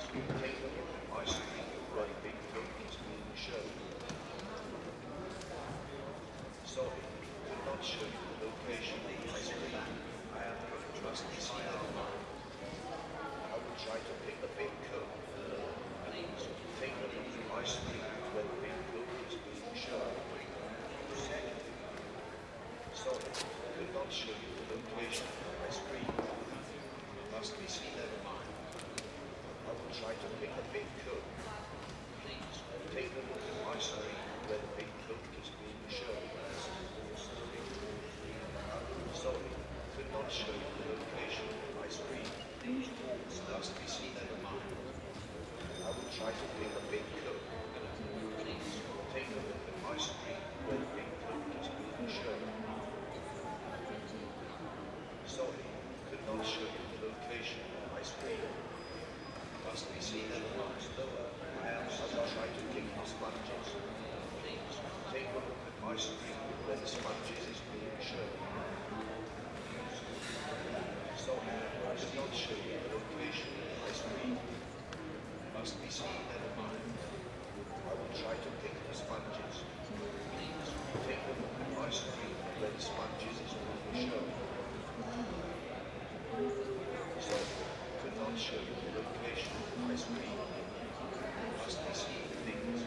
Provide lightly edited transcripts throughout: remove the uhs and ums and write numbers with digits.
Take a look at my screen where the big cook is being shown. Sorry, could not show you the location of my screen. I am must be seen online. I will try to pick the big cook. Please take a look at my screen where the big cook is being shown. Sorry, could not show you the location of my screen. Must be seen online. I will try to pick a big cook. Please take a look at my screen where the big cook is being shown. Sorry, could not show you the location of my screen. Must be seen online. I will try to pick a big cook. Please take a look at my screen where the big cook is being shown. Sorry, could not show you the location of my screen. Must be seen online. I am trying to pick the sponges. Please take a look at my screen where the sponges is being shown. Sorry, I did not show you the location of my screen. Must be seen online. I will try to pick the sponges. Please take a look at my screen where the sponges is being shown. Sorry, could not show you the location of my screen. Must be seen things.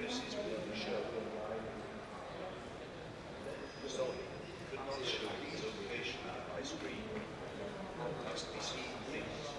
Chris is with the show. So he could not show his location by screen. Must be seen things.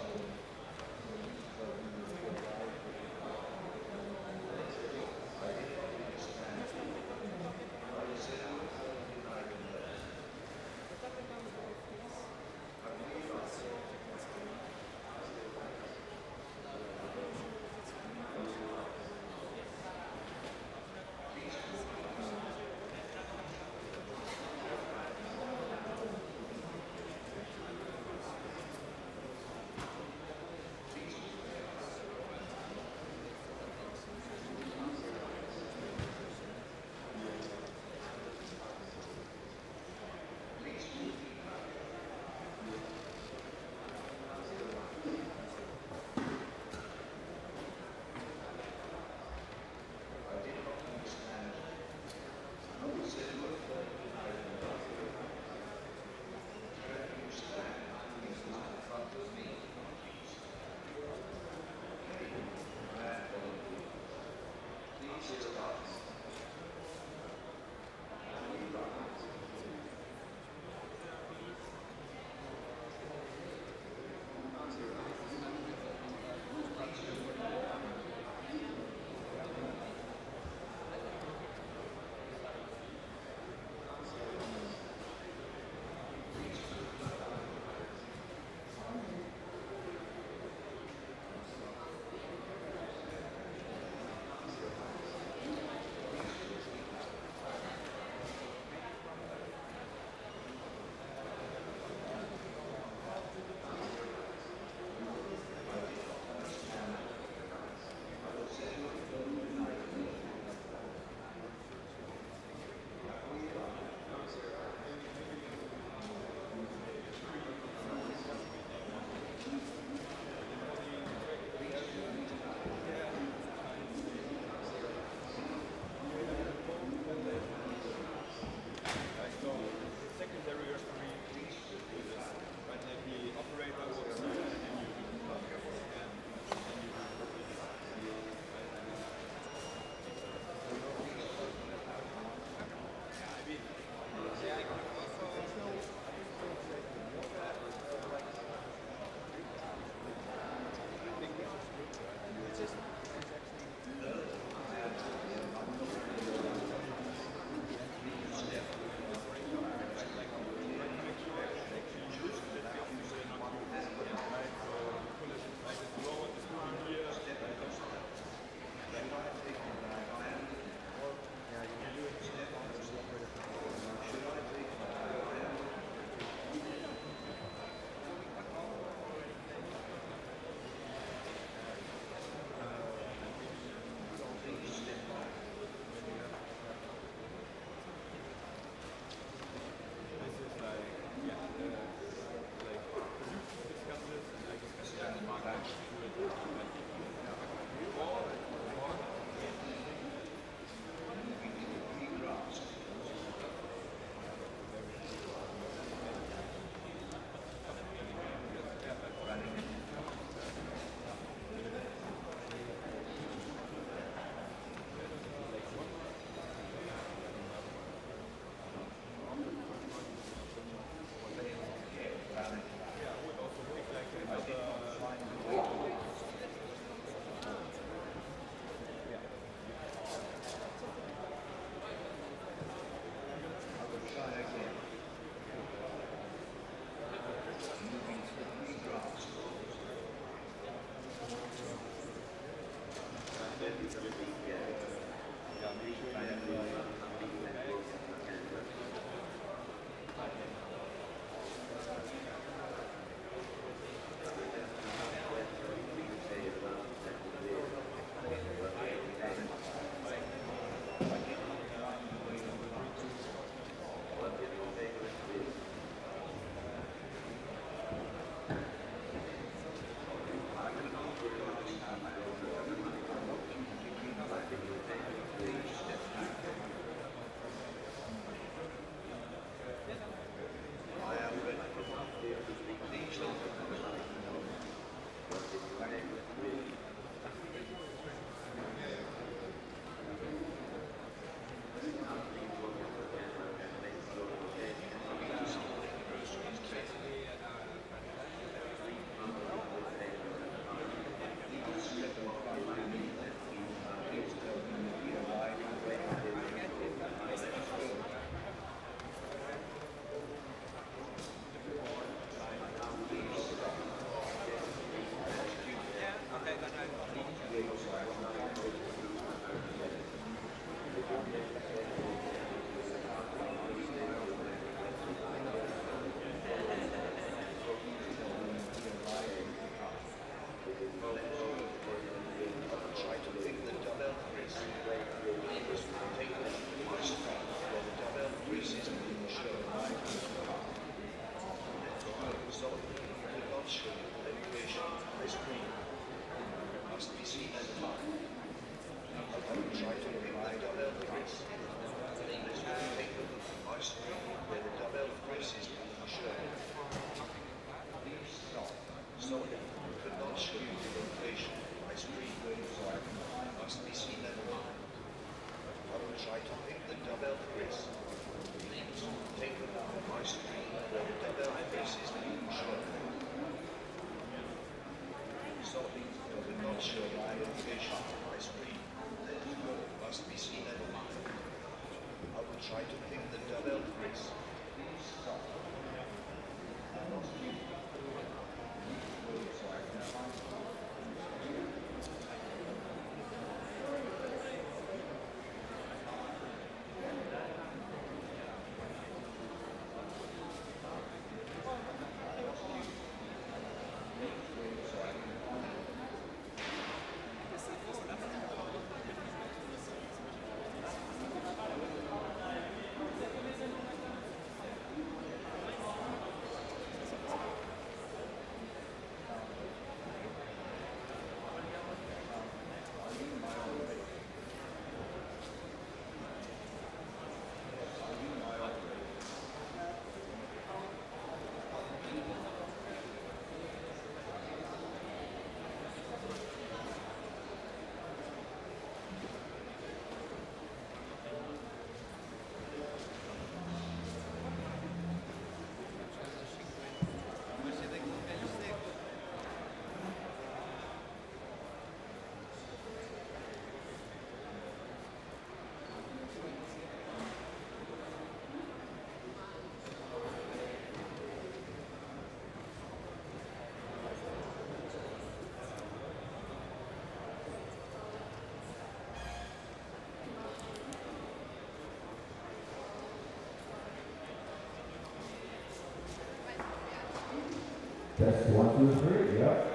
Test 1, 2, 3, yeah.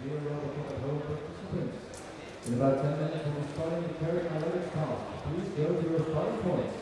Dear RoboCup at home participants, in about 10 minutes we'll be starting the carry my luggage task. Please go to your starting points.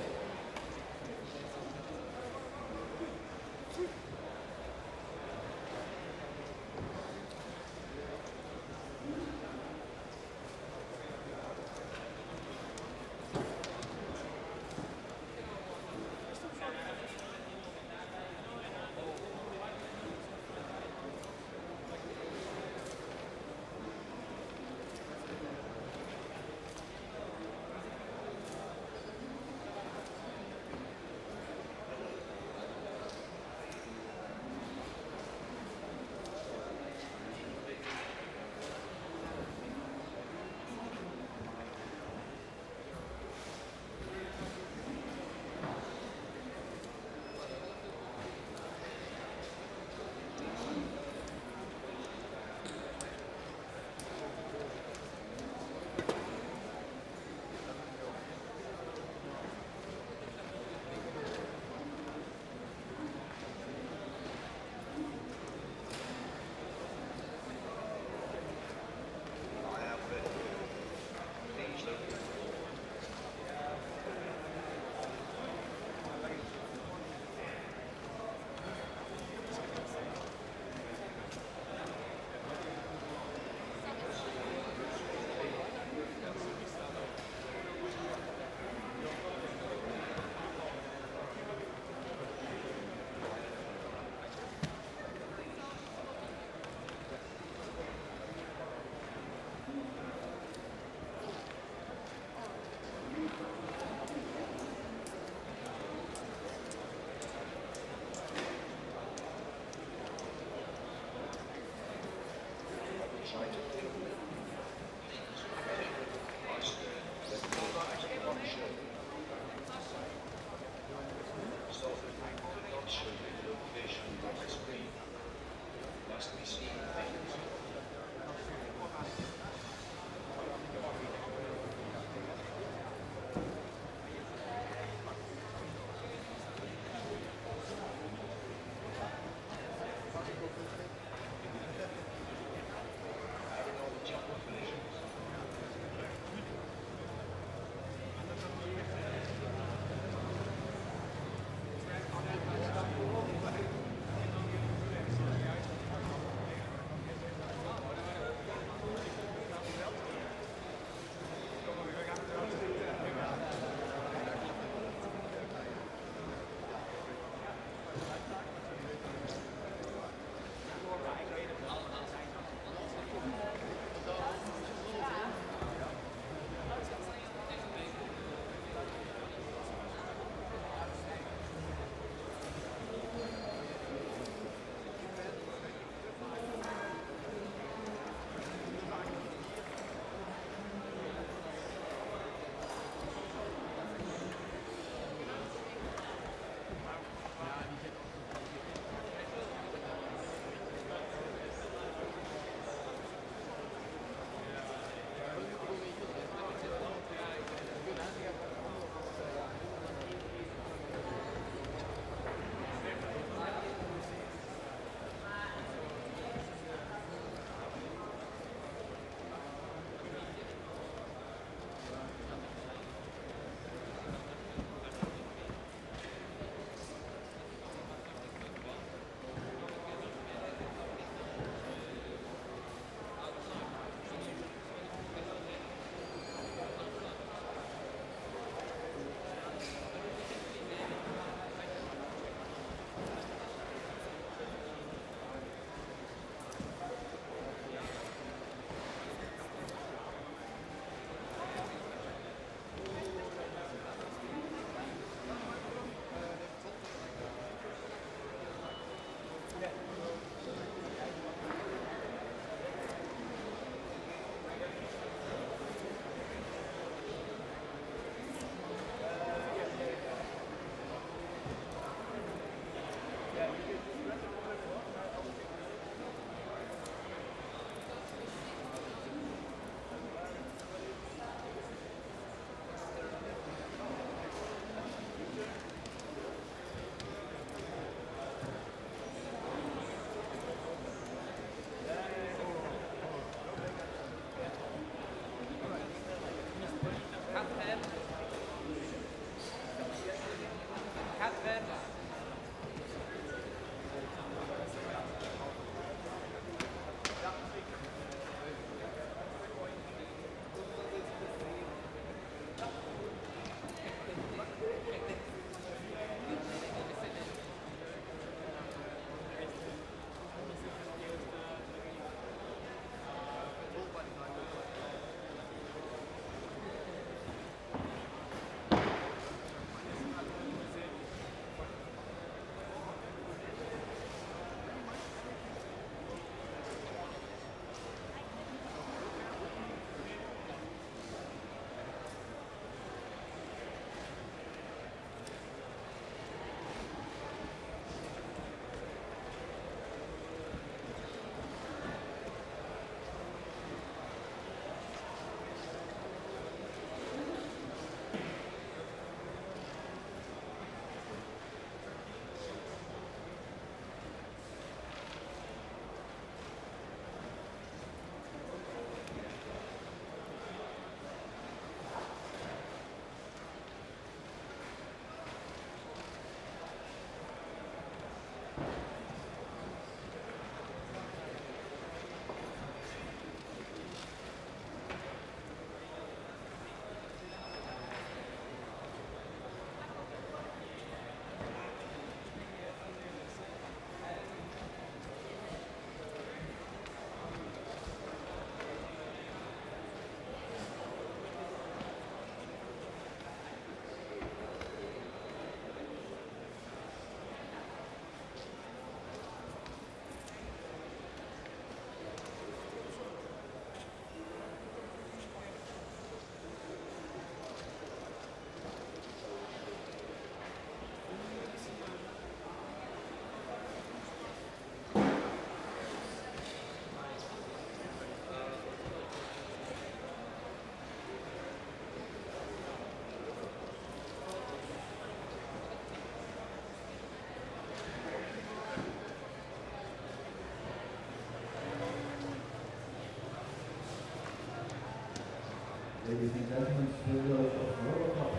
Ladies and gentlemen, studios of RoboCup,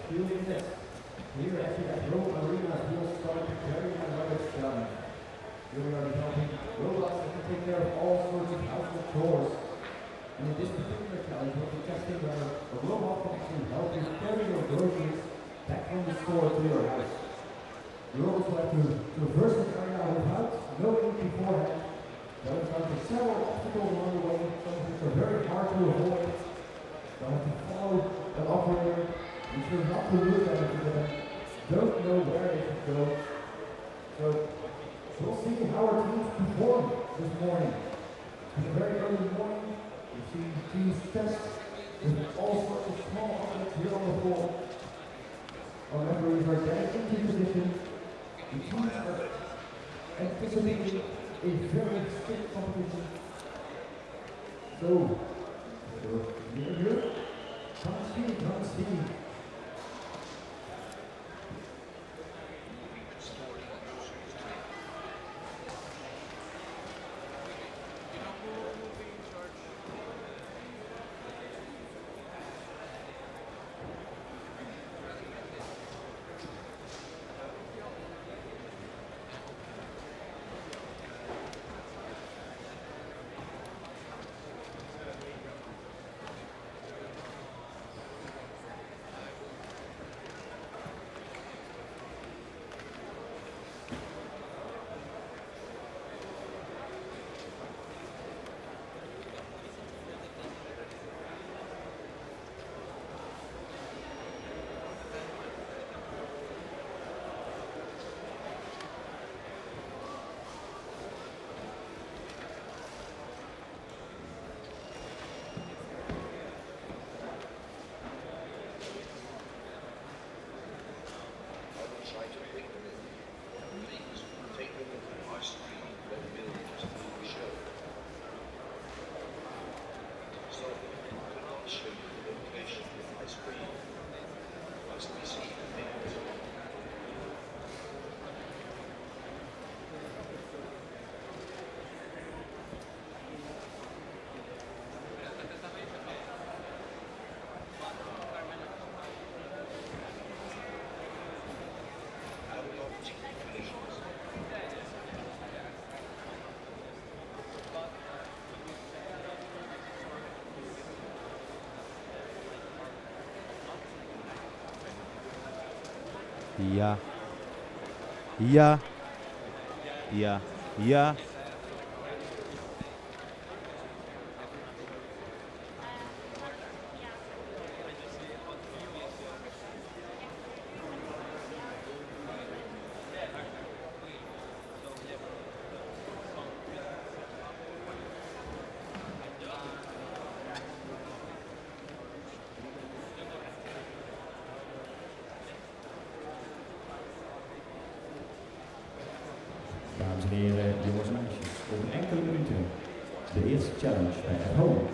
feeling this. Here at Robo Erasers, we will start preparing my luggage challenge. Here we are developing robots that can take care of all sorts of household chores. And in this particular challenge, we'll be testing whether a robot can actually help you carry your groceries back from the store to your house. The robots will have to traverse this area without knowing it beforehand. They'll encounter several obstacles along the way, some of which are very hard to avoid. They'll have to follow an operator, ensure not to lose anything to them, don't know where they should go. So we'll see how our teams perform this morning. In the very early morning, we've seen teams test with all sorts of small objects here on the floor. Our referees are getting into position. The teams are anticipating a very stiff competition. So, here, come see. Ja. Ja. Ja. Ja. Dames en heren, jongens en meisjes, over enkele minuten de eerste challenge bij Eindhoven.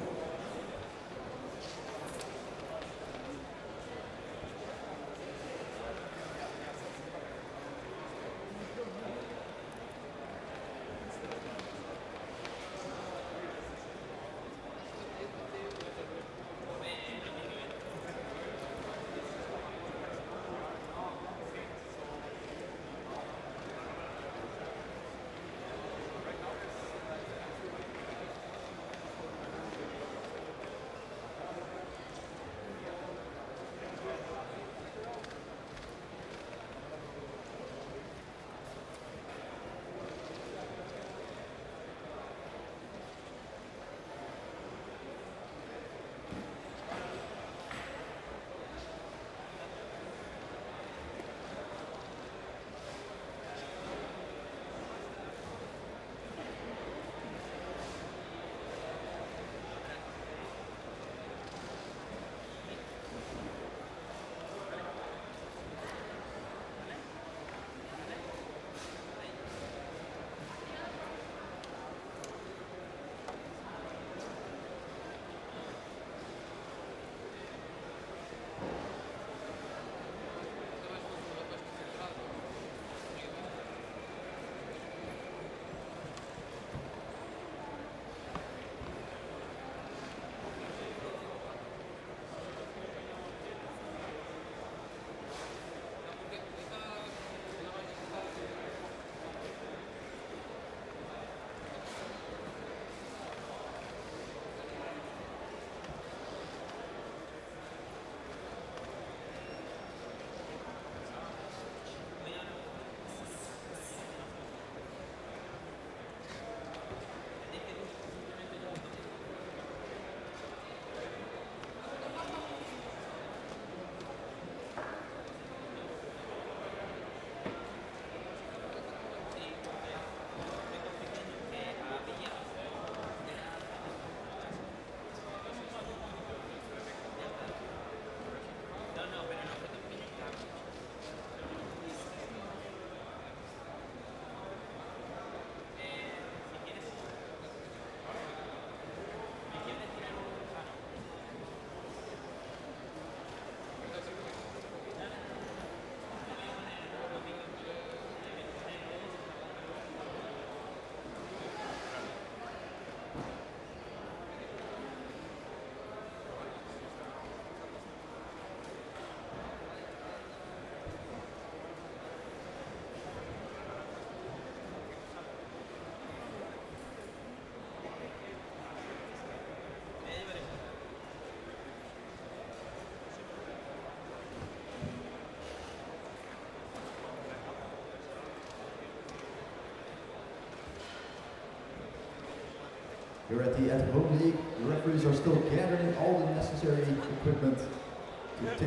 Here at the at-home league, the referees are still gathering all the necessary equipment to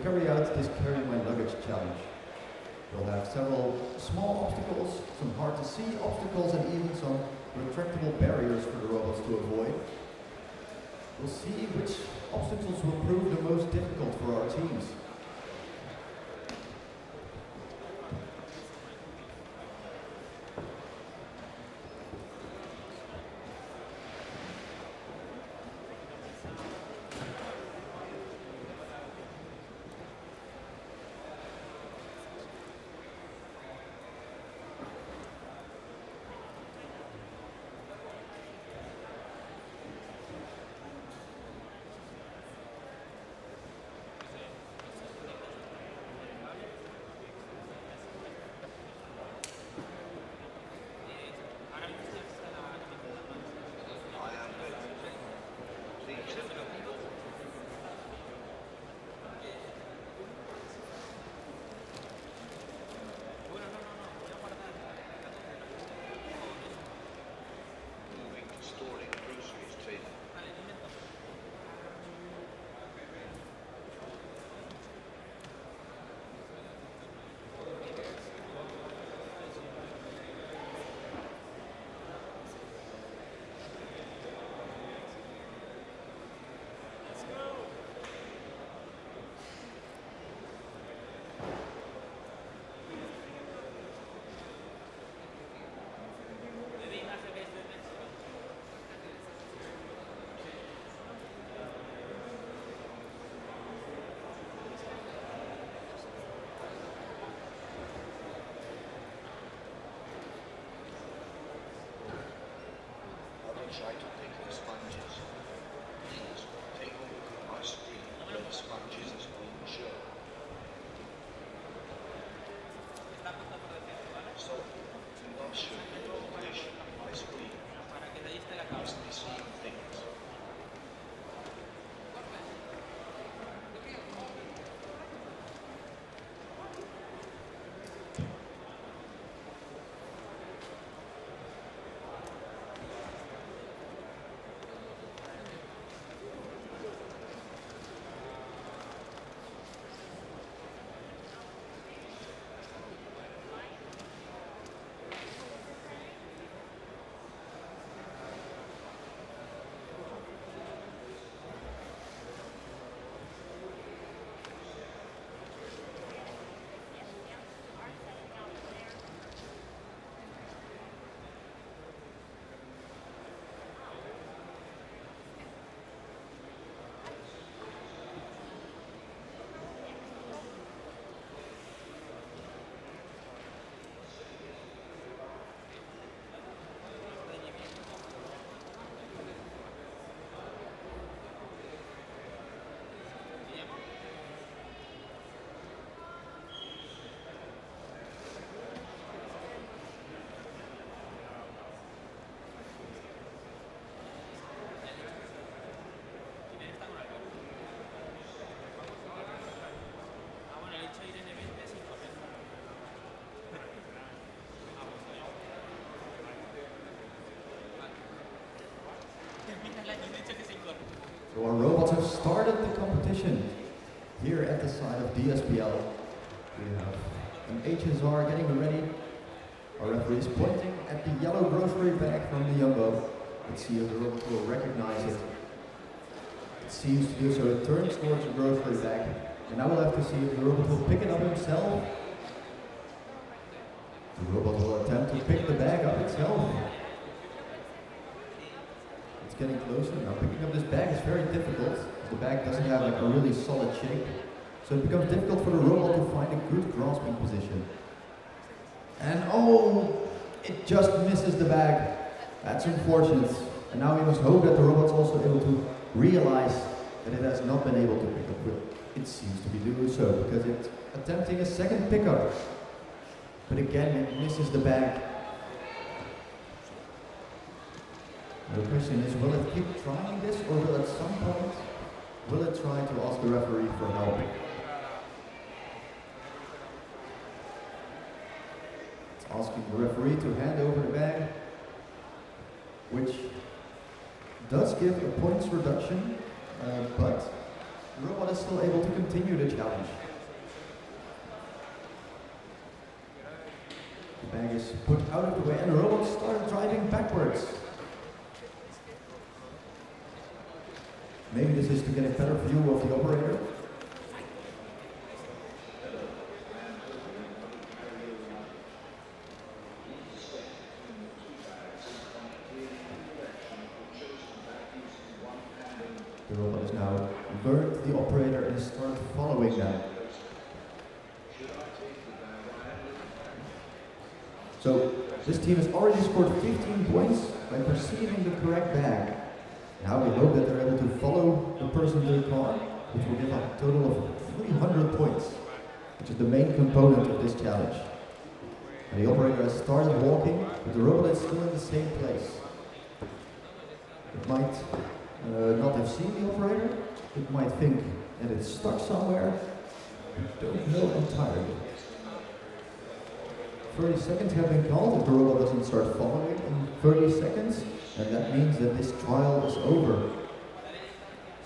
carry out this carry my luggage challenge. We'll have several small obstacles, some hard to see obstacles, and even some retractable barriers for the robots to avoid. We'll see which obstacles will prove the most difficult for our teams. Try to pick the sponges. Please take a look at my screen where the sponges is being shown. So, do not show the location on my screen. You must be seeing things. So our robots have started the competition. Here at the side of DSPL, we have an HSR getting ready. Our referee is pointing at the yellow grocery bag from the Jumbo. Let's see if the robot will recognize it. It seems to do so. It turns towards the grocery bag. And now we'll have to see if the robot will pick it up himself. The robot will attempt to pick the bag up itself. It's getting closer. Now picking up this bag is very difficult. The bag doesn't have like a really solid shape. So it becomes difficult for the robot to find a good grasping position. And oh, it just misses the bag. That's unfortunate. And now we must hope that the robot's also able to realize that it has not been able to pick up. It seems to be doing so because it's attempting a second pickup. But again, it misses the bag. The question is, will it keep trying this, or will at some point, will it try to ask the referee for help? It's asking the referee to hand over the bag, which does give a points reduction, but the robot is still able to continue the challenge. The bag is put out of the way and the robot starts driving backwards. Maybe this is to get a better view of the operator. The robot has now learned the operator and started following them. So this team has already scored 15 points by perceiving the correct bag. Now we hope that they're able to follow the person to the car, which will give a total of 300 points, which is the main component of this challenge. And the operator has started walking, but the robot is still in the same place. It might not have seen the operator, it might think that it's stuck somewhere. We don't know entirely. 30 seconds have been called if the robot doesn't start following in 30 seconds, and that means that this trial is over.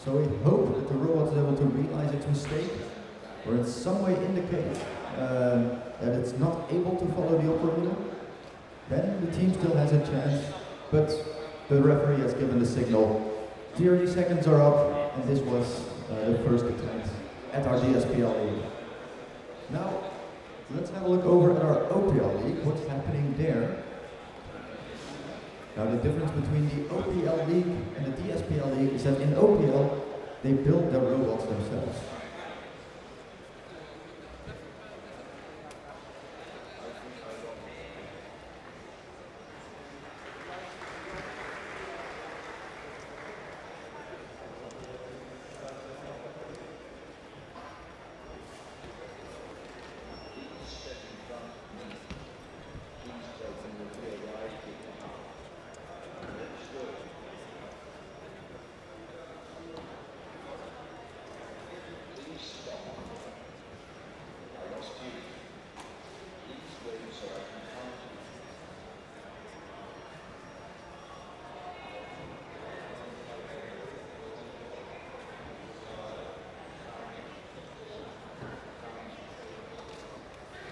So we hope that the robot is able to realize its mistake, or in some way indicate that it's not able to follow the operator. Then the team still has a chance, but the referee has given the signal. 30 seconds are up, and this was the first attempt at our DSPL league. Now, let's have a look over at our OPL league, what's happening there. Now the difference between the OPL league and the DSPL league is that in OPL, they build their robots themselves.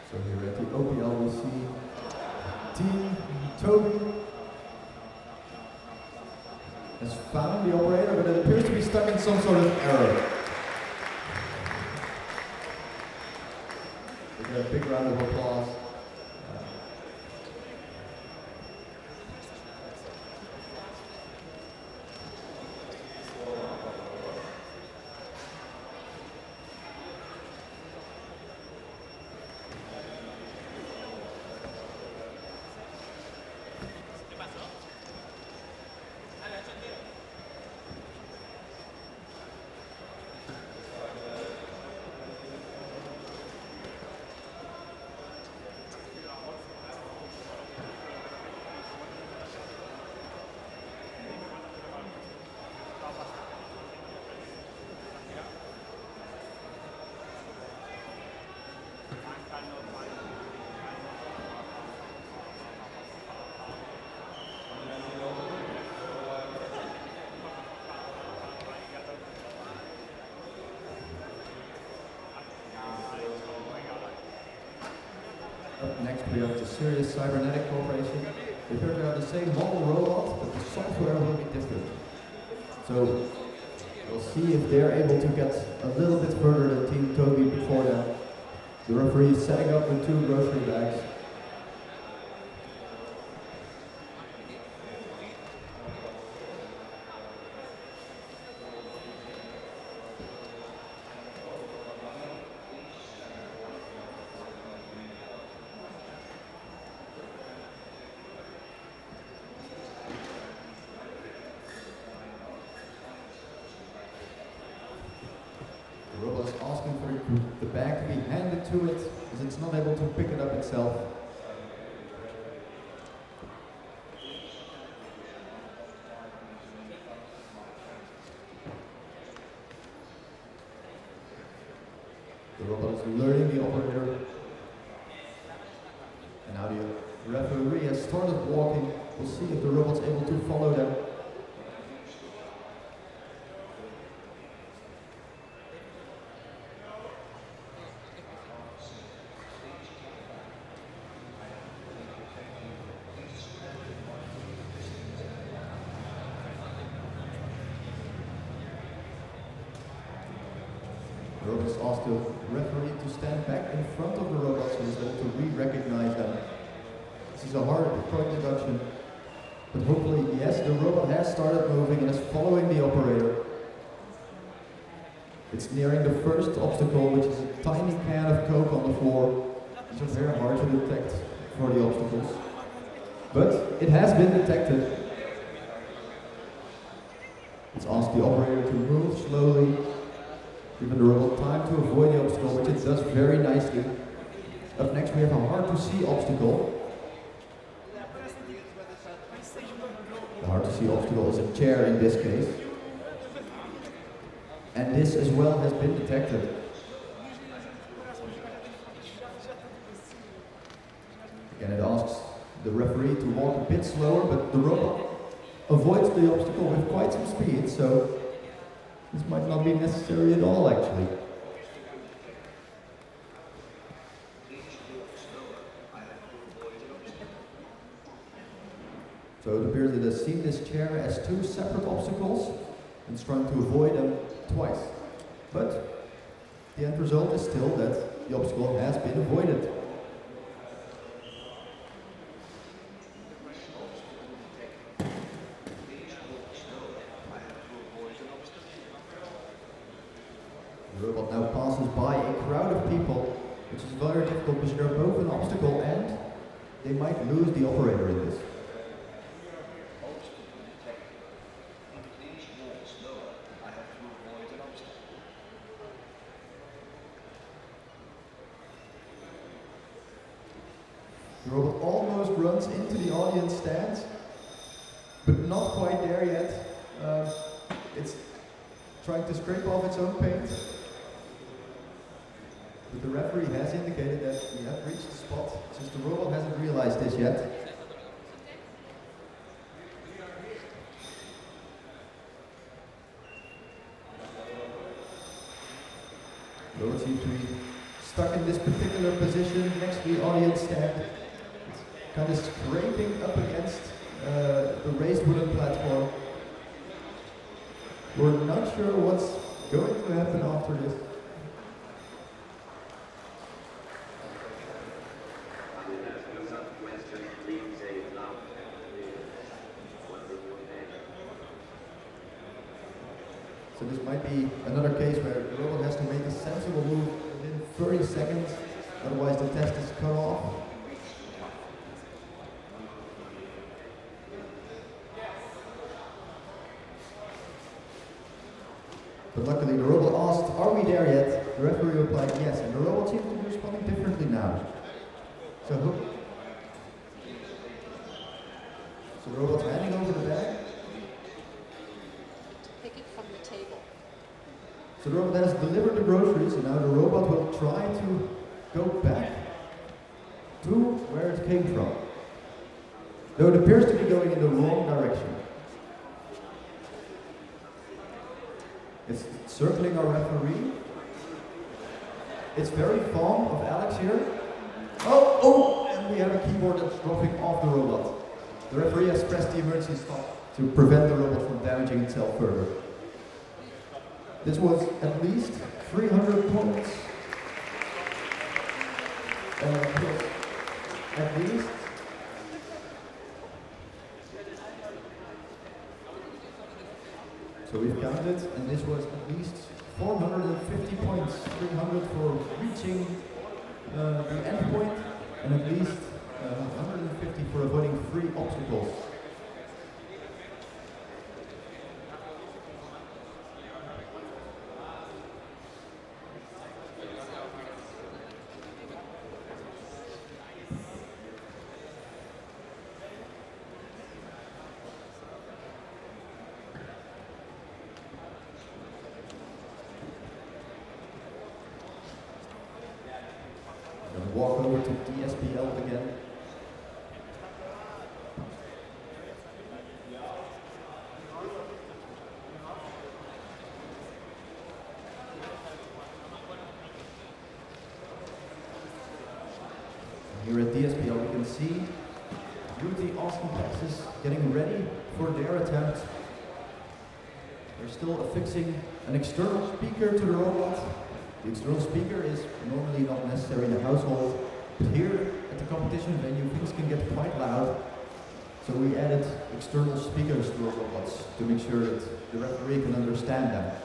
So here at the OPL we see Team Toby has found the operator, but it appears to be stuck in some sort of error. We get a big round of applause. Up next we have the Syria Cybernetics Corporation. They appear to have the same model robot, but the software will be different. So we'll see if they're able to get a little bit further than Team Toby before that. The referee is setting up with 2 grocery bags. The robot is asking for the bag to be handed to it, as it's not able to pick it up itself. The robot is learning the operator. And now the referee has started walking. We'll see if the robot's able to follow them. The robot has asked the referee to stand back in front of the robot so he's able to re-recognize them. This is a hard point deduction, but hopefully, yes, the robot has started moving and is following the operator. It's nearing the first obstacle, which is a tiny can of Coke on the floor. These are very hard to detect for the obstacles. But it has been detected. It's asked the operator to move slowly, giving the robot time to avoid the obstacle, which it does very nicely. Up next we have a hard to see obstacle. The hard to see obstacle is a chair in this case. And this as well has been detected. Again, it asks the referee to walk a bit slower, but the robot avoids the obstacle with quite some speed, so this might not be necessary at all actually. So it appears it has seen this chair as two separate obstacles and is trying to avoid them twice. But the end result is still that the obstacle has been avoided. The robot now passes by a crowd of people, which is very difficult because they're both an obstacle and they might lose the operator in this. The robot almost runs into the audience stands, but not quite there yet. It's trying to scrape off its own paint. But the referee has indicated that we have reached the spot, since the robot hasn't realized this yet. The robot seems to be stuck in this particular position next to the audience stand. It's kind of scraping up against the raised wooden platform. We're not sure what's going to happen after this. So this might be another case where the robot has to make a sensible move within 30 seconds, otherwise the test is cut off. But luckily the robot asked, "Are we there yet?" The referee replied yes, and the robot seems to be responding differently now. So the robot's handing over the bag. Pick it from the table. So the robot has delivered the groceries, and now the robot will try to go back to where it came from. Though it appears to be going in the wrong direction. It's circling our referee. It's very fond of Alex here. Oh, and we have a keyboard that's dropping off the robot. The referee has pressed the emergency stop to prevent the robot from damaging itself further. This was at least 300 points. At least. So we've counted, and this was at least 450 points. 300 for reaching the end point, and at least 150 for avoiding 3 obstacles. Walk over to DSPL again. Here at DSPL we can see UT Austin, Texas getting ready for their attempt. They're still affixing an external speaker to the robot. external speaker is normally not necessary in the household, but here at the competition venue things can get quite loud. So we added external speakers to our robots to make sure that the referee can understand them.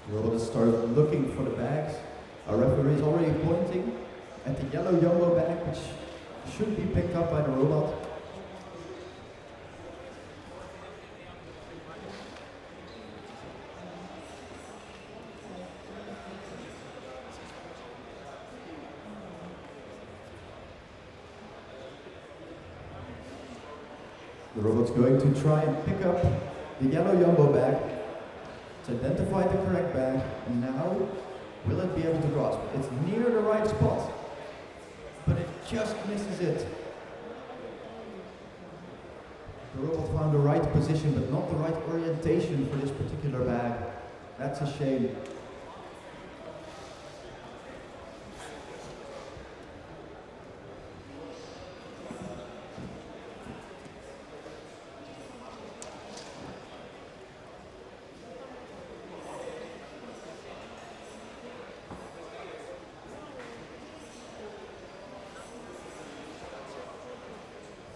The robot started looking for the bags. Our referee is already pointing at the yellow jumbo bag, which should be picked up by the robot. The robot's going to try and pick up the yellow jumbo bag. It's identified the correct bag, and now will it be able to grasp it? It's near the right spot, but it just misses it. The robot found the right position, but not the right orientation for this particular bag. That's a shame.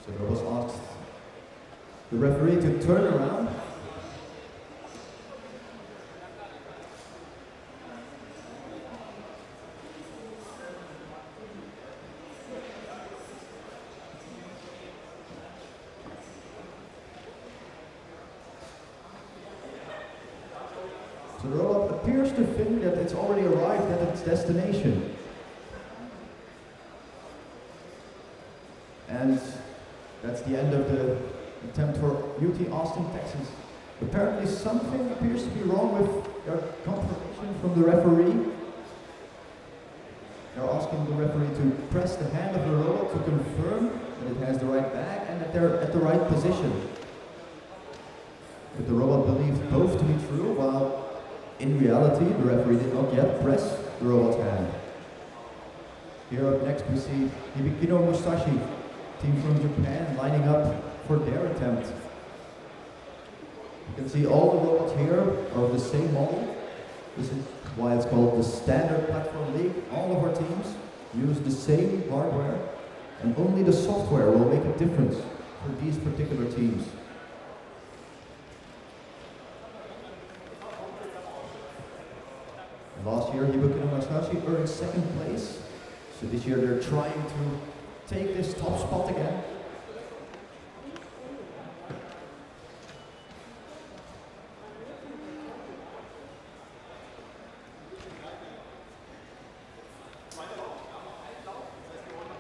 So the robot asked the referee to turn around. So the robot appears to think that it's already arrived at its destination. And that's the end of the attempt for UT Austin, Texas. Apparently something appears to be wrong with their confirmation from the referee. They're asking the referee to press the hand of the robot to confirm that it has the right bag and that they're at the right position. But the robot believes both to be true, while in reality the referee did not yet press the robot's hand. Here up next we see Hibikino Musashi, team from Japan, lining up for their attempt. You can see all the robots here are of the same model. This is why it's called the Standard Platform League. All of our teams use the same hardware, and only the software will make a difference for these particular teams. And last year, Hibikino Musashi earned second place. So this year they're trying to take this top spot again.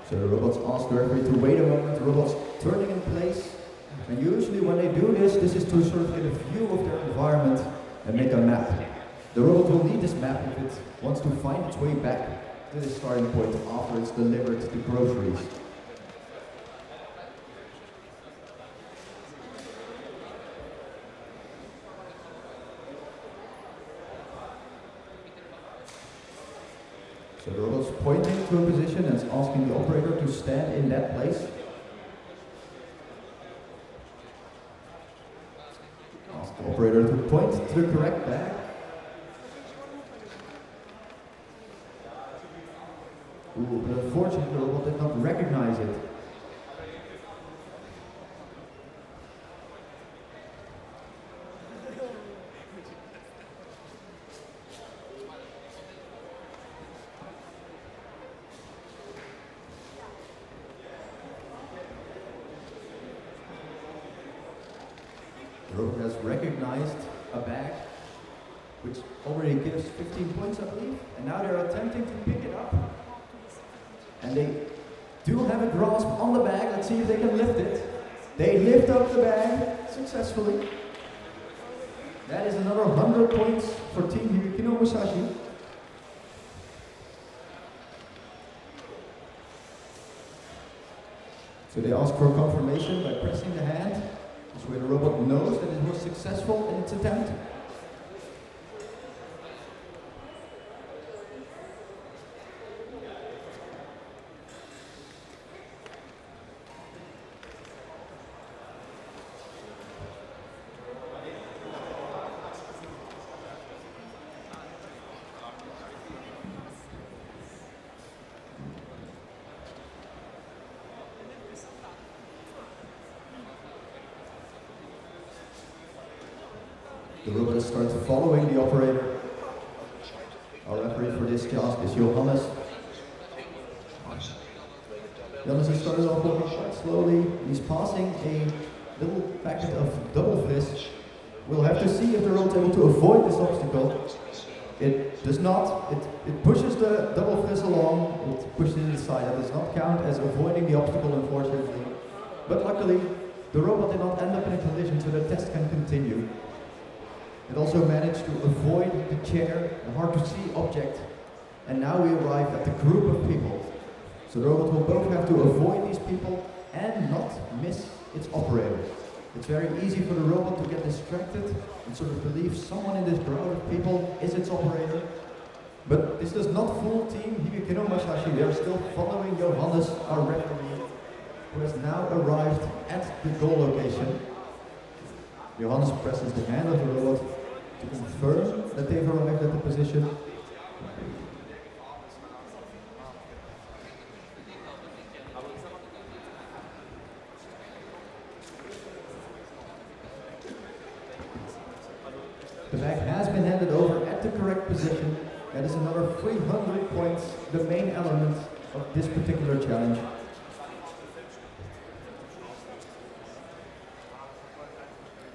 So the robots ask the referee to wait a moment. The robots turning in place. And usually when they do this, this is to sort of get a view of their environment and make a map. The robot will need this map if it wants to find its way back to the starting point after it's delivered the groceries. So the robot's pointing to a position and asking the operator to stand in that place. Ask the operator to point to the correct bag. Ooh, but unfortunately the robot did not recognize it. The robot has recognized a bag, which already gives 15 points, I believe, and now they're attempting to pick it up. And they do have a grasp on the bag. Let's see if they can lift it. They lift up the bag successfully. That is another 100 points for Team Hibikino Musashi. So they ask for confirmation by pressing the hand. This way the robot knows that it was successful in its attempt. The robot starts following the operator. Our referee for this task is Johannes. Johannes has started off walking quite slowly. He's passing a little packet of double frizz. We'll have to see if the robot is able to avoid this obstacle. It does not. It pushes the double frizz along. It pushes it aside. That does not count as avoiding the obstacle, unfortunately. But luckily, the robot did not end up in a collision, so the test can continue. It also managed to avoid the chair, the hard-to-see object, and now we arrive at the group of people. So the robot will both have to avoid these people and not miss its operator. It's very easy for the robot to get distracted and sort of believe someone in this crowd of people is its operator. But this does not fool Team Hibikino Musashi. They are still following Johannes, our referee, who has now arrived at the goal location. Johannes presses the hand of the robot to confirm that they've arrived at the position. The bag has been handed over at the correct position. That is another 300 points, the main element of this particular challenge.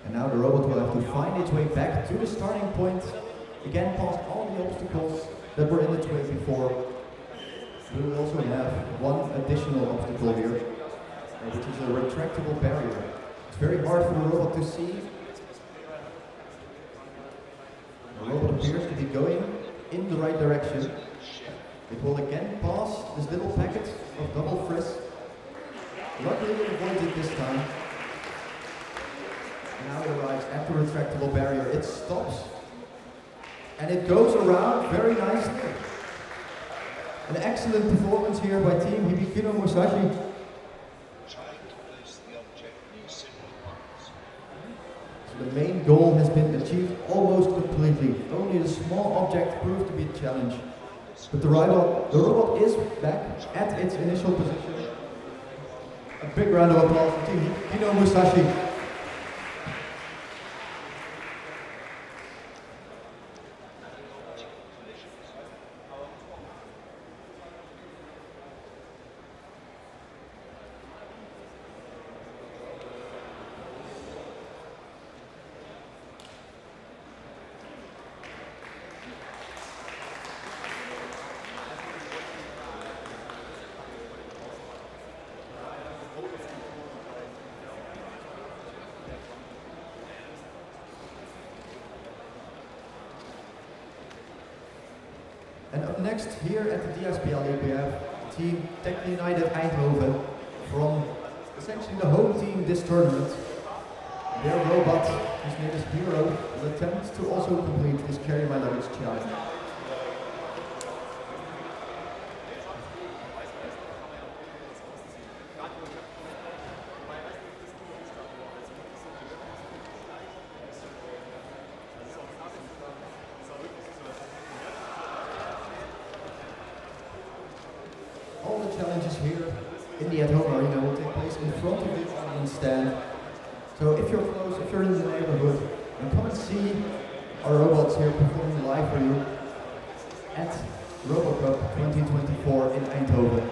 And now the robot will have to find its way back to the starting point, again past all the obstacles that were in its way before. We will also have one additional obstacle here, which is a retractable barrier. It's very hard for the robot to see. The robot appears to be going in the right direction. It will again pass this little packet of double frizz. Luckily it avoids it this time. Now it arrives at the retractable barrier. It stops and it goes around very nicely. An excellent performance here by Team Hibikino Musashi. So the main goal has been achieved almost completely. Only the small object proved to be a challenge. But the robot is back at its initial position. A big round of applause for Team Hibikino Musashi. And up next, here at the DSPL, we have Team Tech United Eindhoven from essentially the home team this tournament. Their robot, whose name is Nimro, will attempt to also complete this Carry My Luggage challenge. All the challenges here in the at-home arena will take place in front of the audience stand. So if you're close, if you're in the neighborhood, then come and see our robots here performing live for you at RoboCup 2024 in Eindhoven.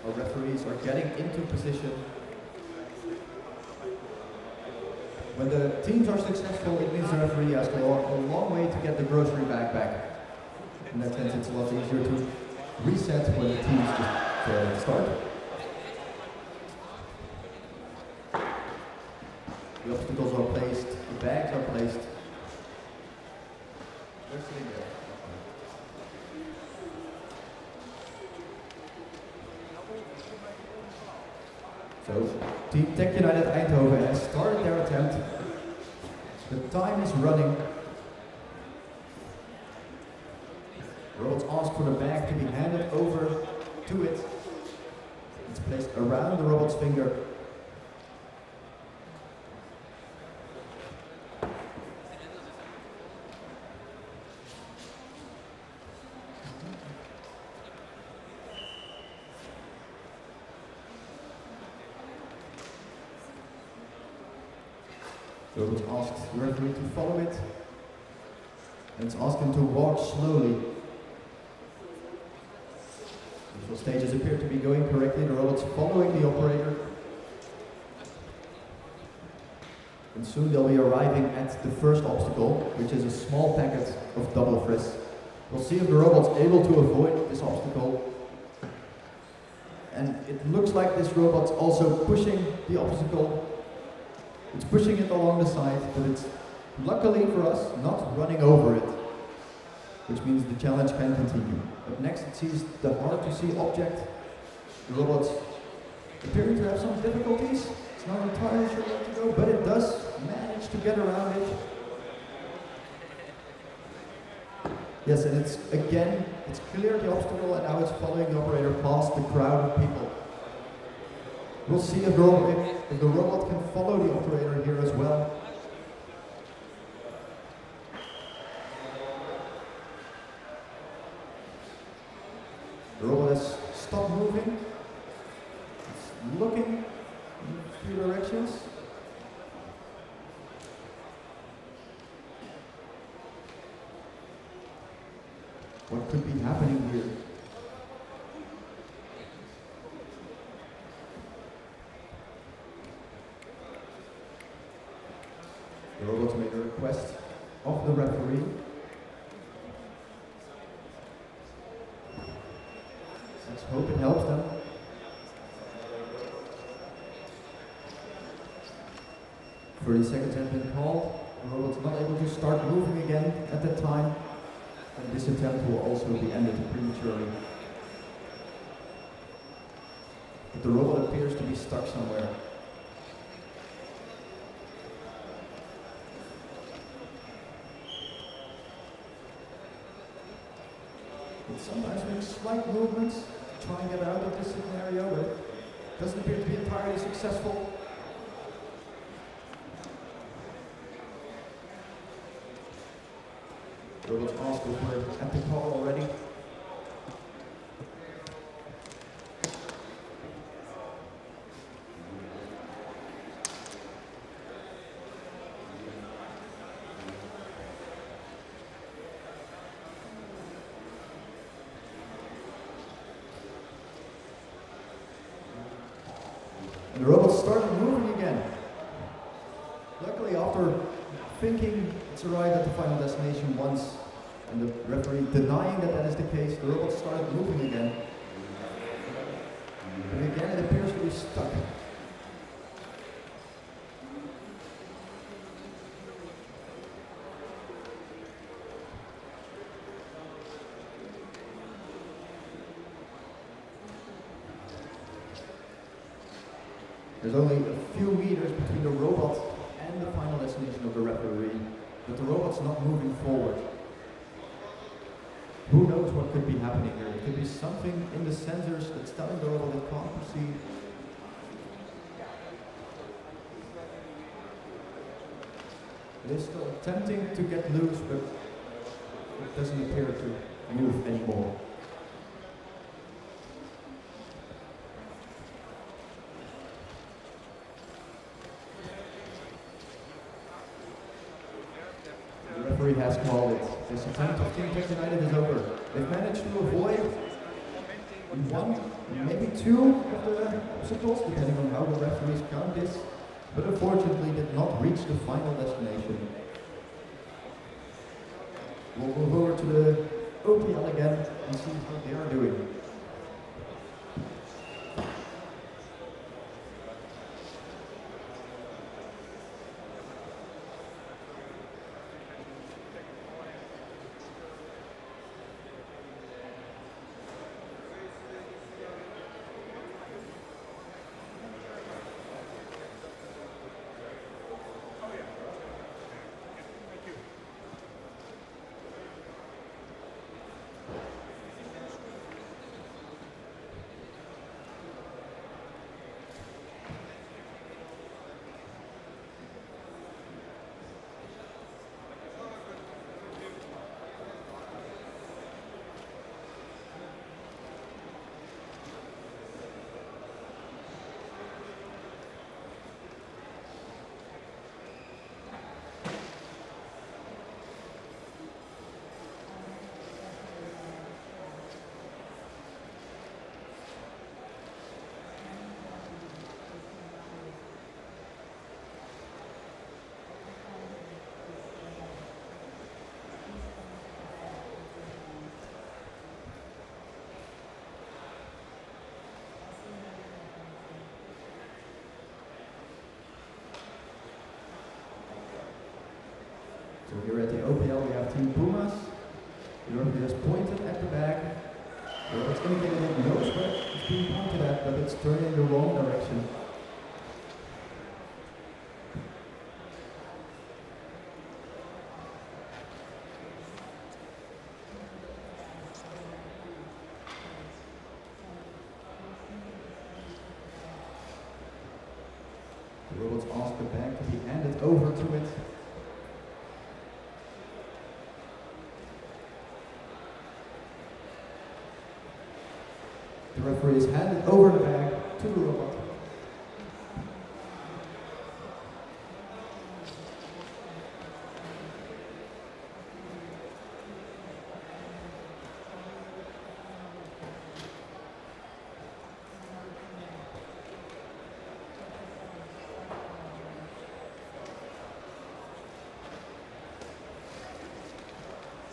Our referees are getting into position. When the teams are successful, it means the referee has to walk a long way to get the grocery bag back. In that sense, it's a lot easier to reset when the teams just start. The obstacles are placed, the bags are placed. They're sitting there. So, Team Tech United Eindhoven has started their attempt. The time is running. Robots ask for the bag to be handed over to it. It's placed around the robot's finger. Robot asks the referee to follow it, and it's asked him to walk slowly. Visual stages appear to be going correctly. The robot's following the operator. And soon they'll be arriving at the first obstacle, which is a small packet of double frizz. We'll see if the robot's able to avoid this obstacle. And it looks like this robot's also pushing the obstacle. It's pushing it along the side, but it's luckily for us not running over it, which means the challenge can continue. Up next it sees the hard to see object. The robot's appearing to have some difficulties. It's not entirely sure where to go, but it does manage to get around it. Yes, and it's cleared the obstacle, and now it's following the operator past the crowd of people. We'll see if the robot can follow the operator here as well. The robot has stopped moving. It's looking in a few directions. What could be happening here? The robot made a request of the referee. Let's hope it helps them. "30 seconds have been called. The robot's not able to start moving again at that time. And this attempt will also be ended prematurely. But the robot appears to be stuck somewhere. It sometimes makes slight movements to try and get out of this scenario, but it doesn't appear to be entirely successful. The robot's asked if we're at the car already. And the robot started moving again. Luckily, after thinking it's arrived at the final destination once, and the referee denying that that is the case, the robot started moving again. But again, it appears to be stuck. There's only a few meters between the robot and the final destination of the referee, but the robot's not moving forward. Who knows what could be happening here? It could be something in the sensors that's telling the robot it can't proceed. It is still attempting to get loose, but it doesn't appear to move anymore. The referee has called it. This attempt of Team United is over. They've managed to avoid one, maybe two of the obstacles, depending on how the referees count this, but unfortunately did not reach the final destination. We'll move over to the OPL again and see how they are doing. Team Pumas. The referee has pointed at the bag. Well, it's going to get a little nose where it's being pointed at, but it's turning in the wrong direction. The robots ask the bag to be handed over to it. The referee is handed over the bag to the robot.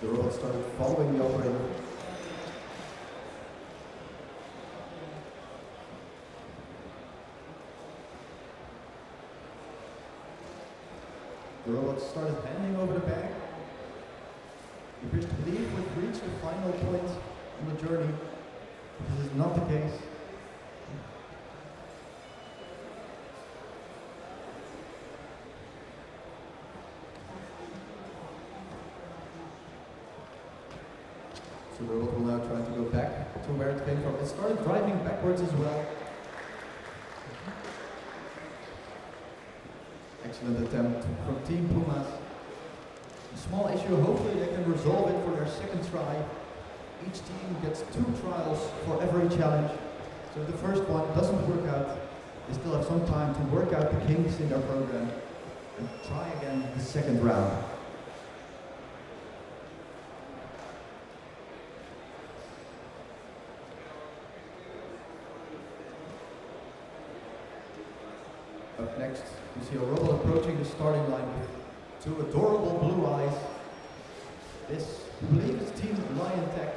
The robot started following the operator. The robot started handing over the bag. He appears to believe we've reached the final point on the journey. This is not the case. So the robot will now try to go back to where it came from. It started driving backwards as well. Excellent attempt from Team Pumas. A small issue, hopefully they can resolve it for their second try. Each team gets 2 trials for every challenge. So if the first one doesn't work out, they still have some time to work out the kinks in their program and try again the second round. Up next, you see a robot approaching the starting line with 2 adorable blue eyes. This, I believe, is Team Lion Tech.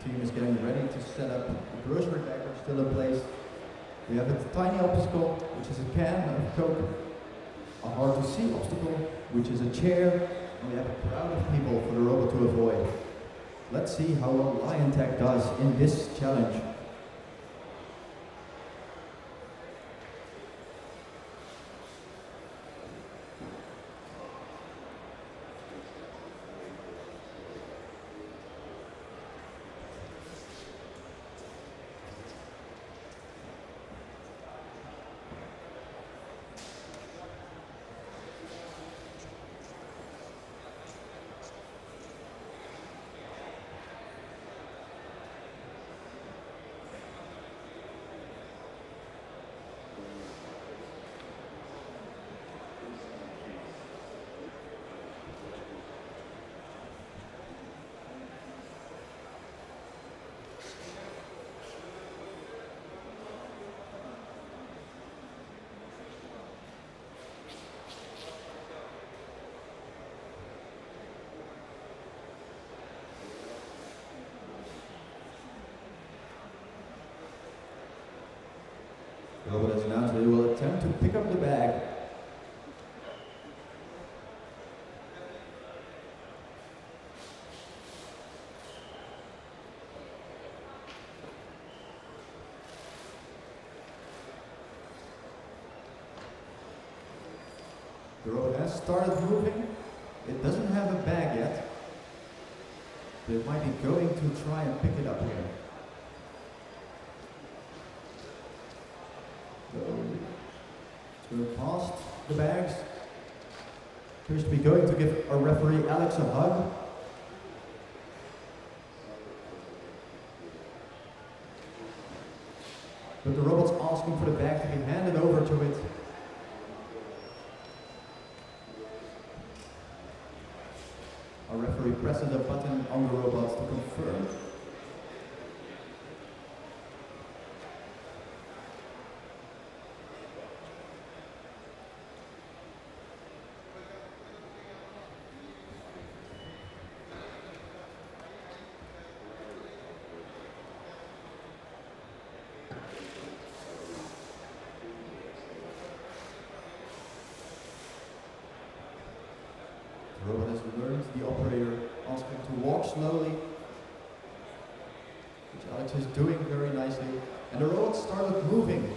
The team is getting ready to set up the grocery bagger still in place. We have a tiny obstacle, which is a can of Coke, a hard to see obstacle, which is a chair, and we have a crowd of people for the robot to avoid. Let's see how well Lion Tech does in this challenge. The robot has announced that he will attempt to pick up the bag. The robot has started moving. It doesn't have a bag yet, but it might be going to try and pick it up here. It's going past the bags. Appears to be going to give our referee Alex a hug. But the robot's asking for the bag to be handed over to it. Our referee presses a button on the robot to confirm. which Alex is doing very nicely. And the robot started moving.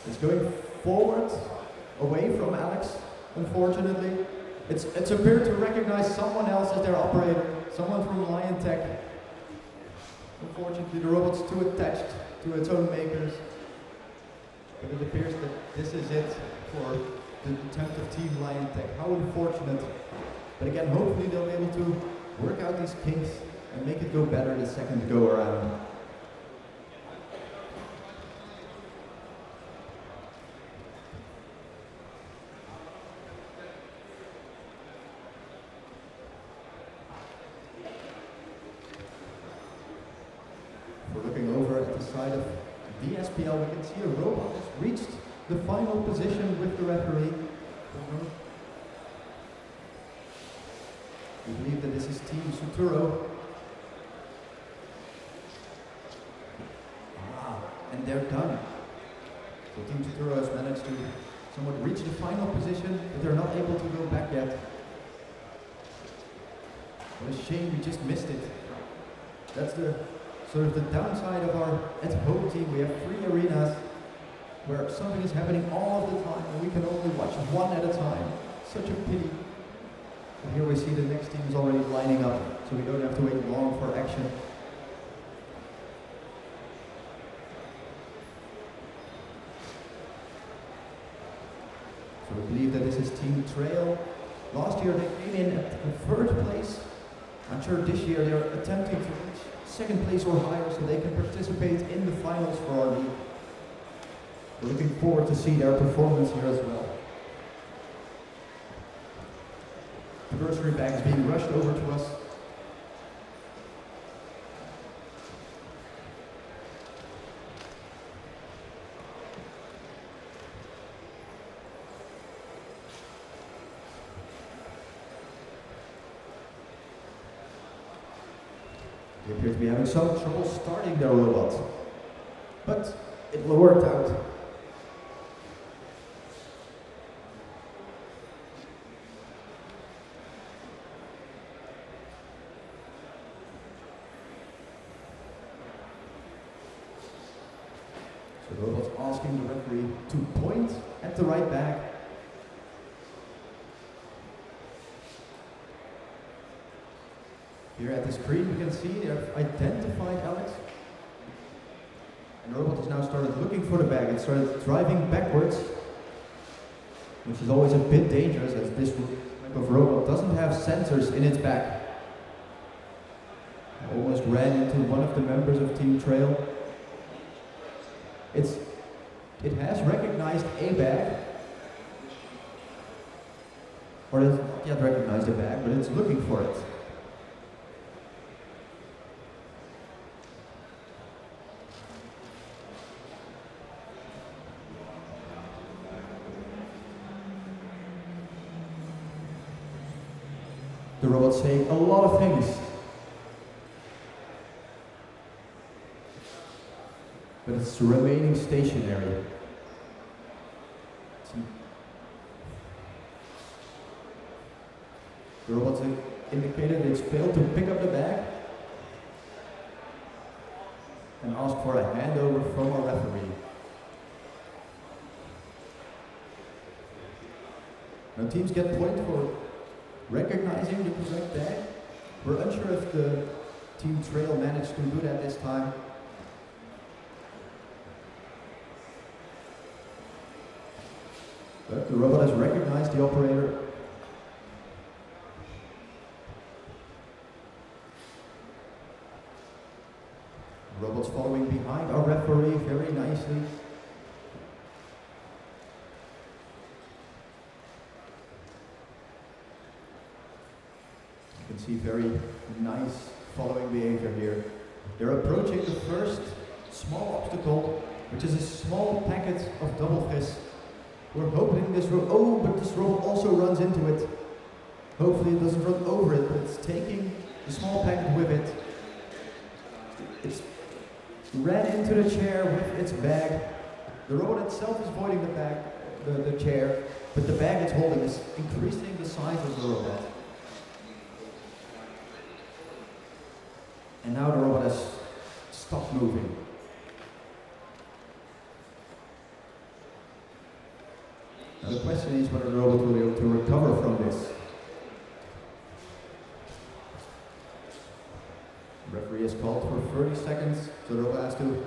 It's going forward, away from Alex, unfortunately. It's appeared to recognize someone else as their operator, someone from Lion Tech. Unfortunately, the robot's too attached to its own makers. But it appears that this is it for the attempt of Team Lion Tech. How unfortunate. But again, hopefully they'll be able to work out these kinks and make it go better the second go around. We're looking over at the side of DSPL. We can see a robot has reached the final position with the referee. We believe that this is Team Suturo. And they're done. So Team Suturo has managed to somewhat reach the final position, but they're not able to go back yet. What a shame we just missed it. That's the sort of the downside of our at-home team. We have 3 arenas where something is happening all of the time and we can only watch one at a time. Such a pity. And here we see the next team is already lining up, so we don't have to wait long for action. So we believe that this is Team Trail. Last year they came in at the 3rd place. I'm sure this year they're attempting to reach 2nd place or higher so they can participate in the finals for our league. We're looking forward to see their performance here as well. The grocery bag is being rushed over to us. They appear to be having some trouble starting their robot, but it will work out. So the robot's asking the referee to point at the right bag. Here at the screen we can see they have identified Alex. And the robot has now started looking for the bag. It started driving backwards, which is always a bit dangerous as this type of robot doesn't have sensors in its back. I almost ran into one of the members of Team Trail. It has recognized a bag, or it hasn't yet recognized a bag, but it's looking for it. The robot's saying a lot of things, but it's remaining stationary. The robot's indicated it's failed to pick up the bag and asked for a handover from our referee. Now teams get points for recognizing the correct bag. We're unsure if the Team Trail managed to do that this time. But the robot has recognized the operator. The robot's following behind our referee very nicely. You can see very nice following behavior here. They're approaching the first small obstacle, which is a small packet of double fizz. We're hoping this but this robot also runs into it. Hopefully it doesn't run over it, but it's taking the small packet with it. It's ran into the chair with its bag. The robot itself is avoiding the bag, the chair, but the bag it's holding is increasing the size of the robot. And now the robot has moving. Now the question is whether the robot will be able to recover from this. The referee has called for 30 seconds, so the robot has to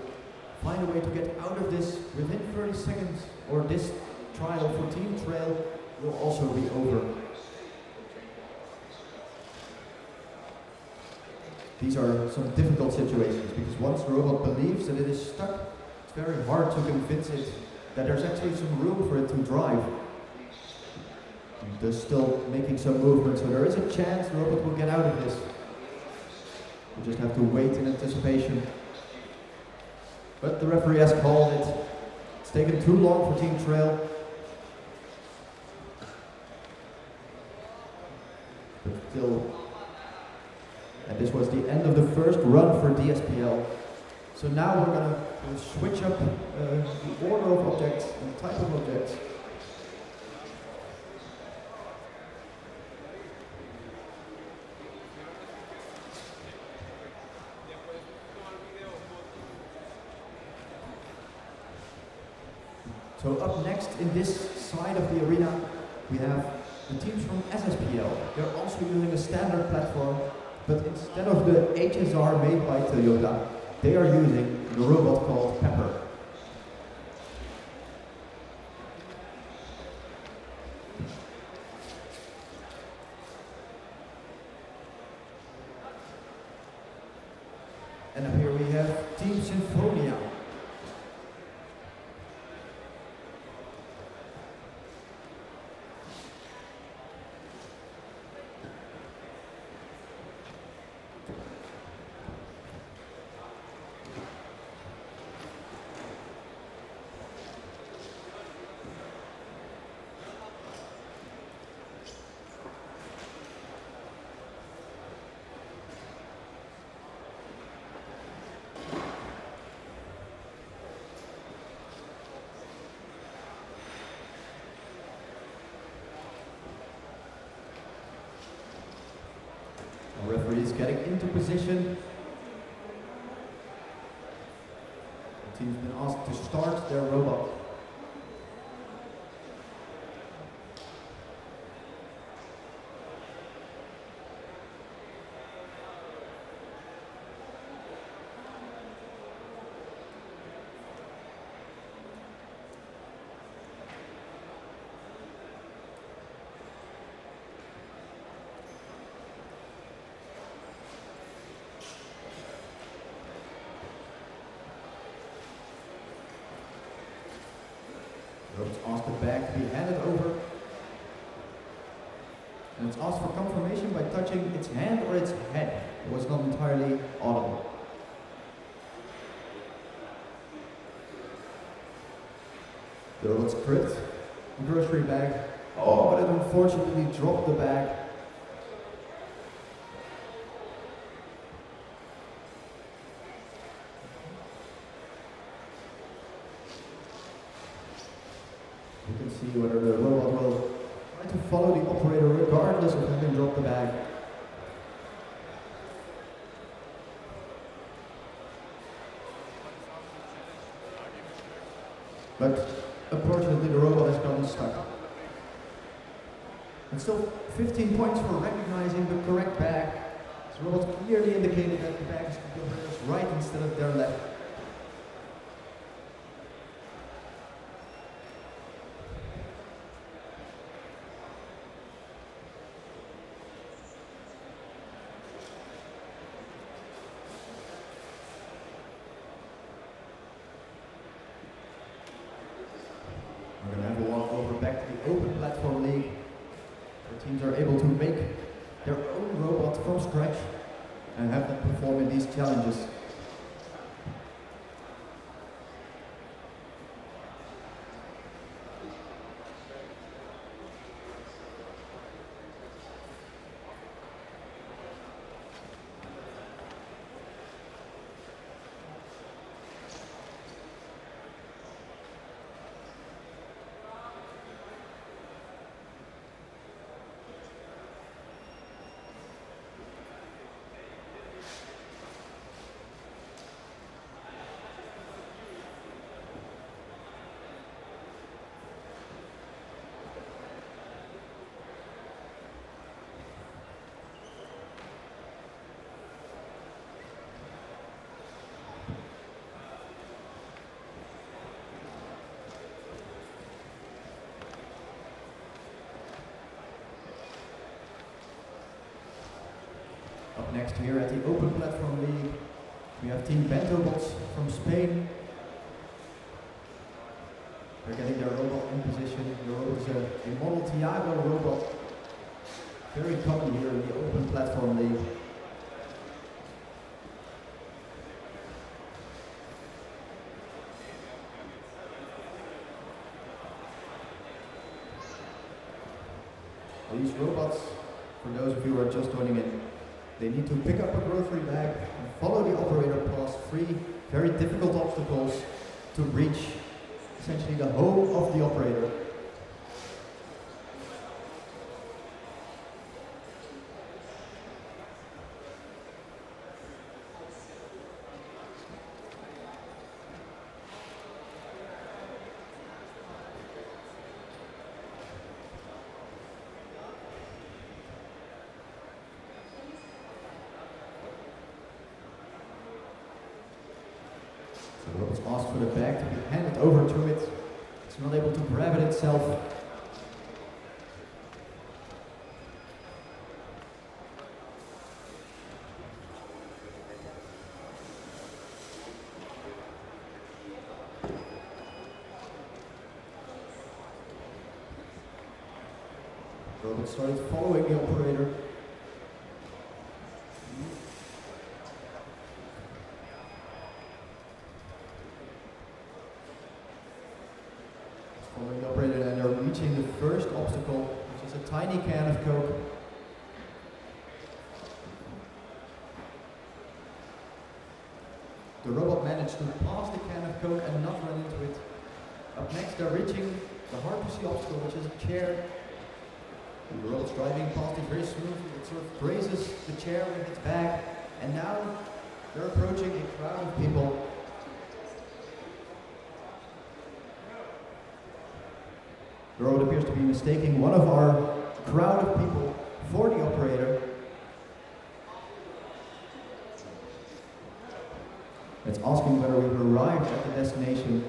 find a way to get out of this within 30 seconds, or this trial for team trail will also be over. These are some difficult situations because once the robot believes that it is stuck, it's very hard to convince it that there's actually some room for it to drive. They're still making some movement, so there is a chance the robot will get out of this. We just have to wait in anticipation. But the referee has called it. It's taken too long for team trail. But still, and this was the end of the first run for DSPL. So now we're going to switch up the order of objects and type of objects. So up next in this side of the arena, we have the teams from SSPL. They're also using a standard platform, but instead of the HSR made by Toyota, they are using the robot called Pepper. And up here we have Team Symphonia. The referee is getting into position. The team's been asked to start their robot. It's asked the bag to be handed over. And it's asked for confirmation by touching its hand or its head. It was not entirely audible. The robot's gripped the grocery bag. Oh, but it unfortunately dropped the bag. You can see whether the robot will try to follow the operator regardless of having dropped the bag. But unfortunately the robot has gotten stuck. And still 15 points for recognizing the correct bag. The robot clearly indicated that the bag is to the operator's right instead of their left. We're going to have a walk over back to the Open Platform League, where teams are able to make their own robot from scratch and have them perform in these challenges. here at the Open Platform League. We have Team Bentobots from Spain. They're getting their robot in position. The robot is a model Tiago robot. Very common here in the Open Platform League. These robots, for those of you who are just joining in, they need to pick up a grocery bag and follow the operator past 3 very difficult obstacles to reach essentially the home of the operator. The robot asks for the bag to be handed over to it. It's not able to grab it itself. The robot started following the operator. Following the operator, and they're reaching the first obstacle, which is a tiny can of Coke. The robot managed to pass the can of Coke and not run into it. Up next, they're reaching the hard to see obstacle, which is a chair. And the robot's driving past it very smoothly. It sort of grazes the chair with its bag, and now they're approaching a crowd of people. The robot appears to be mistaking one of our crowd of people for the operator. It's asking whether we've arrived at the destination.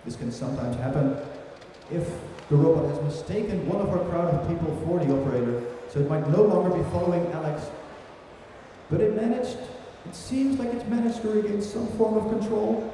This can sometimes happen if the robot has mistaken one of our crowd of people for the operator, so it might no longer be following Alex. But it seems like it's managed to regain some form of control.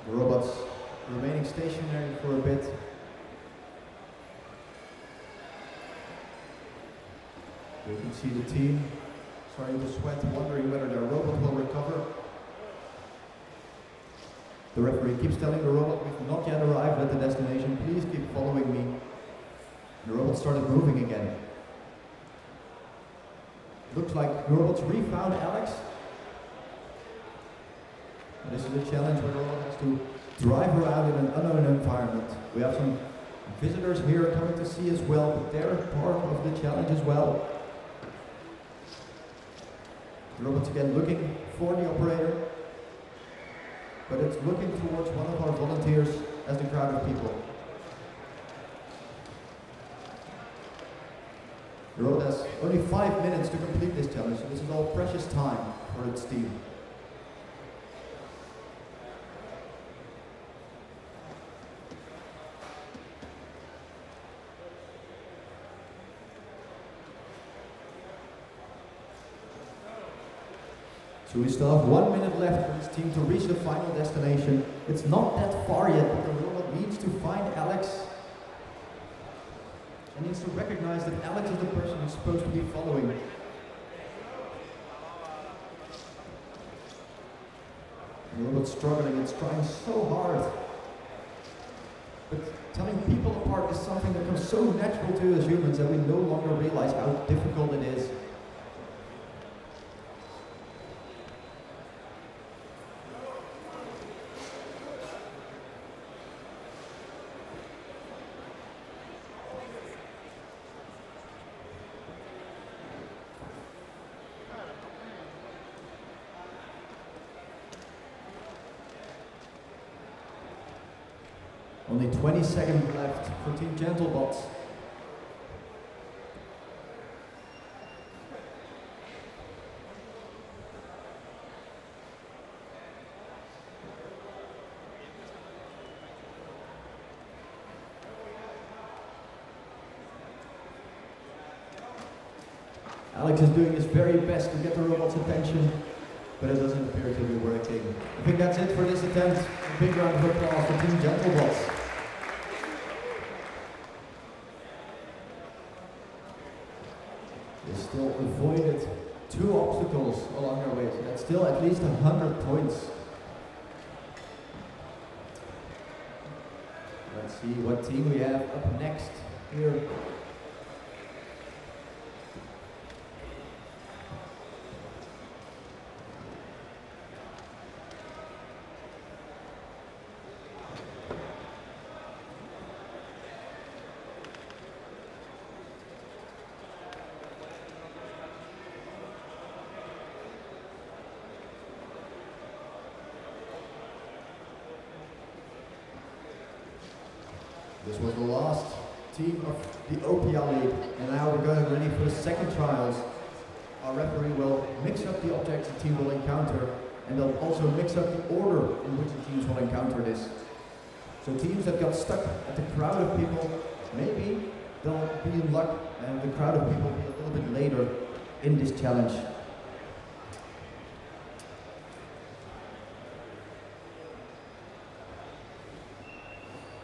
The robot's remaining stationary for a bit. You can see the team starting to sweat, wondering whether their robot will recover. The referee keeps telling the robot, we've not yet arrived at the destination, please keep following me. The robot started moving again. Looks like the robot's refound Alex. This is a challenge where the robot has to drive around in an unknown environment. We have some visitors here coming to see as well, but they're part of the challenge as well. The robot's again looking for the operator, but it's looking towards one of our volunteers as the crowd of people. The robot has only 5 minutes to complete this challenge, so this is all precious time for its team. So we still have 1 minute left for this team to reach the final destination. It's not that far yet, but the robot needs to find Alex. It needs to recognize that Alex is the person he's supposed to be following. The robot's struggling, it's trying so hard. But telling people apart is something that comes so natural to us humans that we no longer realize how difficult it is. Only 20 seconds left for Team Gentlebots. Alex is doing his very best to get the robot's attention, but it doesn't appear to be working. I think that's it for this attempt. A big round of applause for Team Gentlebots. They still avoided 2 obstacles along their way, so that's still at least 100 points. Let's see what team we have up next here. This was the last team of the OPL League, and now we're going ready for the second trials. Our referee will mix up the objects the team will encounter, and they'll also mix up the order in which the teams will encounter this. So teams that got stuck at the crowd of people, maybe they'll be in luck and the crowd of people will be a little bit later in this challenge.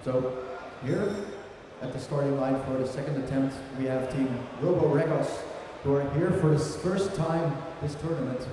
So here at the starting line for the second attempt, we have Team Robo Erasers, who are here for the first time this tournament.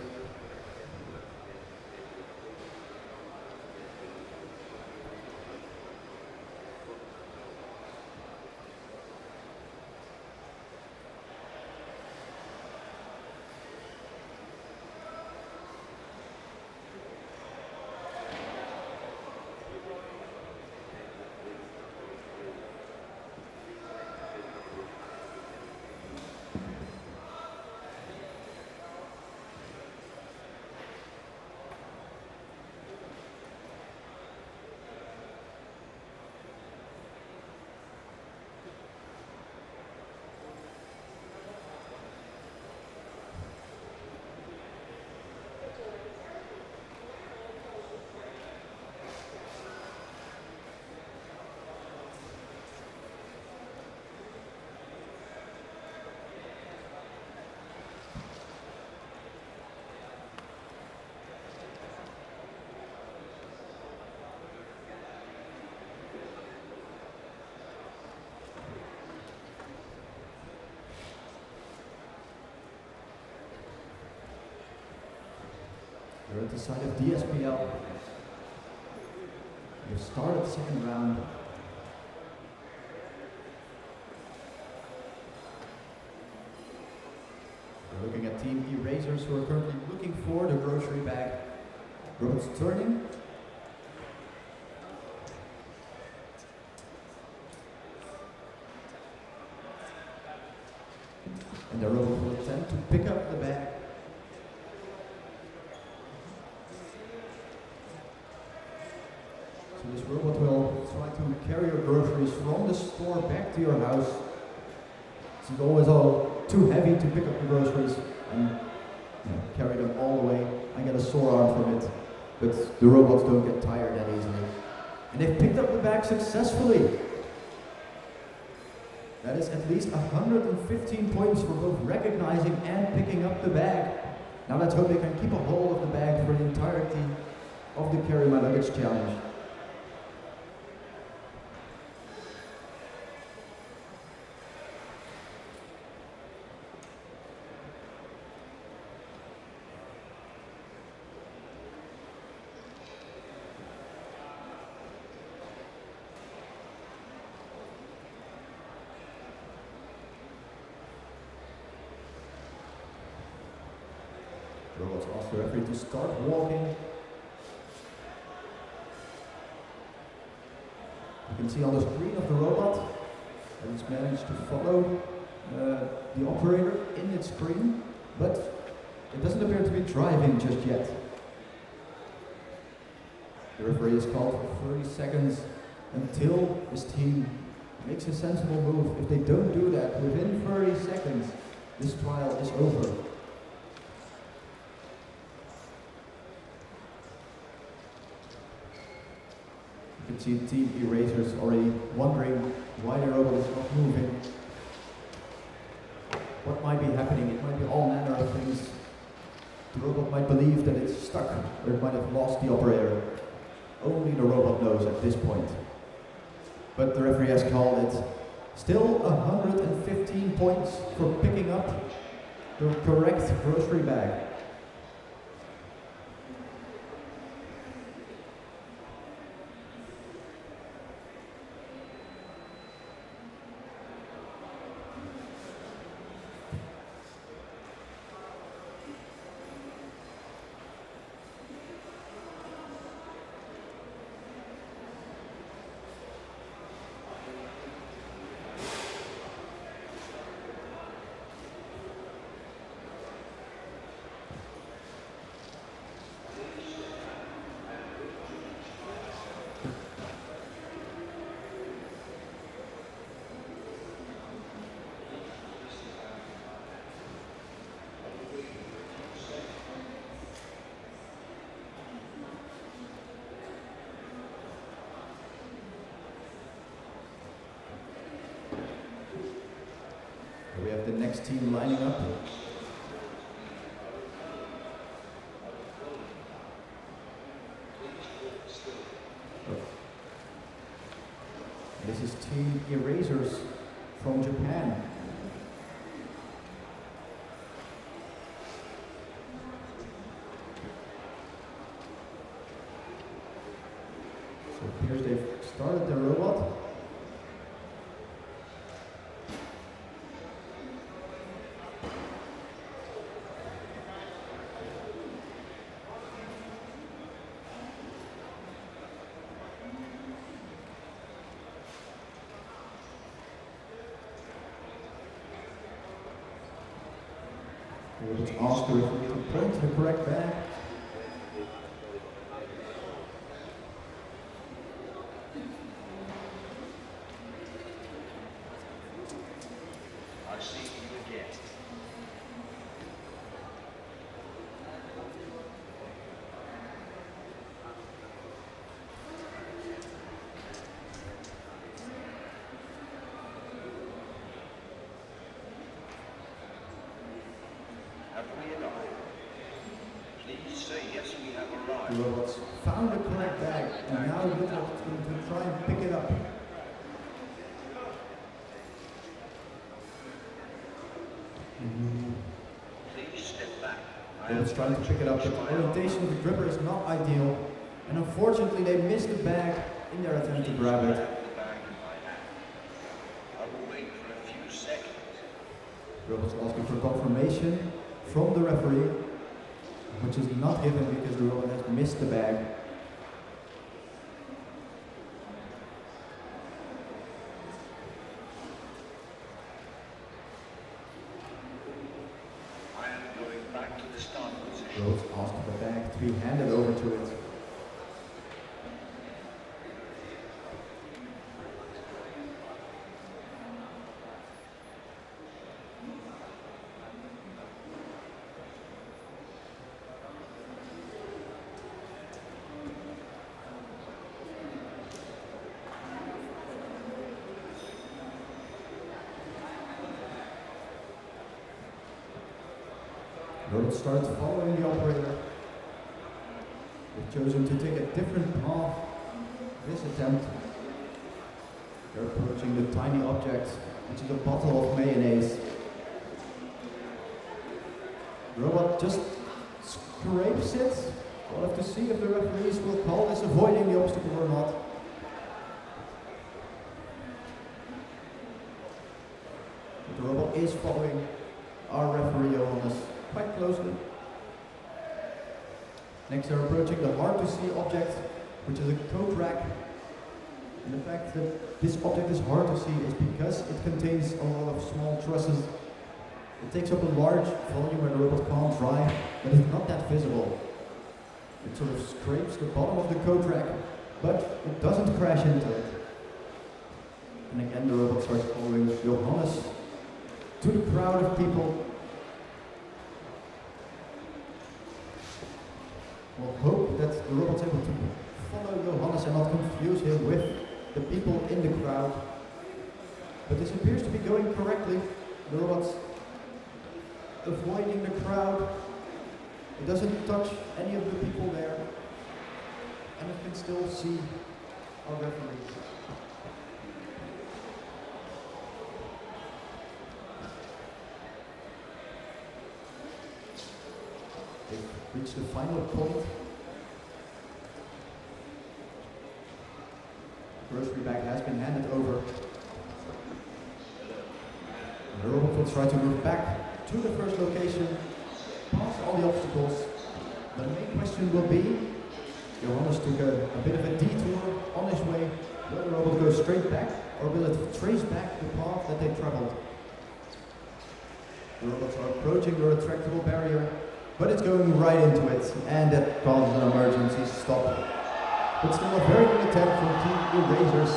We're at the side of DSPL. We've started the second round. We're looking at Team Erasers, who are currently looking for the grocery bag. Robots turning. And the robot will attempt to pick up the bag. So this robot will try to carry your groceries from the store back to your house. It's always all too heavy to pick up the groceries and carry them all the way. I get a sore arm from it, but the robots don't get tired that easily. And they've picked up the bag successfully. That is at least 115 points for both recognizing and picking up the bag. Now let's hope they can keep a hold of the bag for the entirety of the Carry My Luggage challenge. Robots ask the referee to start walking. You can see on the screen of the robot that it's managed to follow the operator in its screen, but it doesn't appear to be driving just yet. The referee is called for 30 seconds until his team makes a sensible move. If they don't do that, within 30 seconds, this trial is over. You can see Team Erasers already wondering why the robot is not moving. What might be happening? It might be all manner of things. The robot might believe that it's stuck, or it might have lost the operator. Only the robot knows at this point. But the referee has called it. Still 115 points for picking up the correct grocery bag. We have the next team lining up. This is Team Erasers from Japan. So it appears they've started their robot. Let's ask her if we can point to the correct bag. I see you again. Have we arrived? Please say yes, we have arrived. The robots found the correct bag, and now the robot is going to try and pick it up. Please step back. The robot's trying to pick it up, but the orientation of the gripper is not ideal, and unfortunately they missed the bag in their attempt to grab it. I will wait for a few seconds. The robot's asking for confirmation from the referee, which is not given because the robot has missed the bag. I am going back to the start The position. robot's asking the bag to be handed over to it. The robot started following the operator. They've chosen to take a different path this attempt. They're approaching the tiny object, which is a bottle of mayonnaise. The robot just scrapes it. We'll have to see if the referees will call this avoiding the obstacle or not. But the robot is following our referee on this quite closely. Next, they're approaching the hard-to-see object, which is a coat rack. And the fact that this object is hard to see is because it contains a lot of small trusses. It takes up a large volume where the robot can't drive, but it's not that visible. It sort of scrapes the bottom of the coat rack, but it doesn't crash into it. And again, the robot starts following Johannes to the crowd of people. We'll hope that the robot's able to follow Johannes and not confuse him with the people in the crowd. But this appears to be going correctly. The robot's avoiding the crowd. It doesn't touch any of the people there. And it can still see our referee. They've reached the final point. The grocery bag has been handed over. The robot will try to move back to the first location, past all the obstacles. The main question will be, Johannes took a bit of a detour on his way. Will the robot go straight back, or will it trace back the path that they traveled? The robots are approaching the retractable barrier, but it's going right into it, and that causes an emergency stop. But still a very good attempt from Team Erasers,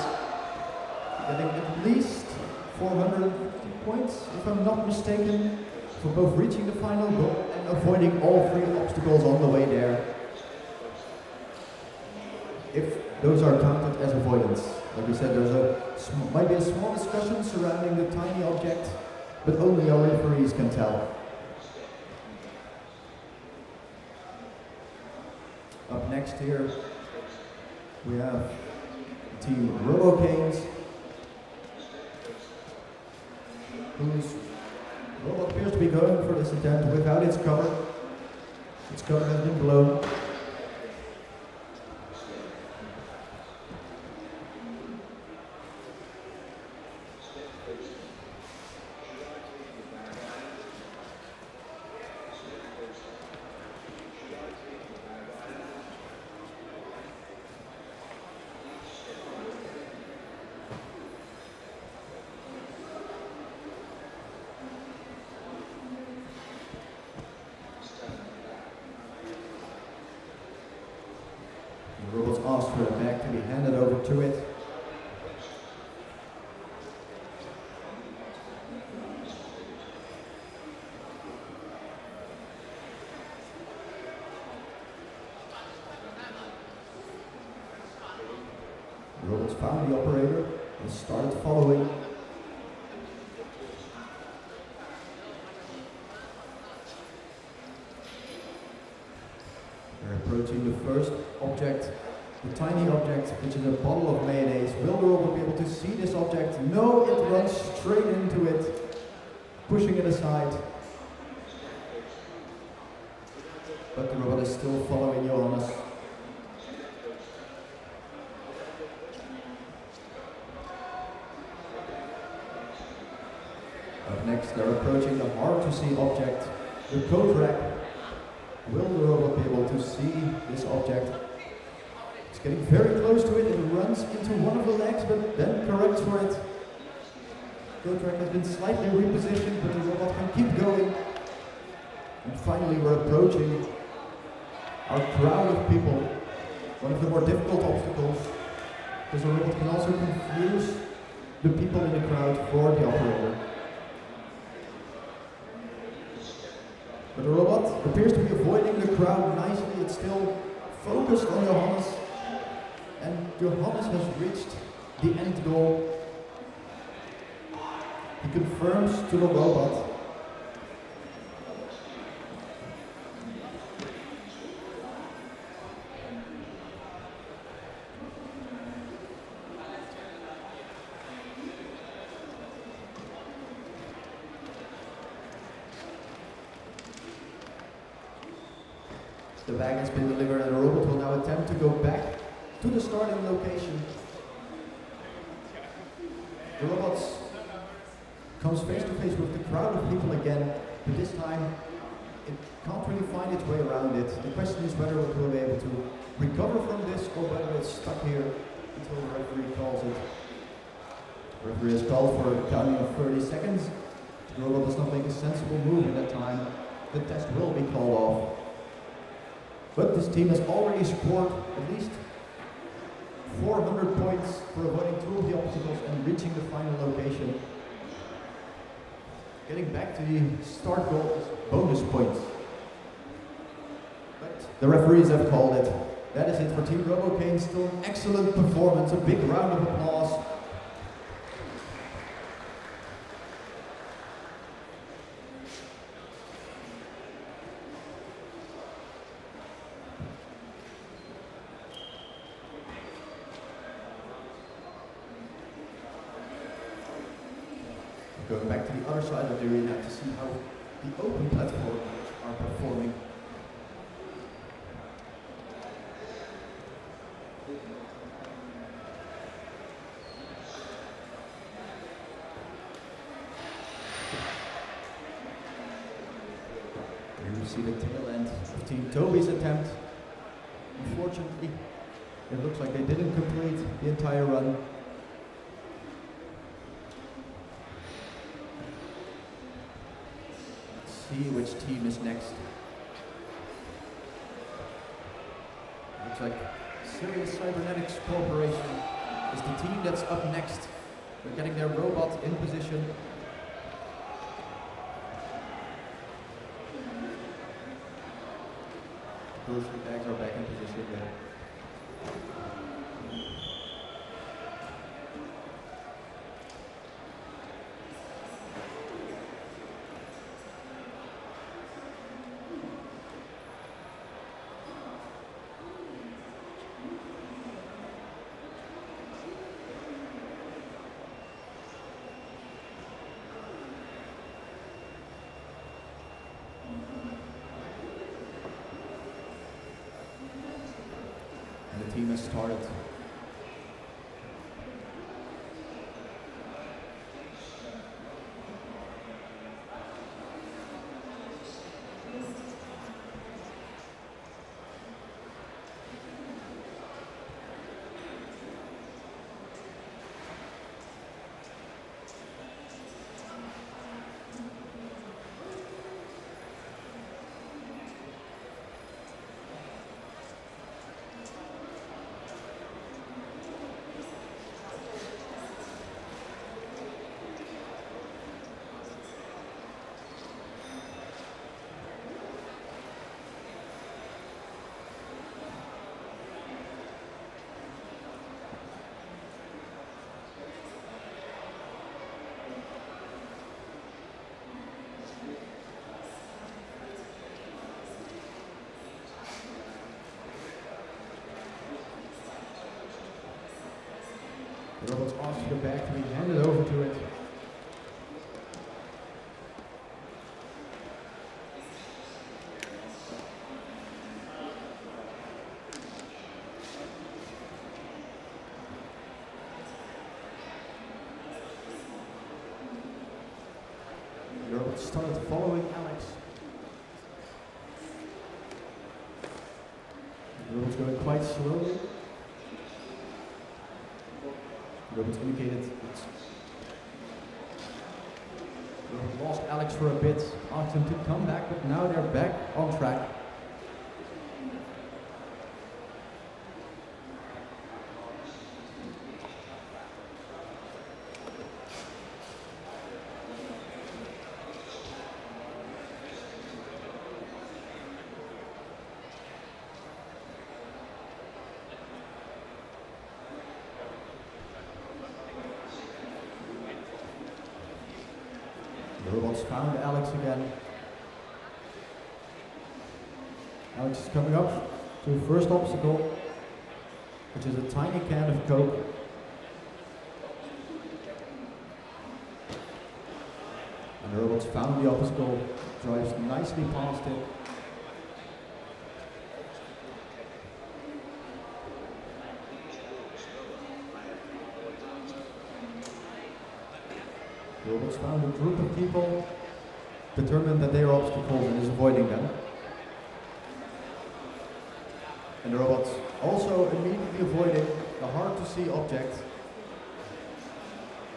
getting at least 450 points, if I'm not mistaken, for both reaching the final goal and avoiding all 3 obstacles on the way there. If those are counted as avoidance. Like we said, might be a small discussion surrounding the tiny object, but only our referees can tell. Up next here, we have Team Robo Kanes, whose robot appears to be going for this attempt without its cover. Its cover has been blown. The robot's asked for the bag to be handed over to it. The robot's found the operator and started following. They're approaching the first object, the tiny object, which is a bottle of mayonnaise. Will the robot be able to see this object? No, it runs straight into it, pushing it aside. But the robot is still following Johannes. Up next, they're approaching the hard-to-see object, the coat rack. Will the robot be able to see this object? It's getting very close to it. It runs into one of the legs, but then corrects for it. The coat rack has been slightly repositioned, but the robot can keep going. And finally, we're approaching our crowd of people. One of the more difficult obstacles, because the robot can also confuse the people in the crowd for the operator. But the robot appears to be avoiding the crowd nicely. It's still focused on Johannes. And Johannes has reached the end goal. He confirms to the robot. The bag has been delivered and the robot will now attempt to go back to the starting location. The robot comes face to face with the crowd of people again, but this time it can't really find its way around it. The question is whether it will be able to recover from this or whether it's stuck here until the referee calls it. The referee has called for a counting of 30 seconds. The robot does not make a sensible move in that time. The test will be called off. But this team has already scored at least 400 points for avoiding two of the obstacles and reaching the final location. Getting back to the start goal is bonus points. But the referees have called it. That is it for Team Robo Kanes. Still an excellent performance. A big round of applause. Going back to the other side of the arena to see how the open platforms are performing. Here we see the tail end of Team Toby's attempt. Unfortunately, it looks like they didn't complete the entire run. See which team is next. Looks like Syria Cybernetics Corporation is the team that's up next. They're getting their robot in position. Grocery bags are back in position there. And the team has started. The robots ask for the bag to be handed over to it. The robots started following Alex. The robot's going quite slowly. The robot indicated they lost Alex for a bit, asked him to come back, but now they're back on track. The robots found Alex again. Alex is coming up to the first obstacle, which is a tiny can of Coke. And the robots found the obstacle, drives nicely past it. The robots found a group of people determined that they are obstacles and is avoiding them. And the robots also immediately avoiding the hard to see object,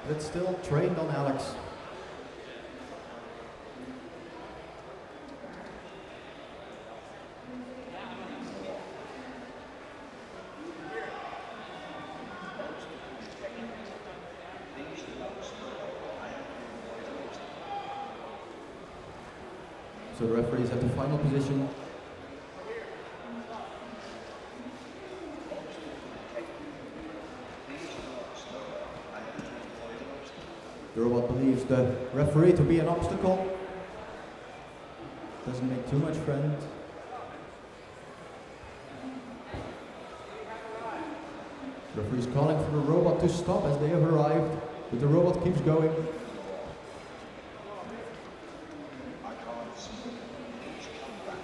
but still trained on Alex. So the referee is at the final position. The robot believes the referee to be an obstacle. Doesn't make too much friend. The referee is calling for the robot to stop as they have arrived, but the robot keeps going. I can't see you. Please come back.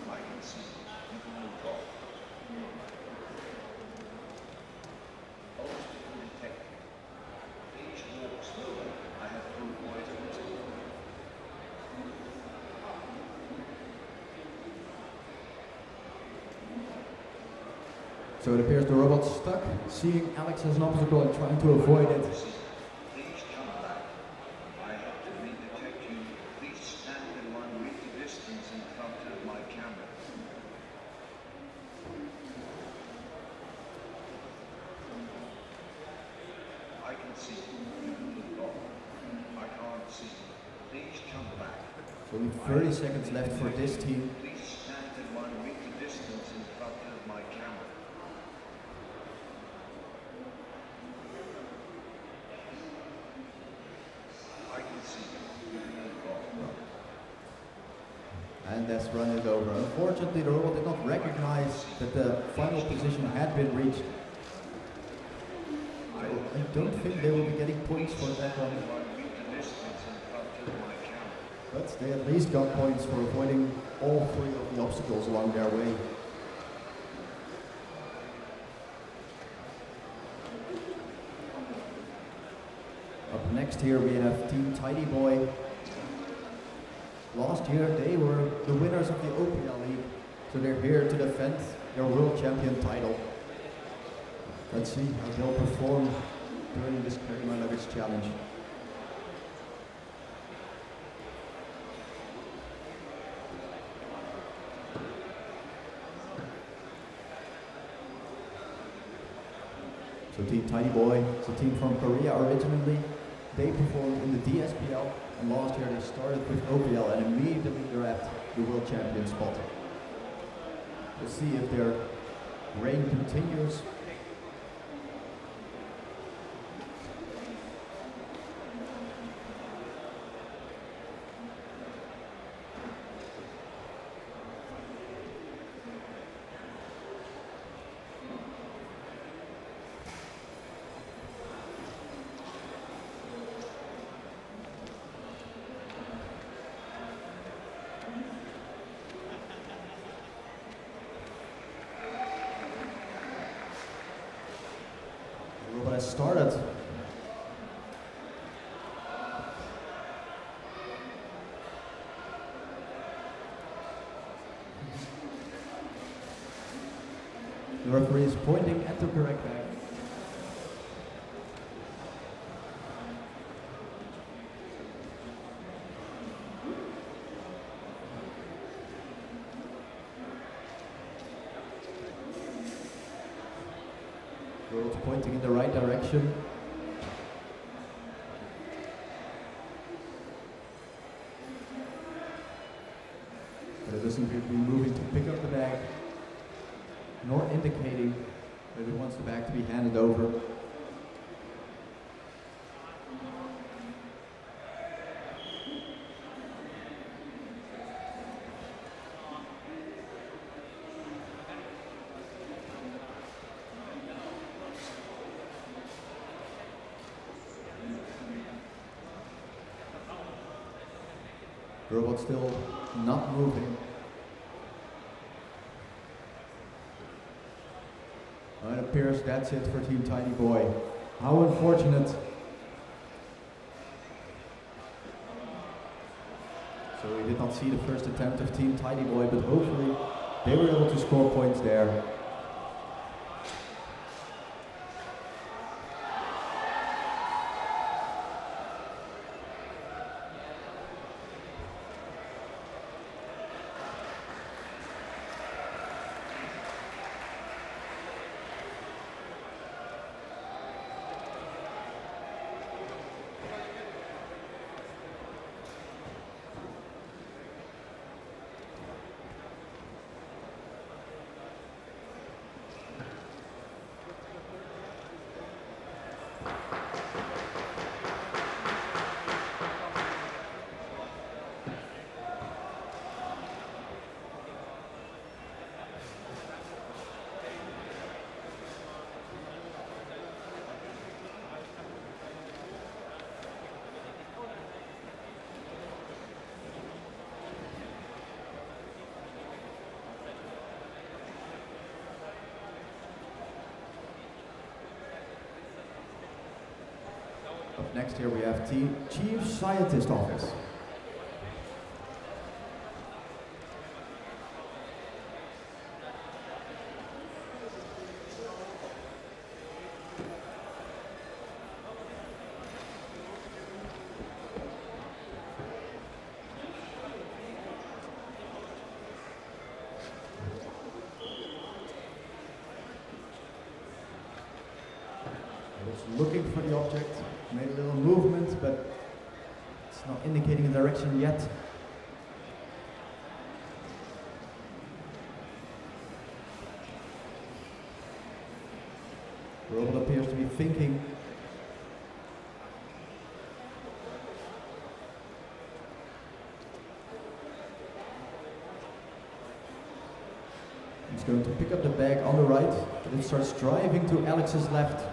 I can see you. You can move on. Obstacle detected. Please walk slower. I have to avoid an obstacle. So it appears the robot's stuck, seeing Alex as an obstacle and trying to avoid it. Please come back. I have to redetect you. Please stand in 1 meter distance in front of my camera. I can see you. You can move on. I can't see you. Please come back. So only 30 seconds left for this team. Please stand in 1 meter distance in front of my camera. I can see you. You can move on. And this run is over. Unfortunately, the robot did not recognize that the final position had been reached. So I don't think they will be getting points for that one. 1 meter distance in front of my camera. But they at least got points for avoiding all 3 of the obstacles along their way. Up next here we have Team Tidy Boy. Last year they were the winners of the OPL League, so they're here to defend their world champion title. Let's see how they'll perform during this Carry My Luggage challenge. So Team Tidy Boy is a team from Korea originally. They performed in the DSPL, and last year they started with OPL and immediately grabbed the world champion spot. We'll see if their reign continues. Robot has started. The referee is pointing at the correct bag. Robot's pointing in the right direction. But it doesn't appear to be moving to pick up the bag, nor indicating that it wants the bag to be handed over. The robot's still not moving. It appears that's it for Team Tidy Boy. How unfortunate. So we did not see the first attempt of Team Tidy Boy, but hopefully they were able to score points there. Next here we have Team Chief Scientist Office. Looking for the object, made a little movement, but it's not indicating a direction yet. The robot appears to be thinking. He's going to pick up the bag on the right, but it starts driving to Alex's left.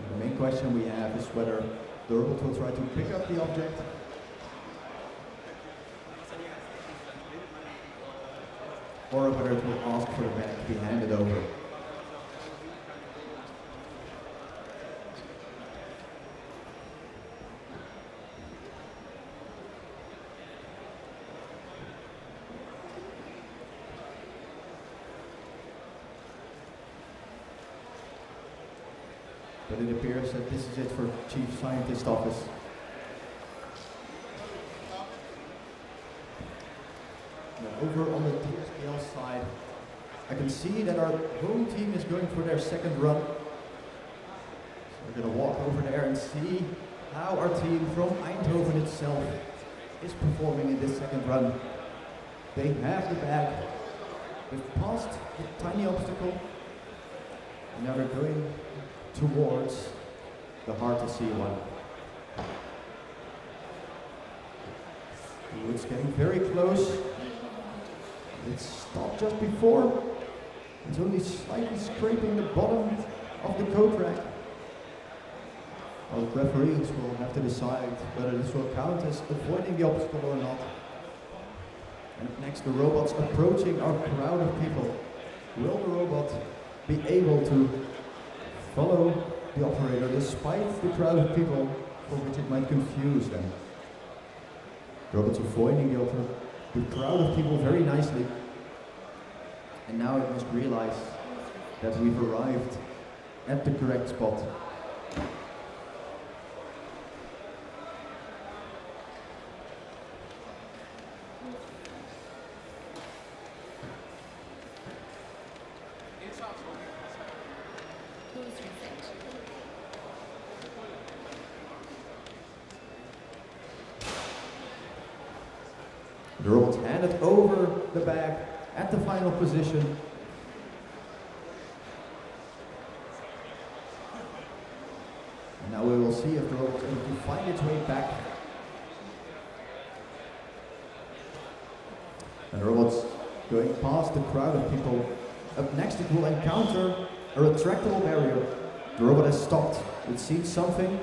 The main question we have is whether the robot will try to pick up the object or whether it will ask for the bag to be handed over. But it appears that this is it for Chief Scientist Office. Now over on the DSPL side, I can see that our home team is going for their second run. So we're going to walk over there and see how our team from Eindhoven itself is performing in this second run. They have the bag. They've passed the tiny obstacle. And now they're going towards the hard to see one. Ooh, it's getting very close. It's stopped just before. It's only slightly scraping the bottom of the coat rack. Well, the referees will have to decide whether this will count as avoiding the obstacle or not. And up next, the robot's approaching our crowd of people. Will the robot be able to follow the operator despite the crowd of people for which it might confuse them? The robot's avoiding the crowd of people very nicely. And now it must realize that we've arrived at the correct spot. The robot's handed over the bag at the final position. And now we will see if the robot's able to find its way back. And the robot's going past the crowd of people. Up next it will encounter a retractable barrier. The robot has stopped. It sees something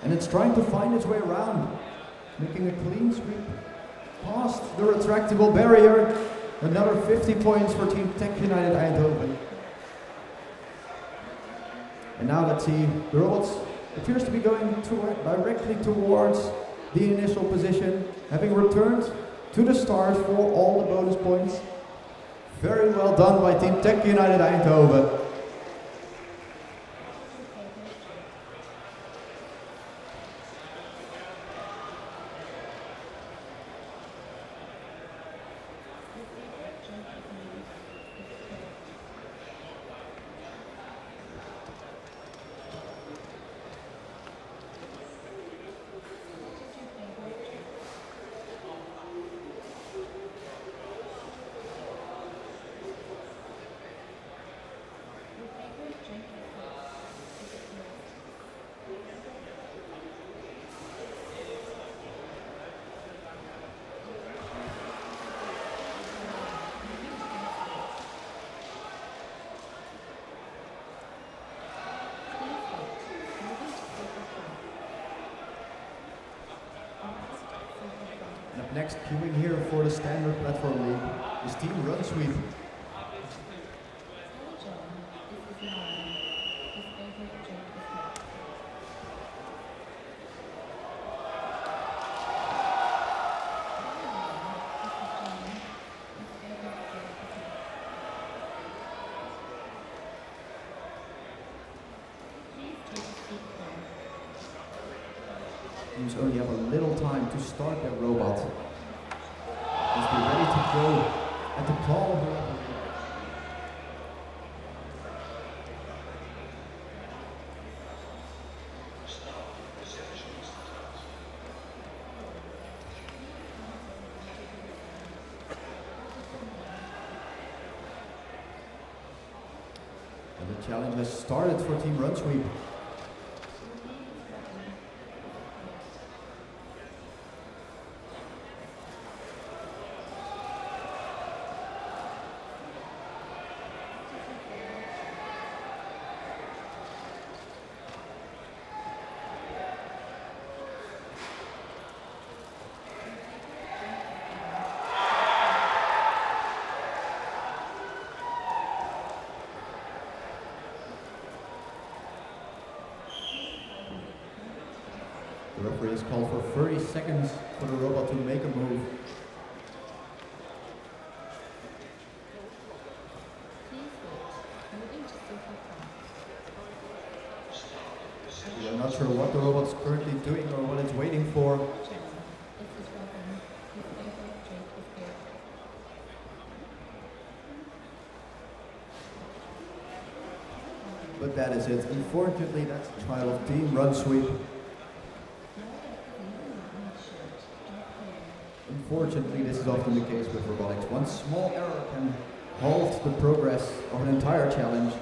and it's trying to find its way around, making a clean sweep past the retractable barrier. Another 50 points for Team Tech United Eindhoven. And now let's see, the robot appears to be going directly towards the initial position, having returned to the start for all the bonus points. Very well done by Team Tech United Eindhoven. Next, queuing here for the standard platform league is Team Run Sweep. Teams only have a little time to start their robot. Must be ready to go at the call of the referee. And the challenge has started for Team Run Sweep. The referee has called for 30 seconds for the robot to make a move. We are not sure what the robot's currently doing or what it's waiting for. But that is it. Unfortunately, that's the trial of Team Run Sweep. Unfortunately, this is often the case with robotics. One small error can halt the progress of an entire challenge.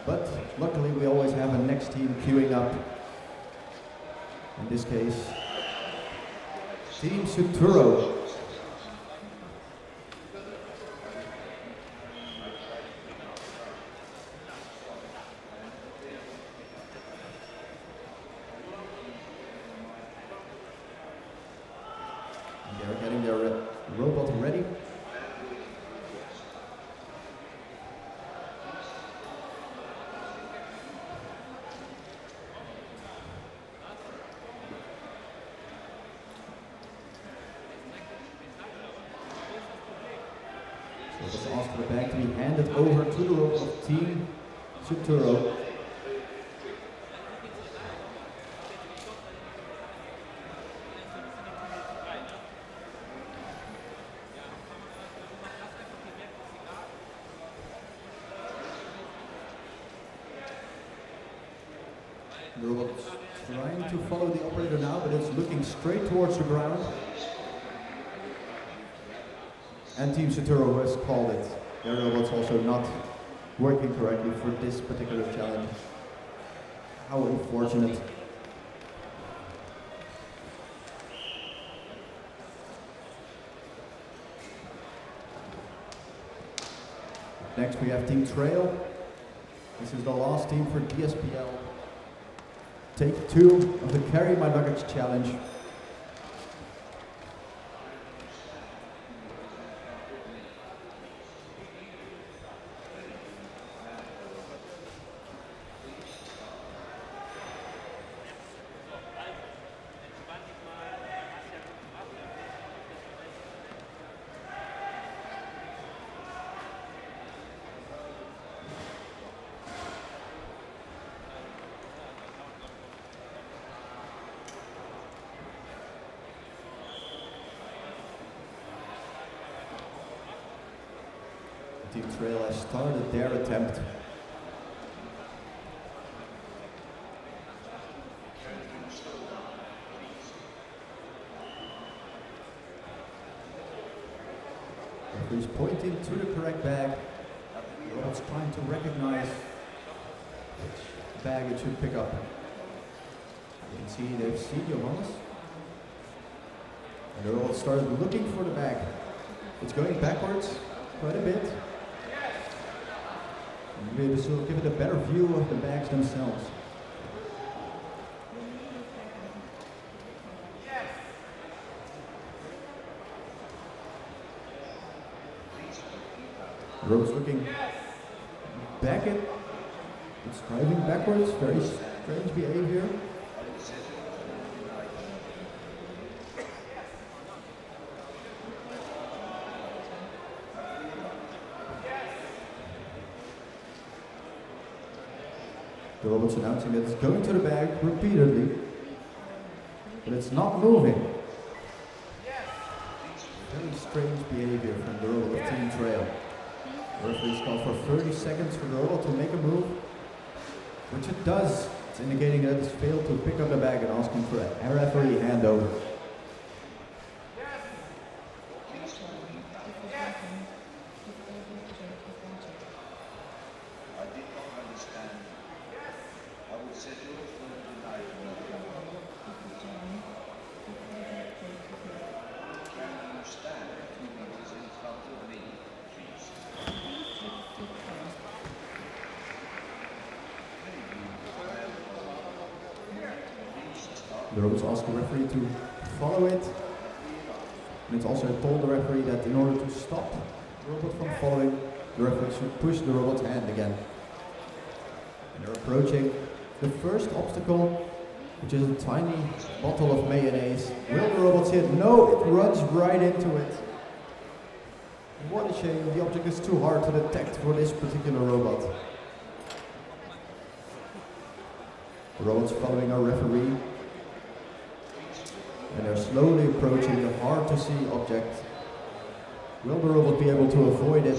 But luckily, we always have a next team queuing up. In this case, Team Suturo. They're getting their robot ready. So let's ask for the bag to be handed over to the robot of Team Suturo. The robot's trying to follow the operator now, but it's looking straight towards the ground. And Team Suturo has called it. Their robot's also not working correctly for this particular challenge. How unfortunate. Next we have Team Trail. This is the last team for DSPL. Take 2 of the Carry My Luggage challenge. Team Trail has started their attempt. Referee's pointing to the correct bag. The robot's trying to recognize which bag it should pick up. You can see they've seen Johannes. And the robot started looking for the bag. It's going backwards quite a bit. Maybe this will give it a better view of the bags themselves. Robot's looking back at, it's driving backwards, very strange behavior. The robot's announcing that it's going to the bag repeatedly, but it's not moving. Very strange behavior from the robot of Team Trail. The referee's called for 30 seconds for the robot to make a move, which it does. It's indicating that it's failed to pick up the bag and asking for a referee handover. The robots ask the referee to follow it, and it's also told the referee that in order to stop the robot from following, the referee should push the robot's hand again. And they're approaching the first obstacle, which is a tiny bottle of mayonnaise. Will the robot see it? No, it runs right into it. What a shame, the object is too hard to detect for this particular robot. The robot's following our referee, and they're slowly approaching the hard to see object. Will the robot be able to avoid it?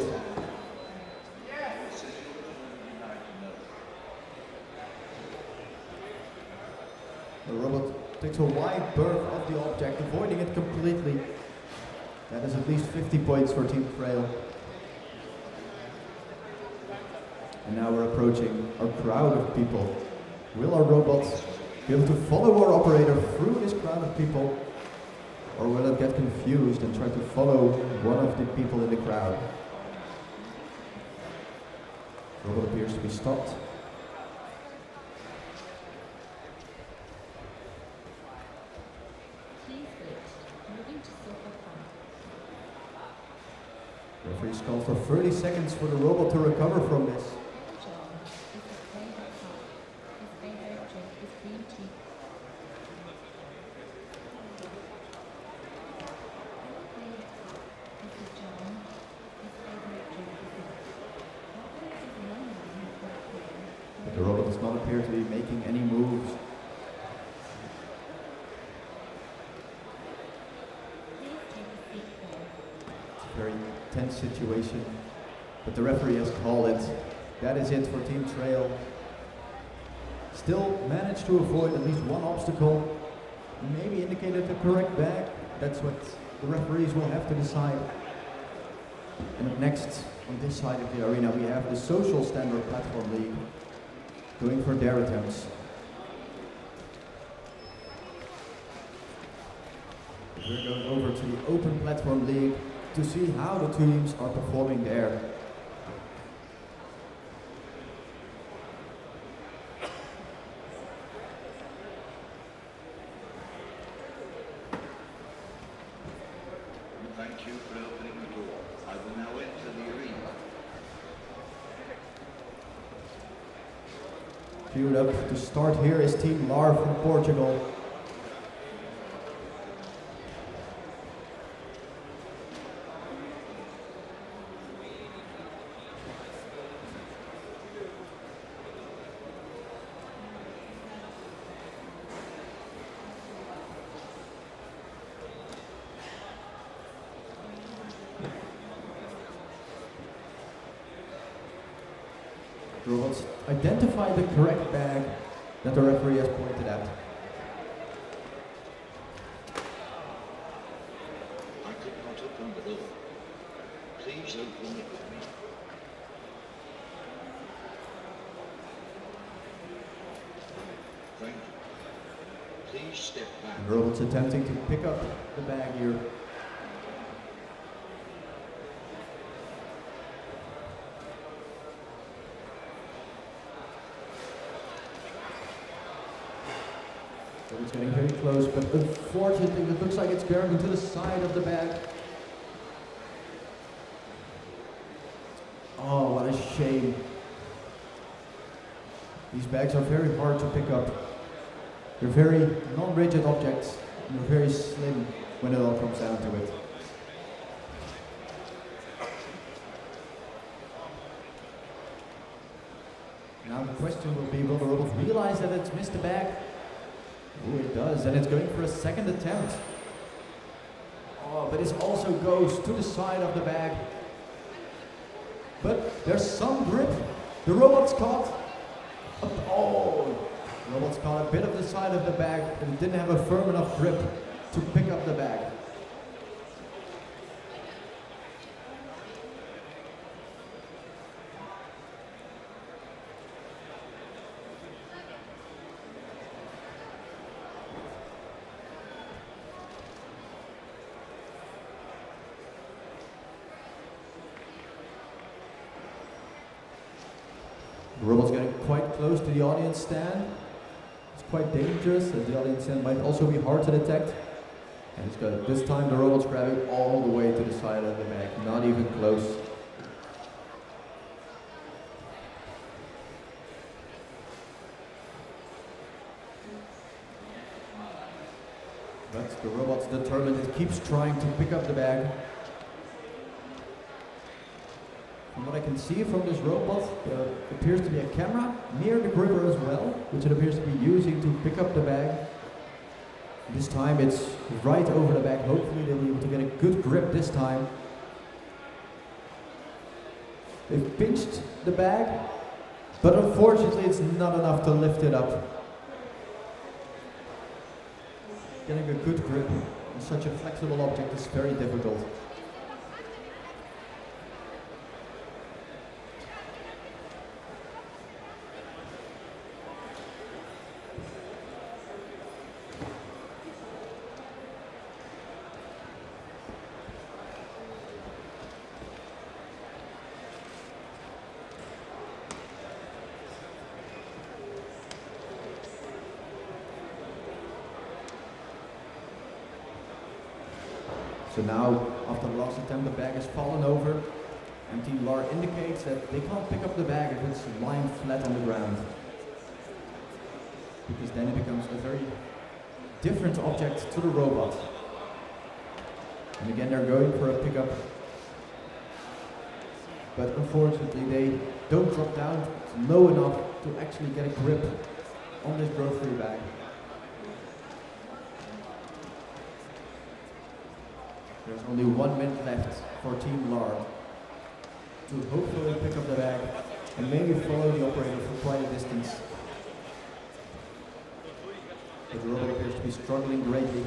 The robot takes a wide berth of the object, avoiding it completely. That is at least 50 points for Team Trail. And now we're approaching a crowd of people. Will our robots be able to follow our operator through this crowd of people, or will it get confused and try to follow one of the people in the crowd? The robot appears to be stopped. The referee's called for 30 seconds for the robot to recover from this. But the robot does not appear to be making any moves. It's a very tense situation, but the referee has called it. That is it for Team Trail. Still managed to avoid at least one obstacle. Maybe indicated the correct bag. That's what the referees will have to decide. And up next, on this side of the arena, we have the Social Standard Platform League going for their attempts. We're going over to the Open Platform League to see how the teams are performing there. Thank you for opening the door. I will now enter the arena. Queued up to start here is Team LAR from Portugal. Robots identify the correct bag that the referee has pointed at. I could not open the door. Please open it for me. Thank you. Please step back. The robot's attempting to pick up the bag here. It's getting very close, but unfortunately it looks like it's going to the side of the bag. Oh, what a shame. These bags are very hard to pick up. They're very non-rigid objects, and they're very slim when it all comes down to it. Now the question will be, will the robot realize that it's missed the bag? Oh, it does, and it's going for a second attempt. Oh, but this also goes to the side of the bag. But there's some grip. The robot's caught. Oh, the robot's caught a bit of the side of the bag, but it didn't have a firm enough grip to pick up the bag. The robot's getting quite close to the audience stand. It's quite dangerous, as the audience stand might also be hard to detect. And it's good. This time the robot's grabbing all the way to the side of the bag, not even close. But the robot's determined. It keeps trying to pick up the bag. From what I can see from this robot, there appears to be a camera near the gripper as well, which it appears to be using to pick up the bag. This time it's right over the bag. Hopefully they'll be able to get a good grip this time. They've pinched the bag, but unfortunately it's not enough to lift it up. Getting a good grip on such a flexible object is very difficult. So now, after the last attempt, the bag has fallen over, and Team LAR indicates that they can't pick up the bag if it's lying flat on the ground. Because then it becomes a very different object to the robot. And again, they're going for a pickup. But unfortunately, they don't drop down low enough to actually get a grip on this grocery bag. There's only 1 minute left for Team LAR to hopefully pick up the bag and maybe follow the operator for quite a distance. But the robot appears to be struggling greatly,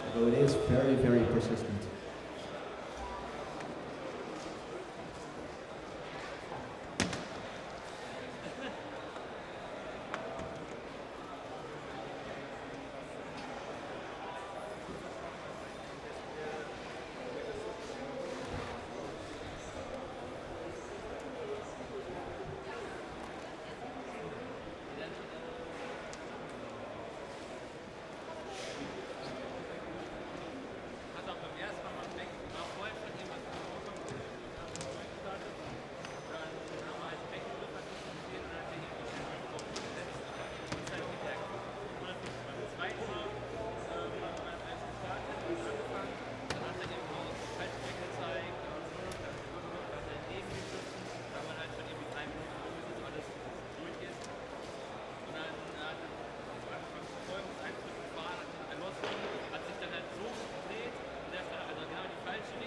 although it is very, very persistent.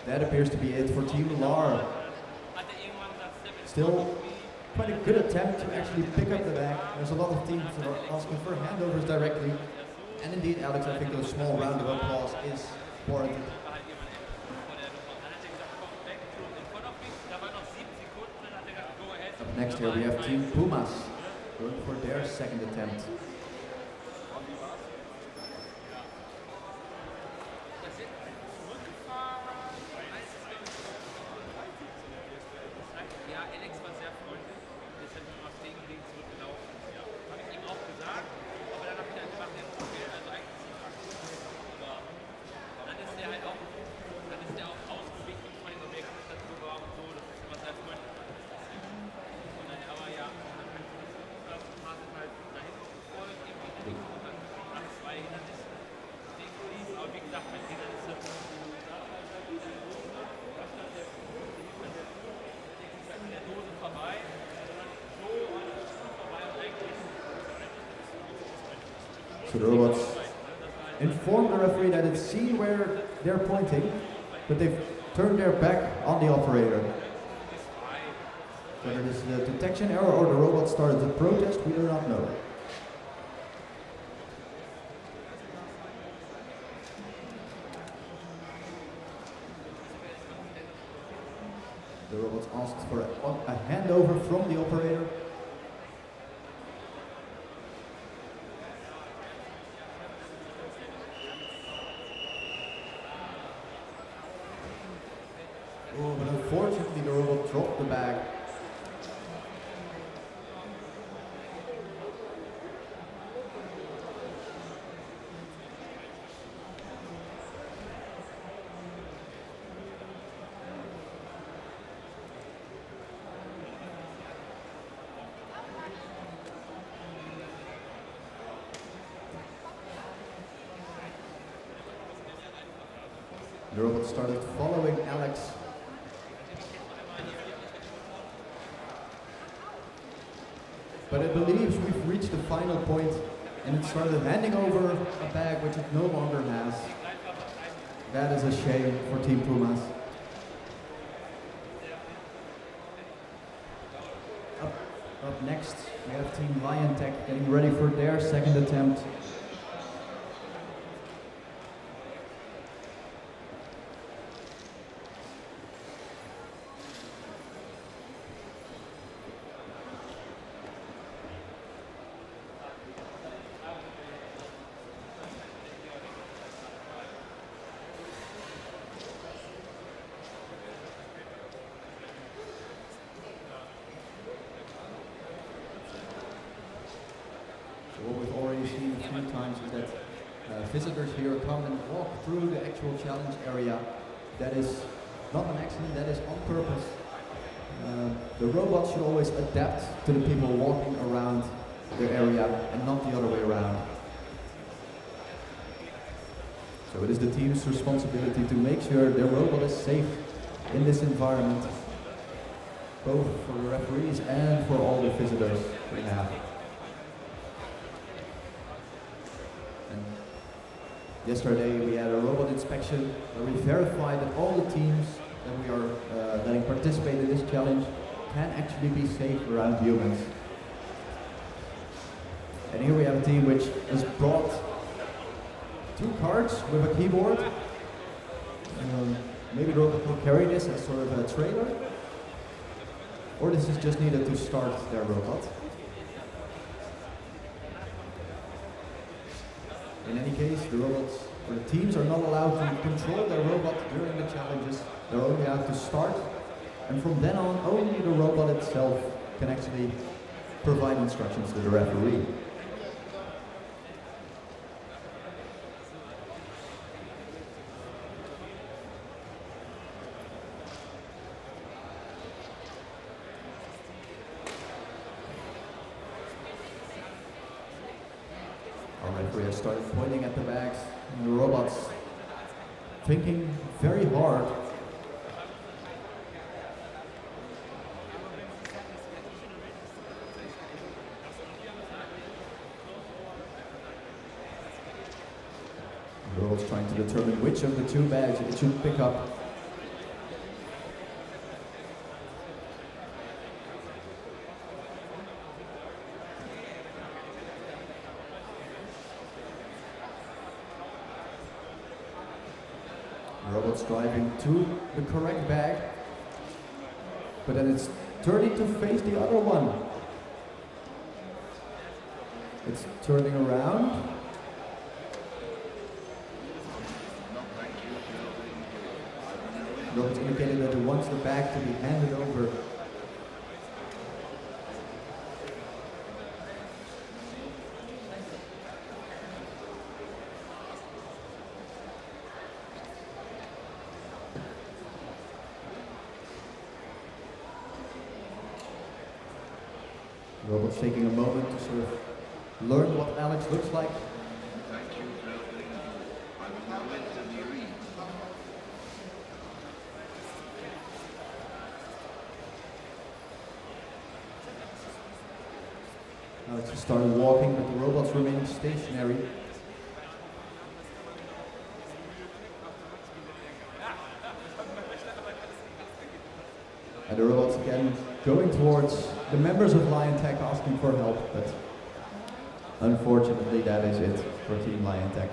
That appears to be it for Team LAR. Still quite a good attempt to actually pick up the bag. There's a lot of teams that are asking for handovers directly. And indeed, Alex, I think a small round of applause is warranted. Up next here we have Team Pumas going for their second attempt. So the robots inform the referee that it's seen where they're pointing, but they've turned their back on the operator. Whether this is a detection error or the robot started to protest, we do not know. The robots asked for a handover from the operator. Oh, but unfortunately the robot dropped the bag. The robot started following Alex. But it believes we've reached the final point, and it started handing over a bag which it no longer has. That is a shame for Team Pumas. Up next, we have Team Lion Tech getting ready for their second attempt. What we've already seen a few times is that visitors here come and walk through the actual challenge area. That is not an accident, that is on purpose. The robots should always adapt to the people walking around their area and not the other way around. So it is the team's responsibility to make sure their robot is safe in this environment, both for the referees and for all the visitors we have. Yesterday we had a robot inspection where we verified that all the teams that we are letting participate in this challenge can actually be safe around humans. And here we have a team which has brought 2 carts with a keyboard. Maybe the robot will carry this as sort of a trailer, or this is just needed to start their robot. In any case, the robots or the teams are not allowed to control their robot during the challenges. They're only allowed to start, and from then on, only the robot itself can actually provide instructions to the referee. Our referee has started pointing at the bags, and the robots thinking very hard. The robot's trying to determine which of the 2 bags it should pick up. The robot's driving to the correct bag, but then it's turning to face the other one. It's turning around. The robot's indicated that it wants the bag to be handed over. The robot's taking a moment to sort of learn what Alex looks like. Thank you for opening the door. I will now enter the arena. Alex has started walking, but the robot's remaining stationary. And the robots again going towards the members of Lion Tech asking for help, but unfortunately that is it for Team Lion Tech.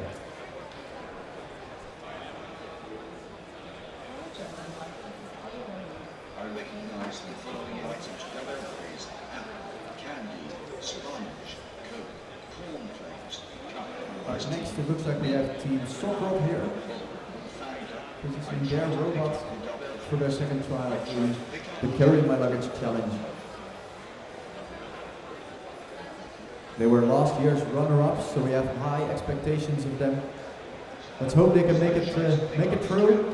I recognize the following items together, please. Apple, candy, sponge, Coke, cornflakes, cup. Next it looks like we have Team Sokrop here, positioning their robot for their second trial in the Carry My Luggage Challenge. They were last year's runner-ups, so we have high expectations of them. Let's hope they can make it through.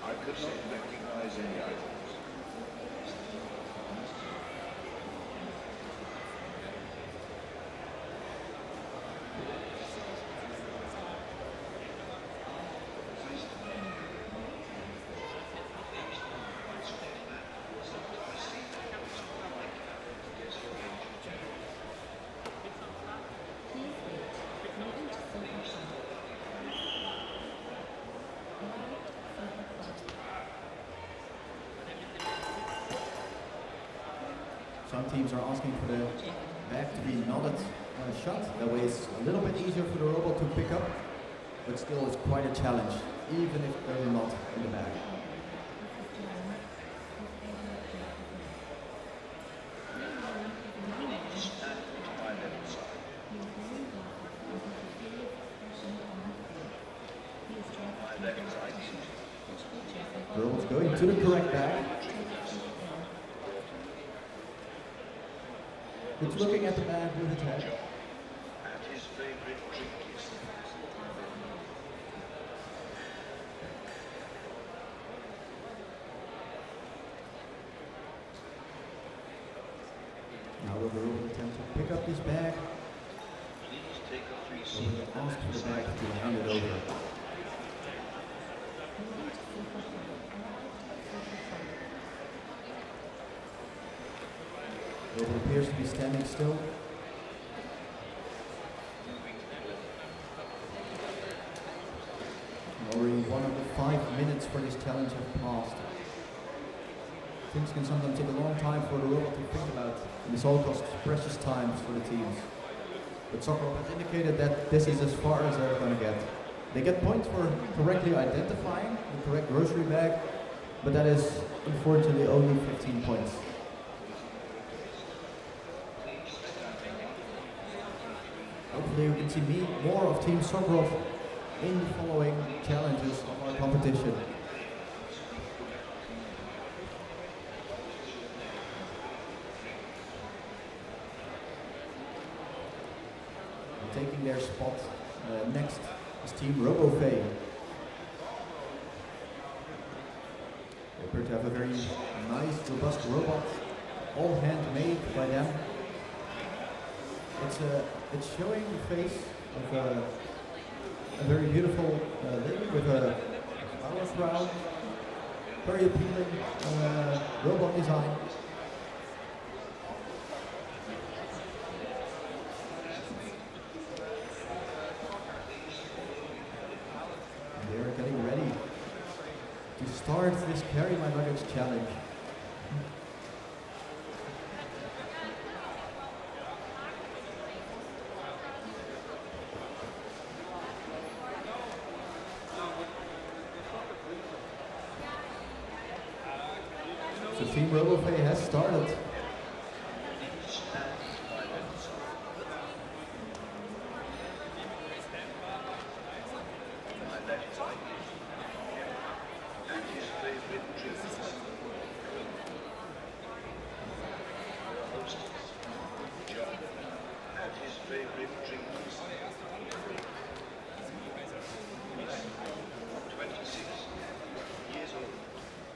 I could not recognize any items. Some teams are asking for the bag to be knotted shut. That way it's a little bit easier for the robot to pick up, but still it's quite a challenge, even if there's a knot in the bag. The robot's going to the correct bag. It's looking at the bag with its head. And his favorite drink is Now will the robot attempt to pick up this bag? please take a free So seat. we'll ask for the bag to be handed over. The robot appears to be standing still. Already 1 of the 5 minutes for this challenge have passed. Things can sometimes take a long time for the robot to think about, and this all costs precious times for the teams. But Sokrop has indicated that this is as far as they're going to get. They get points for correctly identifying the correct grocery bag, but that is unfortunately only 15 points. Hopefully we can see more of Team Sokrop in the following challenges of our competition. Taking their spot next is Team Robo They appear to have a very nice, robust robot, all handmade by them. It's showing the face of a very beautiful lady with a flower crown, very appealing robot design. They are getting ready to start this Carry My Luggage challenge. So Team RoboFay has started.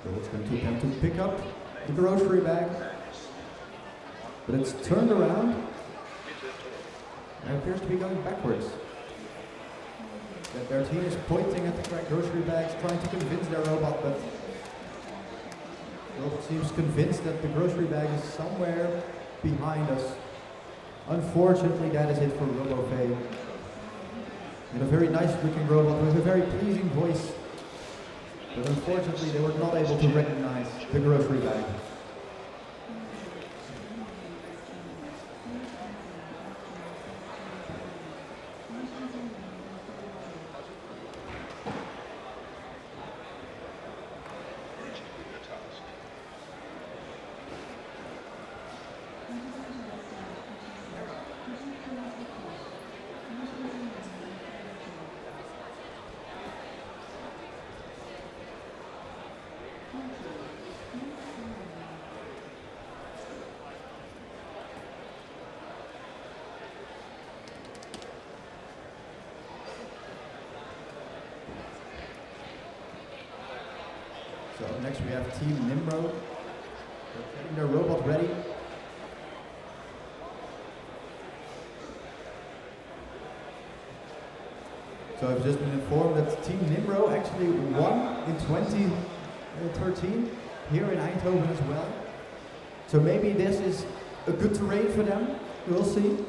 Robot's going to attempt to pick up the grocery bag, but it's turned around and appears to be going backwards. That their team is pointing at the correct grocery bags, trying to convince their robot, but the robot seems convinced that the grocery bag is somewhere behind us. Unfortunately, that is it for Robo Faye. And a very nice looking robot with a very pleasing voice, but unfortunately they were not able to recognize the grocery bag. So next we have Team Nimro. They're getting their robot ready. So I've just been informed that Team Nimro actually won in 2013 here in Eindhoven as well. So maybe this is a good terrain for them. We'll see.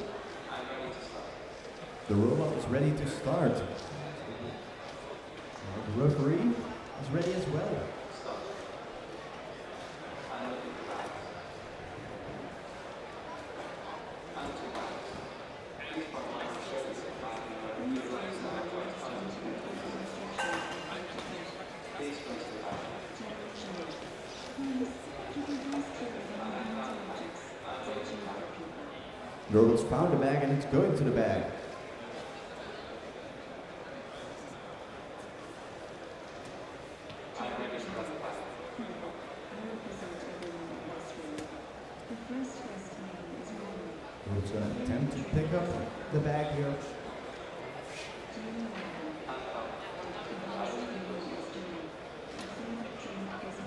The robot is ready to start. The referee is ready as well. The robot's found the bag and it's going to the bag. Robot's going to attempt to pick up the bag here.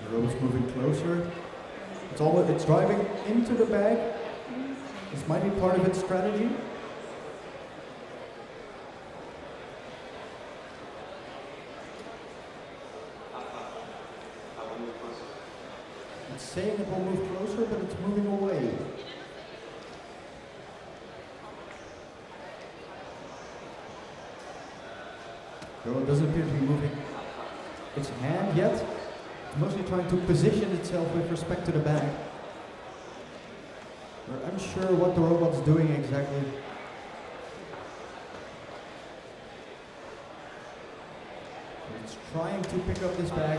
The robot's moving closer. It's driving into the bag. This might be part of its strategy. It's saying it will move closer, but it's moving away. Though it doesn't appear to be moving its hand yet. It's mostly trying to position itself with respect to the bag. We're unsure what the robot's doing exactly. It's trying to pick up this bag.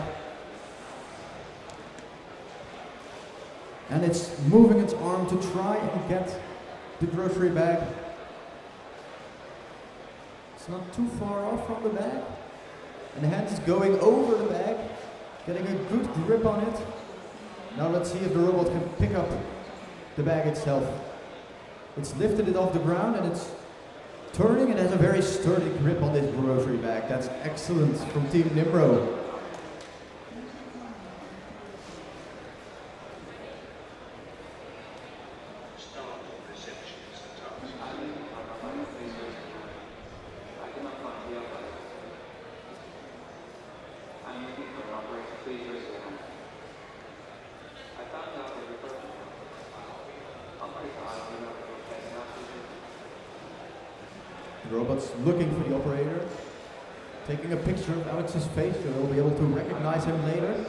And it's moving its arm to try and get the grocery bag. It's not too far off from the bag. And the hand is going over the bag, getting a good grip on it. Now let's see if the robot can pick up the bag itself. It's lifted it off the ground and it's turning and has a very sturdy grip on this grocery bag. That's excellent from Team Nimro. The robot's looking for the operator, taking a picture of Alex's face so they'll be able to recognize him later.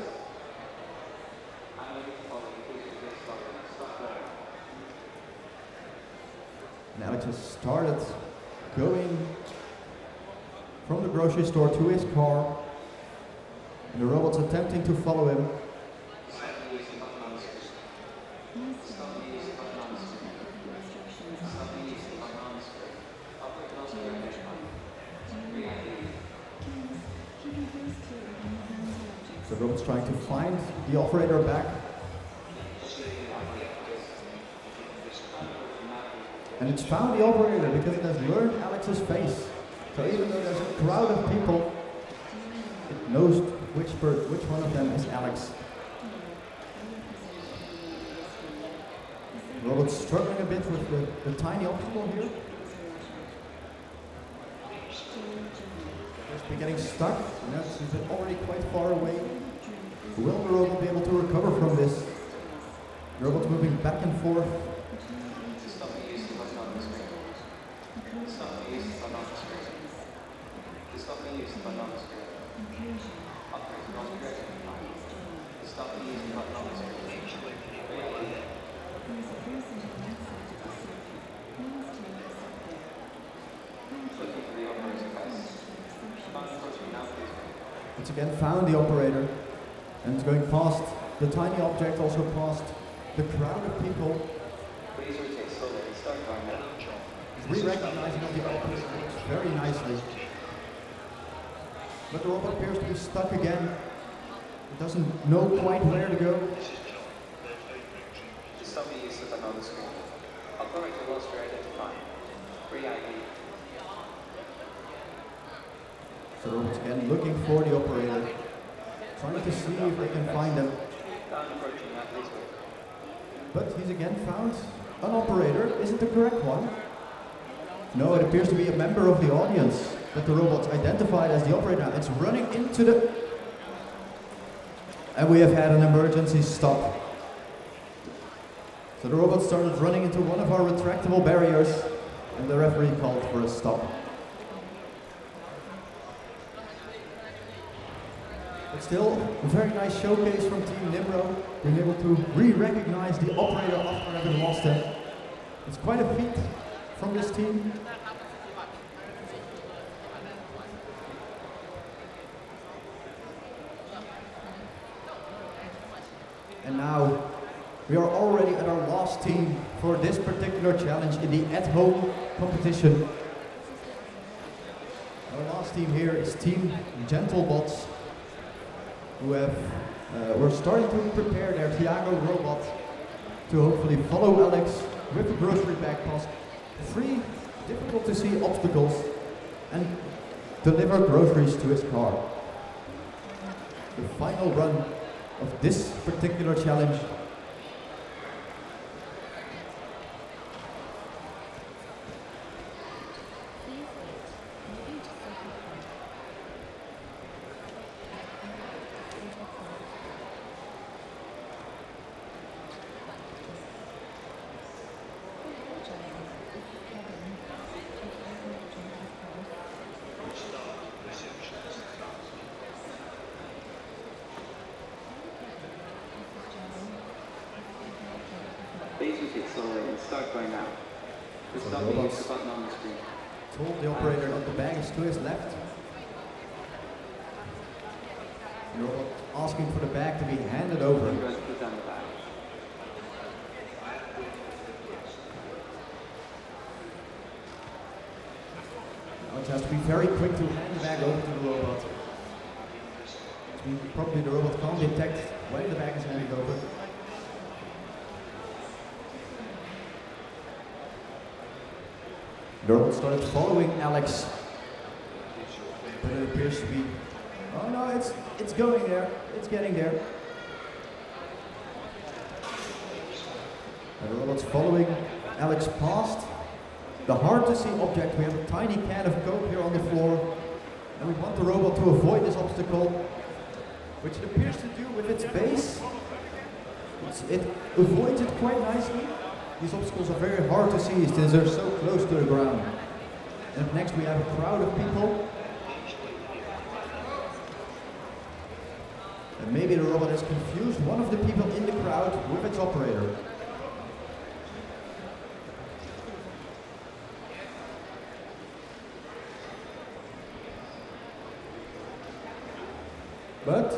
And Alex has started going from the grocery store to his car, and the robot's attempting to follow him. So the robot's trying to find the operator back. And it's found the operator because it has learned Alex's face. So even though there's a crowd of people, it knows which one of them is Alex. Robot's struggling a bit with the tiny obstacle here. Just be getting stuck, and that's already quite far away. Will the robot be able to recover from this? The robot's moving back and forth. Once again found the operator, and it's going past the tiny object, also past the crowd of people. He's re-recognizing of the operator very nicely. But the robot appears to be stuck again. It doesn't know quite where to go. So robot's again looking for the operator, trying to see if they can find them. But he's again found an operator. Is it the correct one? No, it appears to be a member of the audience that the robot's identified as the operator. It's running into the... And we have had an emergency stop. So the robot started running into one of our retractable barriers, and the referee called for a stop. But still, a very nice showcase from Team Nimro, being able to re-recognize the operator after having lost him. It's quite a feat from this team. And now, we are already at our last team for this particular challenge in the at-home competition. Our last team here is Team Gentlebots, who we're starting to prepare their Thiago robot to hopefully follow Alex with the grocery bag past 3 difficult to see obstacles and deliver groceries to his car. The final run of this particular challenge. Please repeat slowly and start going now. Just stop and use the button on the screen. Told the operator that the bag is to his left. The robot asking for the bag to be handed over. You guys put down the bag. Now it has to be very quick to hand the bag over to the robot. Probably the robot can't detect when the bag is handed over. The robot started following Alex, but it appears to be, oh no, it's going there, it's getting there. And the robot's following Alex past the hard to see object. We have a tiny can of Coke here on the floor, and we want the robot to avoid this obstacle, which it appears to do with its base. It avoids it quite nicely. These obstacles are very hard to see since they're so close to the ground. And up next we have a crowd of people. And maybe the robot has confused one of the people in the crowd with its operator. But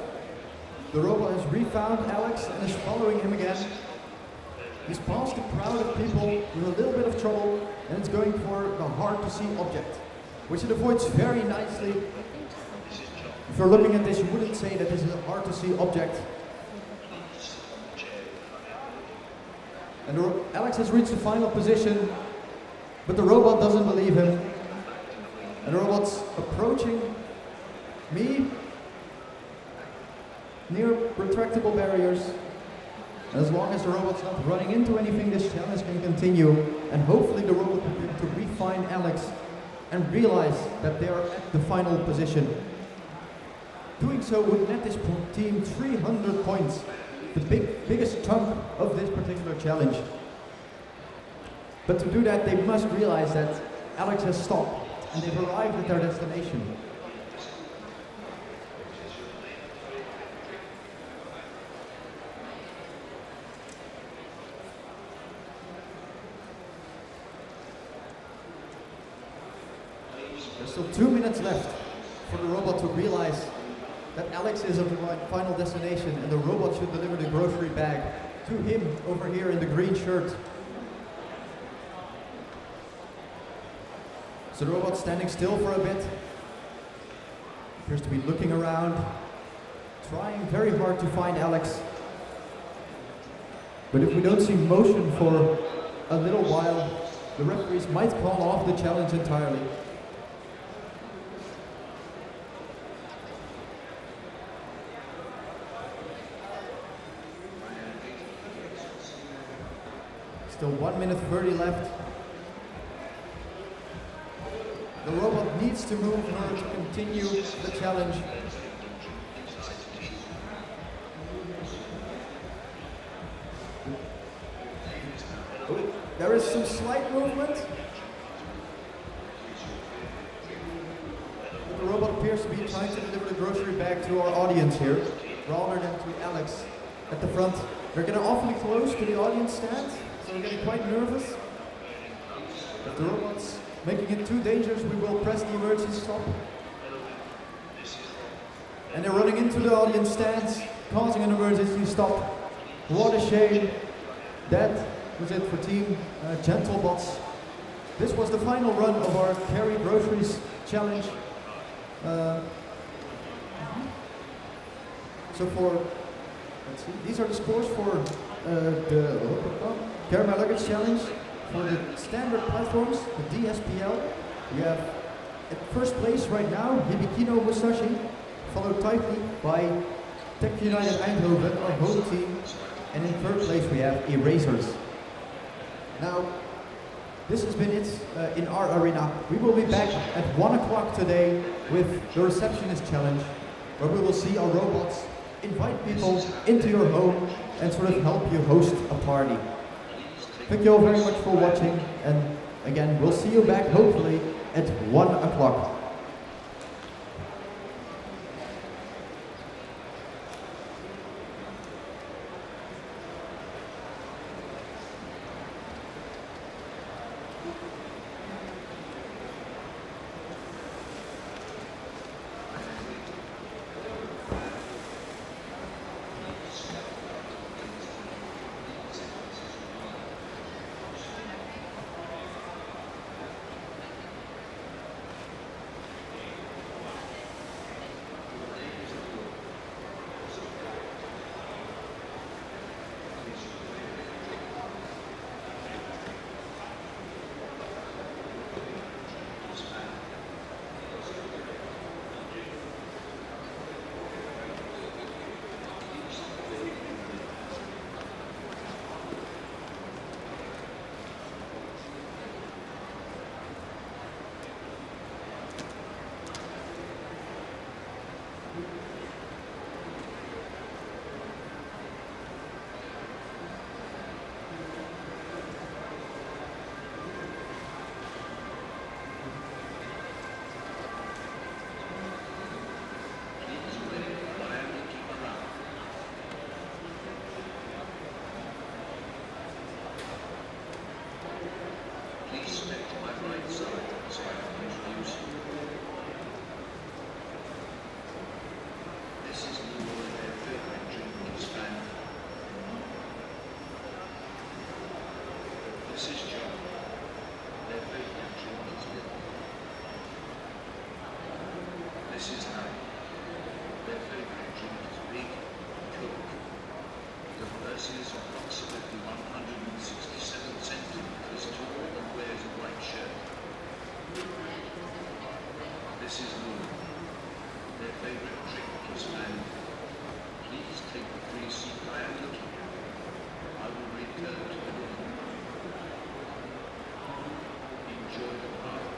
the robot has refound Alex and is following him again. He's past a crowd of people with a little bit of trouble, and it's going for the hard-to-see object, which it avoids very nicely. If you're looking at this, you wouldn't say that this is a hard-to-see object. And Alex has reached the final position, but the robot doesn't believe him. And the robot's approaching me near retractable barriers. As long as the robot's not running into anything, this challenge can continue, and hopefully the robot will be able to refine Alex and realize that they are at the final position. Doing so would net this team 300 points, the biggest chunk of this particular challenge. But to do that, they must realize that Alex has stopped and they've arrived at their destination. There's still 2 minutes left for the robot to realize that Alex is at the final destination and the robot should deliver the grocery bag to him over here in the green shirt. So the robot's standing still for a bit, appears to be looking around, trying very hard to find Alex. But if we don't see motion for a little while, the referees might call off the challenge entirely. Still 1 minute 30 left. The robot needs to move in order to continue the challenge. There is some slight movement. The robot appears to be trying to deliver the grocery bag to our audience here, rather than to Alex at the front. They're getting awfully close to the audience stand, so we're getting quite nervous. If the robot's making it too dangerous, we will press the emergency stop. And they're running into the audience stands, causing an emergency stop. What a shame. That was it for Team Gentlebots. This was the final run of our Carry Groceries challenge. So let's see, these are the scores for the Carry My Luggage challenge. For the standard platforms, the DSPL, we have at first place right now Hibikino Musashi, followed tightly by Tech United Eindhoven, our home team, and in third place we have Erasers. Now, this has been it in our arena. We will be back at 1 o'clock today with the Receptionist challenge, where we will see our robots invite people into your home and sort of help you host a party. Thank you all very much for watching, and again, we'll see you back hopefully at 1 o'clock. I will return to the room. Enjoy the party.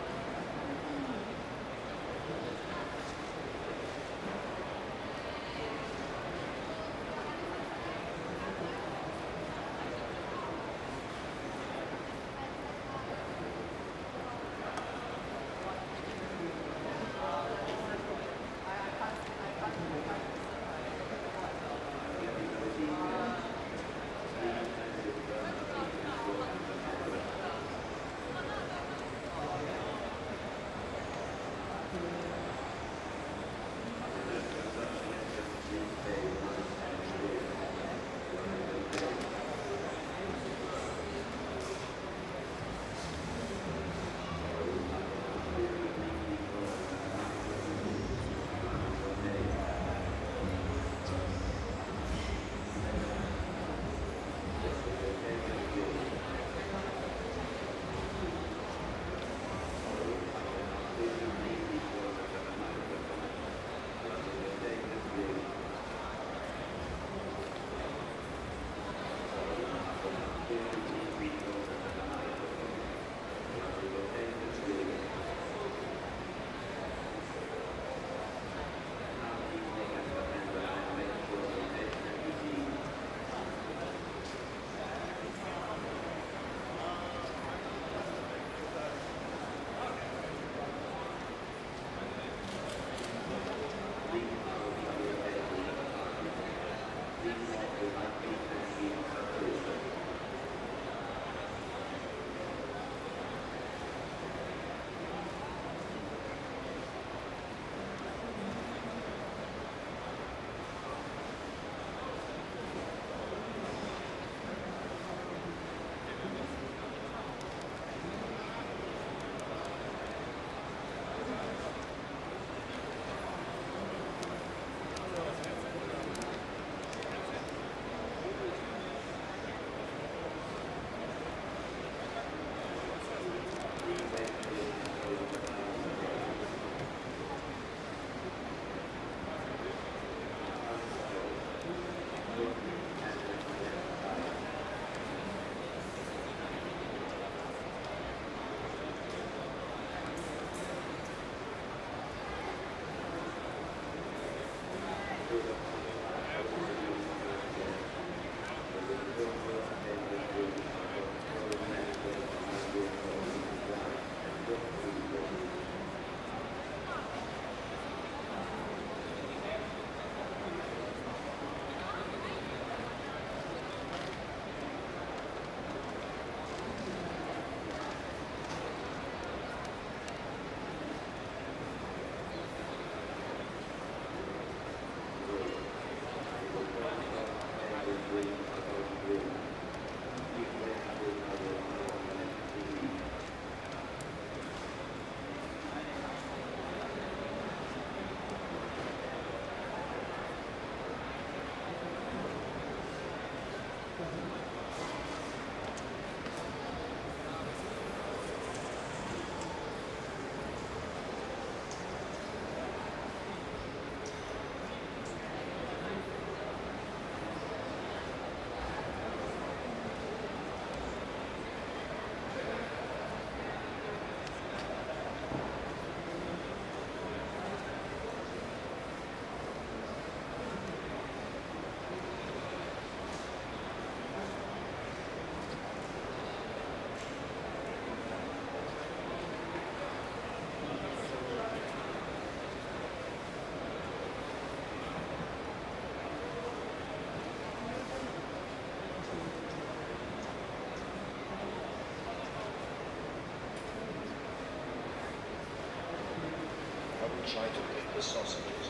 Try to pick the sausages.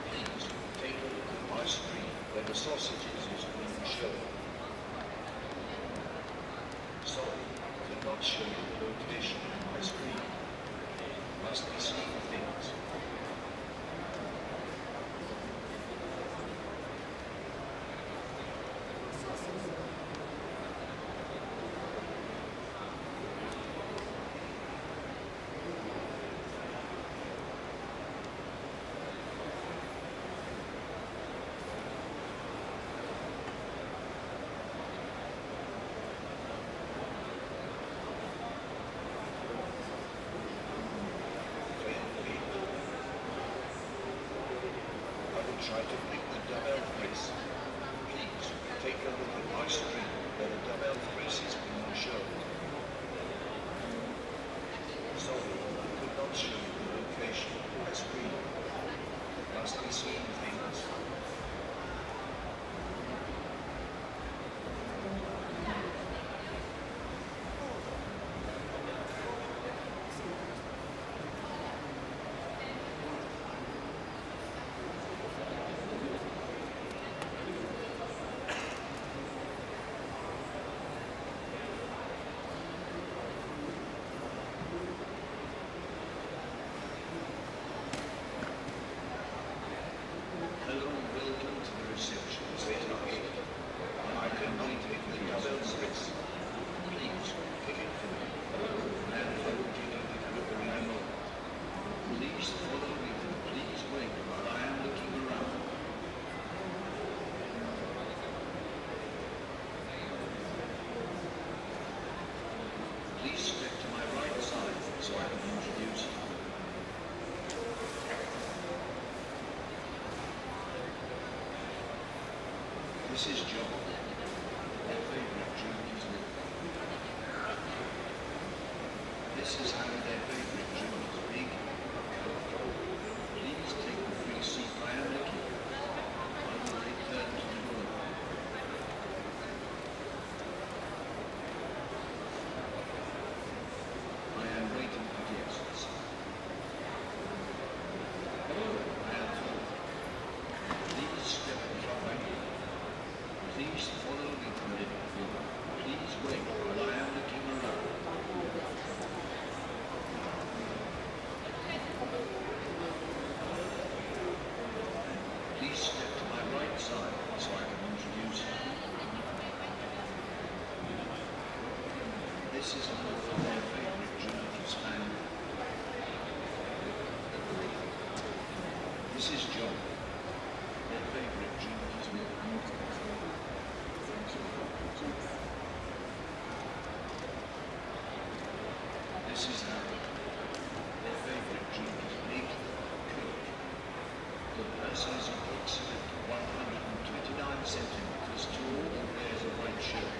Please take a look at my screen where the sausages is being shown. Sorry, could not show you the location on my screen. Must be seeing things. try to pick the double press. Please take a look at my screen where the double press is being shown. Sorry, I could not show you the location of my screen. You must be seeing things. Hello and welcome to the Receptionist. I can only take the double press. Please pick it for me. And I will give you the delivery in a moment. Please follow me and please wait while I am looking around. Please step to my right side so I can introduce you. This is John. Their favorite drink is milk. This is Harry. Their favorite drink is big Coke. Please take the free seat I am looking at. I will return to the room. I am waiting for guests. I am full. Please step from my door. Please follow me to the living room. Please wait while I am looking around. Please step to my right side so I can introduce you. This is another from their favorite drink is Fanta. This is John. Their favorite drink is milk. This is Harry. Their favorite drink is big Coke. The person is approximately 129 centimeters tall and wears a white shirt.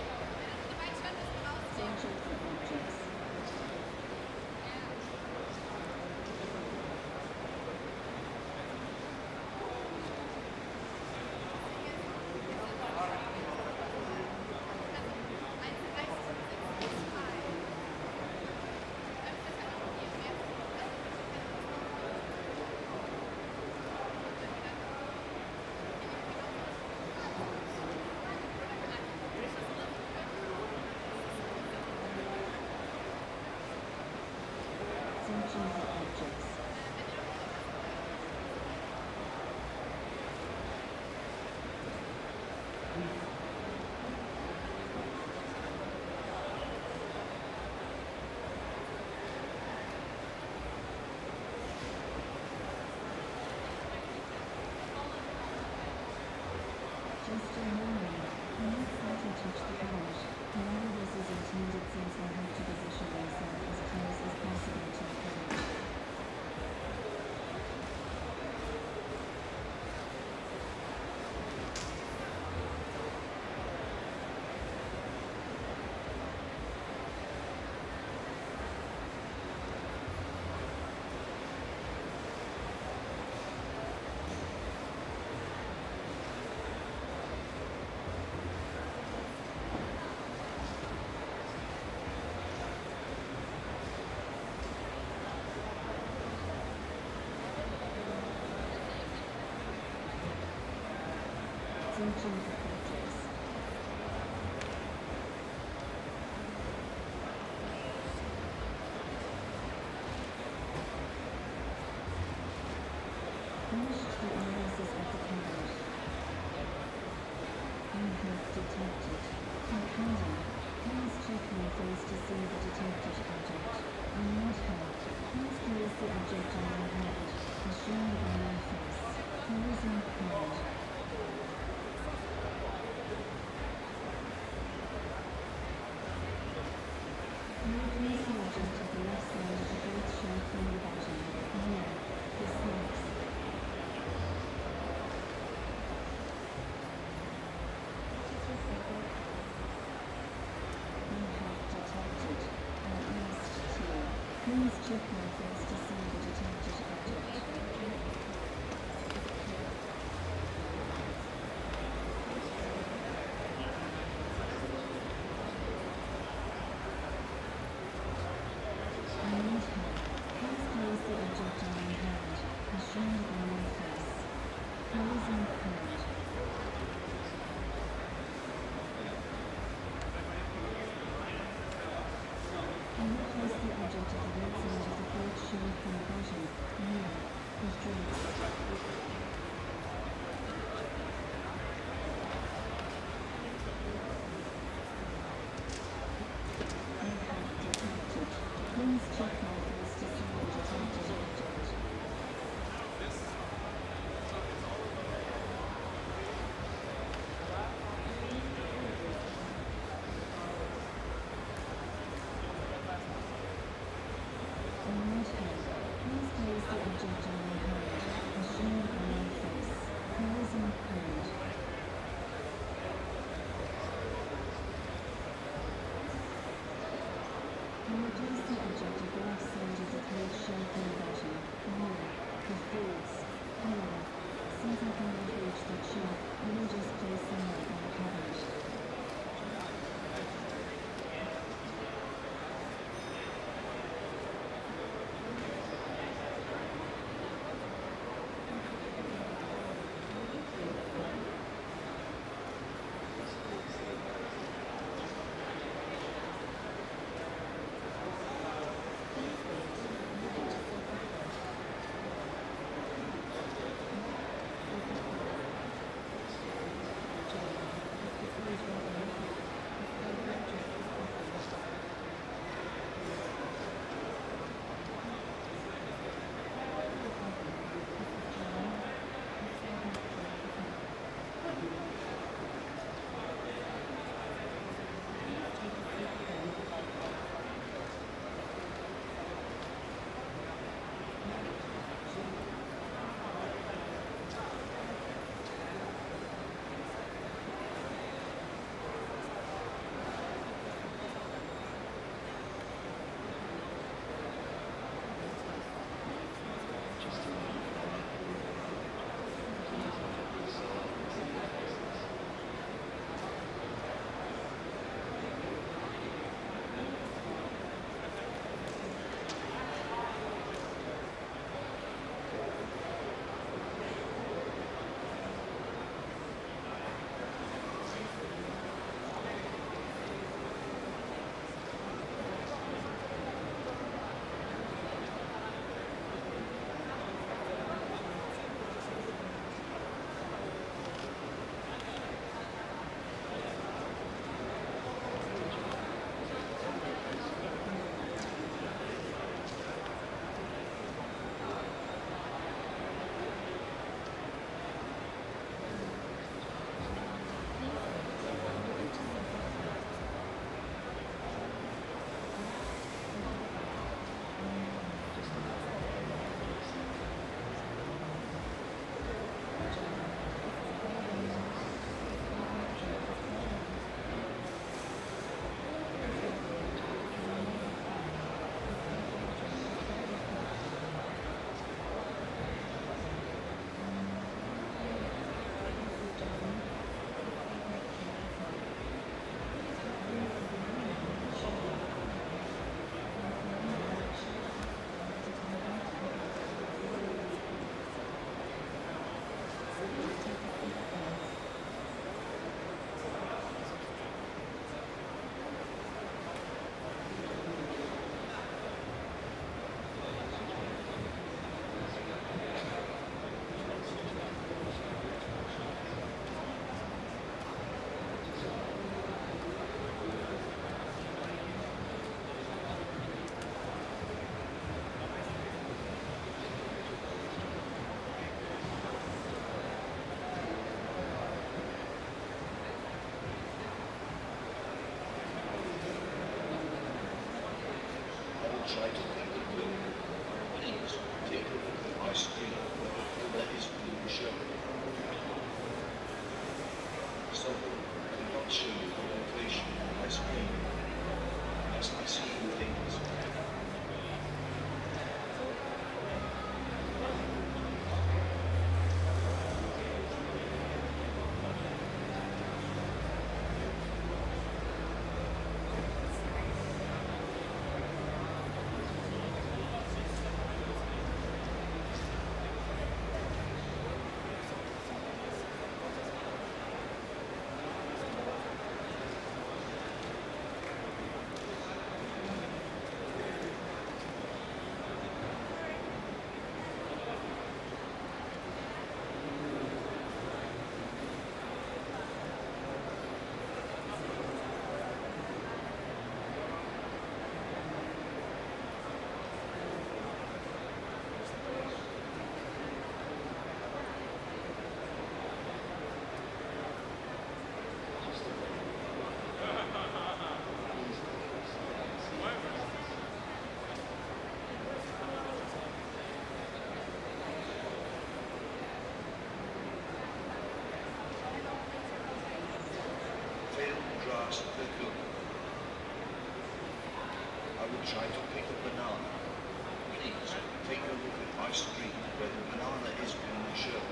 street where the banana is being shown.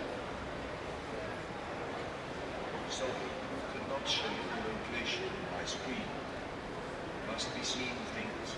So who cannot show you the location by screen must be seeing things.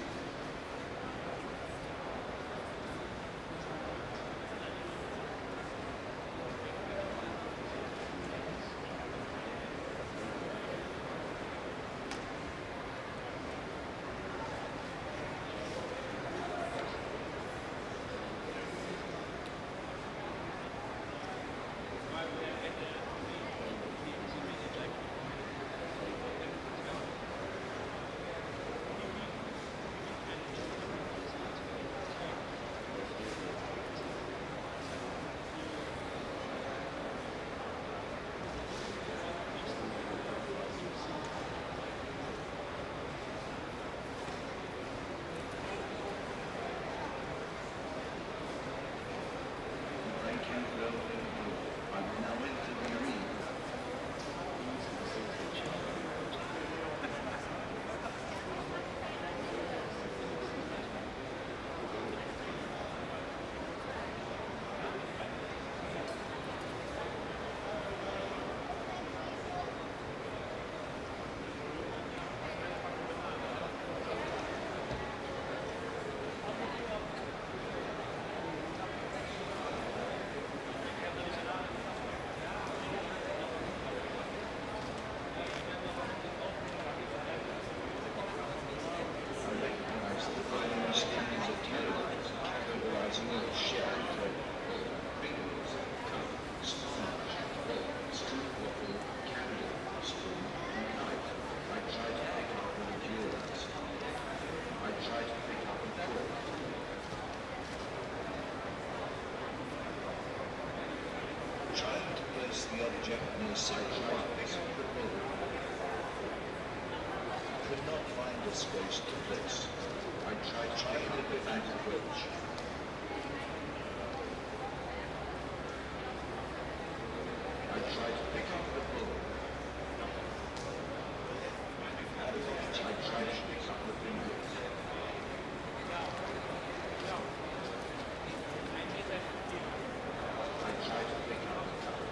The object in the sidewalk could not find a space to place. I tried to pick up the approach. I tried to pick up the ball. I tried to pick up the fingers. I tried to pick up the cup.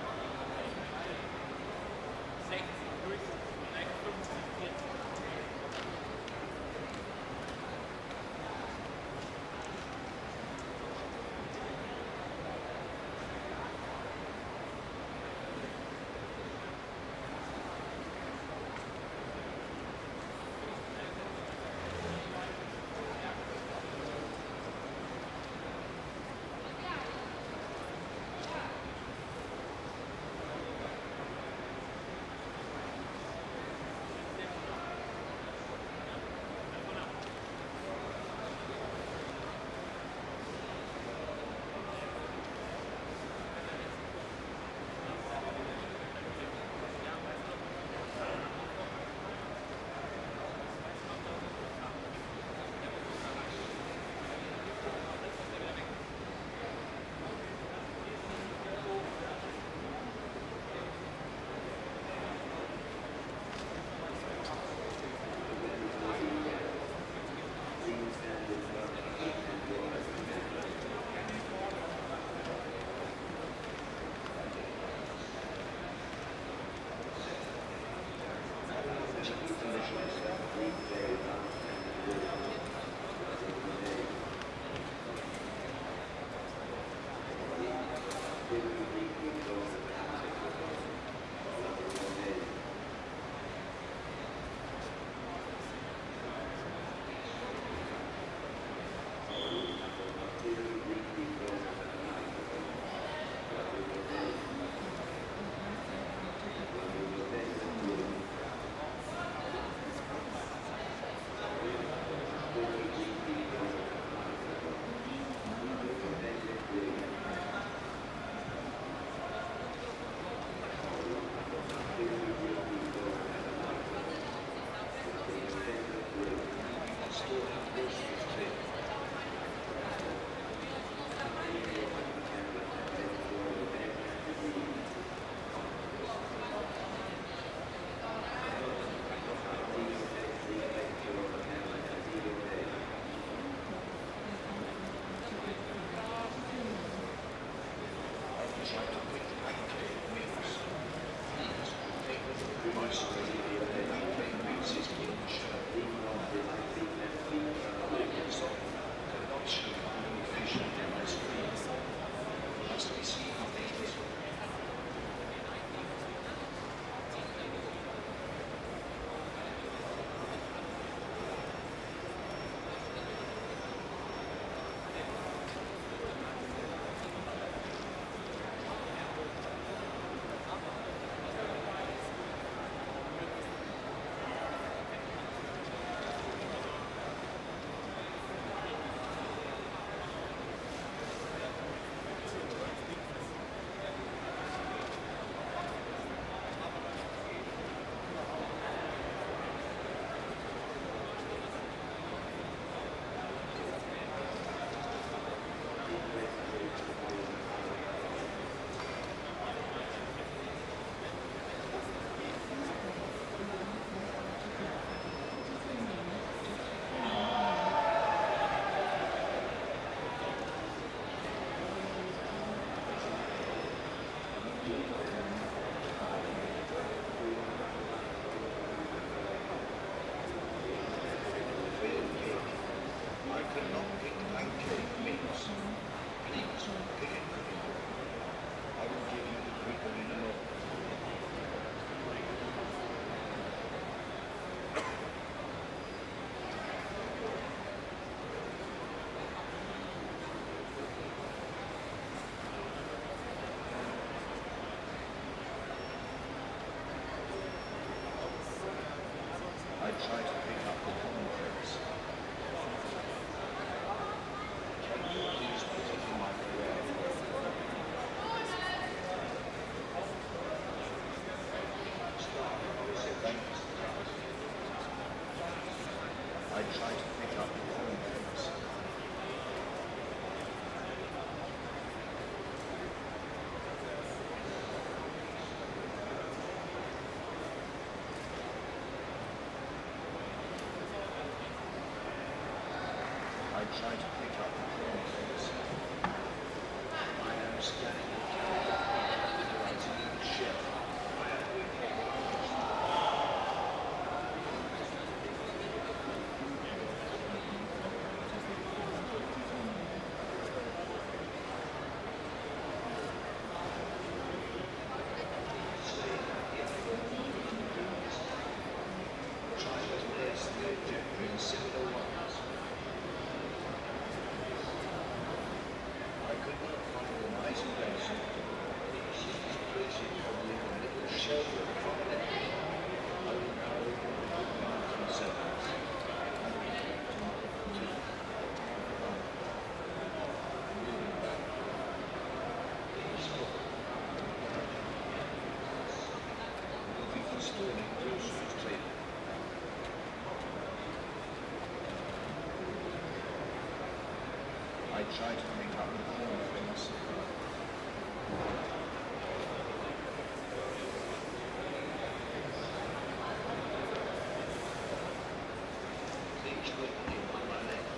try to pick pancake mix. Please take the Pumas. Pancake mix is culture. So, cannot show location in my screen. Must we see things? I try to pick up the common things. Can you please put it in my prayer? Thank you. I try to pick up the common things. I try to pick up the common things. I am scanning the camera. Utilizing the ship. Try to place the object in similar ones. I could not find a nice place. This place is probably a little shelter of prominent. I will now open my concerns. Moving back. We'll be installing groceries table. I try to pick up the corner things. Please wait on my left.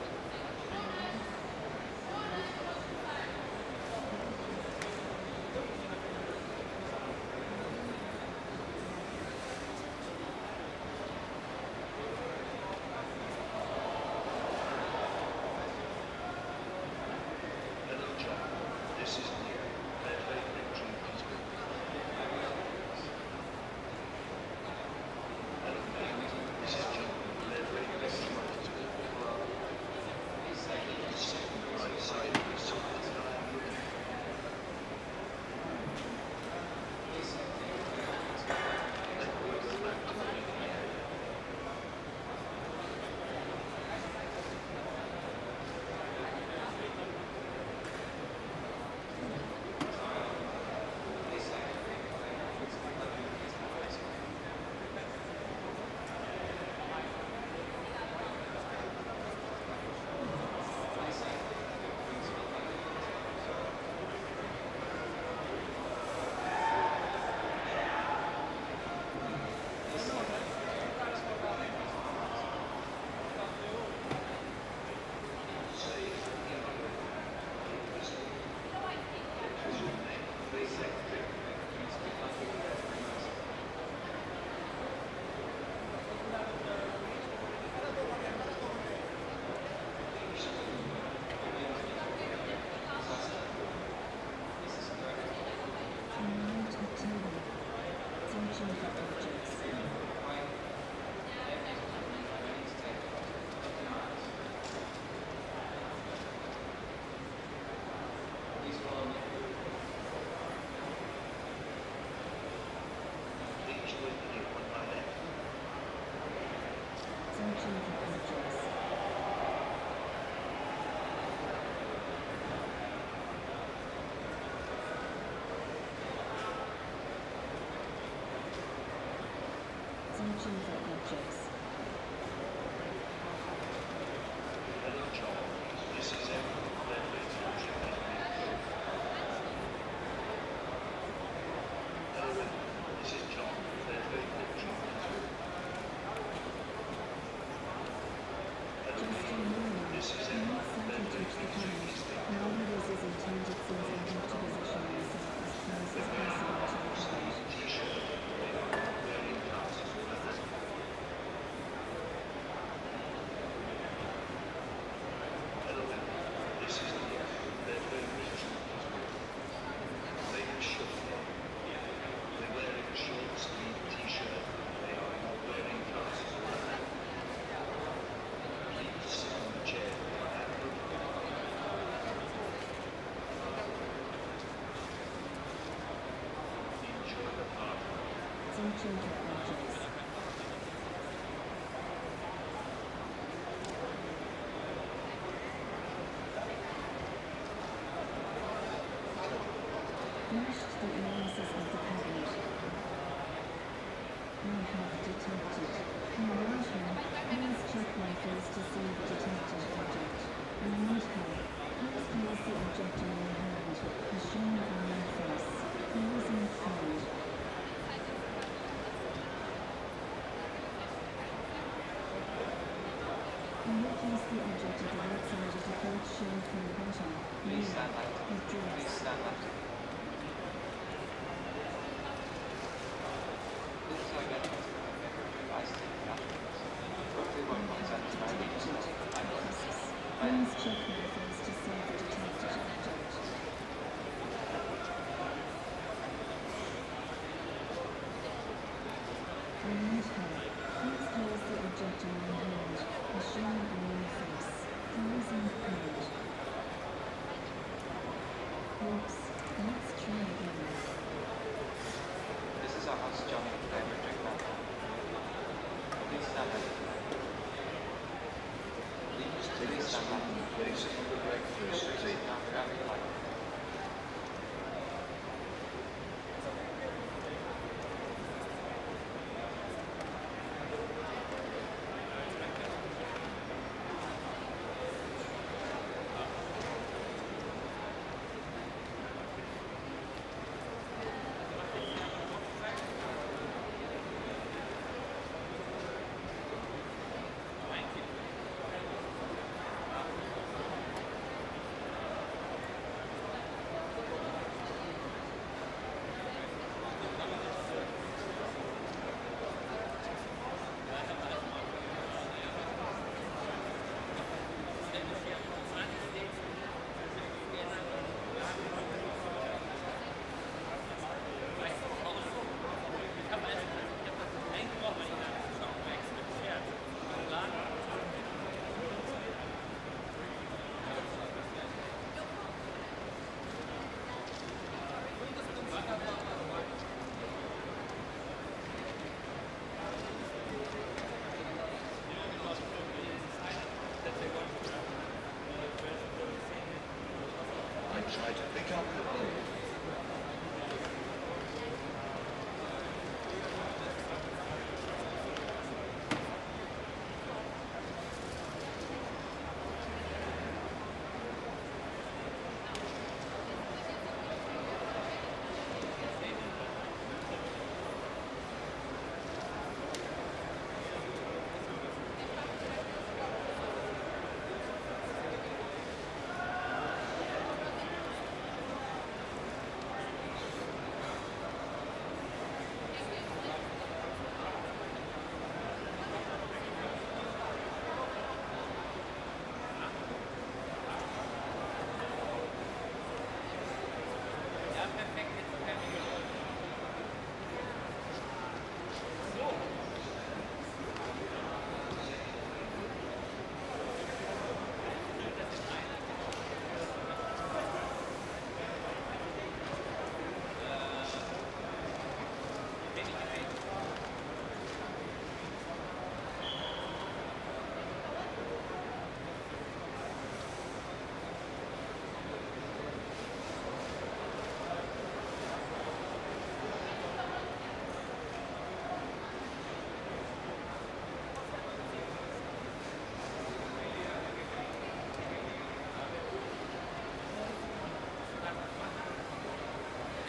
Searching for objects. Please wait for you on my left. Searching for objects. Searching for objects. Hello, John. This is Evan. Hello, this is John. Hello. Just a moment. This is I'm Evan. not certain to reach the planet. However, this is intended since I have to position myself as close as possible to the planet. T-shirt. They are not wearing glasses or a hat. Hello, this is Nick. They're wearing shorts. They have short hair. They're wearing a short sleeve T-shirt. They are not wearing glasses or a hat. Please sit on the chair with my hand open. Enjoy the party. Searching for objects. Finished the analysis of the cabinet. I have detected. In the washroom, please check my face to see the detected object. I need help. Please place the object in my hand, as shown on my face. Please include. Can you place the object at the right side of the cloth shown from the bottom? Please stand left. Address. Please stand left. This is identity. Device taken afterwards. Roughly 1.75 meters long. Please check my face to see the detected object. I need help. Please place the object in my hand, as shown on my face. Please include. Oops, I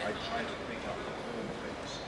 I try to pick up the whole things.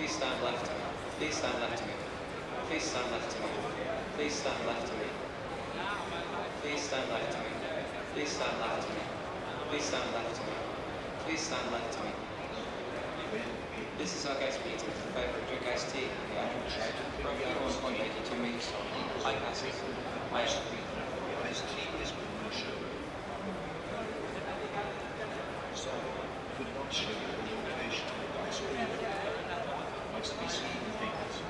Please stand left to me. Please stand left to me. Please stand left to me. Please stand left to me. Please stand left to me. Please stand left to me. Please stand left to me. Please stand left to me. This is our guest meeting for favorite drink iced tea. Roughly 1.82 meters tall. I pass it. My Iced tea is commercial. So, could not show you the location of the ice cream. Must be seen things.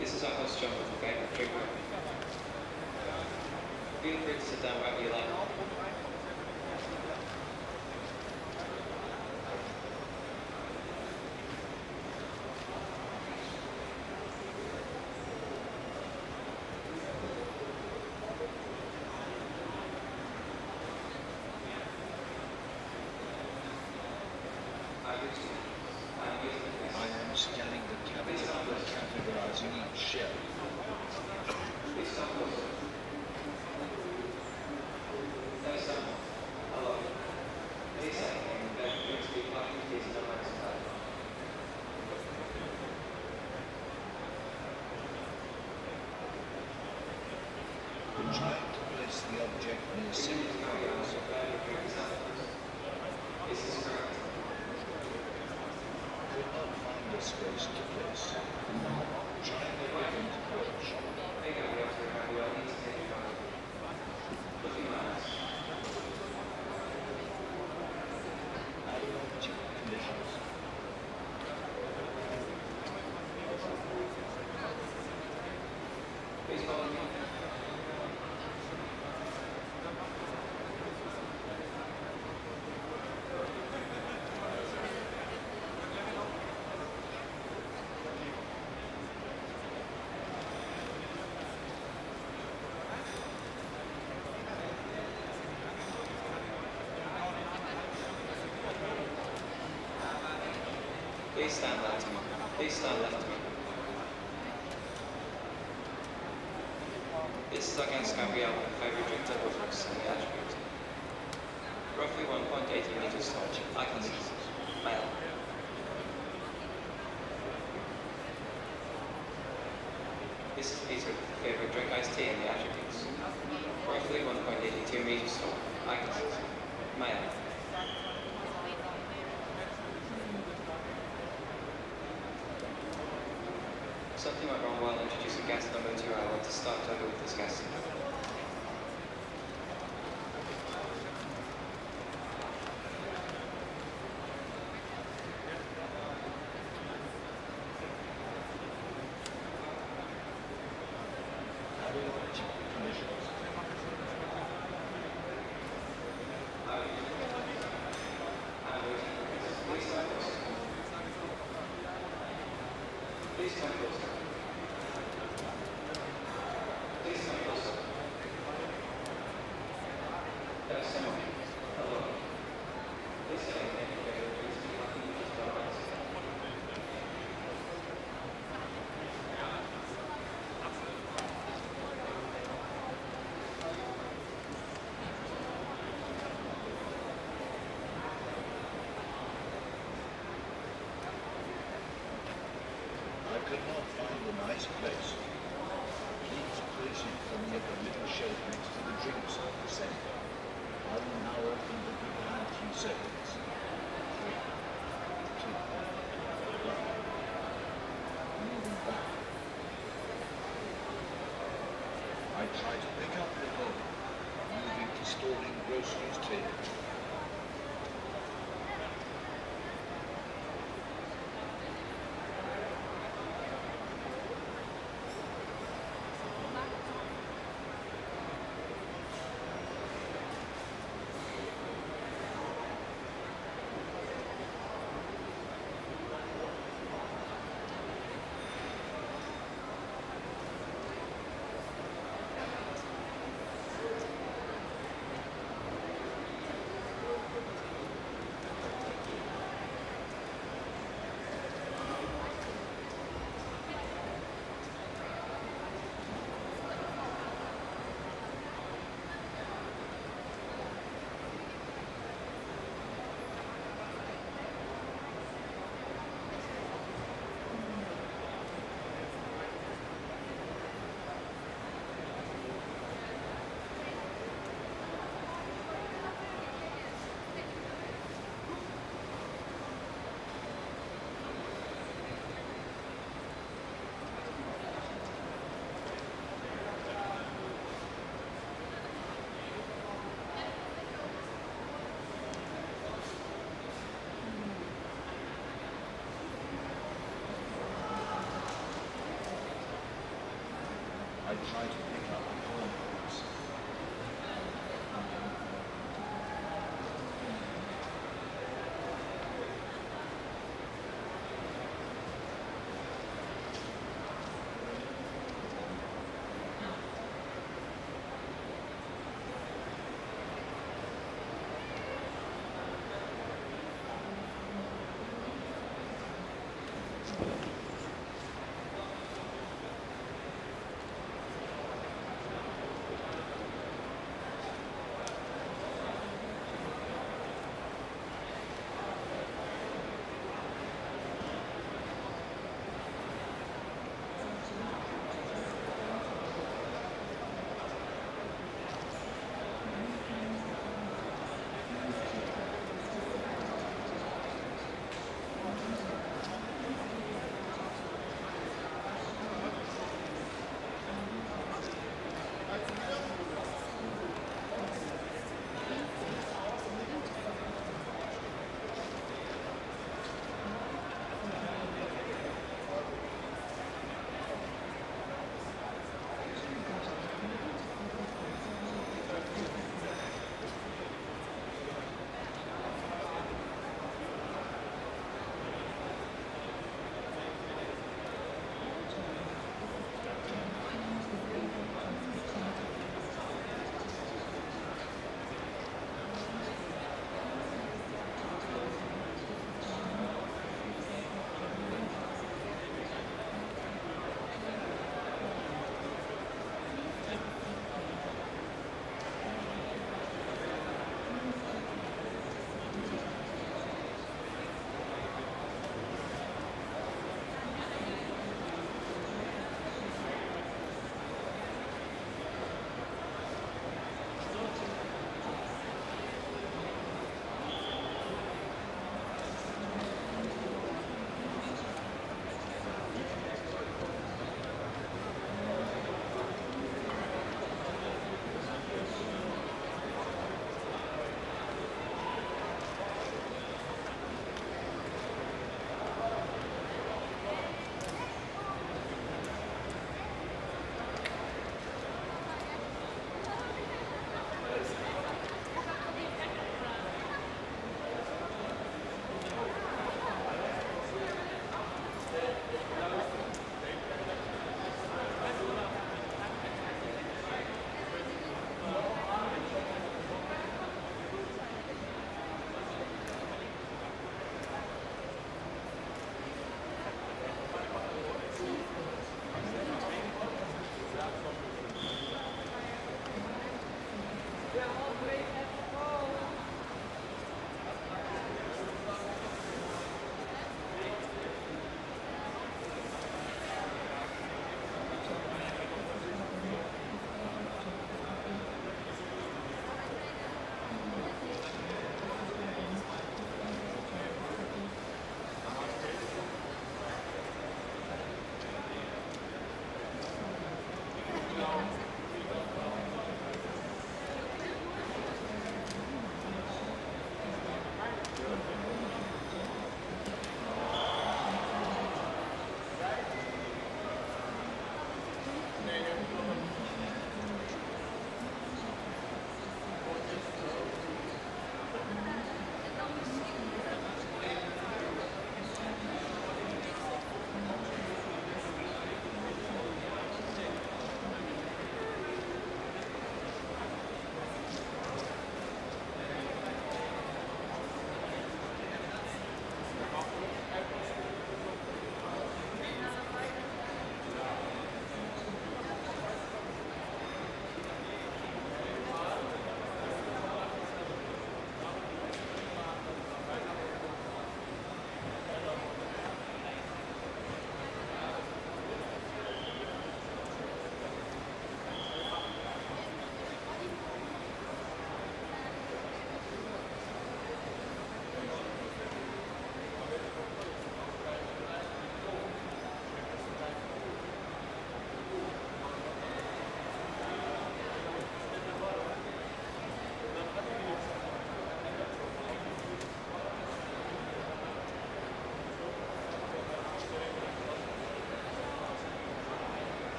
This is our host John with the favorite drink. Feel free to sit down wherever you like. I am scanning the cabinet, categorizing each shelf. Trying to place the object near single areas. Could not find a space to place. Trying a different approach. Adaptive conditions. Please follow me. Please stand left to me. Please stand left to me. This is our guest Gabrielle, favorite drink double drinks and the attribute. Roughly 1.80 meters tall. I can see. Male. This is Peter, favorite drink iced tea and the attributes. Roughly 1.82 meters tall. I can see. Male. Something went wrong while introducing guest number 2. I want to start over with this guest. Please come closer. Please come closer. There's someone. Hello. Please say anything if you're lucky you just don't answer. I could not find a nice place. These placing from the upper middle shelf next to the drinks on the center. I will now open the good hand 3 seconds. 3, 2, 1. Moving back. I try to pick up the phone. Moving to storing groceries table. I try to pick up the phone calls.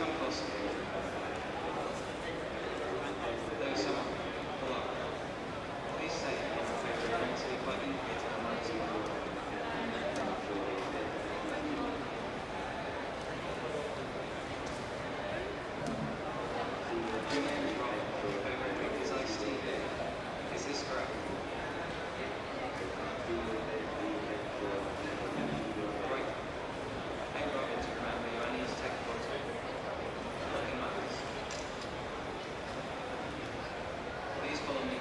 come closer. There is someone. Hello. Please say your favorite drink to be quite indicated on my team. Your name is Rob. Your favorite drink is iced tea. Is this correct? Right. Hey Robin, to remember you, I need to take a photo. Looking like this. Please follow me.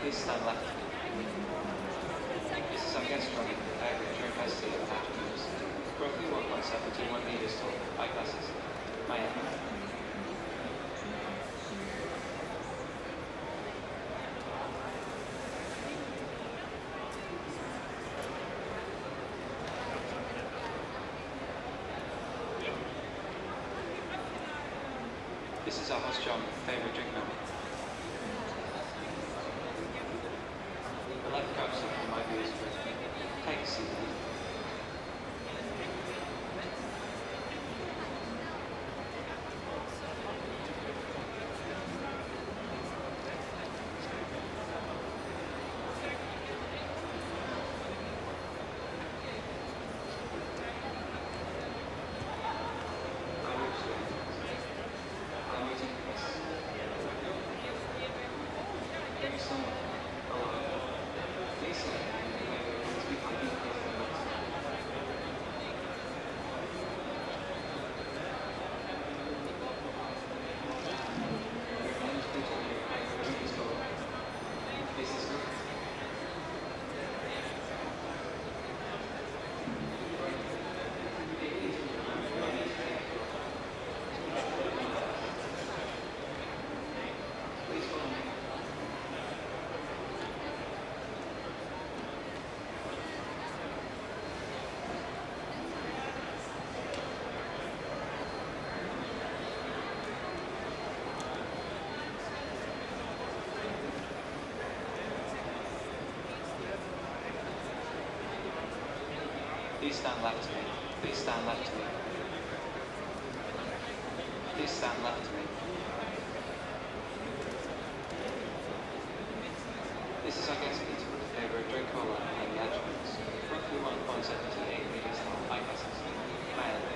Please stand left. This is our guest room. Average drink has tea and attributes. Roughly 1.7 to 1 meters tall. Eyeglasses. Miami. This is our host John, favorite drink number. The left capsule in my view is good. Take a seat. Please stand left to me. Please stand left to me. Please stand left to me. This is our guest meeting with a favorite drink cola and the attributes. Roughly 1.78 meters long eyeglasses. Miami.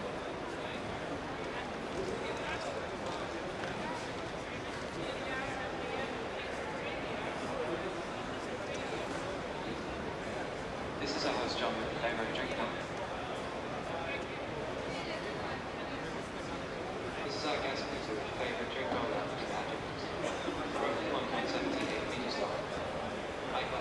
This is our host John with a favorite drink number. This is our guest meeting with a favorite drink cola and the attributes. Roughly 1.78 meters long. Eyeglasses.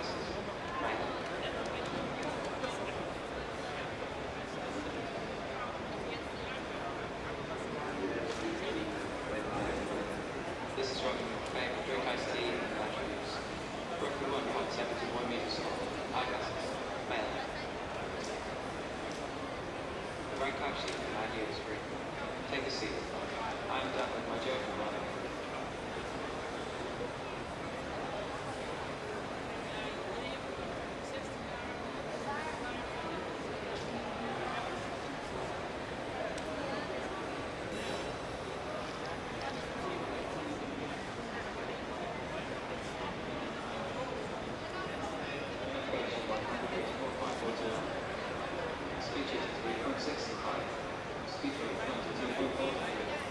This is from Drink Iced Tea and Batteries. Roughly 1.71 meters tall. Eyeglasses. Male. The right cap sheet behind you is free. Take a seat. I'm done with my joke now. Speech 83.65. Speech rate 22.43.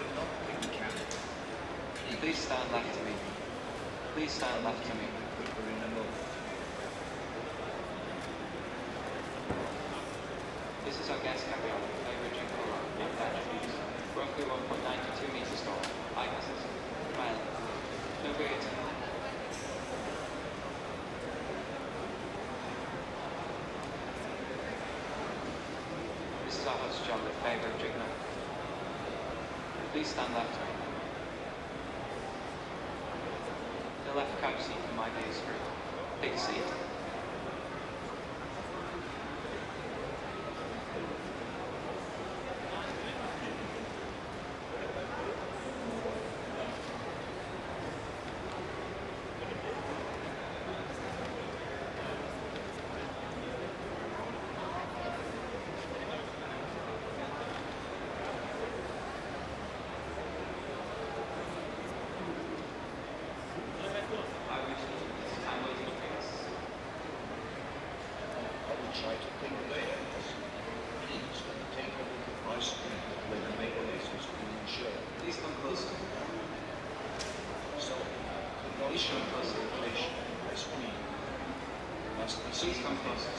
could not pick the cabin. Please stand left to me. Please stand left to me. Put her in a moment. This is our gas caviar, favorite drink cola, and attributes. Roughly 1.92 meters tall. Eyeglasses. Male. No beard. This is our host John with favorite drink milk. Please stand left to me. The left cab seat for my view screen. Take a seat. Try to think there. Please take a look at my screen where the label is being shown. Please come closer. So, could not Please show come the closer. location of my screen. Must be Please seen come there. closer.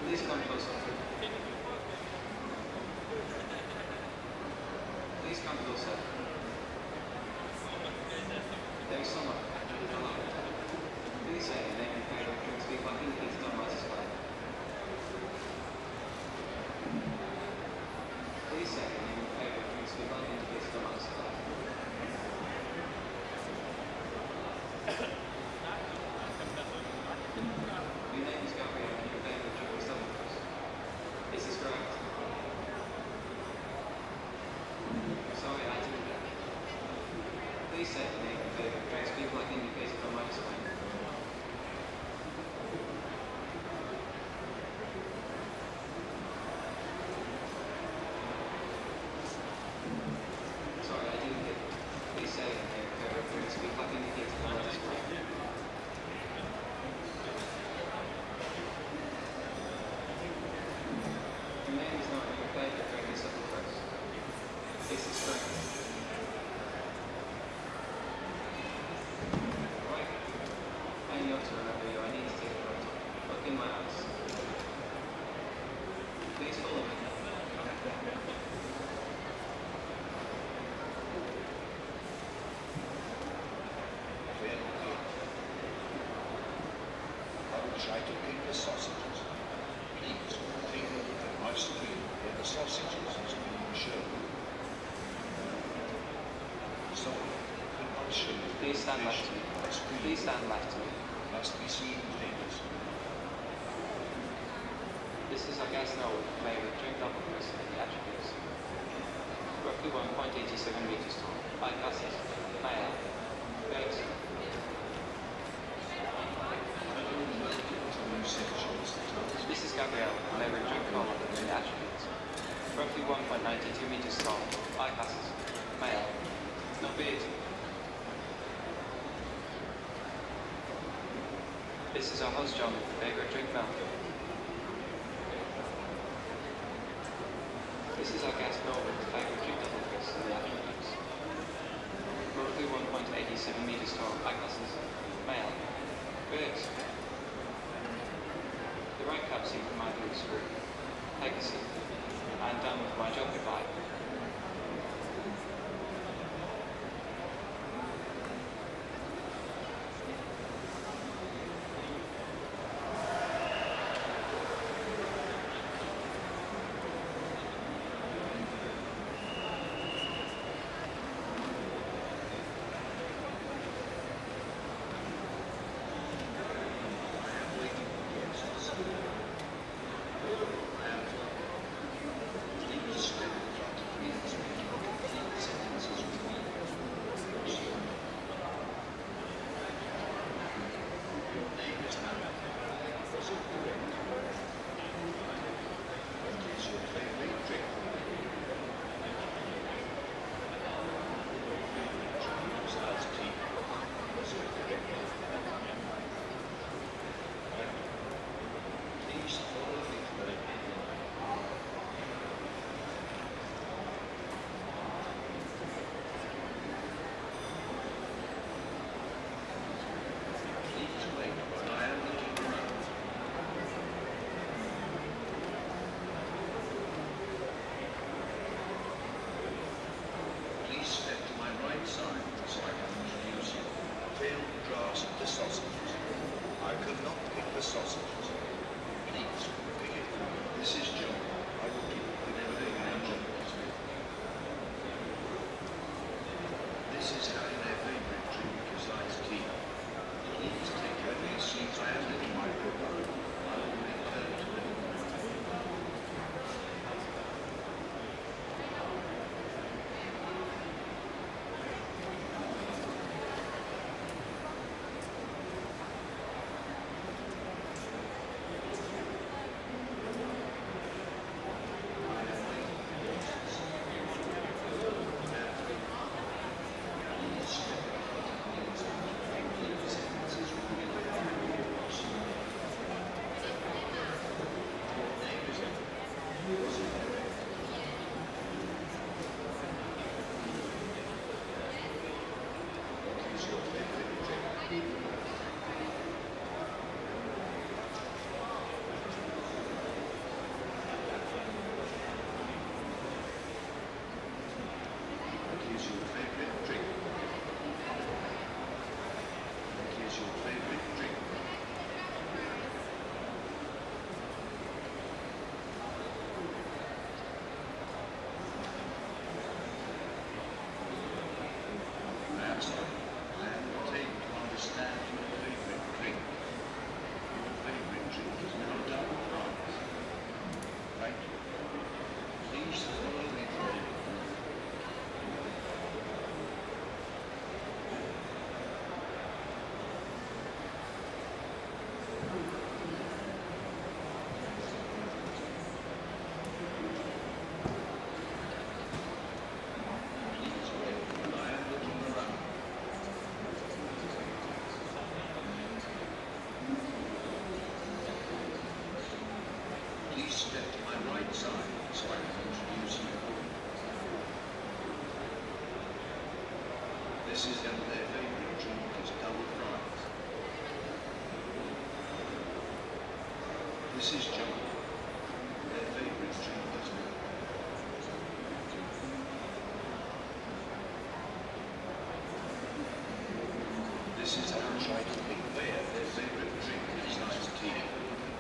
Please come closer. Please come closer. There is someone. Hello. Please say your name and favorite drink speak like indicated on my display. Please say your name and favorite drink speak like indicated on my display. Your name is Gabriel and your favorite drink is double crust. This is correct. Sorry, I didn't get it. Please say your name and favorite drink speak like indicated on my display. Sorry, I didn't get it. Please say your name and favorite drink speak like indicated on my display. Your name is not your favorite drink is double crust. This is correct. Right. I know to remember you. I need to take a photo. Look in my eyes. Please follow me. Very good. I will try to pick the sausages. Please take a look at my screen where the sausages is being shown. So, could not show the Please stand left to me. location of my screen. Please stand left to me. Must be seen things. This is our gas note favorite drink double crust and the attributes. Roughly 1.87 meters tall. Eyeglasses. Male. Legs. This is Gabrielle, favorite drink cola and the attributes. Roughly 1.92 meters tall. Eyeglasses. Male. No beard. This is our host John with favorite drink milk. This is our guest Norman, favorite drink double crust and the attributes. Roughly 1.87 meters tall. Eyeglasses. Male. Beard. The right cab seat for my blue screw. Take a seat. I'm done with my job, goodbye. Please step in front of me. the sausages. I could not pick the sausages. Please, pick it for me. This is John. I will keep picking and chocolate. This is having their favorite drink is iced tea. Please take any seats I have in my program. I will return to it. This is their favorite drink is double fries. This is John. Their favorite drink is milk. This is how try to pick where their favorite drink is iced tea.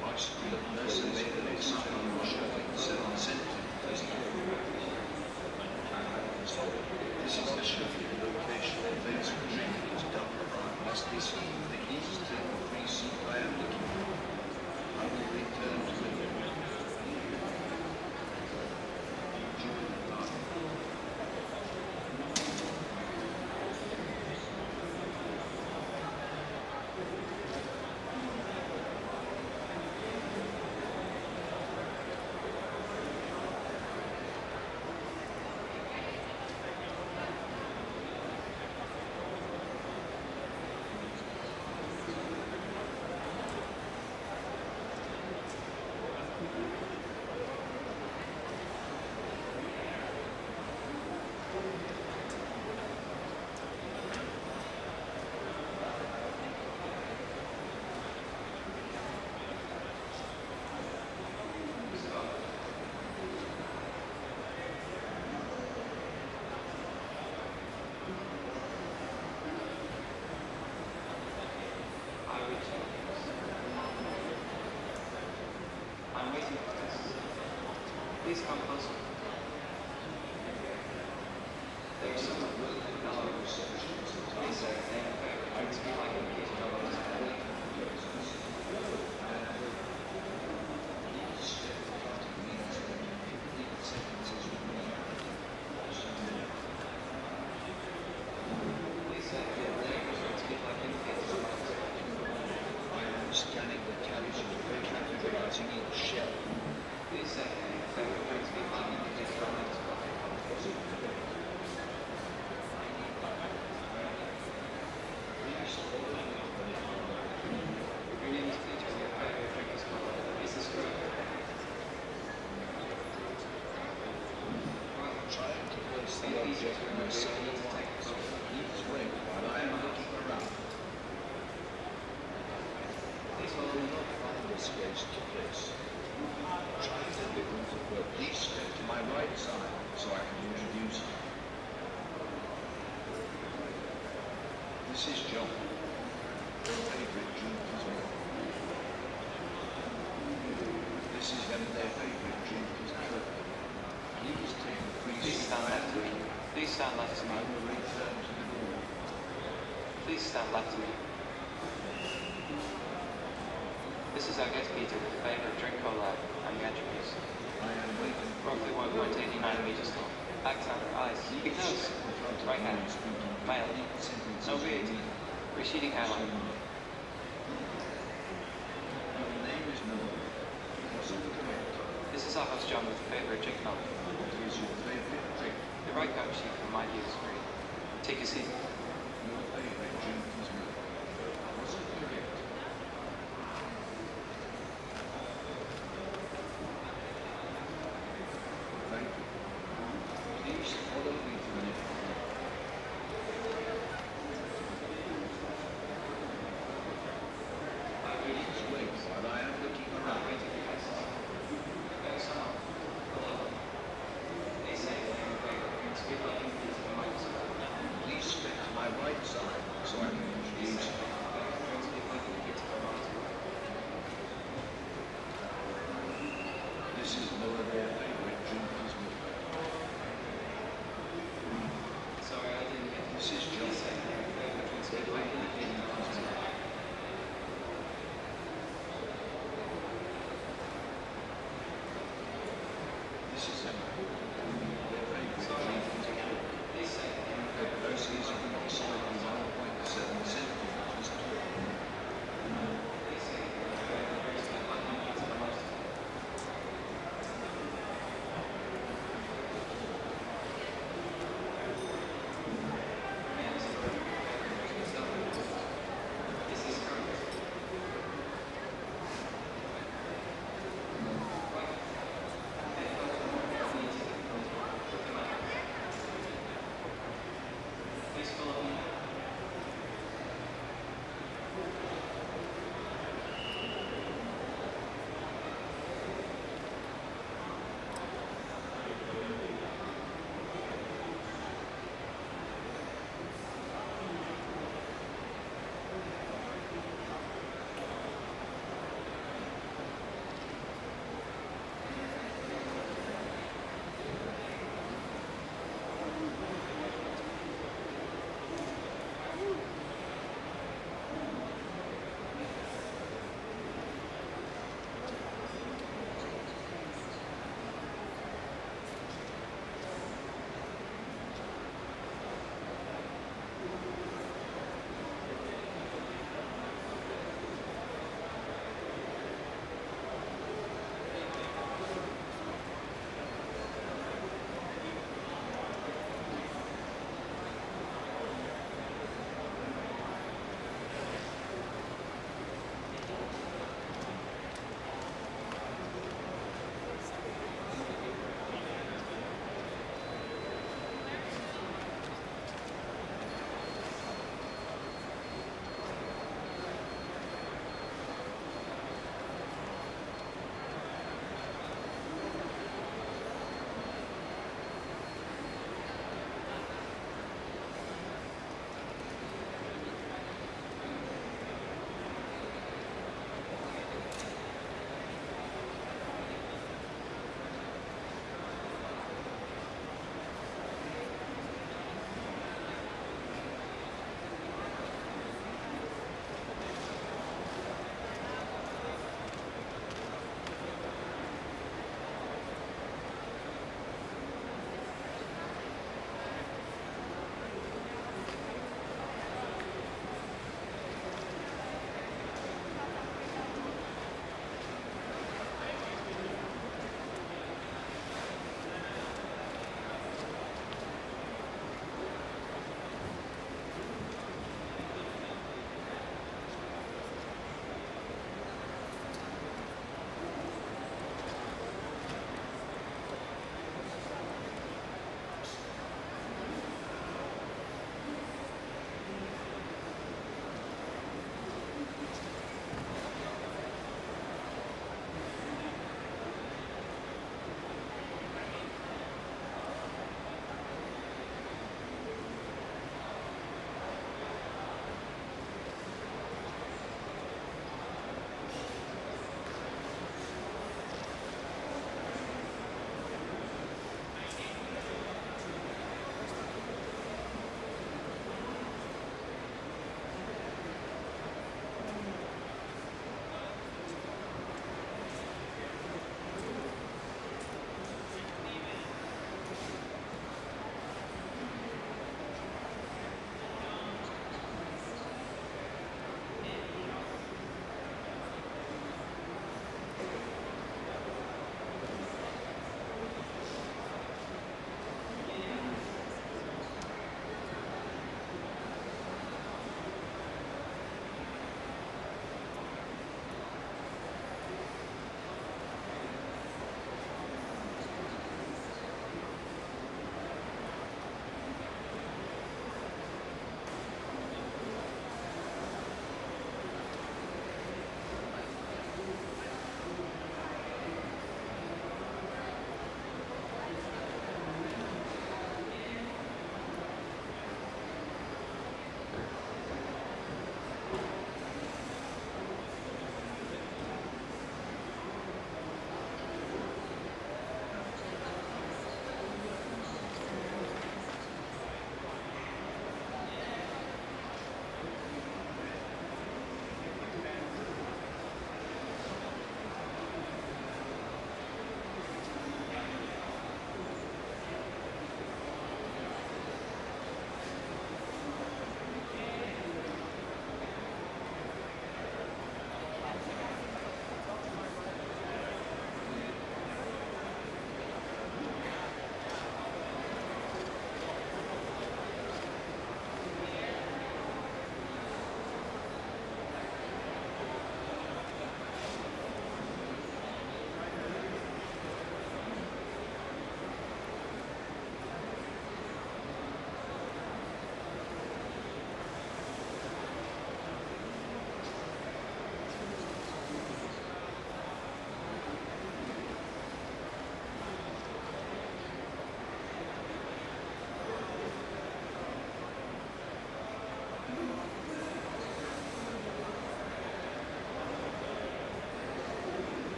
Watch the person made an example showing 7 centimeters. This is the Sheffield location of these drink is double fries. Must be seen the east and free soup I am looking for. I will return to the I'm waiting for this. Please come closer. There is someone really good fellow. Please, sir, I would speak like an occasion of others. Please, sir, speak like an occasion of others. Scanning the cabbage and categorizing each shell. Please, sir, speak like an occasion of others. Your name is Peter, your favorite drink is called. Is this correct? Trying to place the object in the same place. Please wait while I am looking around. Please I hold will on. not find the space to place. Trying to be able to put these step to my right side so I can introduce you. This is John. favorite drink as well. This is when their favorite drink is Coke. Please take a free Please seat. stand left to me. Please stand left to I me. will return to the door. Please stand left to me. This is our guest Peter with a favorite drink cola and the entries. I am waiting for Roughly 1.89 meters long. Alexander, eyes. Big nose. Right hand. Male. No VAT. Receding hairline. Your name is Nimro. Was it correct? This is our host John with a favorite drink novel. What is your favorite drink? The right cover sheet from my view is free. Take a seat. Your favorite drink is milk. Was it correct? Thank you. Please follow me to the next one. Please wait while I am looking around. Please spend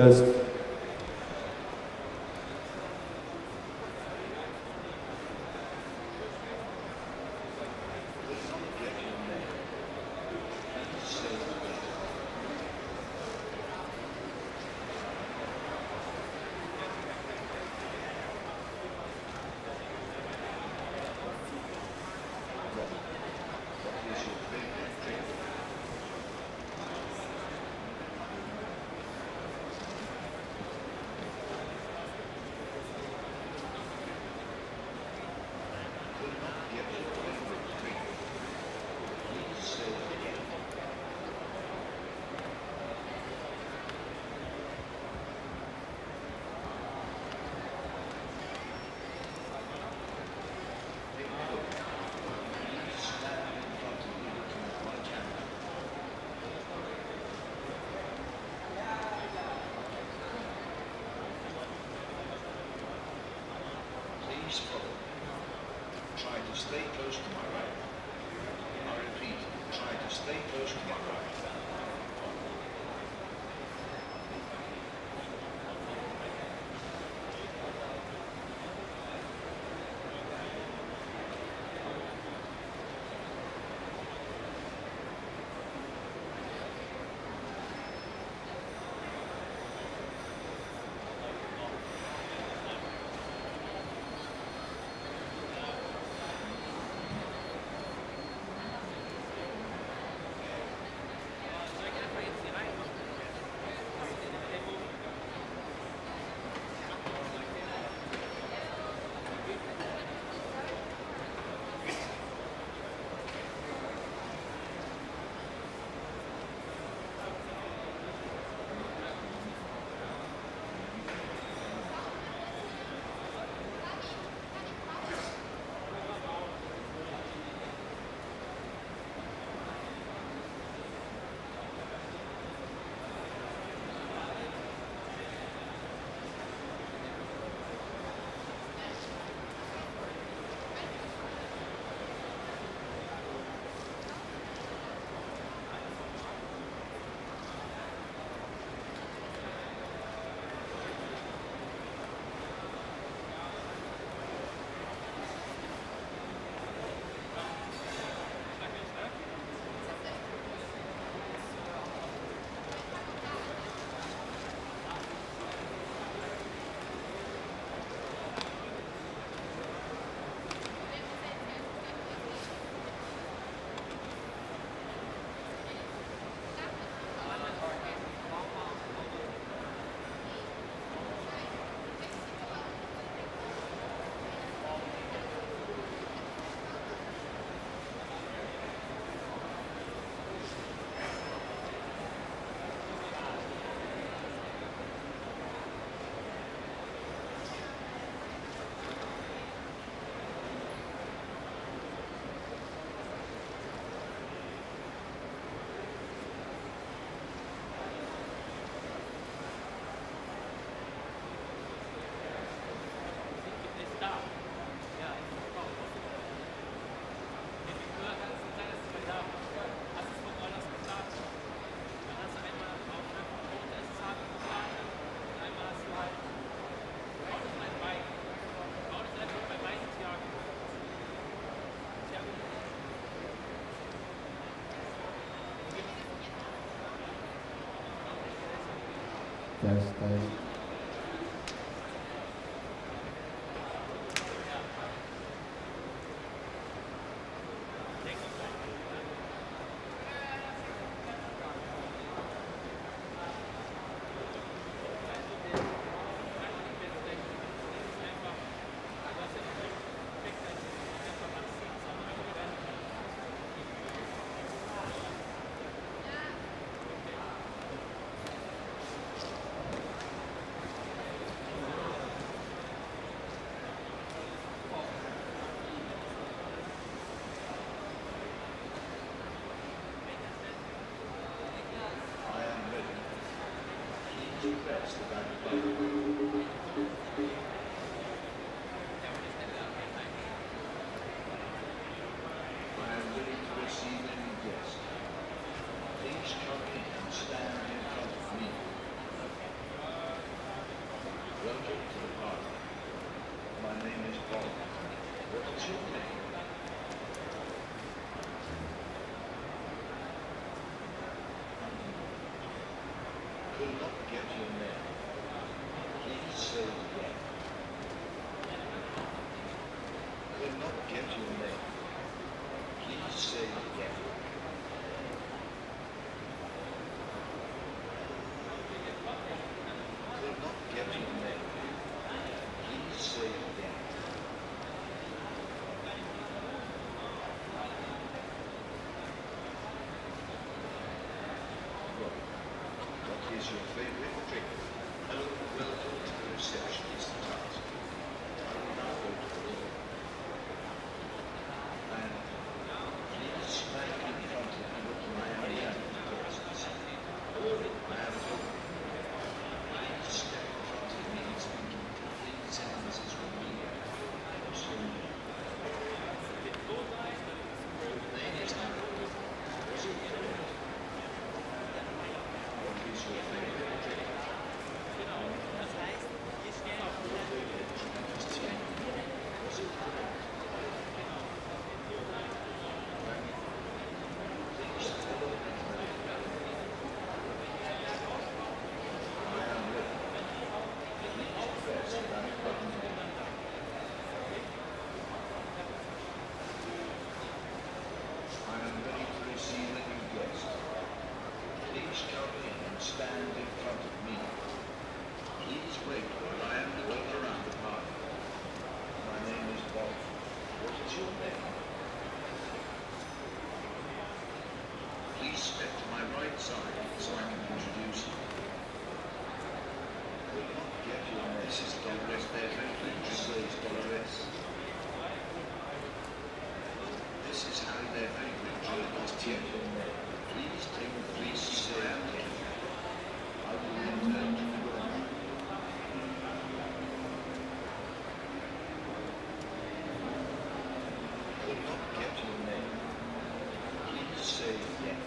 Test. Please follow. Try to stay close to my right. I repeat, try to stay close to my right. Test. your name? Could not get your name. Please say it again. Could not get your name. Please say it again. Could not get your name. Please say it again. What is your favorite drink? Hello, welcome to the receptionist task. I will now go to the door. And please stand in front of me with my hand presence. I am home. Please step in front of me and speak in complete sentences with me. Soon. Name is Nimro. Was it correct? What is your favorite drink? Stand in front of me. Please wait while I am going around the party. My name is Bob. What is your name? Please step to my right side so I can introduce you. Could not get your name. This is Dolores Pepper. Please say Dolores. This is Harry their favorite drink. Must get your name. Please take the please say out here. I will return to the room. Could not get your name. Please say it again.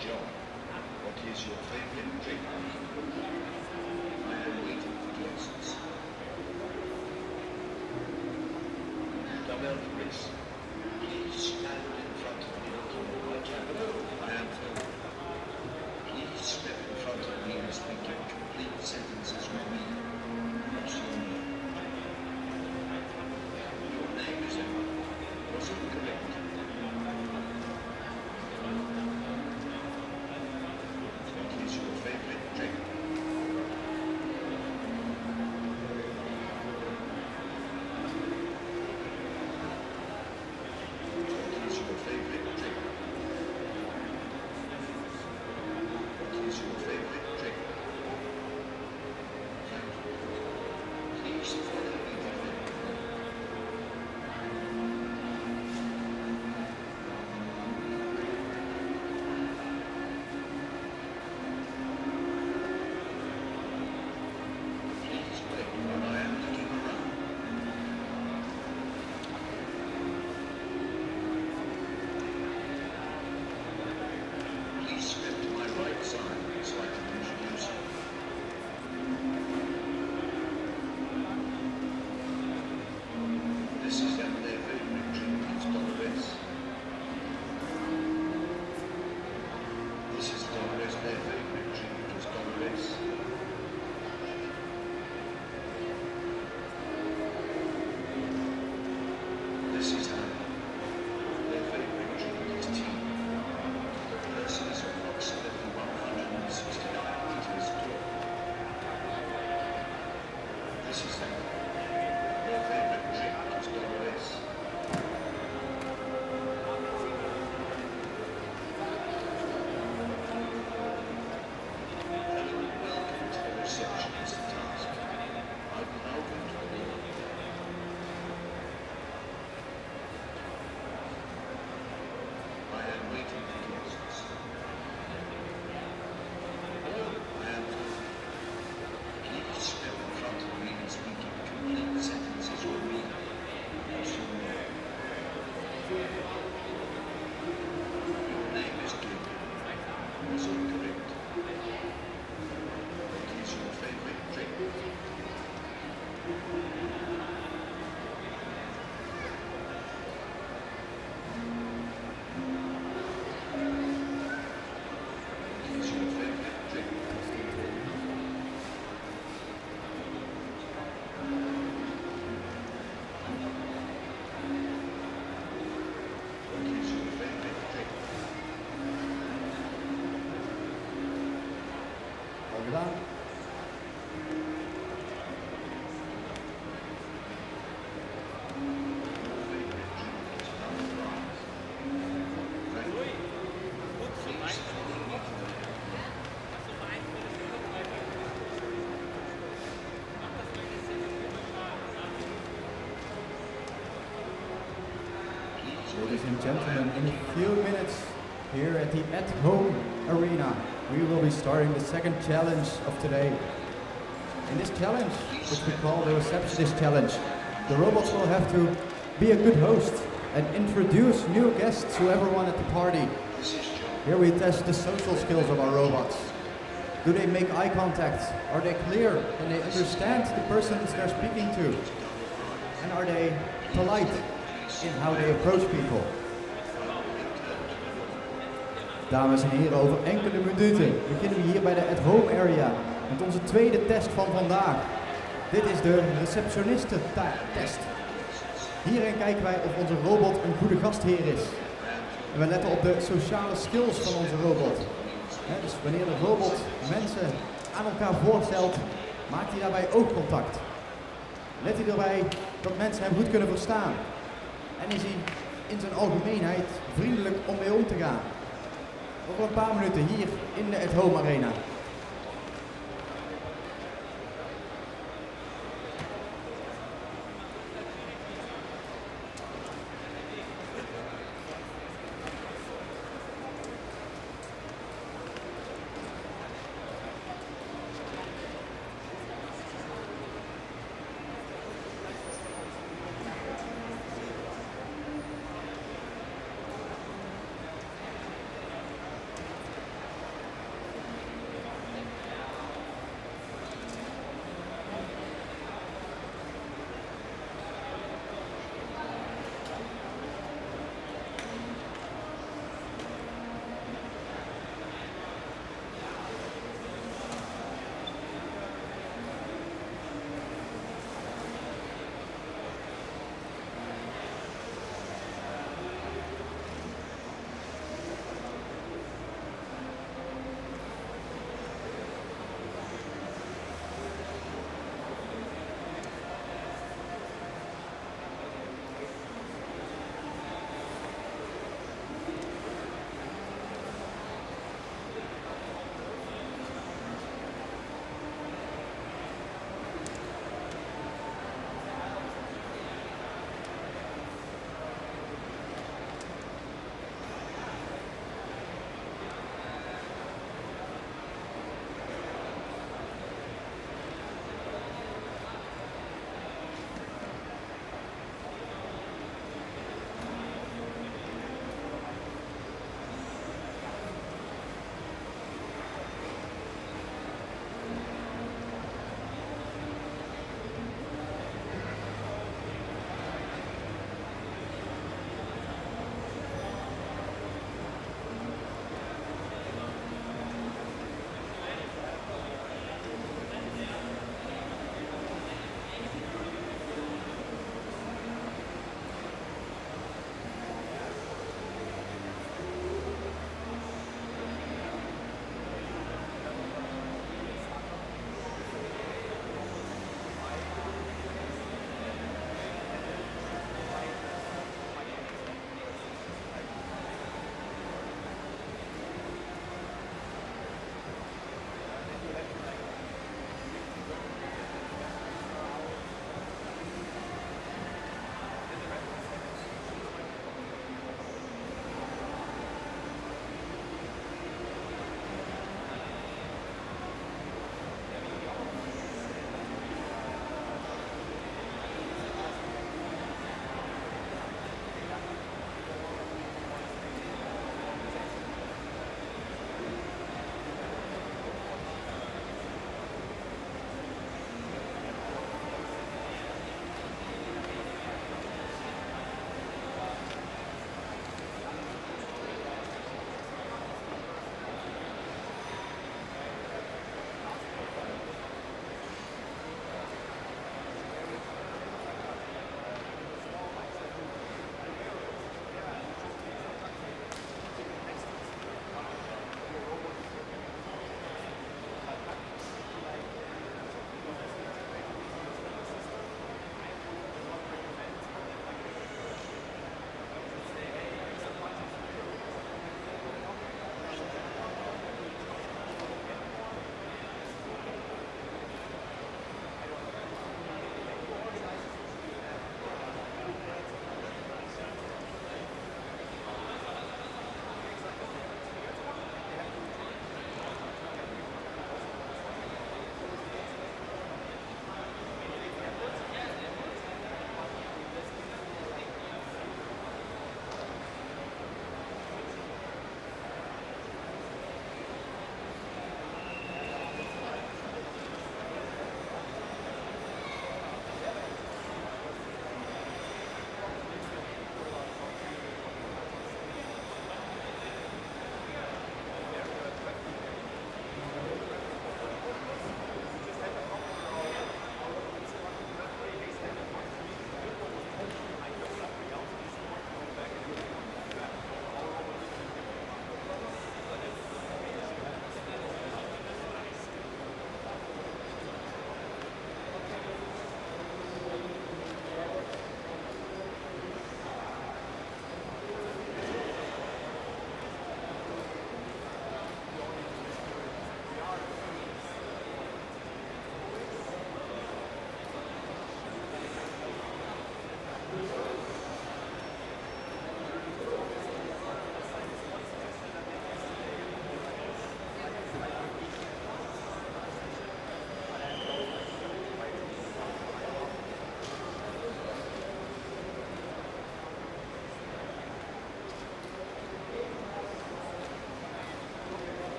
John, what is your favorite drink? I am waiting for guests. Double Chris, please stand in front of me looking at my camera. I am Phil. Please step in front of me and speak in complete sentences with me. What's your name? Your name is Emma. Was it correct? What is your favorite drink? What is your favorite drink? What is your favorite drink? Thank you. Please follow me to the Please wait while I am looking around. Please step to my right side so I can introduce you. This is their favorite drink. It's Dolores. This is Dolores, their favorite drink. It's Dolores. This is Anna. Their favorite drink is tea. The person is approximately 169 meters tall. This is Anna. Their favorite drink is Dolores. Hello and welcome to the receptionist task. I will now go to the door. I am waiting for guests. Hello, I am Phil. Please step in front of me and speak in complete sentences with me. and gentlemen, in a few minutes here at the at-home arena, we will be starting the second challenge of today. In this challenge, which we call the Receptionist Challenge, the robots will have to be a good host and introduce new guests to everyone at the party. Here we test the social skills of our robots. Do they make eye contact? Are they clear? Can they understand the persons they're speaking to? And are they polite in how they approach people? Dames en heren, over enkele minuten beginnen we hier bij de at-home area met onze tweede test van vandaag. Dit is de receptionisten-test. Hierin kijken wij of onze robot een goede gastheer is. En we letten op de sociale skills van onze robot. Dus wanneer de robot mensen aan elkaar voorstelt, maakt hij daarbij oogcontact. Let hij erbij dat mensen hem goed kunnen verstaan. En is hij in zijn algemeenheid vriendelijk om mee om te gaan. Over een paar minuten hier in de at-home arena.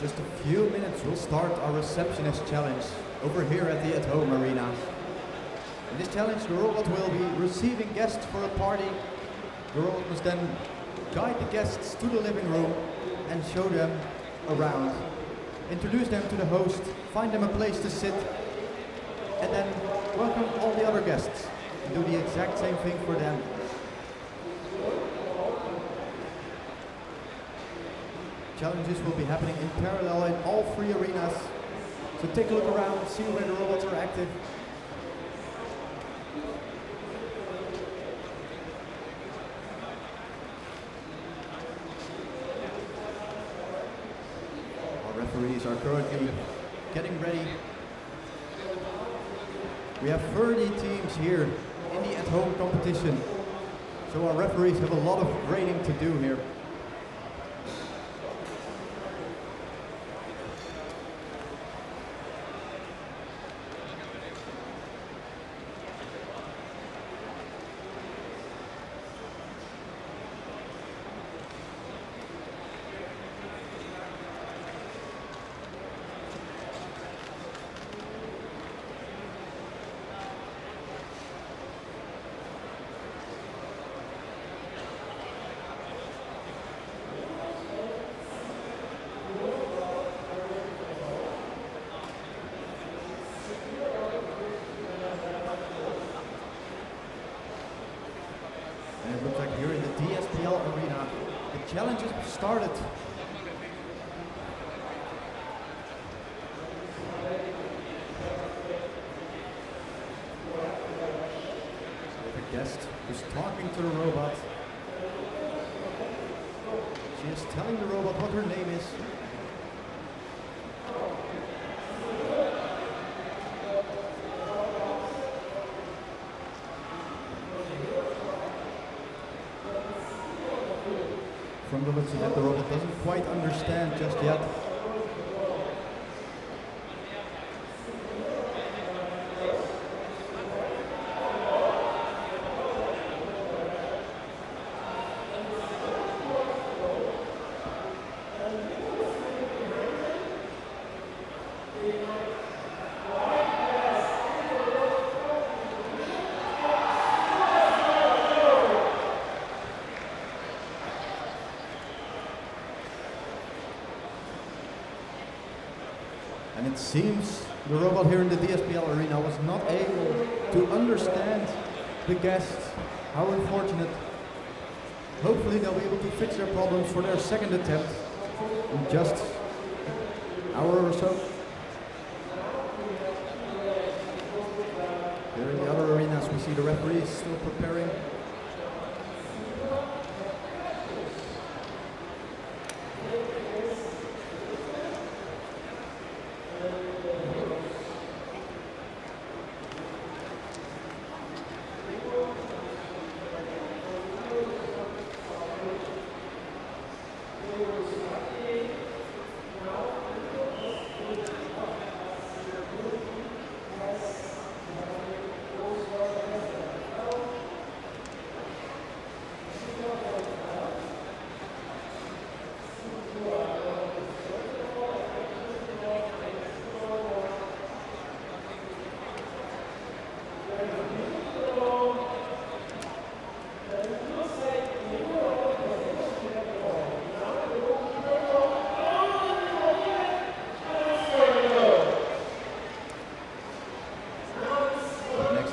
just a few minutes, we'll start our Receptionist challenge over here at the at-home arena. In this challenge, the robot will be receiving guests for a party. The robot must then guide the guests to the living room and show them around. Introduce them to the host, find them a place to sit, and then welcome all the other guests and do the exact same thing for them. Challenges will be happening in parallel in all 3 arenas. So take a look around, see where the robots are active. Our referees are currently getting ready. We have 30 teams here in the at-home competition. So our referees have a lot of grading to do here. And it looks like here in the DSPL arena, the challenges have started. So we have a guest who's talking to the robot. She is telling the robot what her name is. From the looks of it, the robot doesn't quite understand just yet. And it seems the robot here in the DSPL arena was not able to understand the guests. How unfortunate. Hopefully they'll be able to fix their problems for their second attempt in just an hour or so. Here in the other arenas we see the referees still preparing.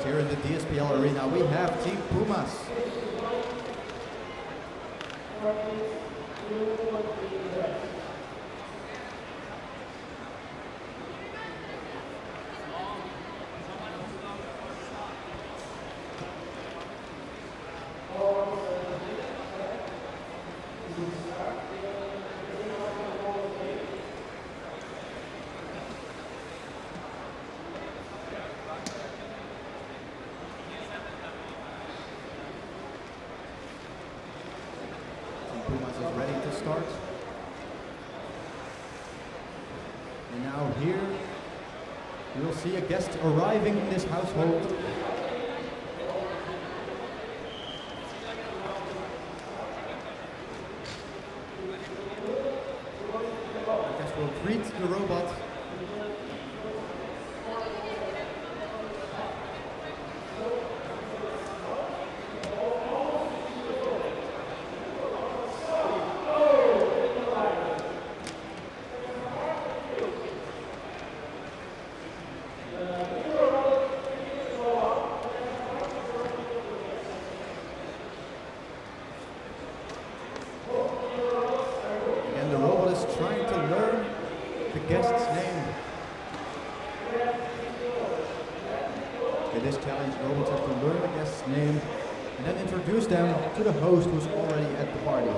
Here in the DSPL arena, we have Team Pumas. Pumas is ready to start. And now here you will see a guest arriving in this household. The guest will Again, the robot is trying to learn the guest's name. In this challenge, robots have to learn the guest's name and then introduce them to the host who's already at the party.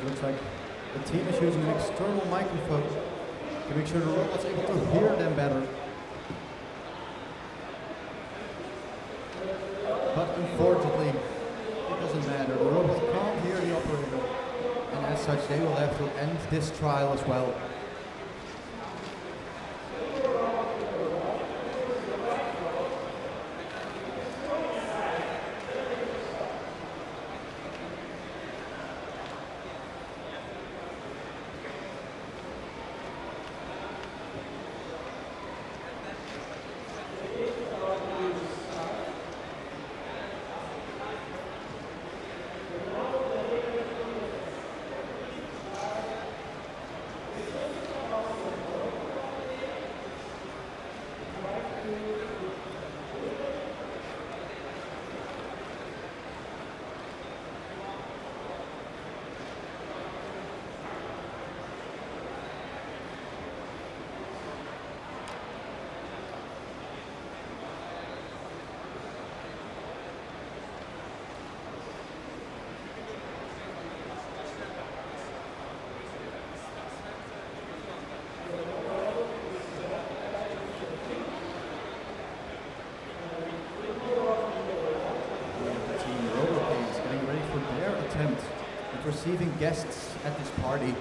Looks like the team is using an external microphone to make sure the robot's able to hear them better. But unfortunately, it doesn't matter. The robot can't hear the operator, and as such, they will have to end this trial as well. Receiving guests at this party.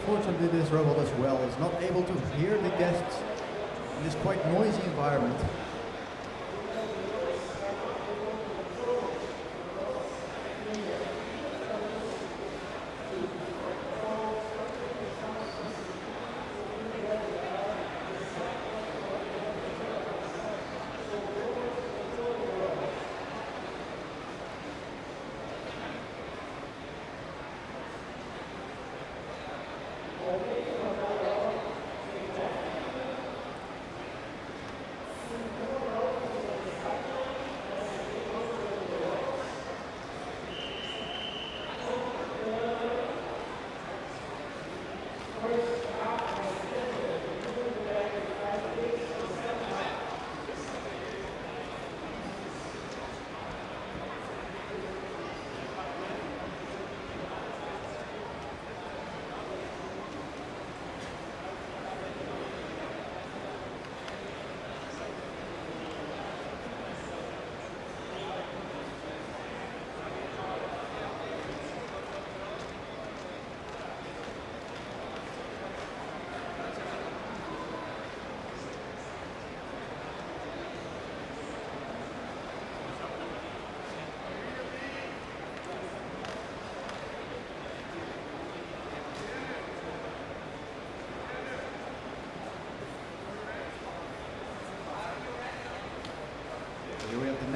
Unfortunately, this robot as well is not able to hear the guests in this quite noisy environment.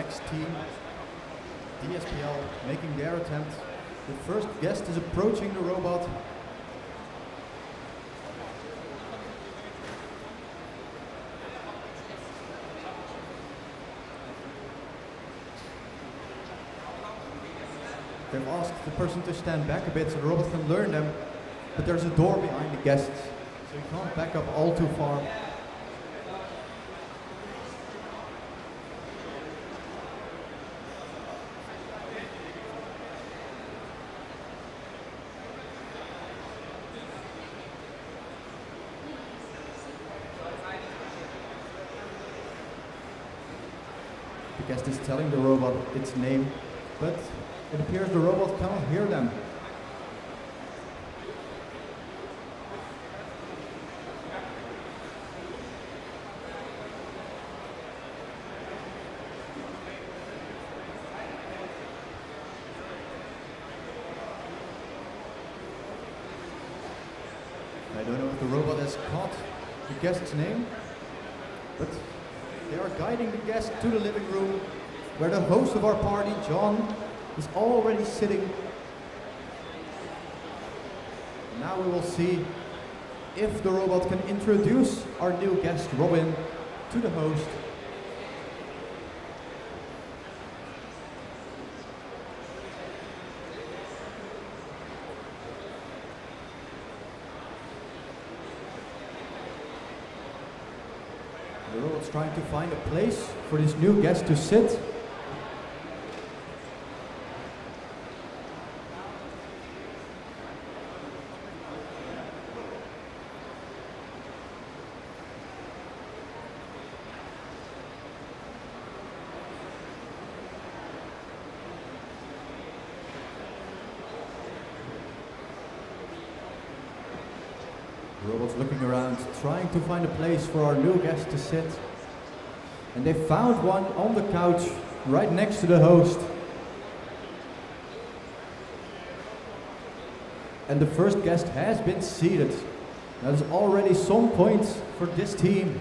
Cybernetics team, DSPL, making their attempt. The first guest is approaching the robot. They've asked the person to stand back a bit so the robot can learn them, but there's a door behind the guests, so you can't back up all too far. The guest is telling the robot its name, but it appears the robot cannot hear them. I don't know if the robot has caught the guest's name, but they are guiding the guest to the living room where the host of our party, John, is already sitting. Now we will see if the robot can introduce our new guest, Robin, to the host. The robot's trying to find a place for this new guest to sit. The robot's looking around, trying to find a place for our new guest to sit. And they found one on the couch, right next to the host. And the first guest has been seated. That is already some points for this team.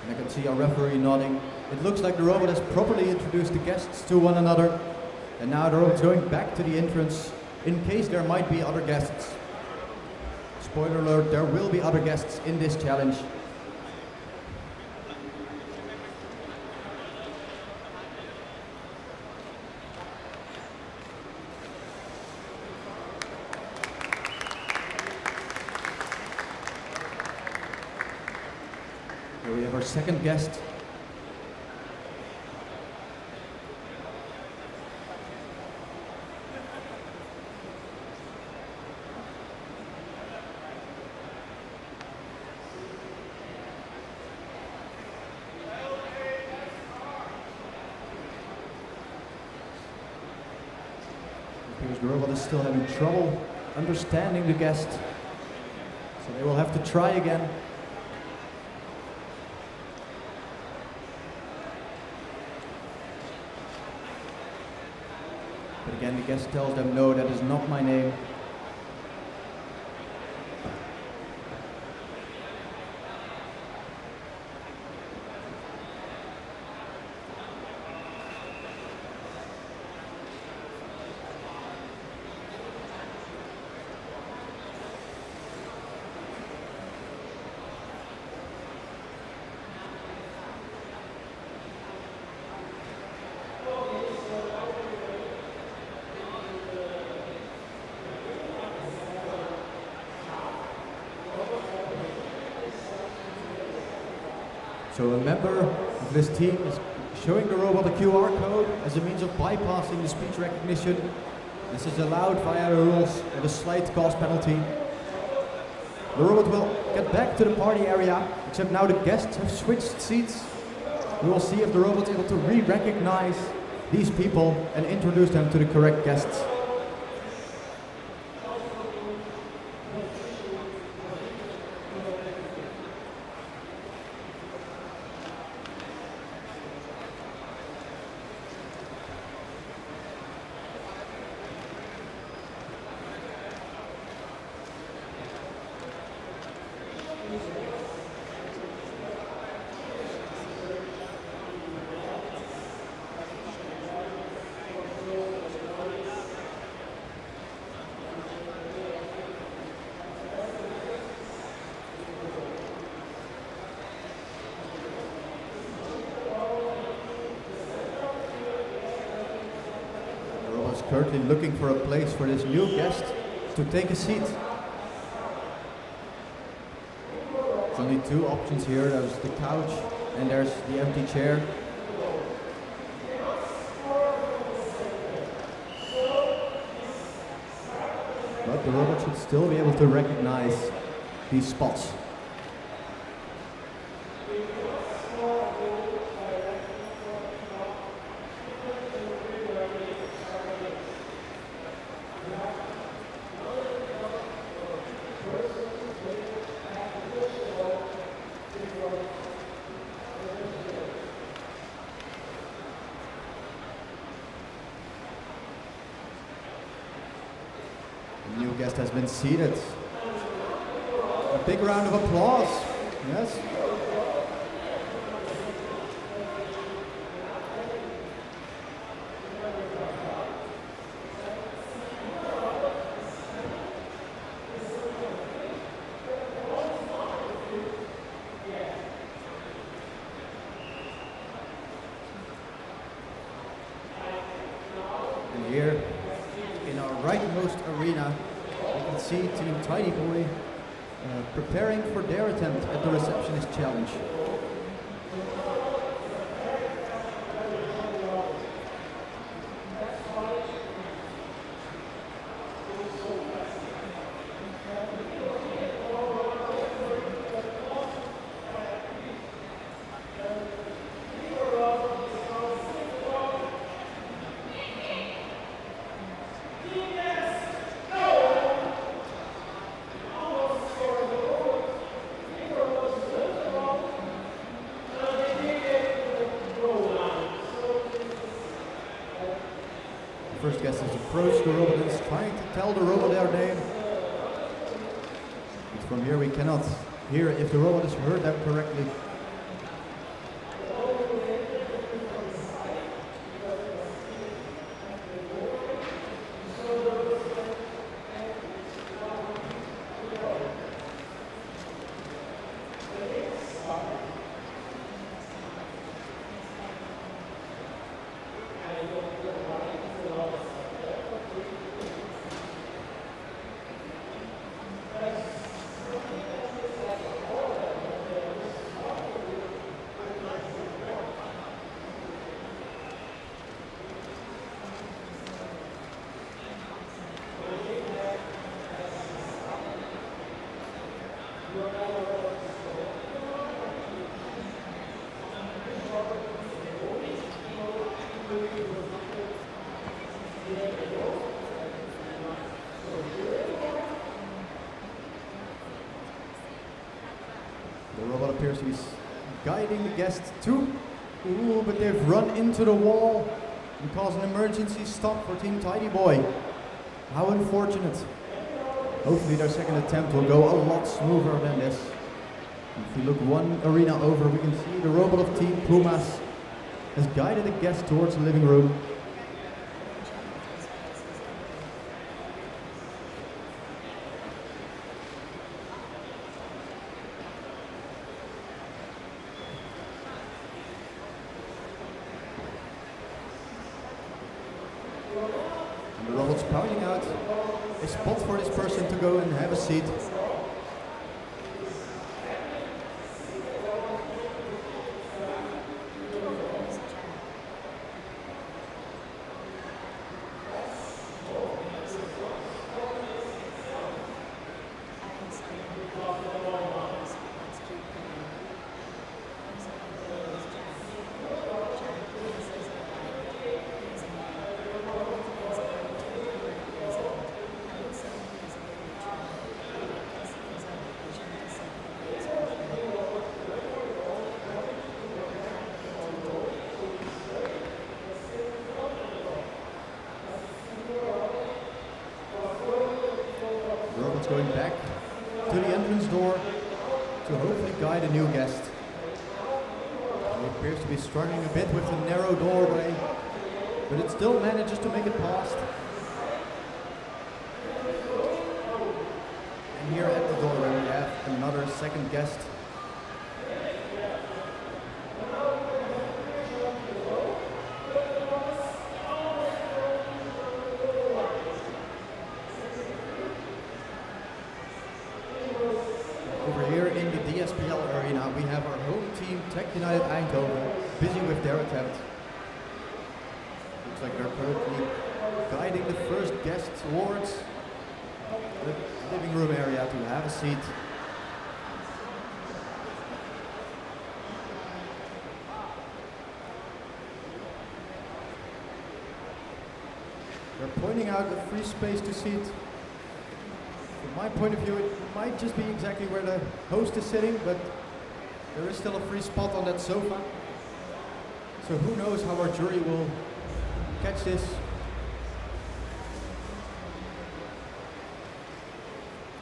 I can see our referee nodding. It looks like the robot has properly introduced the guests to one another. And now the robot's going back to the entrance in case there might be other guests. Spoiler alert, there will be other guests in this challenge. Here we have our second guest. It appears the robot is still having trouble understanding the guest, so they will have to try again. But again, the guest tells them, no, that is not my name. So a member of this team is showing the robot a QR code as a means of bypassing the speech recognition. This is allowed via the rules with a slight cost penalty. The robot will get back to the party area, except now the guests have switched seats. We will see if the robot is able to re-recognize these people and introduce them to the correct guests. Currently looking for a place for this new guest to take a seat. There's only two options here. There's the couch and there's the empty chair. But the robot should still be able to recognize these spots. The new guest has been seated. A big round of applause. Yes. And here in our rightmost arena, you can see Team Tidy Boy preparing for their attempt at the Receptionist Challenge. First guest has approached the robot and is trying to tell the robot their name. But from here we cannot hear if the robot has heard them correctly. The robot appears to be guiding the guest too. Ooh, but they've run into the wall and caused an emergency stop for Team Tidy Boy. How unfortunate. Hopefully their second attempt will go a lot smoother than this. If we look one arena over, we can see the robot of Team Pumas has guided the guest towards the living room. And the robot's pointing out a spot for this person to go and have a seat. Going back to the entrance door to hopefully guide a new guest. He appears to be struggling a bit with the narrow doorway, but it still manages to make it past. And here at the doorway we have another second guest. Over here in the DSPL arena we have our home team Tech United Eindhoven busy with their attempt. Looks like they're currently guiding the first guest towards the living room area to have a seat. They're pointing out a free space to seat. From my point of view, it might just be exactly where the host is sitting, but there is still a free spot on that sofa. So who knows how our jury will catch this.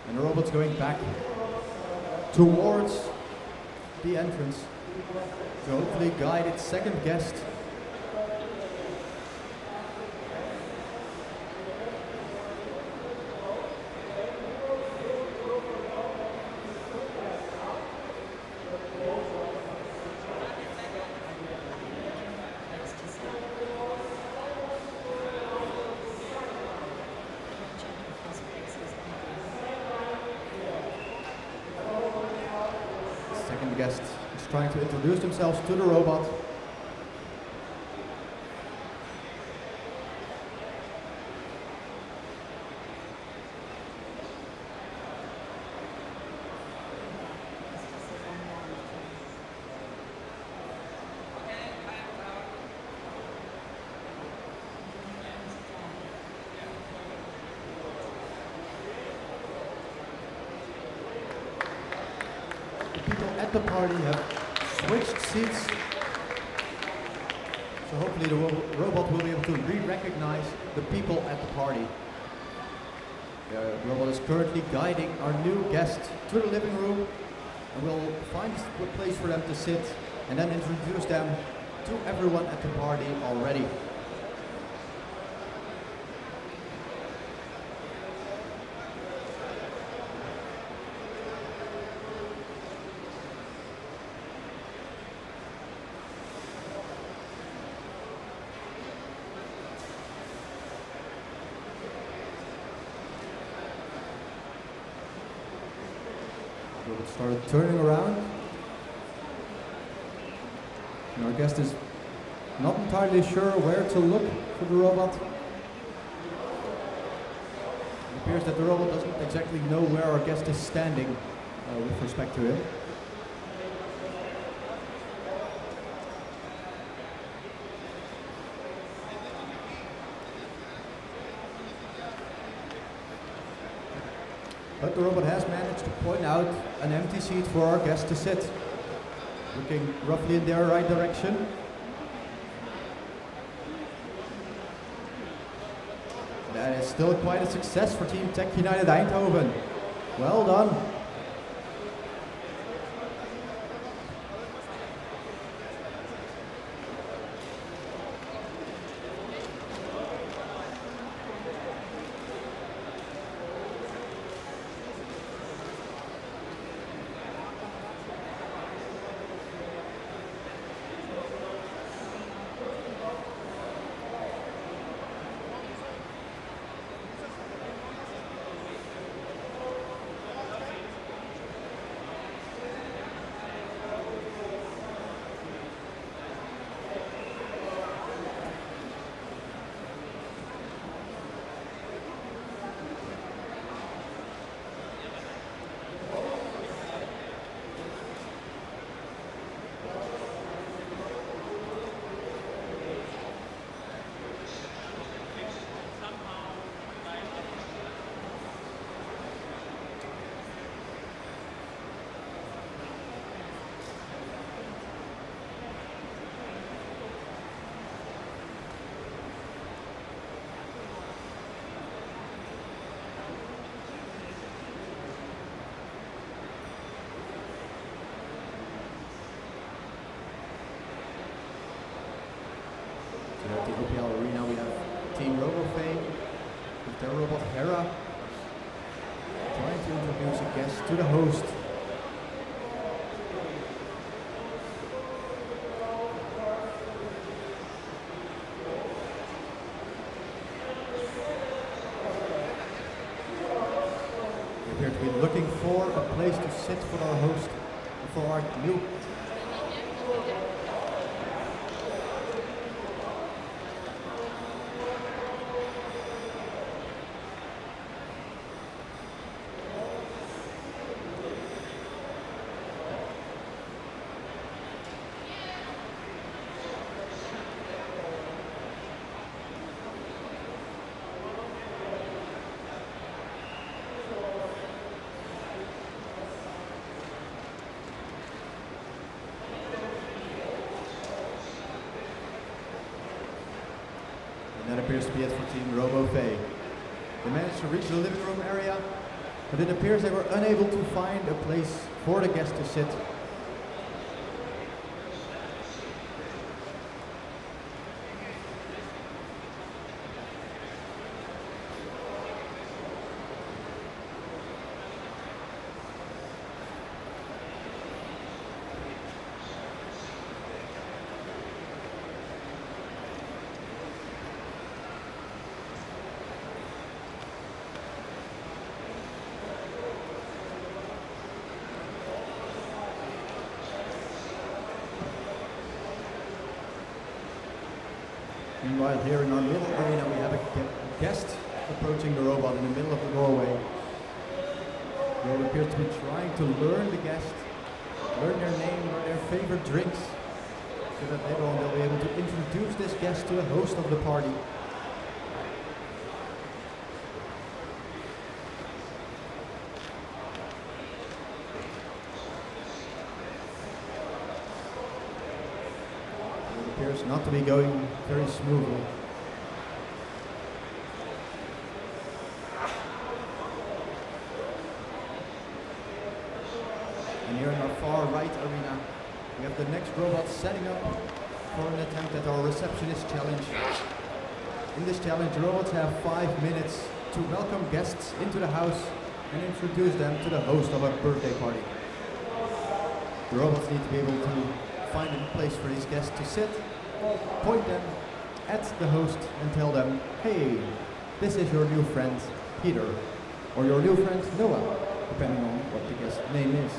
And the robot's going back towards the entrance to hopefully guide its second guest. Guest is trying to introduce themselves to the robot. At the party have switched seats, so hopefully the robot will be able to re-recognize the people at the party. The robot is currently guiding our new guest to the living room and will find a place for them to sit and then introduce them to everyone at the party already. Started turning around. And our guest is not entirely sure where to look for the robot. It appears that the robot doesn't exactly know where our guest is standing with respect to him. But the robot has managed to point out an empty seat for our guest to sit, looking roughly in their right direction. That is still quite a success for Team Tech United Eindhoven. Well done. SSPL arena, we have Team Robo with their robot Hera trying to introduce a guest to the host. We appear to be looking for a place to sit for our host, for our new. That appears to be it for Team Robo. They managed to reach the living room area, but it appears they were unable to find a place for the guests to sit. Meanwhile, here in our middle arena, we have a guest approaching the robot in the middle of the doorway. They appear to be trying to learn the guest, learn their name or their favorite drinks, so that later on they'll be able to introduce this guest to the host of the party. Appears not to be going very smoothly. And here in our far right arena, we have the next robot setting up for an attempt at our receptionist challenge. In this challenge, robots have 5 minutes to welcome guests into the house and introduce them to the host of a birthday party. The robots need to be able to find a place for these guests to sit, point them at the host and tell them, hey, this is your new friend Peter, or your new friend Noah, depending on what the guest's name is.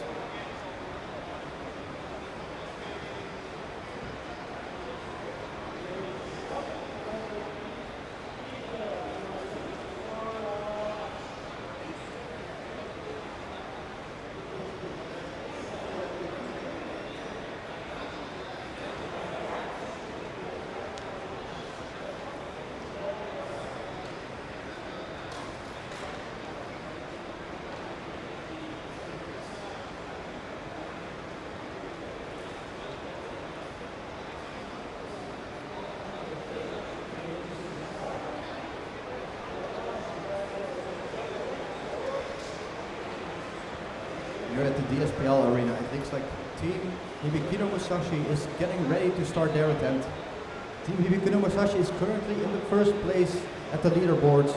Here at the DSPL arena, it looks like Team Hibikino Musashi is getting ready to start their attempt. Team Hibikino Musashi is currently in the first place at the leaderboards,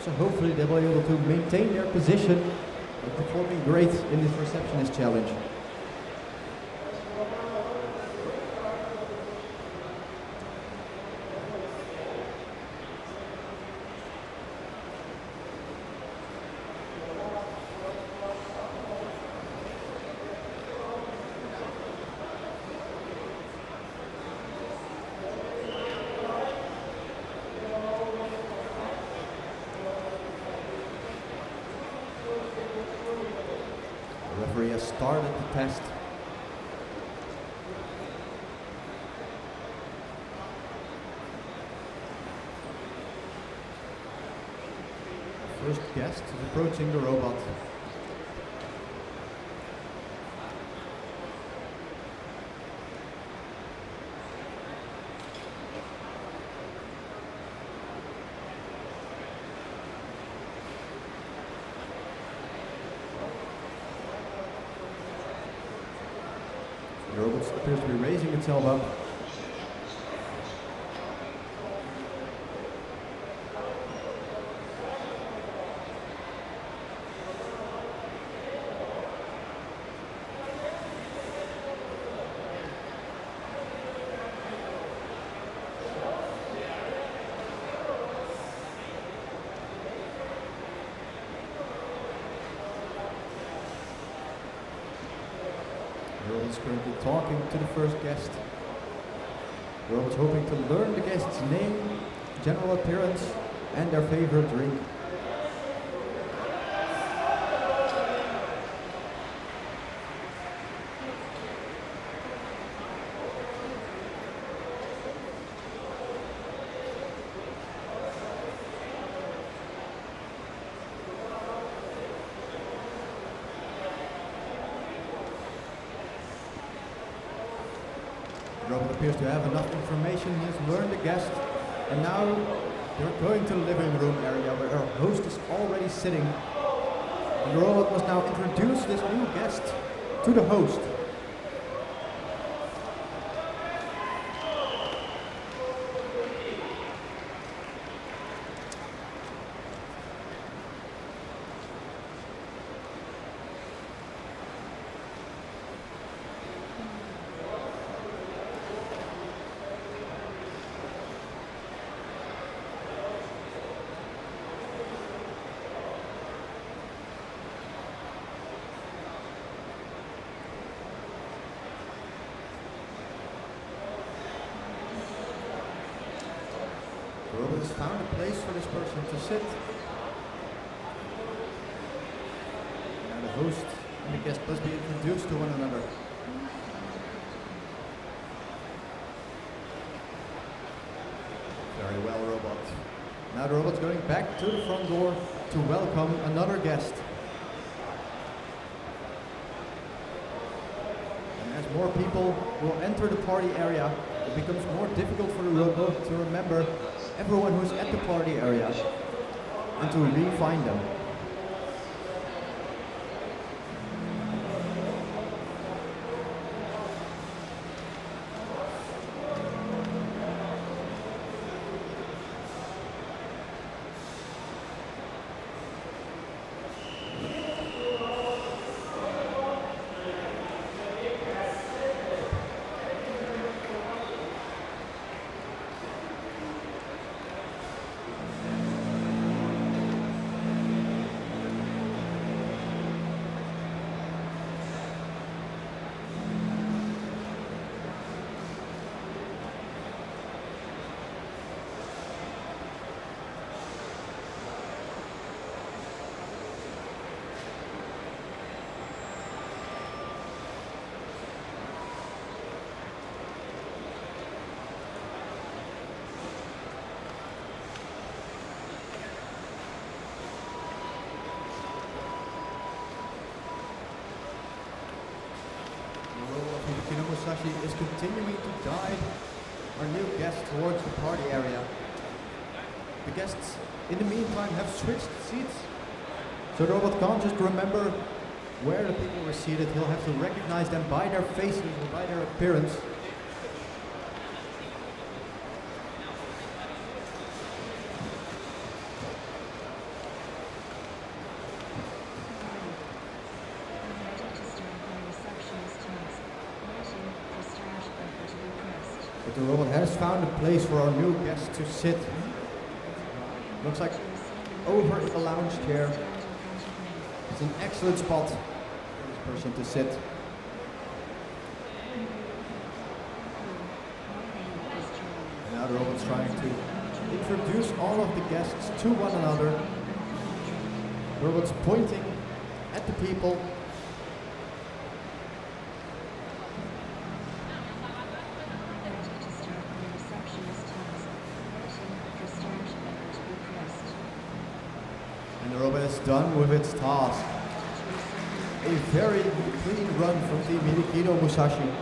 so hopefully they will be able to maintain their position and performing great in this receptionist challenge. The referee has started the test. The first guest is approaching the robot. The robot appears to be raising itself up. Robot's currently talking to the first guest. Robot's hoping to learn the guest's name, general appearance, and their favorite drink. Robot appears to have enough information. He has learned the guest, and now they're going to the living room area where our host is already sitting. And the robot must now introduce this new guest to the host. The robot has found a place for this person to sit. Now the host and the guest must be introduced to one another. Very well, robot. Now the robot's going back to the front door to welcome another guest. And as more people will enter the party area, it becomes more difficult for the robot to remember everyone who's at the party area and to re-find them. Hibikino Musashi is continuing to guide our new guest towards the party area. The guests, in the meantime, have switched seats, so the robot can't just remember where the people were seated. He'll have to recognize them by their faces or by their appearance. But the robot has found a place for our new guest to sit. Looks like over in the lounge chair. It's an excellent spot for this person to sit. And now the robot's trying to introduce all of the guests to one another. The robot's pointing at the people. And the robot is done with its task. A very clean run from Team Hibikino Musashi.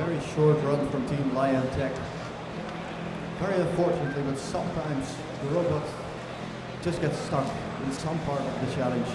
very short run from Team Lion Tech. Very unfortunately, but sometimes the robot just gets stuck in some part of the challenge.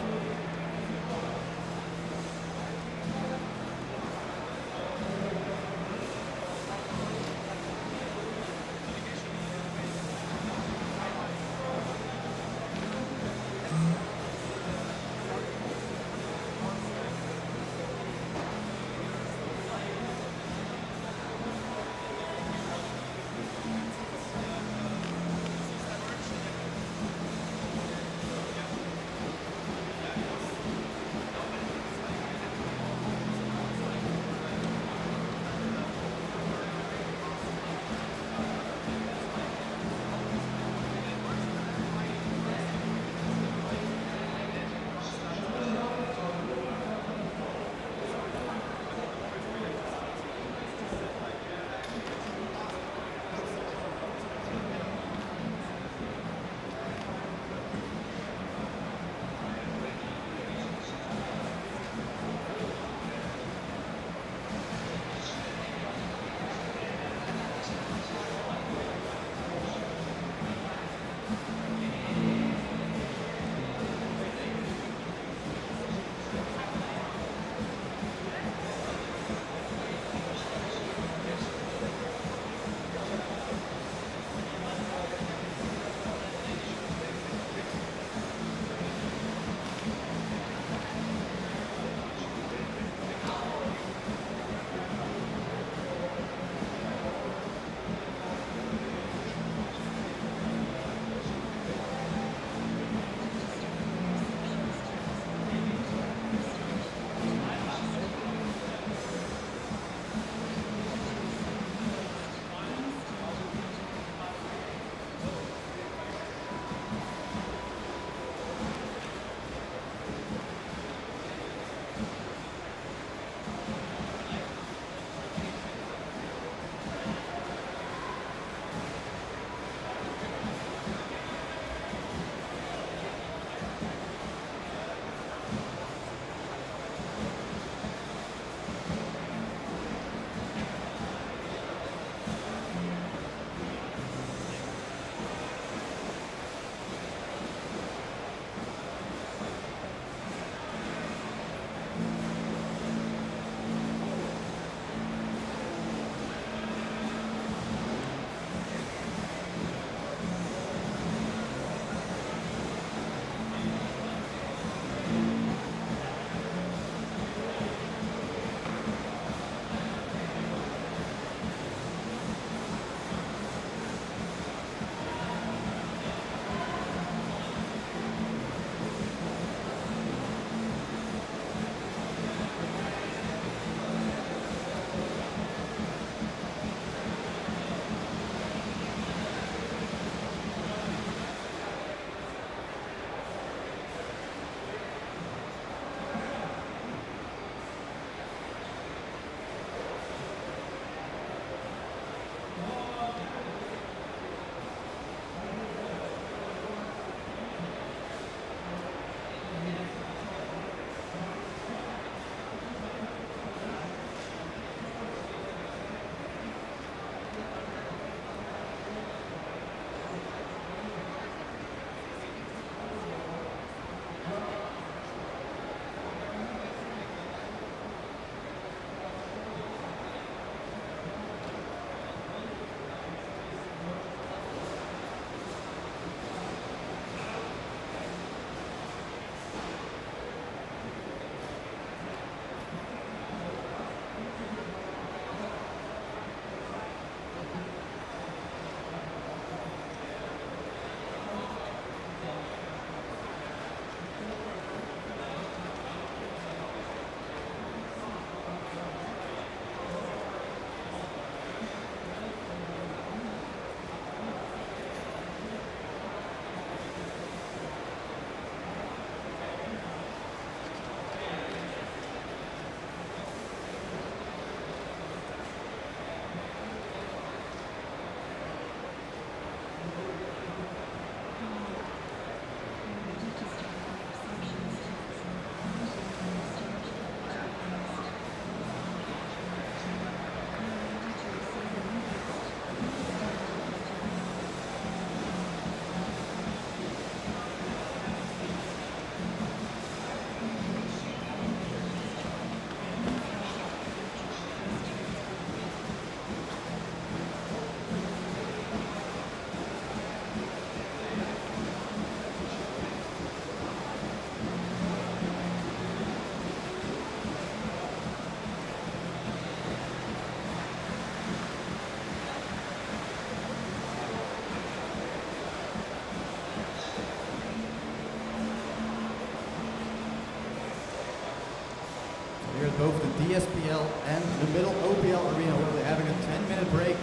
DSPL and the middle OPL arena where they're having a 10-minute break.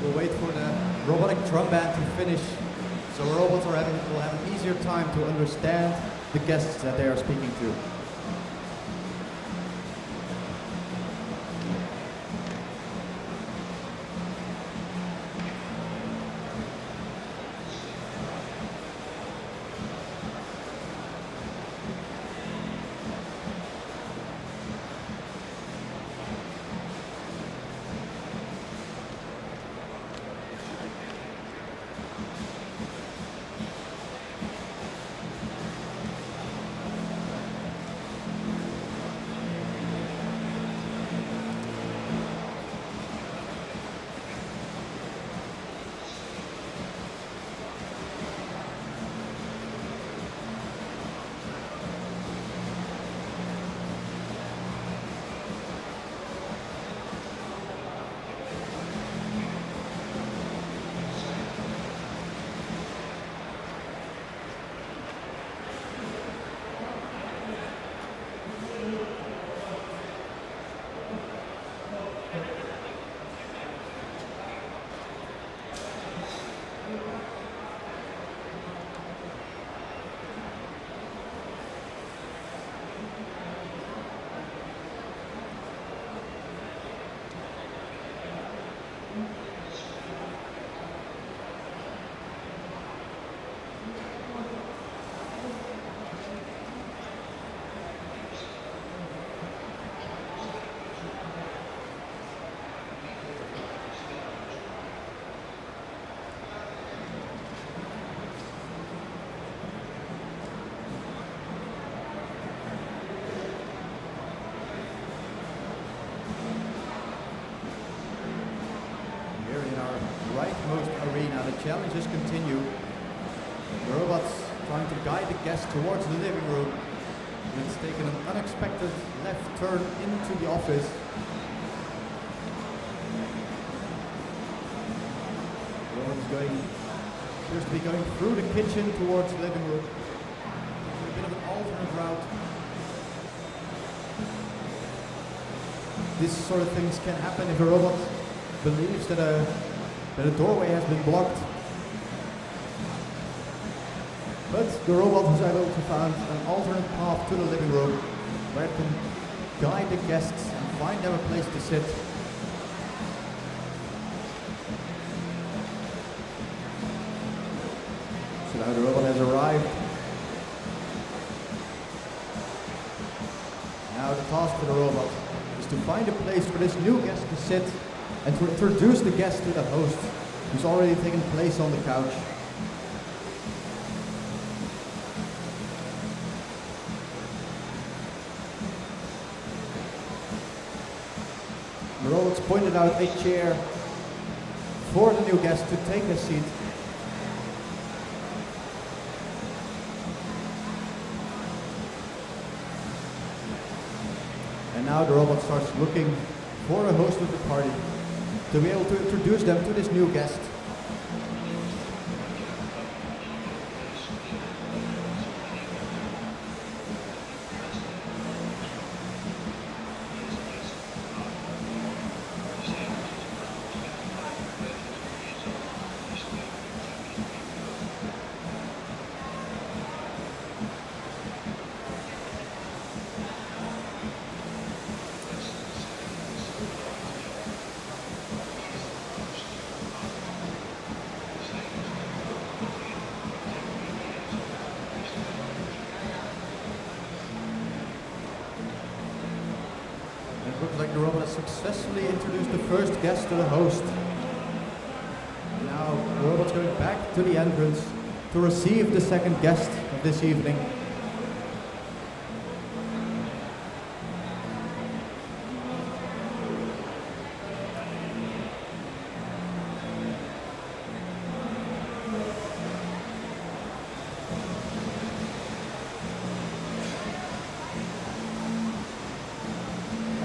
We'll wait for the robotic drum band to finish, so robots will have an easier time to understand the guests that they are speaking to. Challenges continue. The robots trying to guide the guests towards the living room. And it's taken an unexpected left turn into the office. The robot's appears to be going through the kitchen towards the living room. A bit of an alternate route. This sort of things can happen if a robot believes that a doorway has been blocked. But the robot was able to find an alternate path to the living room where it can guide the guests and find them a place to sit. So now the robot has arrived. Now the task for the robot is to find a place for this new guest to sit and to introduce the guest to the host who's already taken place on the couch. The robots pointed out a chair for the new guest to take a seat. And now the robot starts looking for a host of the party to be able to introduce them to this new guest. The robot has successfully introduced the first guest to the host. Now the robot's going back to the entrance to receive the second guest of this evening.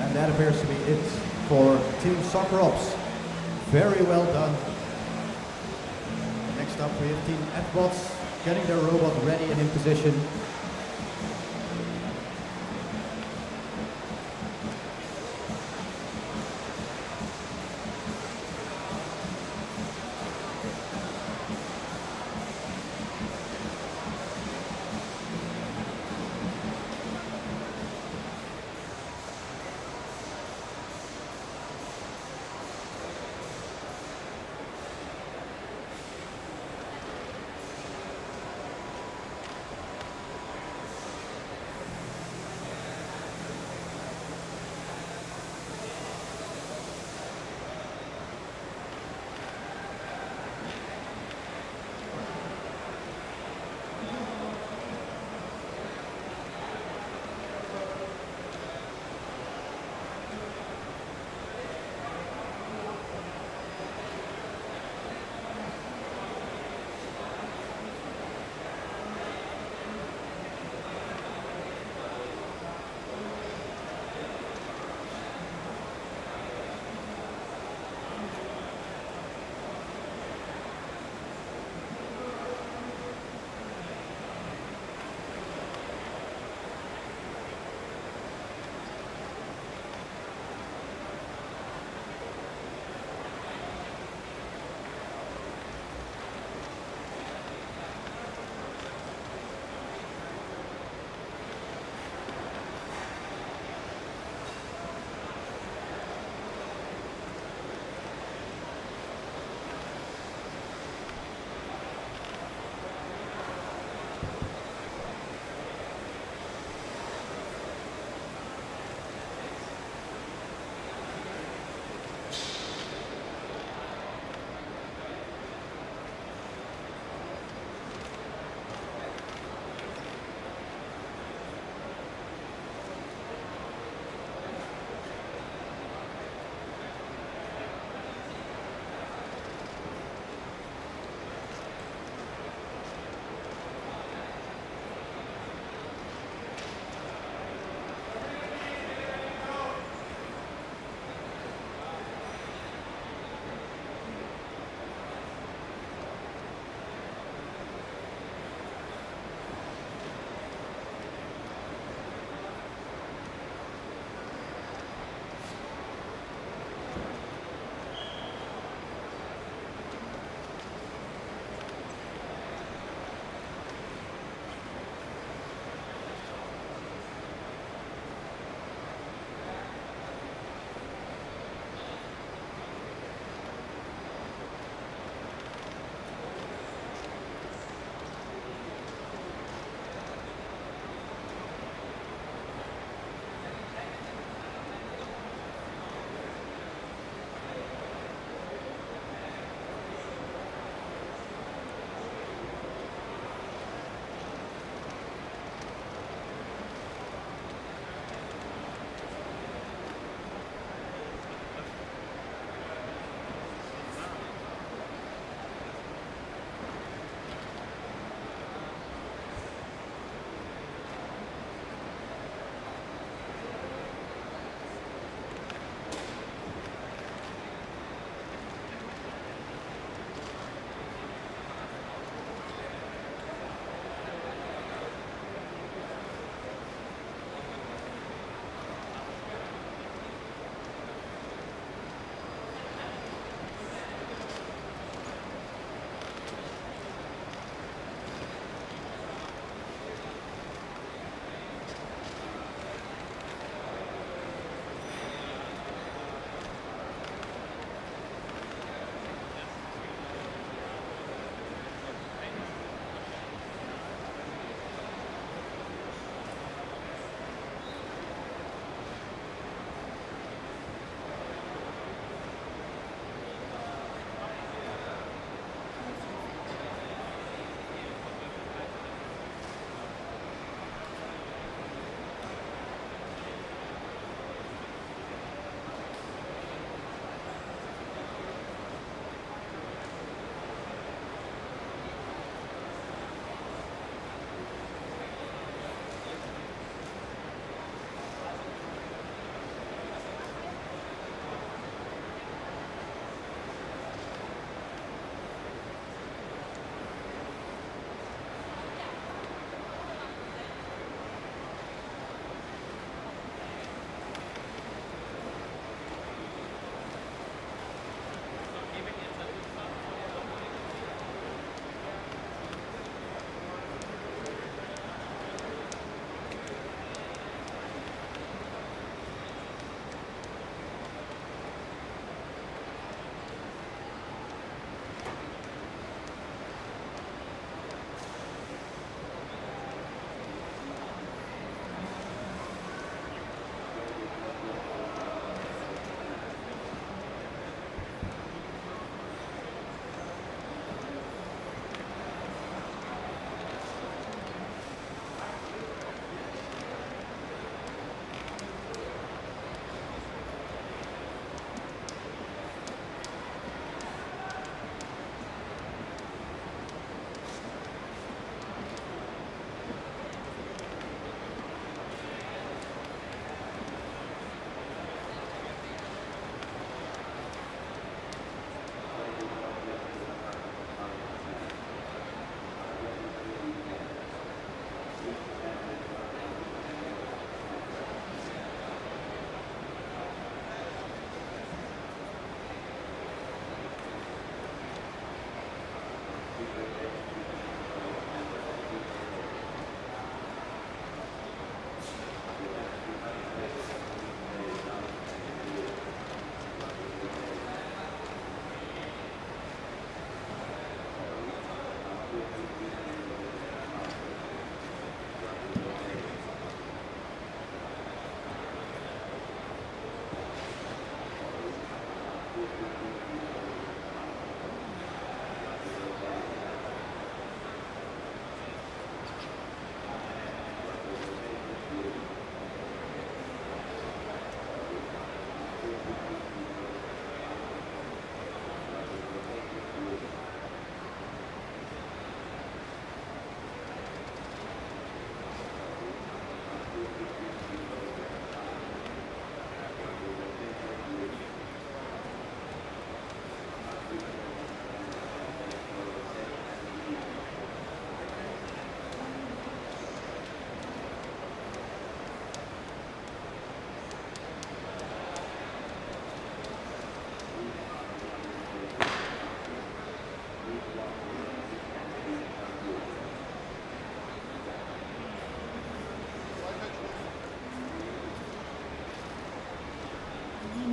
And that appears to be it for Team Soccer Ops. Very well done. Next up we have Team Abbots getting their robot ready and in position.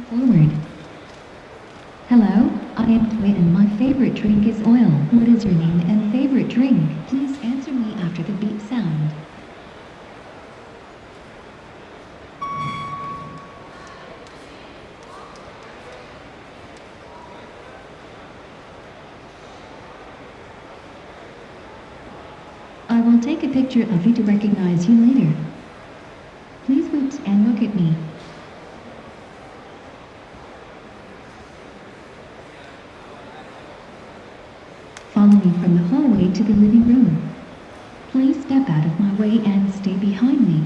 Forward. Hello, I am Toy and my favorite drink is oil. What is your name and favorite drink? Please answer me after the beep sound. I will take a picture of you to recognize you later. Please wait and look at me. Follow me from the hallway to the living room. Please step out of my way and stay behind me.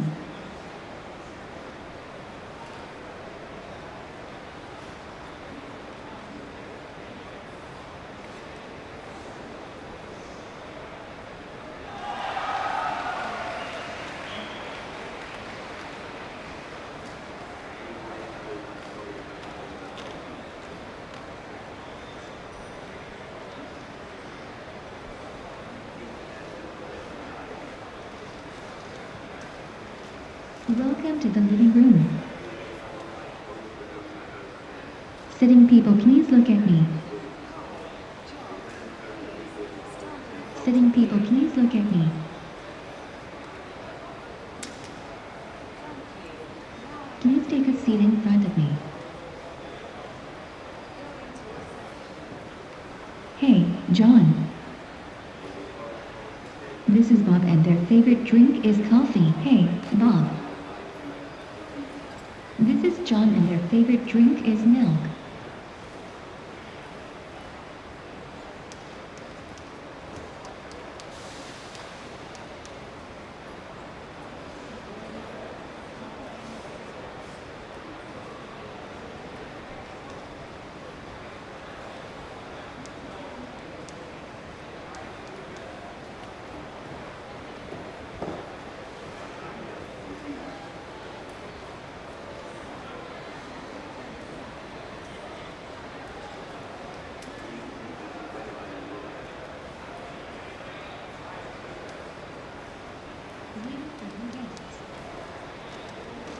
Welcome to the living room. Sitting people, please look at me. Sitting people, please look at me. Please take a seat in front of me. Hey, John. This is Bob and their favorite drink is coffee. Hey, Bob. This is John and their favorite drink is milk.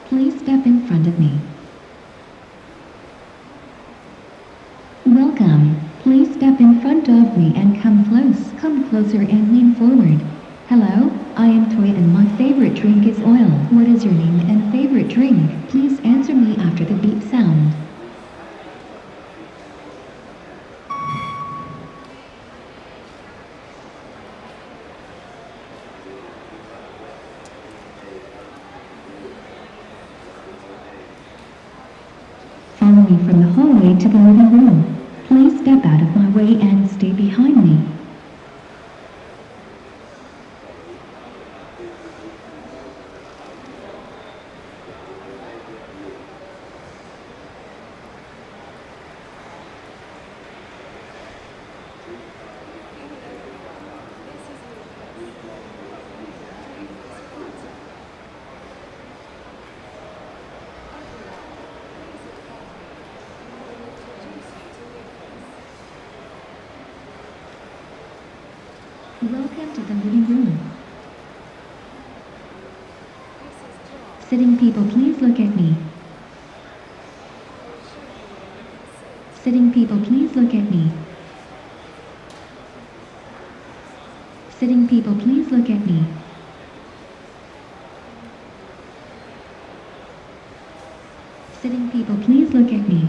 Please step in front of me. Welcome. Please step in front of me and come close. Come closer and lean forward. Hello, I am Toy and my favorite drink is oil. What is your name and favorite drink? Please answer me after the beep sound. Follow me from the hallway to the living room. Please step out of my way and stay behind me. Welcome to the living room. Sitting people, please look at me. Sitting people, please look at me. Sitting people, please look at me. Sitting people, please look at me.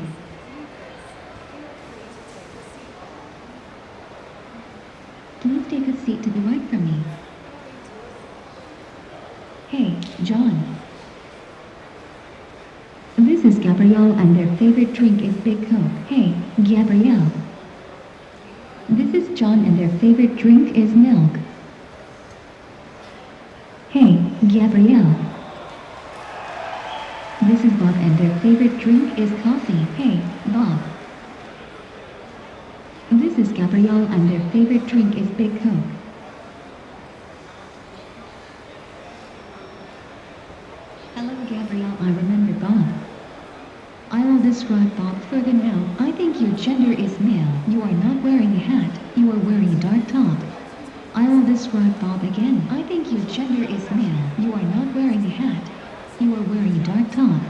Please take a seat to the right from me. Hey, John. This is Gabrielle and their favorite drink is Big Coke. Hey, Gabrielle. This is John and their favorite drink is milk. Hey, Gabrielle. This is Bob and their favorite drink is coffee. Hey, Bob. This is Gabrielle and their favorite drink is Big Coke. Hello Gabrielle, I remember Bob. I will describe Bob further now. I think your gender is male. You are not wearing a hat. You are wearing a dark top. I will describe Bob again. I think your gender is male. You are not wearing a hat. You are wearing a dark top.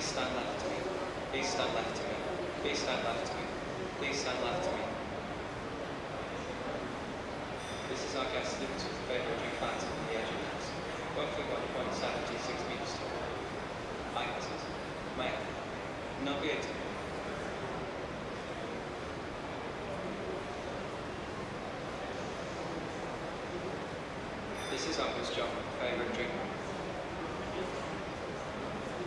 Please stand left to me. Please stand left to me. Please stand left to me. Please stand left to me. This is our guest limited favourite drink flat on the edge of it. Roughly 1.76 metres tall. Eyeglasses. Male. No beard. This is our host John, favourite drink.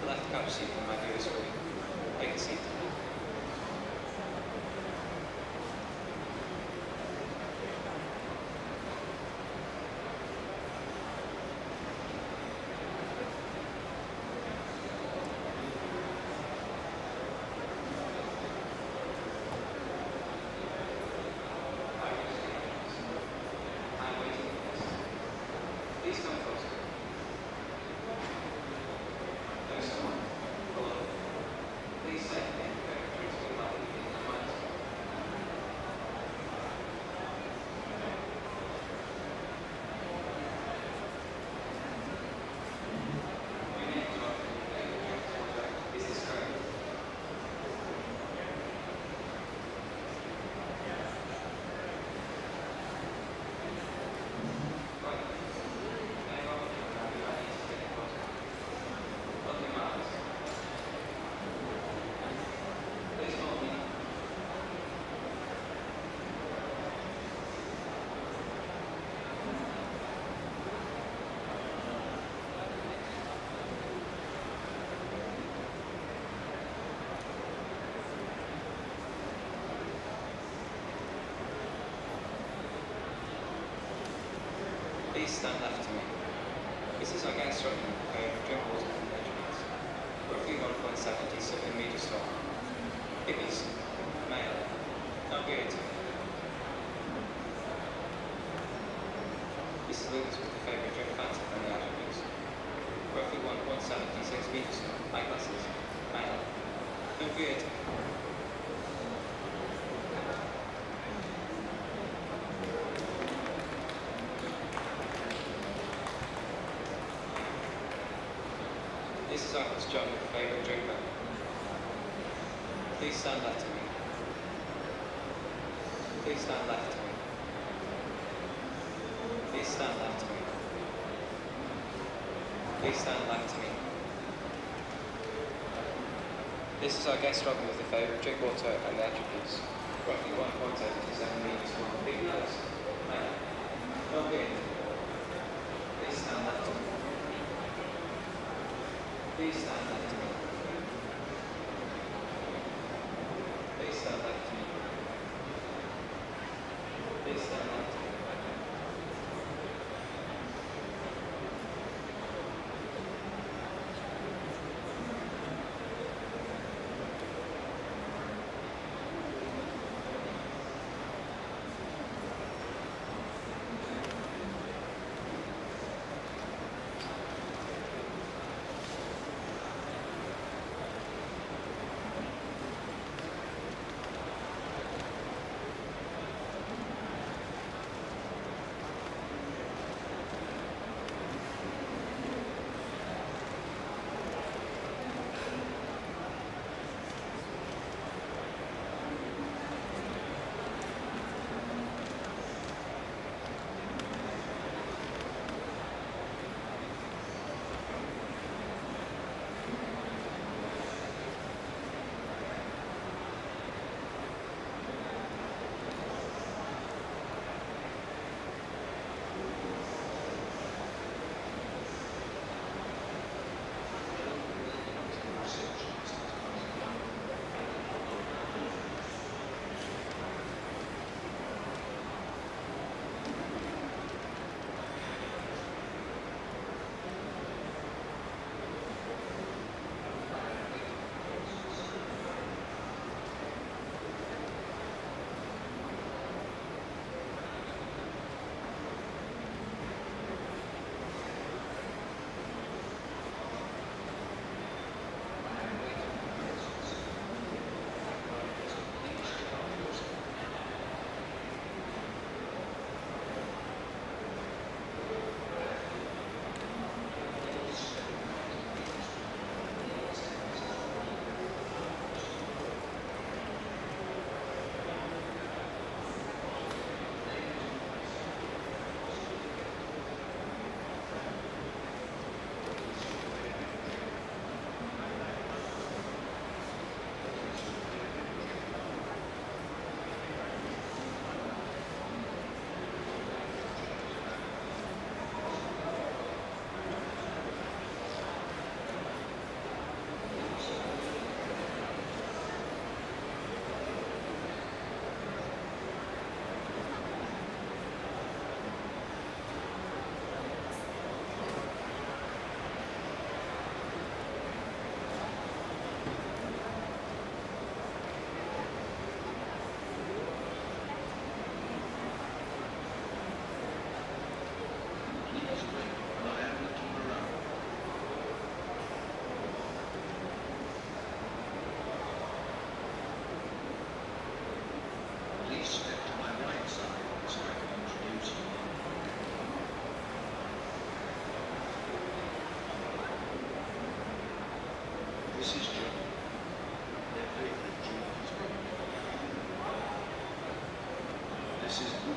The left couch seat on my viewer screen. Take a seat. I'm waiting for this. Please come closer. There's someone. Hello. Please say anything. Drinks will not leave in your minds. Your name is Rob. Is this correct? Right. Can I go up to you? I need to get closer. Look in my eyes. Please follow me. Please stand left to me. This is our guest room, drink water from measurements. Roughly 1.77 metres tall. Hippies. Male. No beard. This is Lucas with the favourite drink Fanta from the attributes. Roughly 1.76 metres tall. Eyeglasses. Male. No beard. This is our host John with the favourite drinker. Please stand left to me. Please stand left to me. Please stand left to me. Please stand left to me. This is our guest Robin with the favourite drink water and the attributes. Roughly 1.77 metres long. Big nose. Male. No beard. Please stand left to me. Please stand left to me. Please stand left to me. Please stand left to me.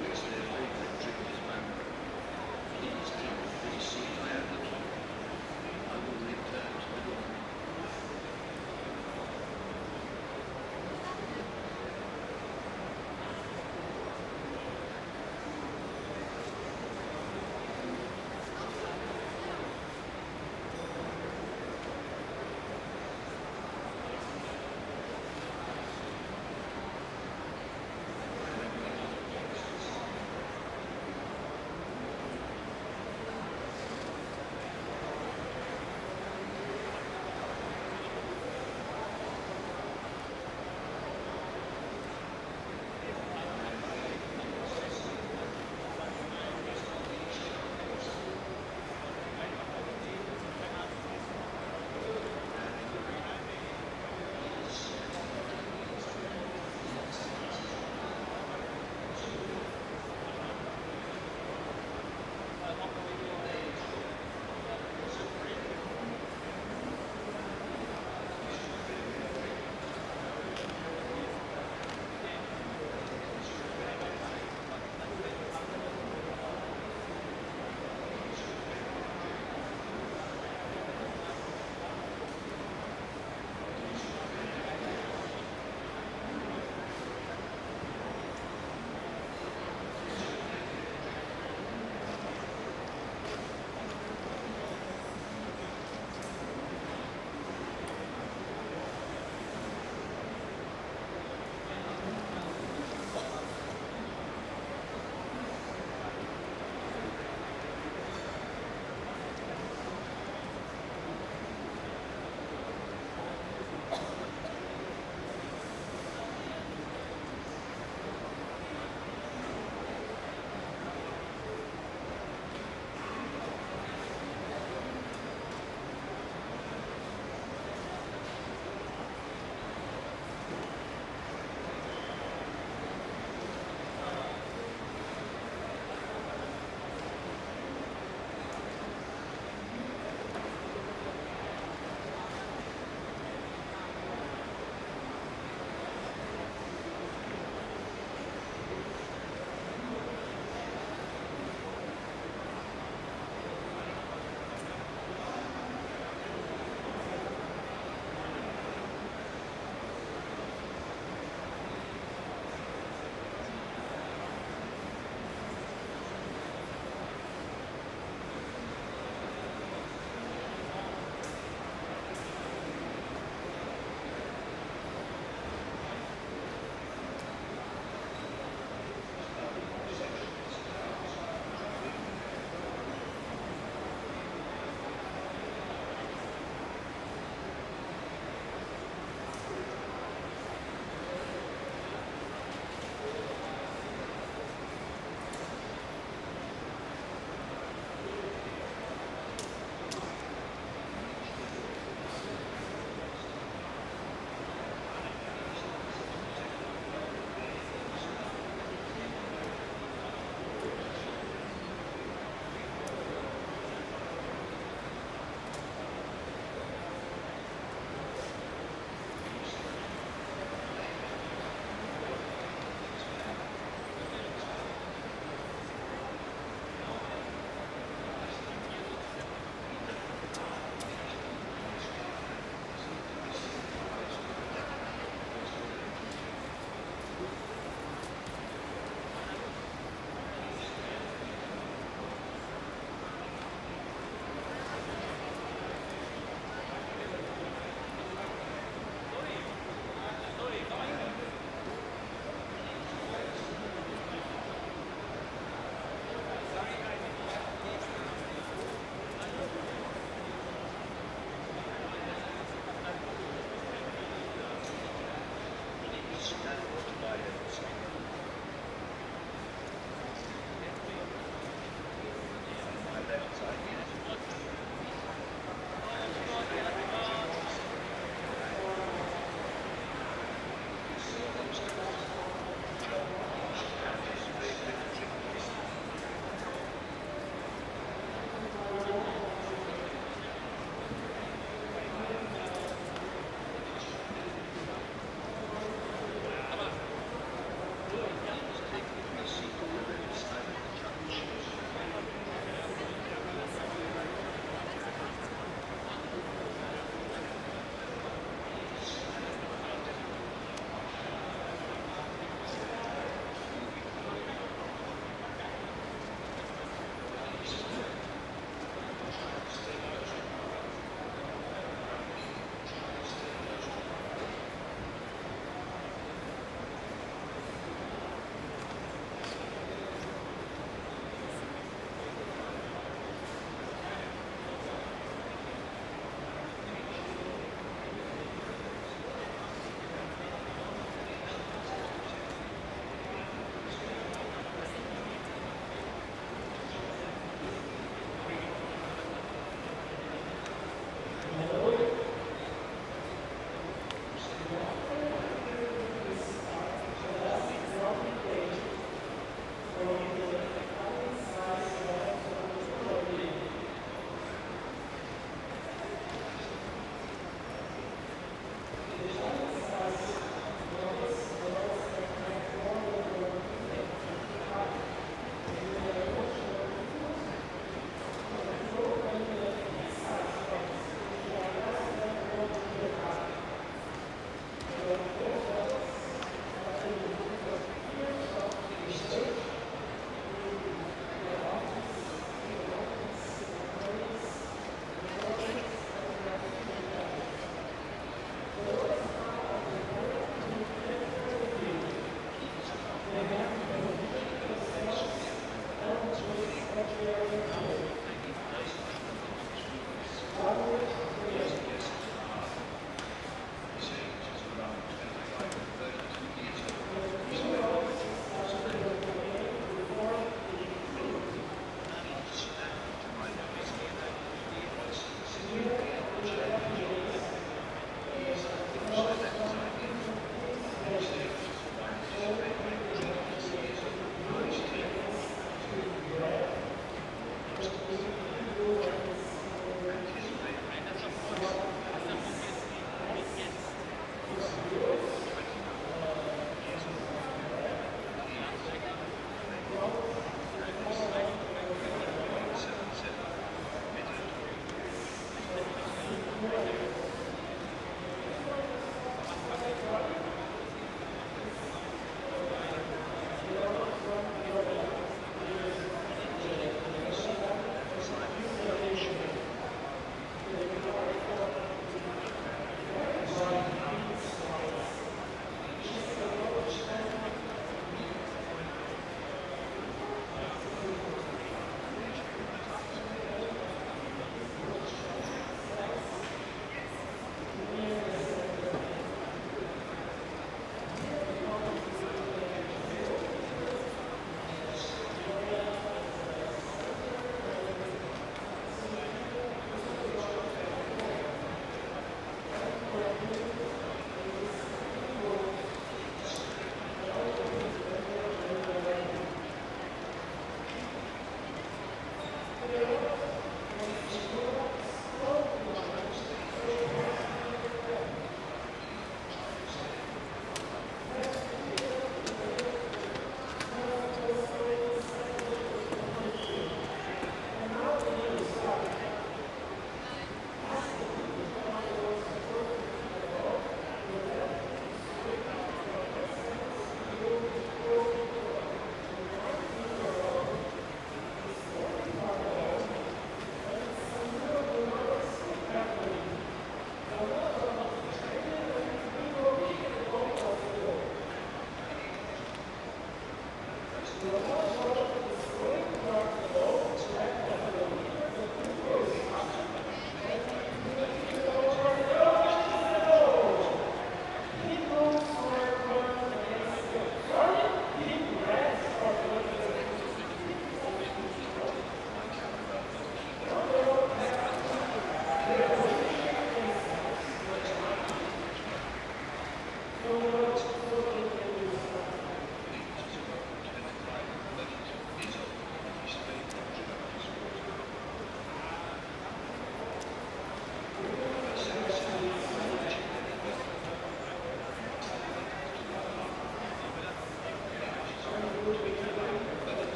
It's their favorite drink is mango. Please keep the receipt I have the key. I will return to the room.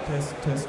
Test, test.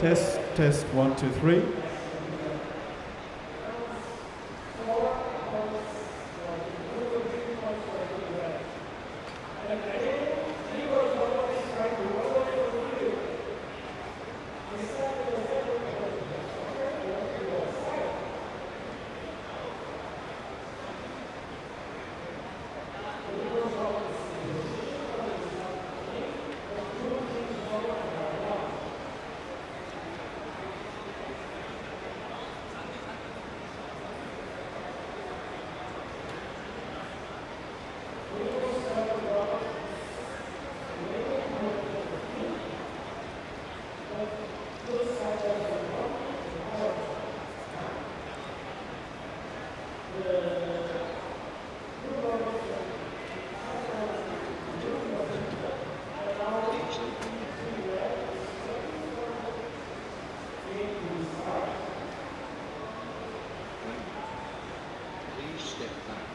Test, test, 1, 2, 3. Please step back.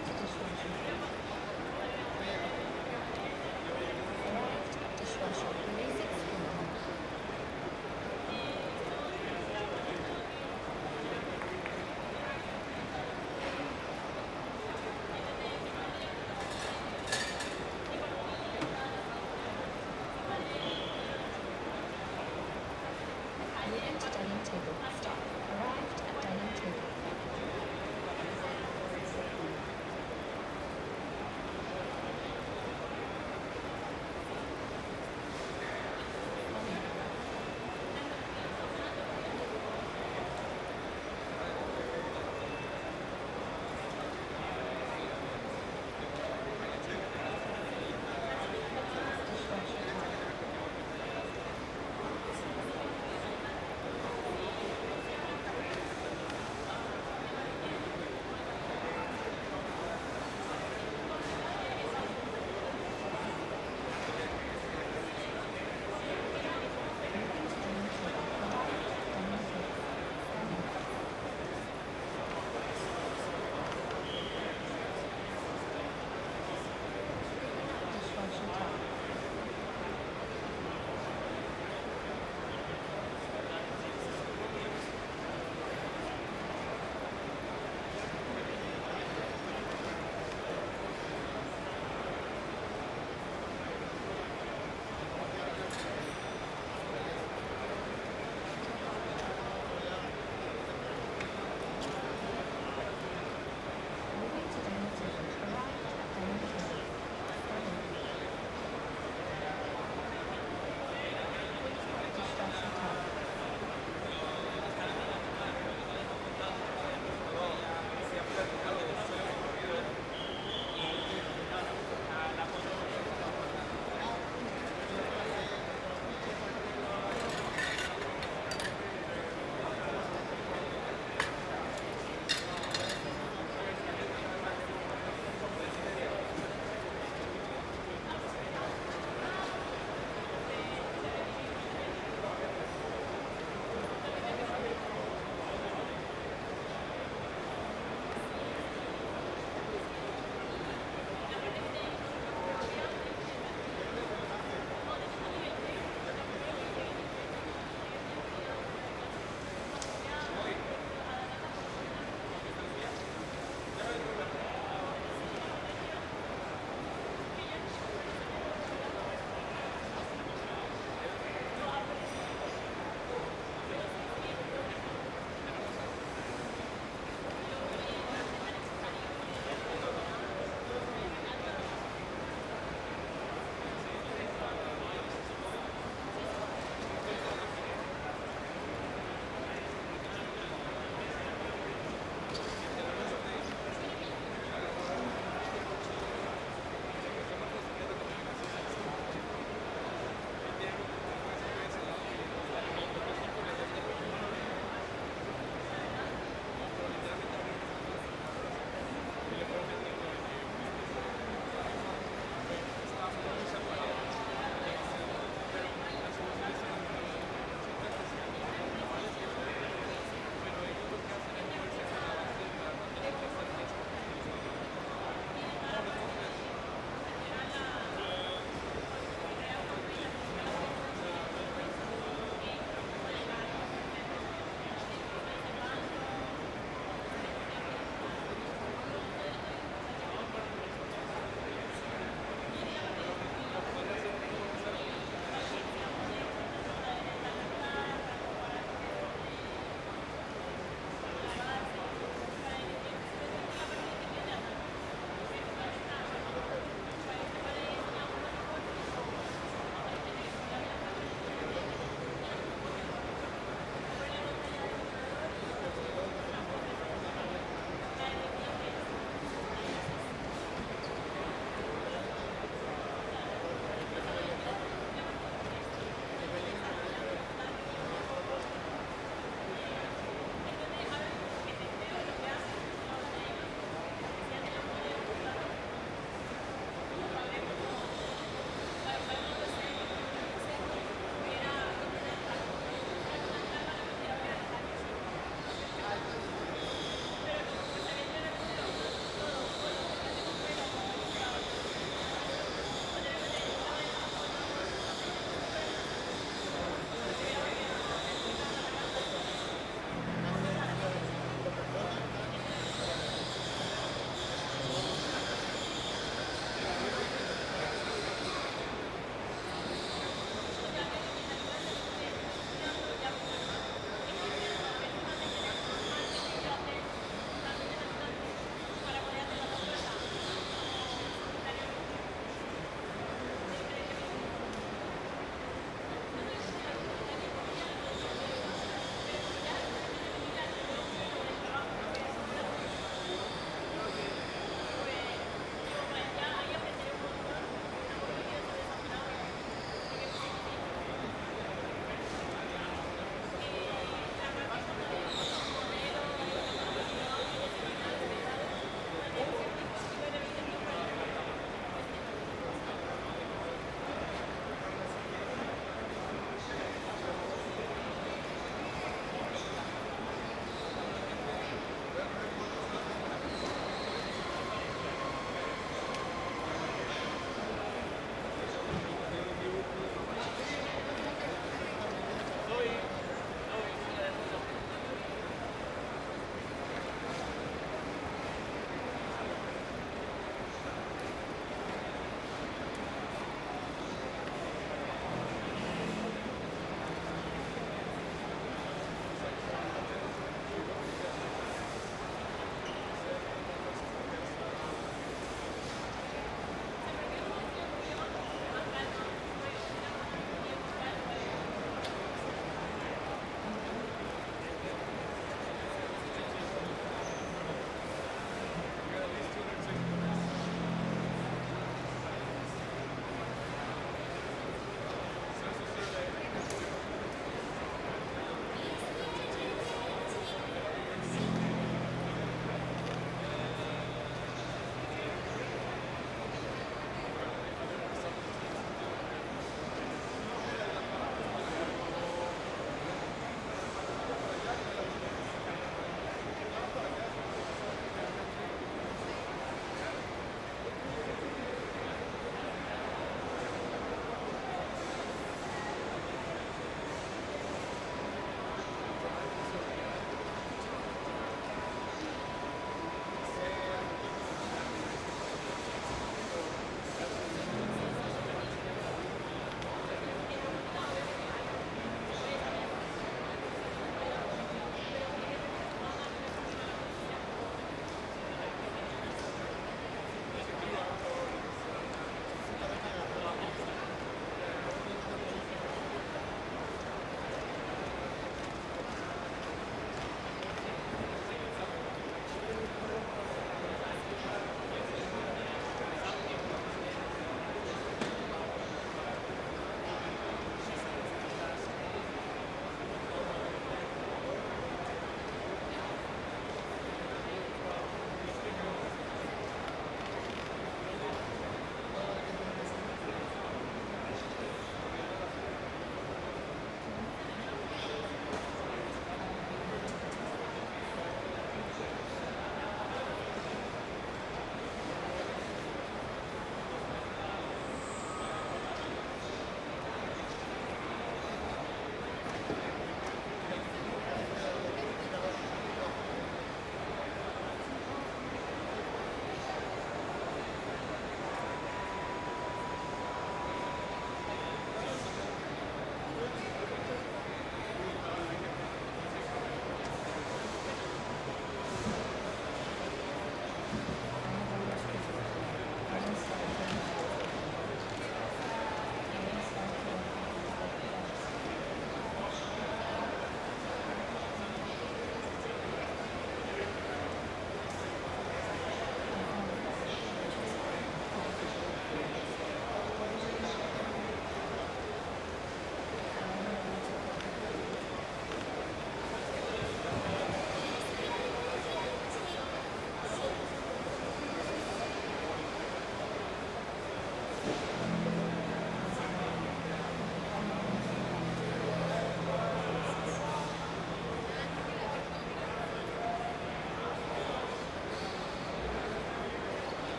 dishwasher. Arrived dishwasher. Basic skill. Moving to dining table. Stop. Arrived at dining table.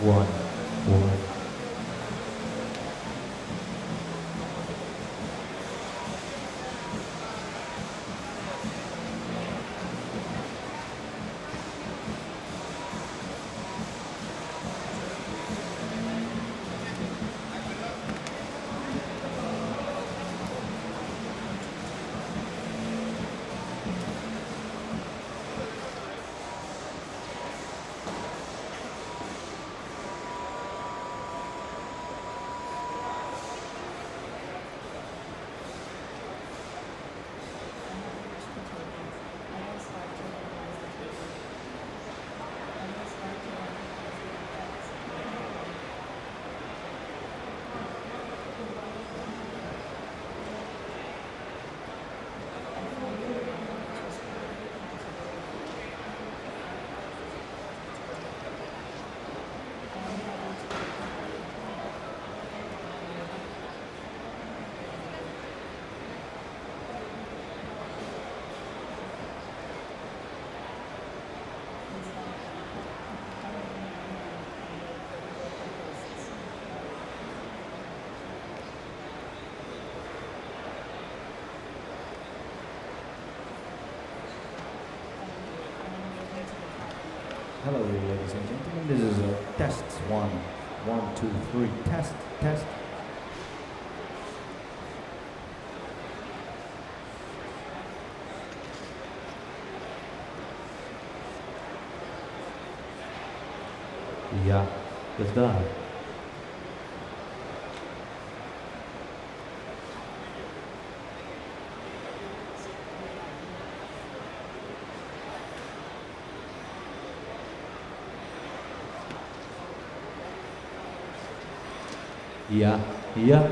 1, 4. Hello, ladies and gentlemen. This is a test 1, 1, 2, 3. Test, test. Ja, is daar. Ja, ja.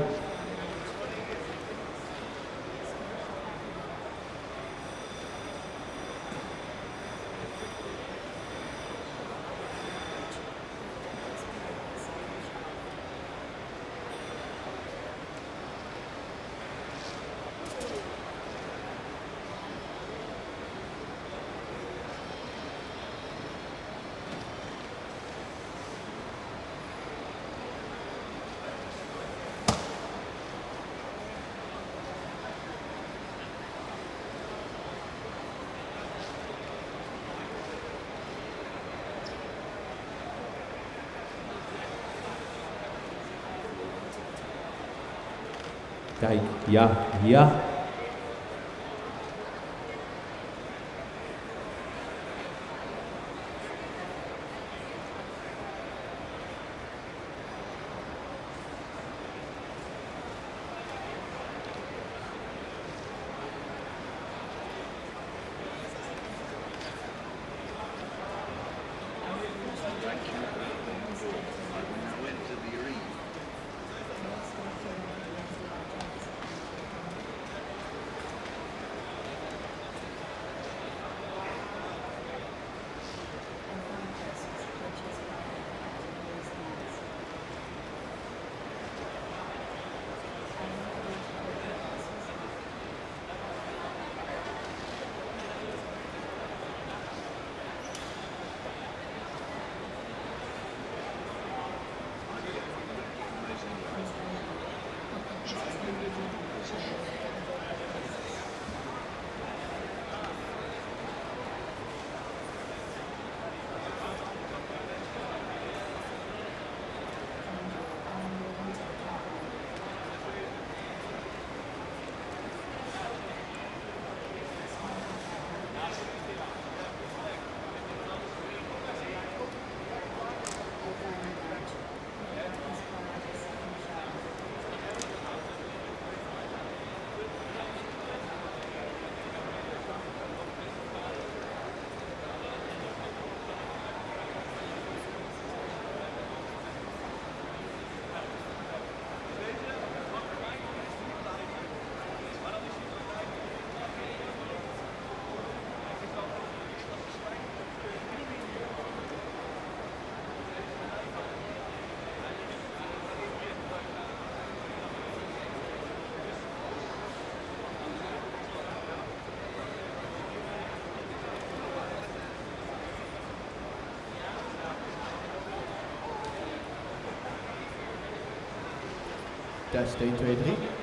Kijk, ja, ja. test 1, 2, 3.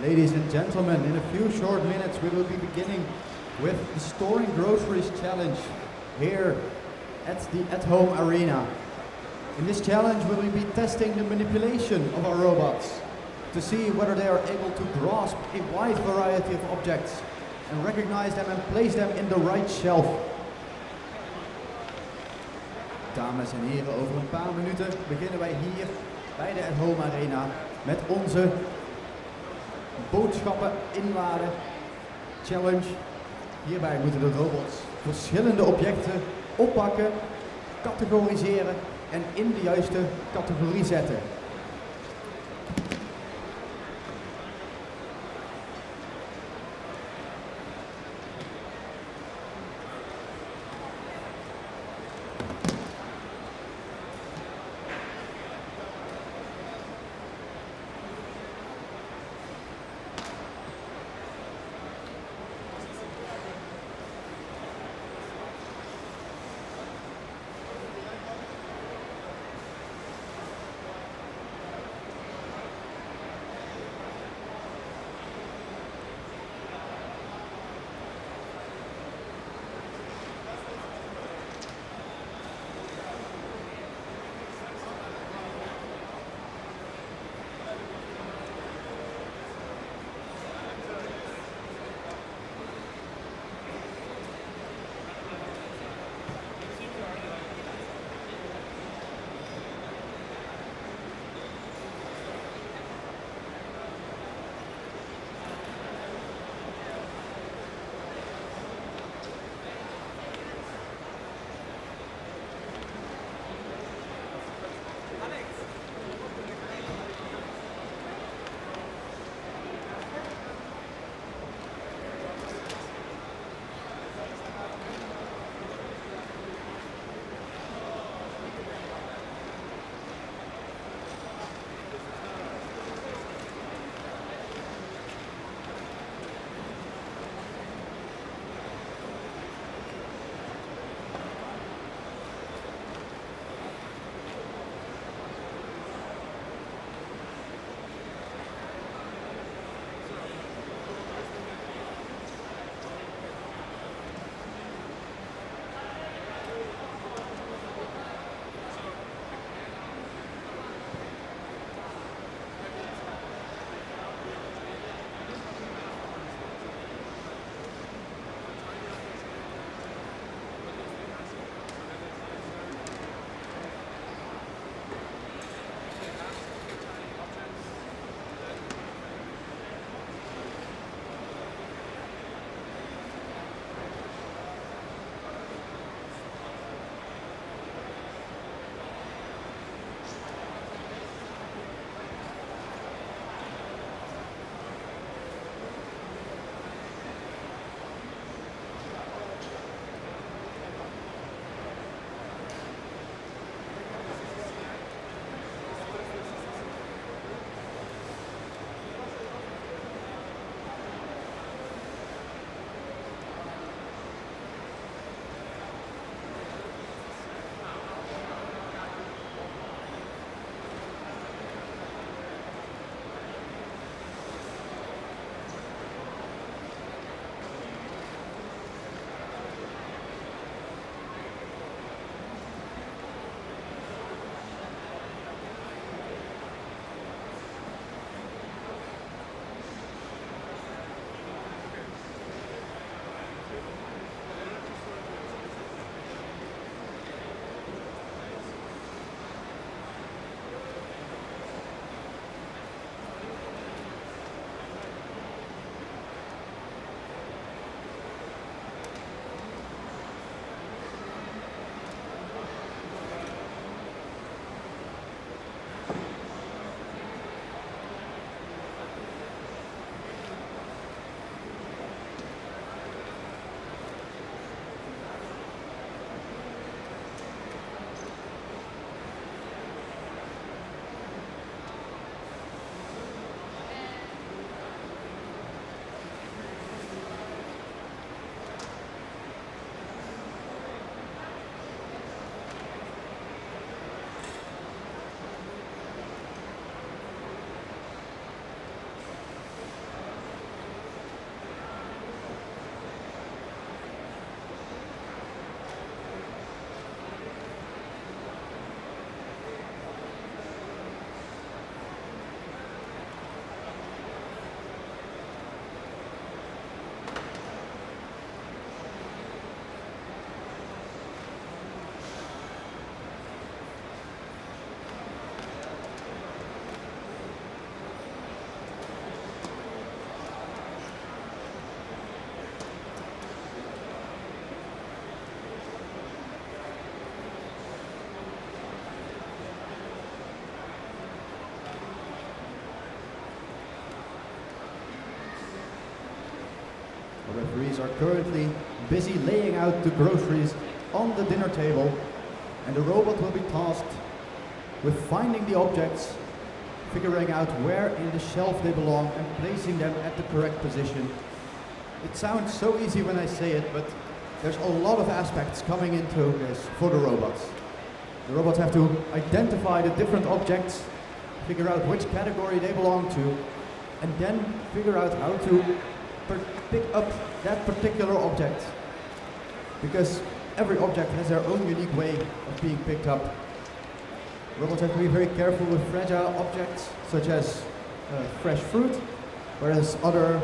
Ladies and gentlemen, in a few short minutes we will be beginning with the Storing Groceries Challenge here at the at-home arena. In this challenge we will be testing the manipulation of our robots to see whether they are able to grasp a wide variety of objects and recognize them and place them in the right shelf. Dames en heren, over een paar minuten beginnen wij hier bij de at-home arena met onze boodschappen inladen challenge. Hierbij moeten de robots verschillende objecten oppakken, categoriseren en in de juiste categorie zetten. The referees are currently busy laying out the groceries on the dinner table, and the robot will be tasked with finding the objects, figuring out where in the shelf they belong, and placing them at the correct position. It sounds so easy when I say it, but there's a lot of aspects coming into this for the robots. The robots have to identify the different objects, figure out which category they belong to, and then figure out how to pick up that particular object. Because every object has their own unique way of being picked up. Robots have to be very careful with fragile objects, such as fresh fruit, whereas other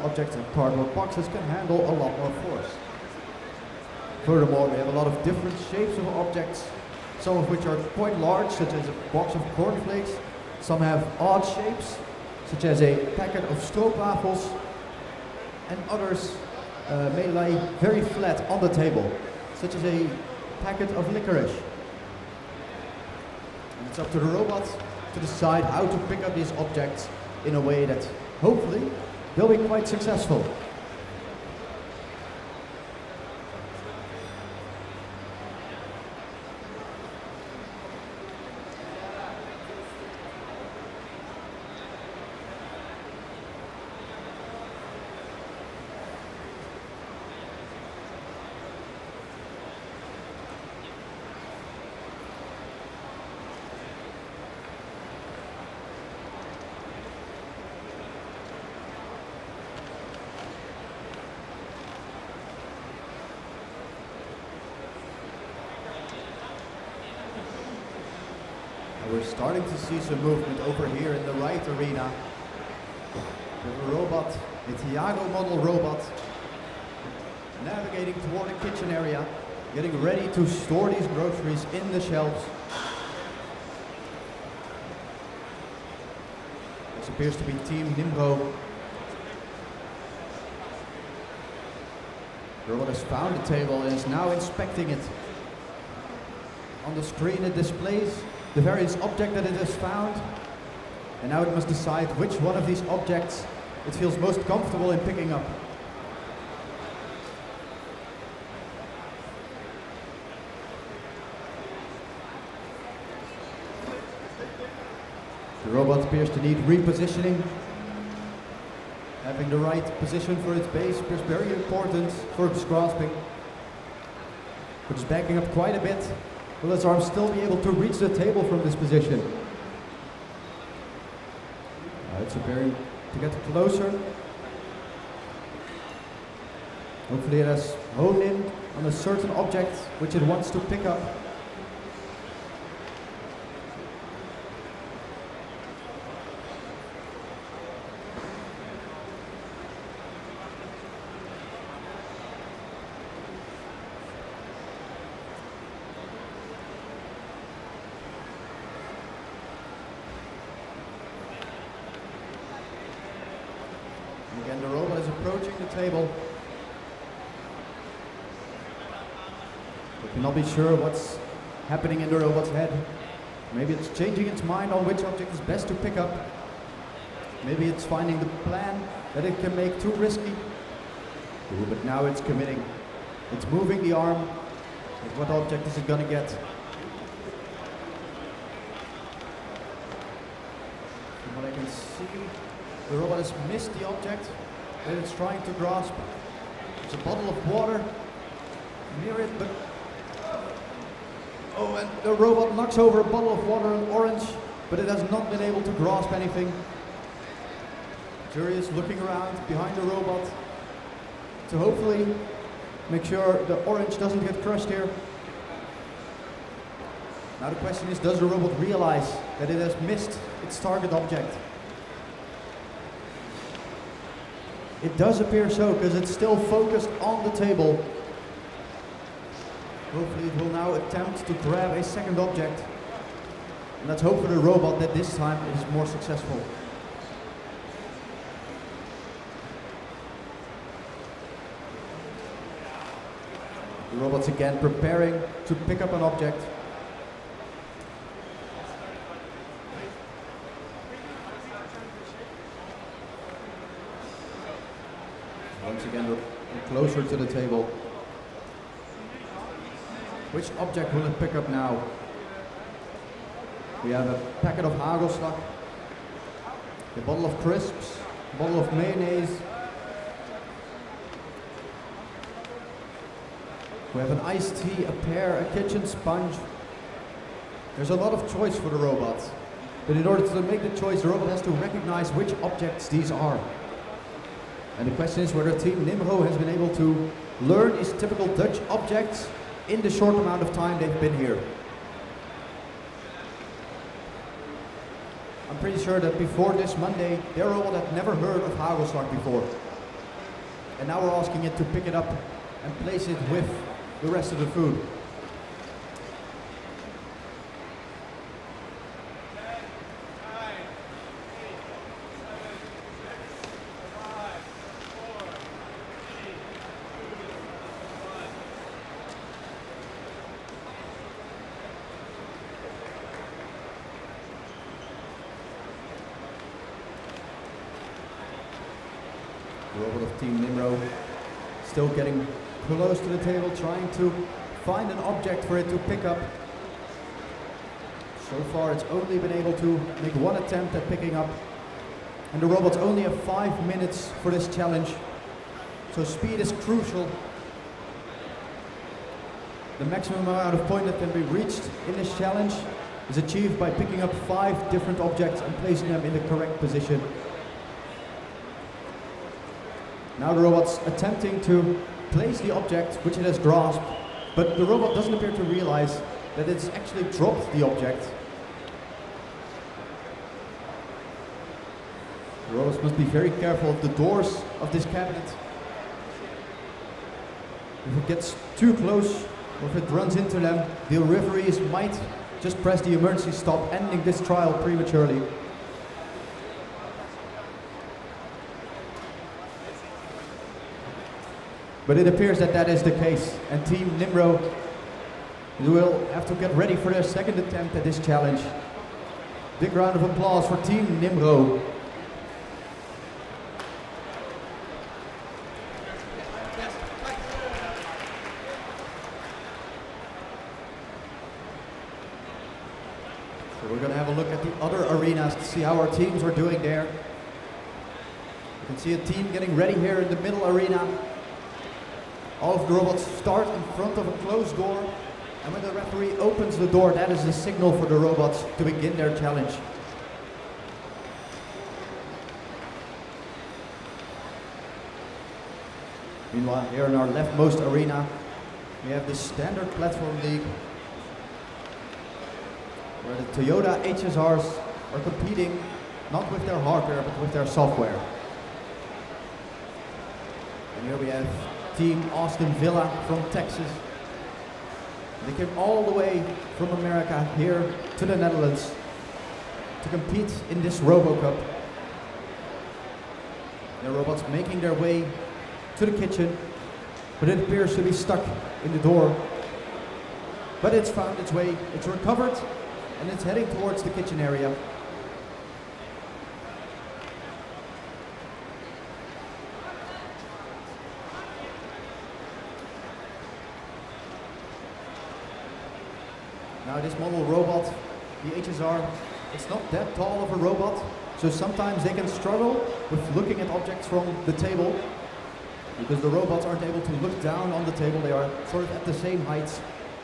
objects like cardboard boxes can handle a lot more force. Furthermore, we have a lot of different shapes of objects, some of which are quite large, such as a box of cornflakes. Some have odd shapes, such as a packet of stroopwafels, and others may lie very flat on the table, such as a packet of licorice. And it's up to the robot to decide how to pick up these objects in a way that hopefully they'll be quite successful. We're starting to see some movement over here in the right arena. We have a robot, a Tiago model robot, navigating toward the kitchen area, getting ready to store these groceries in the shelves. This appears to be Team Nimro. The robot has found the table and is now inspecting it. On the screen it displays the various object that it has found, and now it must decide which one of these objects it feels most comfortable in picking up. The robot appears to need repositioning. Having the right position for its base appears very important for its grasping. But it's backing up quite a bit. Will its arm still be able to reach the table from this position? It's appearing to get closer. Hopefully it has honed in on a certain object which it wants to pick up. Again, the robot is approaching the table. We cannot be sure what's happening in the robot's head. Maybe it's changing its mind on which object is best to pick up. Maybe it's finding the plan that it can make too risky. Ooh, but now it's committing. It's moving the arm. But what object is it going to get? From what I can see, the robot has missed the object that it's trying to grasp. It's a bottle of water near it, but... Oh, and the robot knocks over a bottle of water and orange, but it has not been able to grasp anything. The jury is looking around behind the robot to hopefully make sure the orange doesn't get crushed here. Now the question is, does the robot realize that it has missed its target object? It does appear so, because it's still focused on the table. Hopefully it will now attempt to grab a second object. And let's hope for the robot that this time it is more successful. The robot's again preparing to pick up an object. Once again, we're closer to the table. Which object will it pick up now? We have a packet of hagelslag, a bottle of crisps, a bottle of mayonnaise. We have an iced tea, a pear, a kitchen sponge. There's a lot of choice for the robot. But in order to make the choice, the robot has to recognize which objects these are. And the question is whether Team Nimro has been able to learn these typical Dutch objects in the short amount of time they've been here. I'm pretty sure that before this Monday, their robot had never heard of hagelslag before. And now we're asking it to pick it up and place it with the rest of the food. The robot of Team Nimro still getting close to the table, trying to find an object for it to pick up. So far it's only been able to make one attempt at picking up, and the robots only have 5 minutes for this challenge, so speed is crucial. The maximum amount of points that can be reached in this challenge is achieved by picking up 5 different objects and placing them in the correct position. Now the robot's attempting to place the object which it has grasped, but the robot doesn't appear to realize that it's actually dropped the object. The robots must be very careful of the doors of this cabinet. If it gets too close or if it runs into them, the referees might just press the emergency stop, ending this trial prematurely. But it appears that that is the case, and Team Nimro will have to get ready for their second attempt at this challenge. Big round of applause for Team Nimro. So we're going to have a look at the other arenas to see how our teams are doing there. You can see a team getting ready here in the middle arena. All of the robots start in front of a closed door, and when the referee opens the door, that is the signal for the robots to begin their challenge. Meanwhile, here in our leftmost arena, we have the standard platform league, where the Toyota HSRs are competing not with their hardware, but with their software. And here we have Team Austin Villa from Texas. They came all the way from America here to the Netherlands to compete in this RoboCup. Their robots making their way to the kitchen, but it appears to be stuck in the door. But it's found its way, it's recovered, and it's heading towards the kitchen area. Now this model robot, the HSR, it's not that tall of a robot, so sometimes they can struggle with looking at objects from the table, because the robots aren't able to look down on the table, they are sort of at the same heights.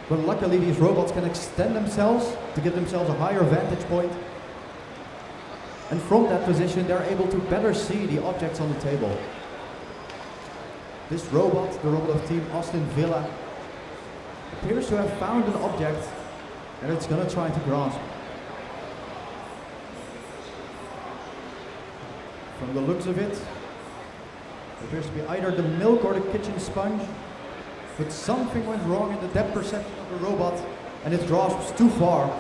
But luckily these robots can extend themselves to give themselves a higher vantage point. And from that position they're able to better see the objects on the table. This robot, the robot of Team Austin Villa, appears to have found an object and it's going to try to grasp. From the looks of it, it appears to be either the milk or the kitchen sponge, but something went wrong in the depth perception of the robot and it grasps too far.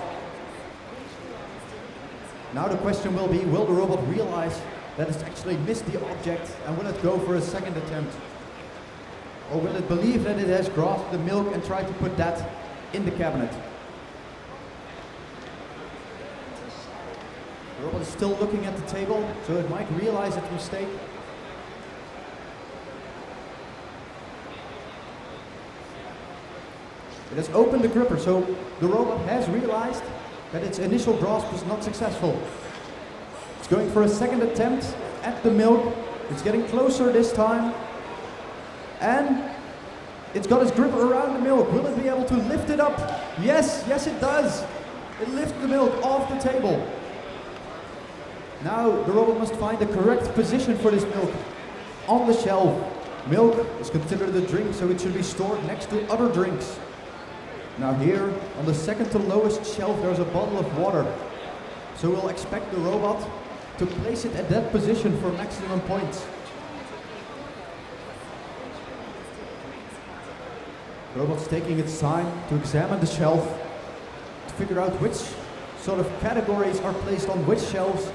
Now the question will be, will the robot realize that it's actually missed the object and will it go for a second attempt? Or will it believe that it has grasped the milk and try to put that in the cabinet? The robot is still looking at the table, so it might realize its mistake. It has opened the gripper, so the robot has realized that its initial grasp was not successful. It's going for a second attempt at the milk. It's getting closer this time. And it's got its gripper around the milk. Will it be able to lift it up? Yes, yes it does. It lifts the milk off the table. Now the robot must find the correct position for this milk on the shelf. Milk is considered a drink, so it should be stored next to other drinks. Now here, on the second to lowest shelf, there's a bottle of water. So we'll expect the robot to place it at that position for maximum points. The robot's taking its time to examine the shelf, to figure out which sort of categories are placed on which shelves.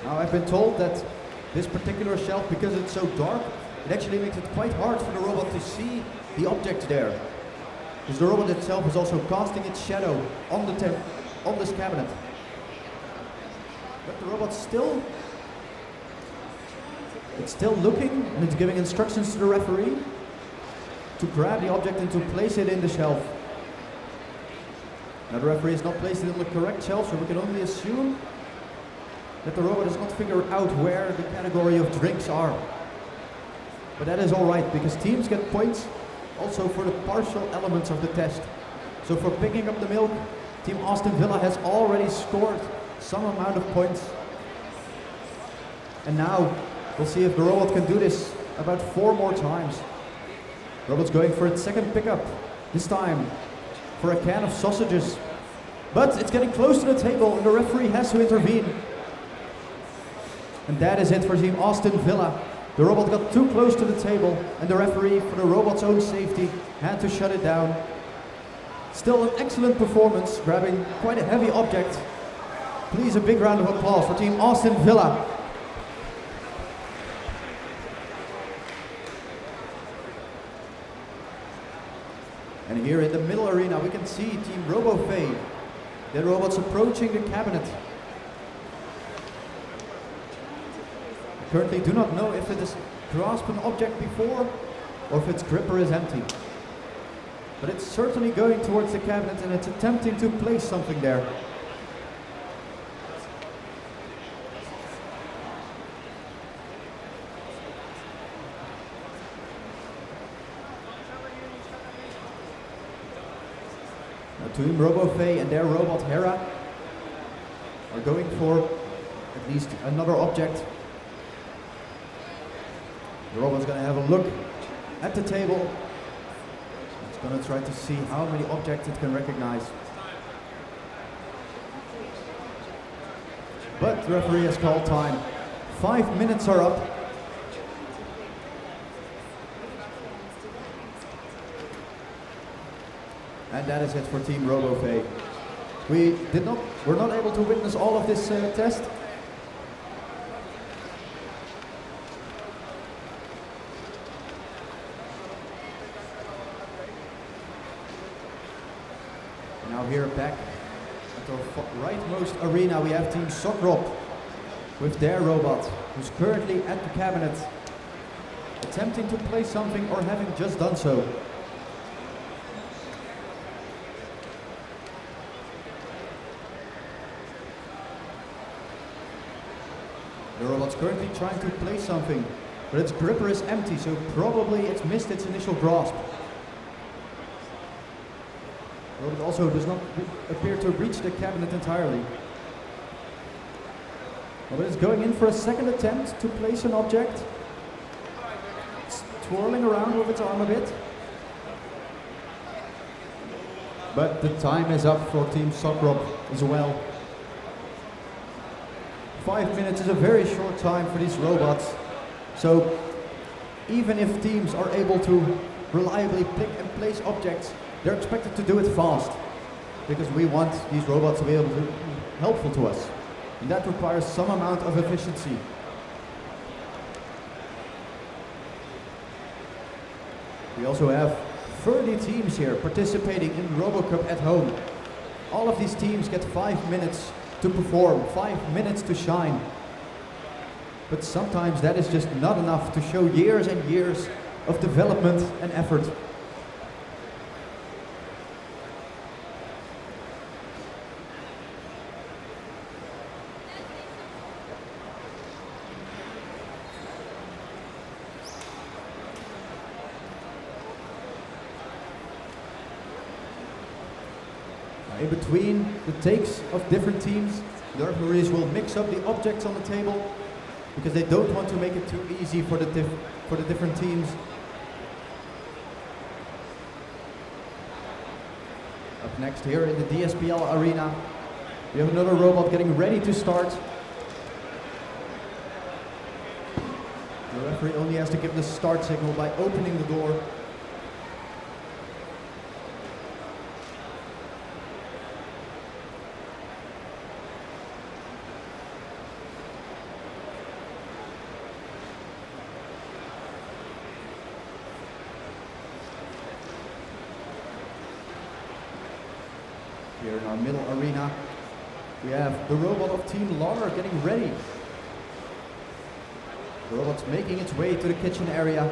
Now I've been told that this particular shelf, because it's so dark, it actually makes it quite hard for the robot to see the object there. Because the robot itself is also casting its shadow on this cabinet. But the robot's still looking, and it's giving instructions to the referee to grab the object and to place it in the shelf. Now the referee has not placed it on the correct shelf, so we can only assume that the robot has not figured out where the category of drinks are. But that is alright, because teams get points also for the partial elements of the test. So for picking up the milk, Team Aston Villa has already scored some amount of points. And now we'll see if the robot can do this about 4 more times. The robot's going for its second pickup, this time for a can of sausages. But it's getting close to the table and the referee has to intervene. And that is it for Team Aston Villa. The robot got too close to the table and the referee, for the robot's own safety, had to shut it down. Still an excellent performance, grabbing quite a heavy object. Please a big round of applause for Team Aston Villa. And here in the middle arena we can see Team RoboFay. The robot's approaching the cabinet. Currently do not know if it has grasped an object before or if its gripper is empty. But it's certainly going towards the cabinet and it's attempting to place something there. Now Team RoboFay and their robot Hera are going for at least another object. The robot's going to have a look at the table. It's going to try to see how many objects it can recognize. But the referee has called time. 5 minutes are up. And that is it for Team RoboFay. We're not able to witness all of this test. Now here back at the rightmost arena we have Team Sokrop with their robot, who's currently at the cabinet, attempting to place something or having just done so. The robot's currently trying to place something, but its gripper is empty, so probably it's missed its initial grasp. The robot also does not appear to reach the cabinet entirely. But it's going in for a second attempt to place an object. It's twirling around with its arm a bit. But the time is up for Team Sokrop as well. 5 minutes is a very short time for these robots. So even if teams are able to reliably pick and place objects, they're expected to do it fast, because we want these robots to be able to be helpful to us. And that requires some amount of efficiency. We also have 30 teams here participating in RoboCup at home. All of these teams get 5 minutes to perform, 5 minutes to shine. but sometimes that is just not enough to show years and years of development and effort. In between the takes of different teams, the referees will mix up the objects on the table because they don't want to make it too easy for the different teams. Up next here in the DSPL arena, we have another robot getting ready to start. The referee only has to give the start signal by opening the door. Here in our middle arena, we have the robot of Team Lar getting ready. The robot's making its way to the kitchen area.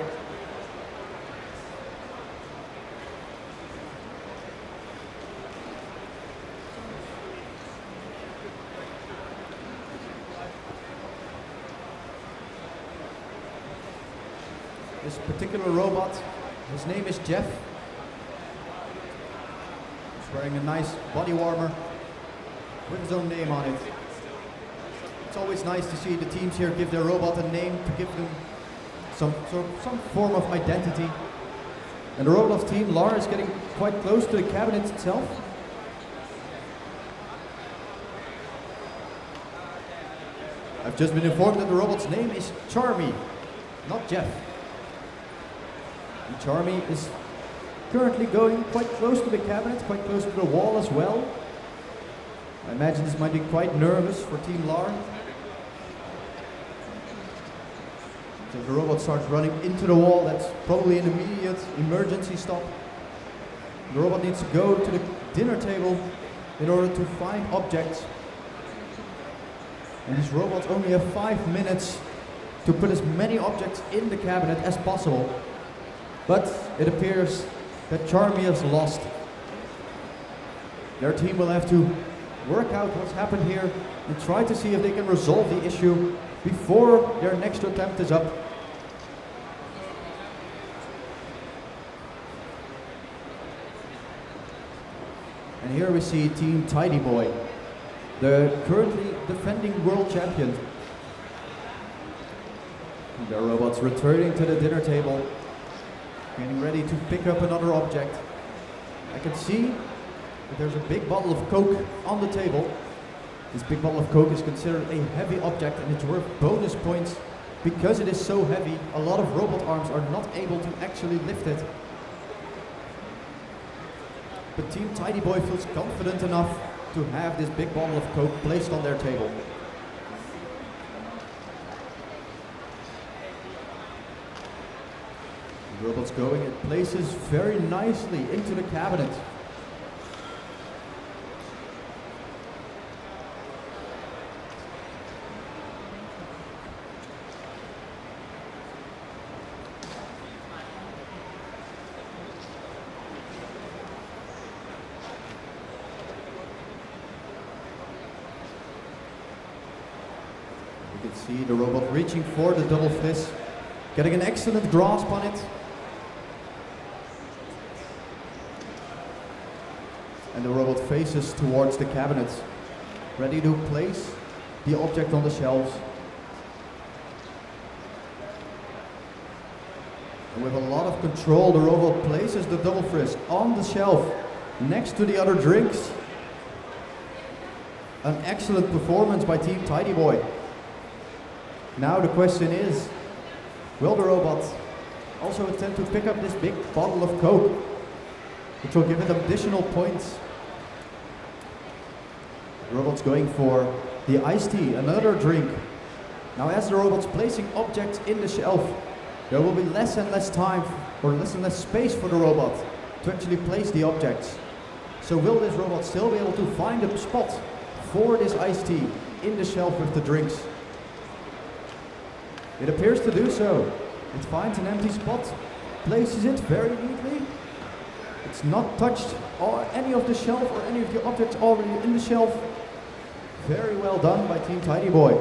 This particular robot, his name is Jeff. Wearing a nice body warmer with his own name on it. It's always nice to see the teams here give their robot a name to give them some form of identity. And the robot of Team Lar is getting quite close to the cabinet itself. I've just been informed that the robot's name is Charmy, not Jeff. And Charmy is currently going quite close to the cabinet, quite close to the wall as well. I imagine this might be quite nervous for Team Lar. So if the robot starts running into the wall, that's probably an immediate emergency stop. The robot needs to go to the dinner table in order to find objects. And these robots only have 5 minutes to put as many objects in the cabinet as possible. But it appears that Charmy has lost. Their team will have to work out what's happened here and try to see if they can resolve the issue before their next attempt is up. And here we see Team Tidy Boy, the currently defending world champion. And their robots returning to the dinner table, getting ready to pick up another object. I can see that there's a big bottle of Coke on the table. This big bottle of Coke is considered a heavy object and it's worth bonus points because it is so heavy. A lot of robot arms are not able to actually lift it. But Team Tidy Boy feels confident enough to have this big bottle of Coke placed on their table. The robot's going, it places very nicely into the cabinet. You can see the robot reaching for the double fist, getting an excellent grasp on it. And the robot faces towards the cabinet, ready to place the object on the shelves. And with a lot of control, the robot places the double fist on the shelf next to the other drinks. An excellent performance by Team Tidy Boy. Now the question is, will the robot also attempt to pick up this big bottle of Coke, which will give it additional points? The robot's going for the iced tea, another drink. Now as the robot's placing objects in the shelf, there will be less and less time or less and less space for the robot to actually place the objects. So will this robot still be able to find a spot for this iced tea in the shelf with the drinks? It appears to do so. It finds an empty spot, places it very neatly. It's not touched or any of the shelf or any of the objects already in the shelf. Very well done by Team Tidy Boy.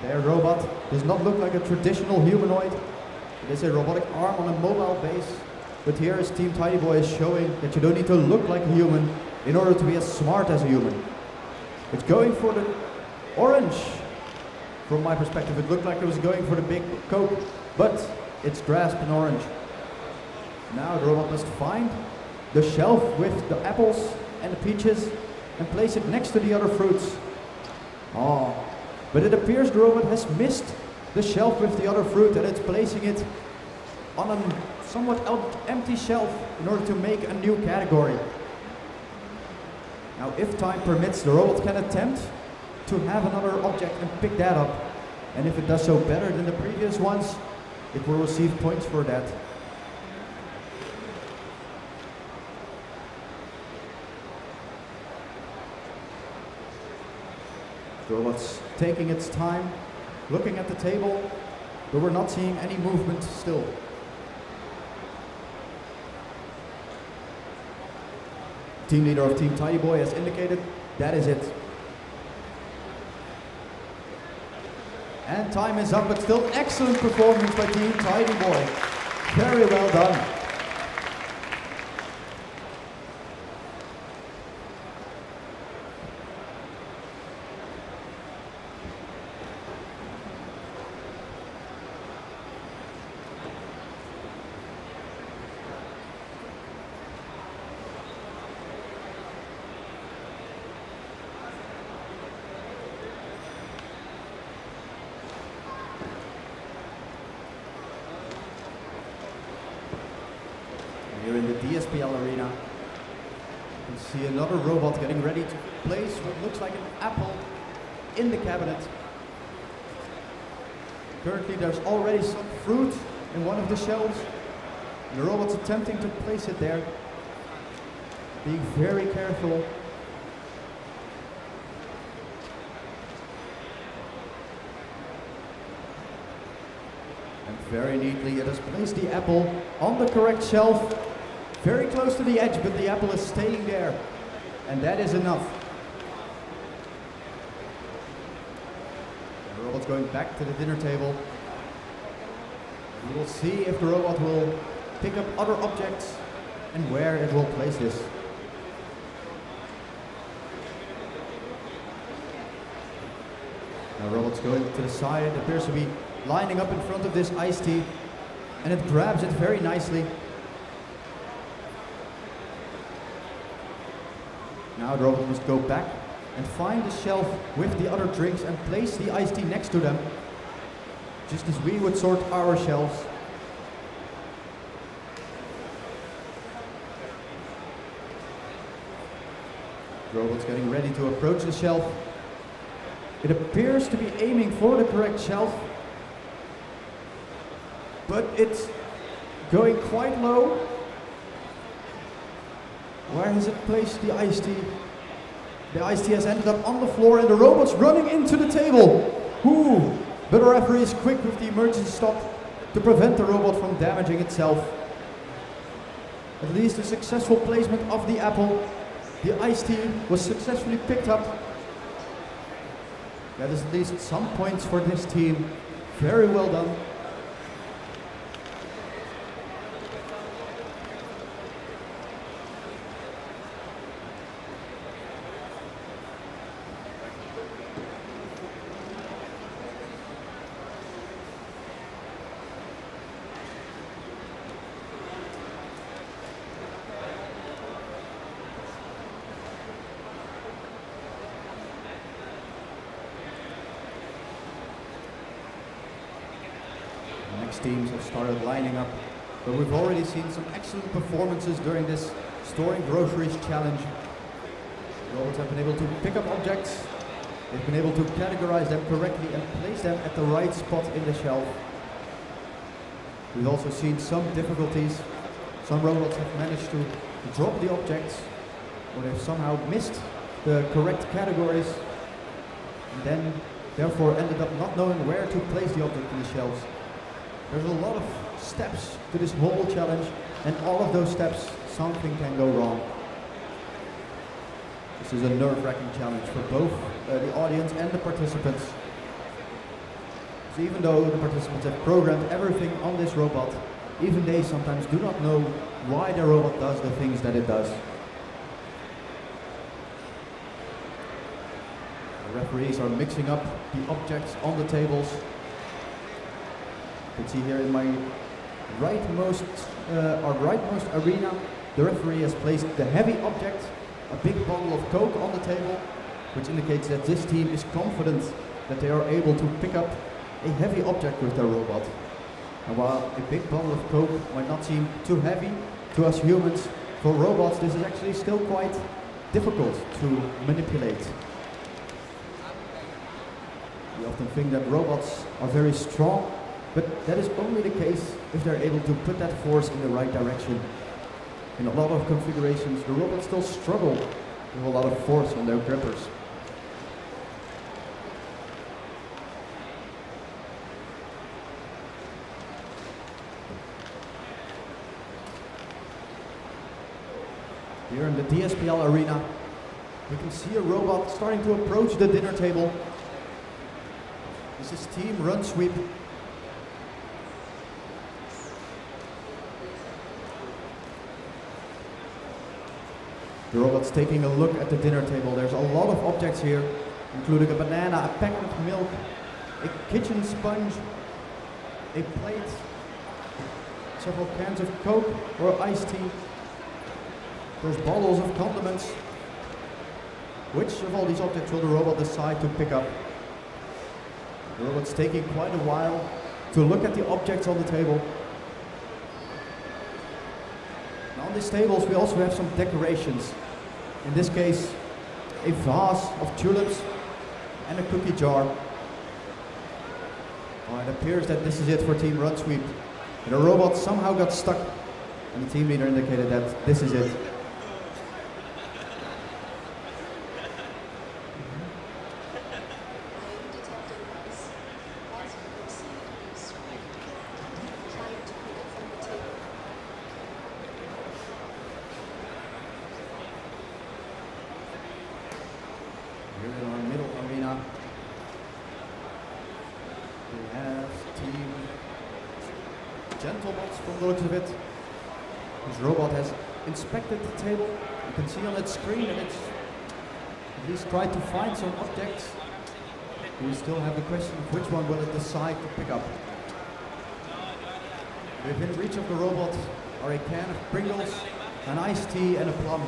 Their robot does not look like a traditional humanoid. It is a robotic arm on a mobile base. But here is Team Tidy Boy is showing that you don't need to look like a human in order to be as smart as a human. It's going for the orange. From my perspective, it looked like it was going for the big Coke, but it's grasped an orange. Now the robot must find the shelf with the apples and the peaches and place it next to the other fruits. Oh, but it appears the robot has missed the shelf with the other fruit and it's placing it on a somewhat empty shelf in order to make a new category. Now if time permits, the robot can attempt to have another object and pick that up. And if it does so better than the previous ones, it will receive points for that. The robot's taking its time, looking at the table, but we're not seeing any movement still. Team leader of Team Tidy Boy has indicated that is it. And time is up, but still excellent performance by Team Tidy Boy. Very well done. Here in the DSPL arena, you can see another robot getting ready to place what looks like an apple in the cabinet. Currently there's already some fruit in one of the shelves. And the robot's attempting to place it there, being very careful. And very neatly it has placed the apple on the correct shelf. Very close to the edge, but the apple is staying there. And that is enough. The robot's going back to the dinner table. We will see if the robot will pick up other objects and where it will place this. The robot's going to the side. It appears to be lining up in front of this iced tea. And it grabs it very nicely. Now the robot must go back and find the shelf with the other drinks and place the iced tea next to them, just as we would sort our shelves. The robot's getting ready to approach the shelf. It appears to be aiming for the correct shelf, but it's going quite low. Where has it placed the iced tea? The iced tea has ended up on the floor and the robot's running into the table. Ooh, but the referee is quick with the emergency stop to prevent the robot from damaging itself. At least a successful placement of the apple. The iced tea was successfully picked up. That is at least some points for this team. Very well done. Teams have started lining up, but we've already seen some excellent performances during this storing groceries challenge. The robots have been able to pick up objects, they've been able to categorize them correctly and place them at the right spot in the shelf. We've also seen some difficulties. Some robots have managed to drop the objects, or they've somehow missed the correct categories, and then therefore ended up not knowing where to place the object in the shelves. There's a lot of steps to this whole challenge, and all of those steps, something can go wrong. This is a nerve-wracking challenge for both the audience and the participants. So even though the participants have programmed everything on this robot, even they sometimes do not know why the robot does the things that it does. The referees are mixing up the objects on the tables. You can see here in my rightmost arena, the referee has placed the heavy object, a big bottle of Coke, on the table, which indicates that this team is confident that they are able to pick up a heavy object with their robot. And while a big bottle of Coke might not seem too heavy to us humans, for robots this is actually still quite difficult to manipulate. We often think that robots are very strong, but that is only the case if they're able to put that force in the right direction. In a lot of configurations, the robots still struggle with a lot of force on their grippers. Here in the DSPL arena, we can see a robot starting to approach the dinner table. This is Team Run Sweep. The robot's taking a look at the dinner table. There's a lot of objects here, including a banana, a packet of milk, a kitchen sponge, a plate, several cans of Coke or iced tea. There's bottles of condiments. Which of all these objects will the robot decide to pick up? The robot's taking quite a while to look at the objects on the table. Now on these tables we also have some decorations. In this case, a vase of tulips and a cookie jar. Oh, it appears that this is it for Team Run Sweep. The robot somehow got stuck, and the team leader indicated that this is it. Here in our middle arena, we have Team Gentlebots from the looks of it. This robot has inspected the table. You can see on its screen that it's at least tried to find some objects. We still have the question of which one will it decide to pick up. Within reach of the robot are a can of Pringles, an iced tea and a plum.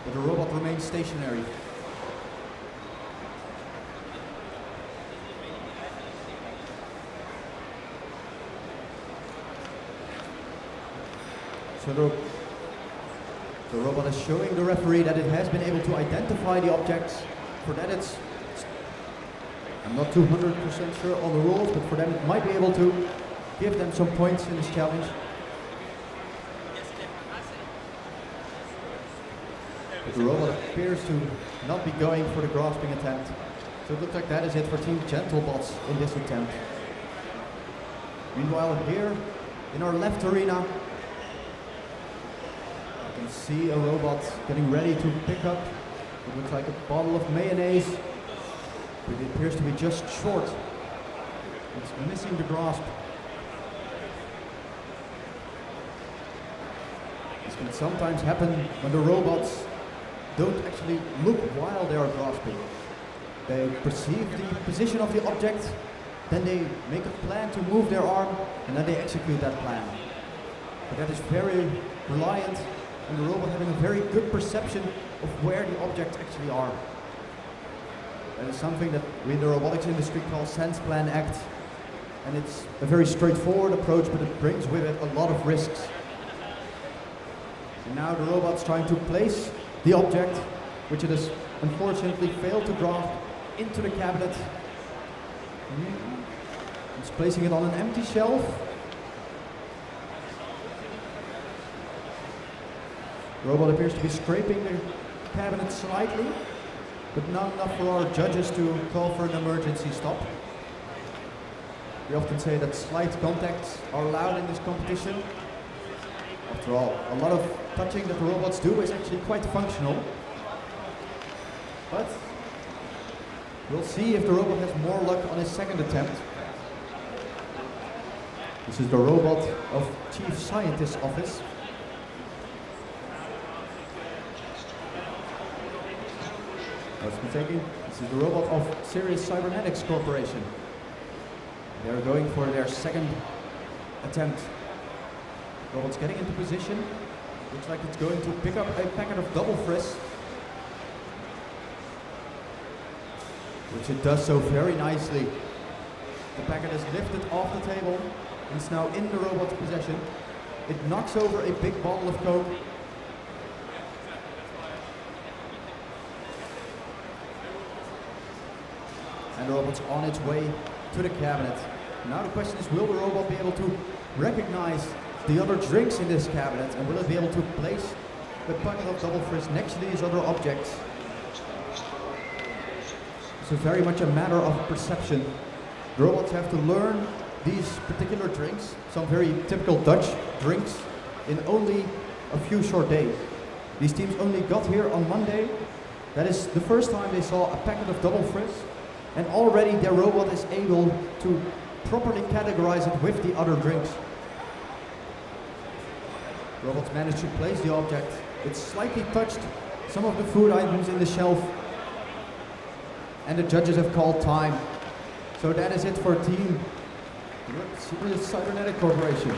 But the robot remains stationary. So the robot is showing the referee that it has been able to identify the objects. For that I'm not 200% sure on the rules, but for them it might be able to give them some points in this challenge. But the robot appears to not be going for the grasping attempt. So it looks like that is it for Team Gentlebots in this attempt. Meanwhile here in our left arena, you can see a robot getting ready to pick up what looks like a bottle of mayonnaise, but it appears to be just short. It's missing the grasp. This can sometimes happen when the robots don't actually look while they are grasping. They perceive the position of the object, then they make a plan to move their arm, and then they execute that plan. But that is very reliant on the robot having a very good perception of where the objects actually are. That is something that we in the robotics industry call sense, plan, act. And it's a very straightforward approach, but it brings with it a lot of risks. And now the robot's trying to place the object, which it has unfortunately failed to grasp, into the cabinet. It's placing it on an empty shelf. The robot appears to be scraping the cabinet slightly. but not enough for our judges to call for an emergency stop. We often say that slight contacts are allowed in this competition. After all, a lot of touching that the robots do is actually quite functional. But we'll see if the robot has more luck on his second attempt. This is the robot of Chief Scientist's office. That's mistaken. This is the robot of Syria Cybernetics Corporation. They are going for their second attempt. Robot's getting into position. Looks like it's going to pick up a packet of double frizz, which it does so very nicely. The packet is lifted off the table and is now in the robot's possession. It knocks over a big bottle of Coke. And the robot's on its way to the cabinet. Now the question is, will the robot be able to recognize the other drinks in this cabinet, and will it be able to place the packet of double frizz next to these other objects? So very much a matter of perception. The robots have to learn these particular drinks, some very typical Dutch drinks, in only a few short days. These teams only got here on Monday. That is the first time they saw a packet of double frizz, and already their robot is able to properly categorize it with the other drinks. Robots managed to place the object. It slightly touched some of the food items in the shelf, and the judges have called time. So that is it for Team Syria Cybernetics Corporation.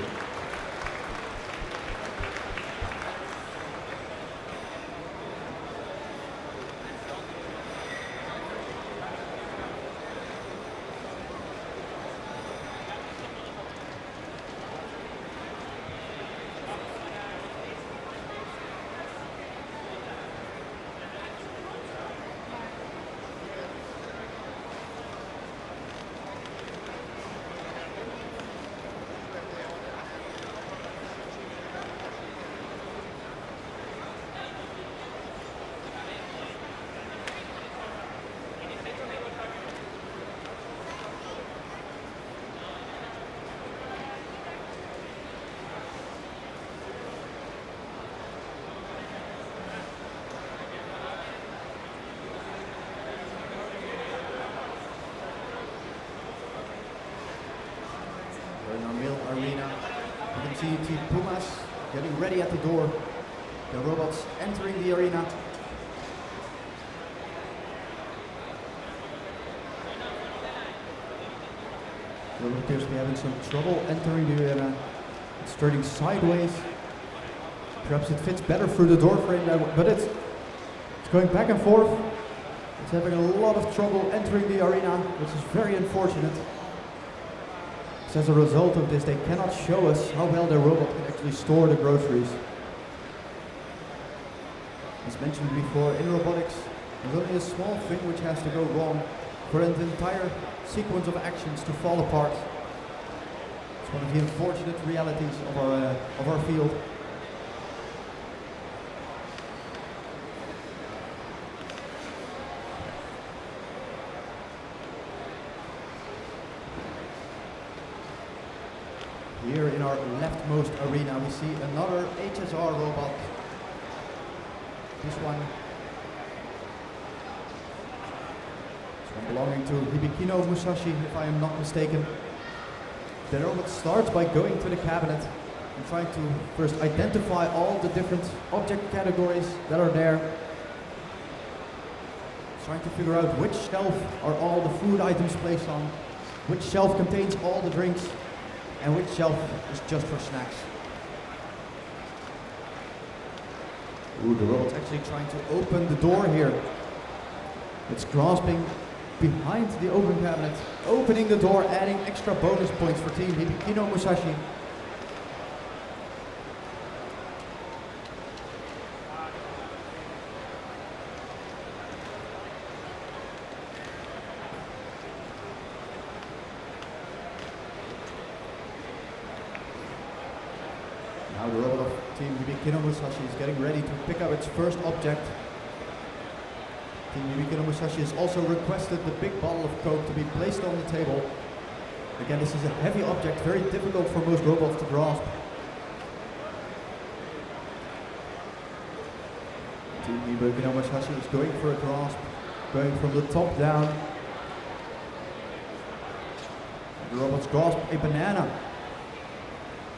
We're in our middle arena. You can see Team Pumas getting ready at the door. The robots entering the arena. The robot appears to be having some trouble entering the arena. It's turning sideways. Perhaps it fits better through the door frame, but it's going back and forth. It's having a lot of trouble entering the arena, which is very unfortunate. So as a result of this, they cannot show us how well their robot can actually store the groceries. As mentioned before, in robotics, there's only a small thing which has to go wrong for an entire sequence of actions to fall apart. It's one of the unfortunate realities of our field. Here in our leftmost arena, we see another HSR robot. This one belonging to Hibikino Musashi, if I am not mistaken. The robot starts by going to the cabinet and trying to first identify all the different object categories that are there. Trying to figure out which shelf are all the food items placed on, which shelf contains all the drinks, and which shelf is just for snacks. Ooh, the robot's actually trying to open the door here. It's grasping behind the open cabinet, opening the door, adding extra bonus points for Team Hibikino Musashi. Now the robot of Team Hibikino Musashi is getting ready to pick up its first object. Team Hibikino Musashi has also requested the big bottle of Coke to be placed on the table. Again, this is a heavy object, very difficult for most robots to grasp. Team Hibikino Musashi is going for a grasp, going from the top down. The robots grasp a banana.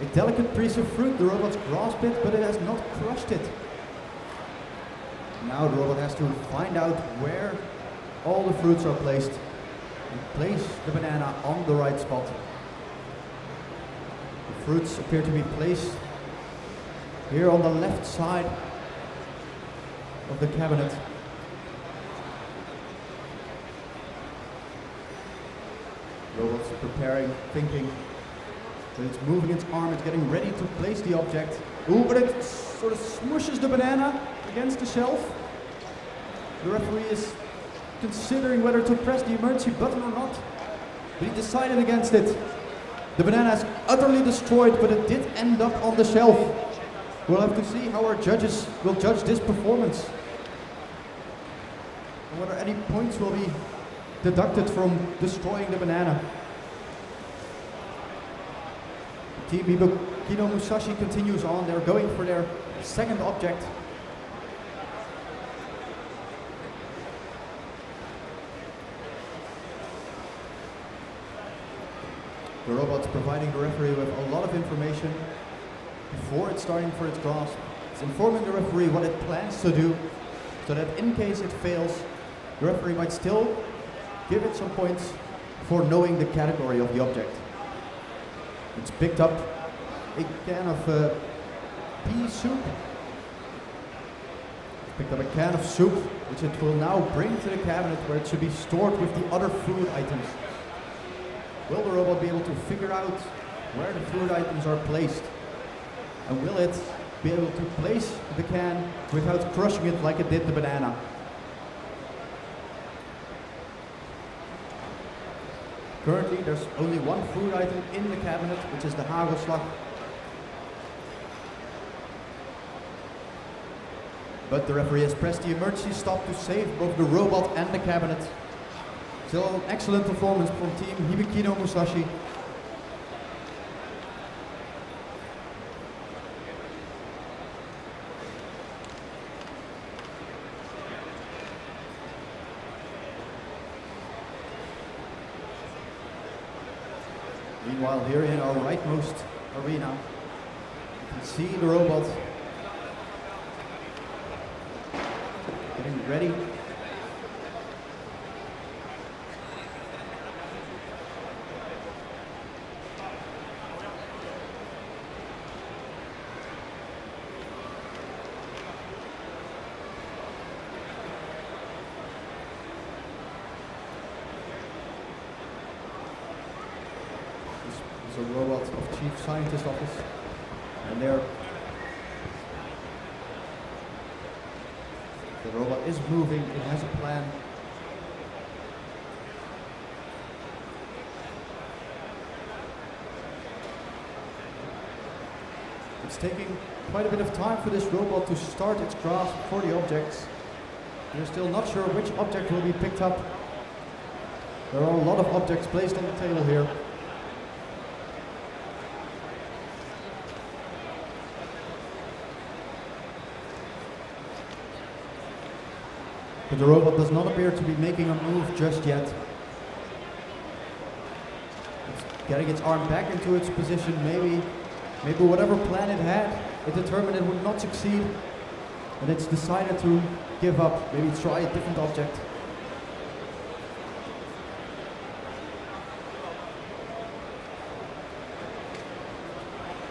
A delicate piece of fruit, the robots grasp it, but it has not crushed it. Now the robot has to find out where all the fruits are placed and place the banana on the right spot. The fruits appear to be placed here on the left side of the cabinet. The robot's preparing, thinking. So it's moving its arm, it's getting ready to place the object. Ooh, but it sort of smushes the banana against the shelf. The referee is considering whether to press the emergency button or not, but he decided against it. The banana is utterly destroyed, but it did end up on the shelf. We'll have to see how our judges will judge this performance, and whether any points will be deducted from destroying the banana. Team Hibikino Musashi continues on. They're going for their second object. The robot's providing the referee with a lot of information before it's starting for its grasp. It's informing the referee what it plans to do, so that in case it fails, the referee might still give it some points for knowing the category of the object. It's picked up a can of pea soup. It's picked up a can of soup, which it will now bring to the cabinet where it should be stored with the other food items. Will the robot be able to figure out where the food items are placed? And will it be able to place the can without crushing it like it did the banana? Currently, there's only one food item in the cabinet, which is the hagelslag. But the referee has pressed the emergency stop to save both the robot and the cabinet. Still an excellent performance from Team Hibikino Musashi. Meanwhile, here in our rightmost arena, you can see the robot getting ready. A robot of Chief Scientist Office, and there the robot is moving, it has a plan. It's taking quite a bit of time for this robot to start its grasp for the objects. We're still not sure which object will be picked up. There are a lot of objects placed on the table here. But the robot does not appear to be making a move just yet. It's getting its arm back into its position. Maybe whatever plan it had, it determined it would not succeed, and it's decided to give up. Maybe try a different object.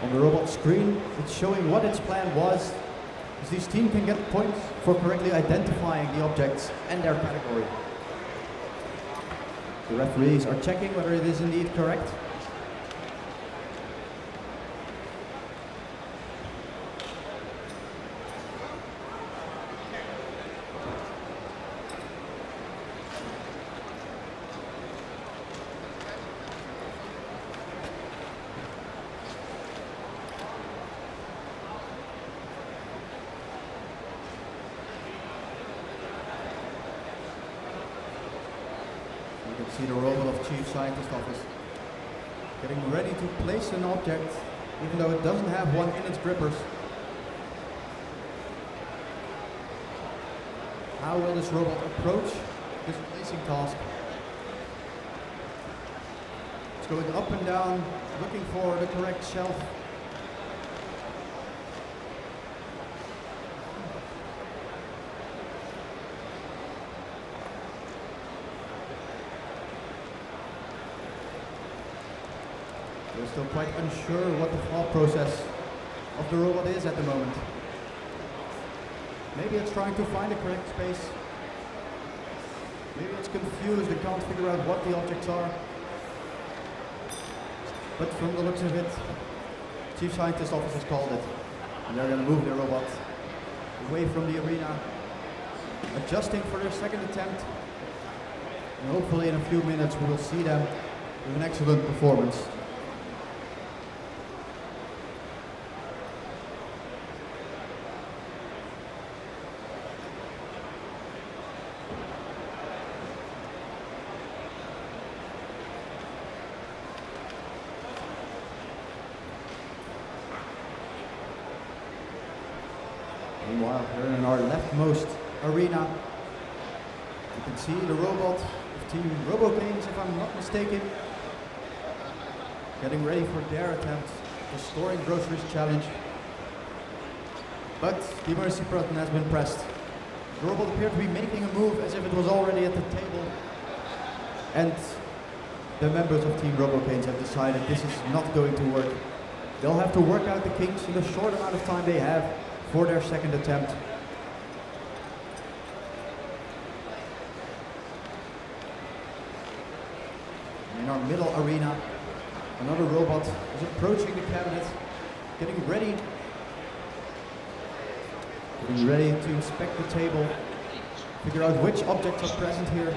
On the robot screen, it's showing what its plan was. This team can get points for correctly identifying the objects and their category. The referees are checking whether it is indeed correct. You can see the robot of Chief Scientist Office getting ready to place an object, even though it doesn't have one in its grippers. How will this robot approach this placing task? It's going up and down, looking for the correct shelf. We're still quite unsure what the thought process of the robot is at the moment. Maybe it's trying to find the correct space. Maybe it's confused and can't figure out what the objects are. But from the looks of it, Chief Scientist Office has called it. And they're going to move their robot away from the arena, adjusting for their second attempt. And hopefully in a few minutes we will see them with an excellent performance. Meanwhile, here in our leftmost arena, you can see the robot of Team Robo Kanes, if I'm not mistaken, getting ready for their attempt, the storing groceries challenge. But the emergency button has been pressed. The robot appeared to be making a move as if it was already at the table. And the members of Team Robo Kanes have decided this is not going to work. They'll have to work out the kinks in the short amount of time they have for their second attempt. In our middle arena, another robot is approaching the cabinet, getting ready to inspect the table, figure out which objects are present here.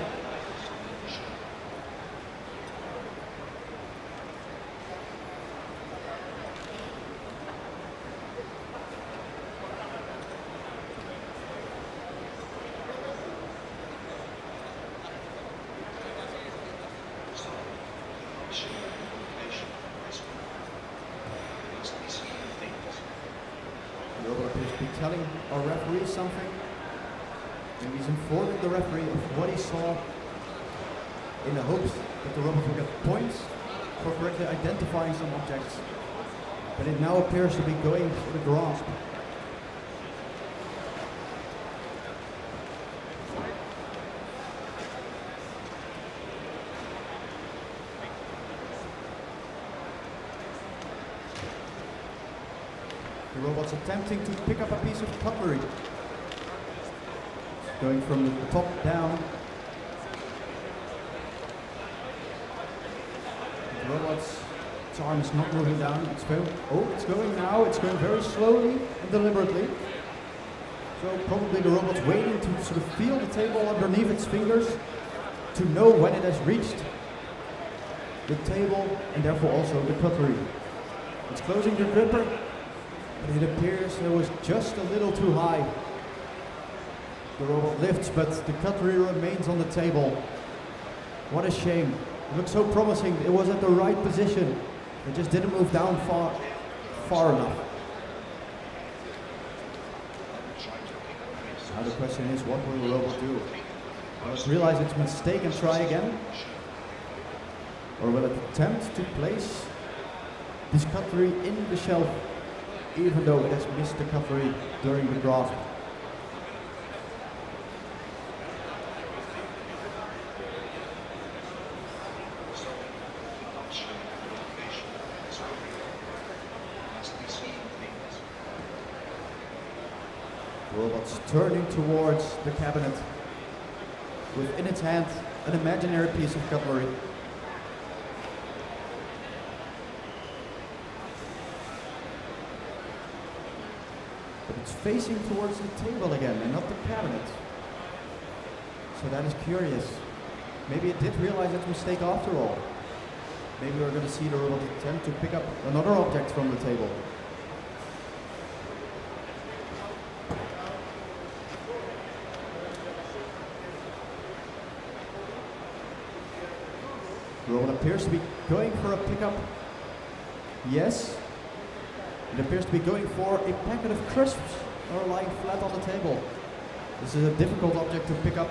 The robot appears to be telling our referee something. And he's informing the referee of what he saw in the hopes that the robot will get points for correctly identifying some objects. But it now appears to be going for the grasp. The robot's attempting to pick up a piece of cutlery. Going from the top down. The robot's arm is not moving down. It's going now. It's going very slowly and deliberately. So probably the robot's waiting to sort of feel the table underneath its fingers to know when it has reached the table and therefore also the cutlery. It's closing the gripper. But it appears it was just a little too high. The robot lifts, but the cutlery remains on the table. What a shame. It looked so promising. It was at the right position. It just didn't move down far enough. Now the question is, what will the robot do? Will it realize its mistake and try again? Or will it attempt to place this cutlery in the shelf, even though it has missed the cutlery during the grasp? The robot's turning towards the cabinet with in its hand an imaginary piece of cutlery. But it's facing towards the table again and not the cabinet. So that is curious. Maybe it did realize its mistake after all. Maybe we're going to see the robot attempt to pick up another object from the table. Robot appears to be going for a pickup. Yes. It appears to be going for a packet of crisps that are lying flat on the table. This is a difficult object to pick up.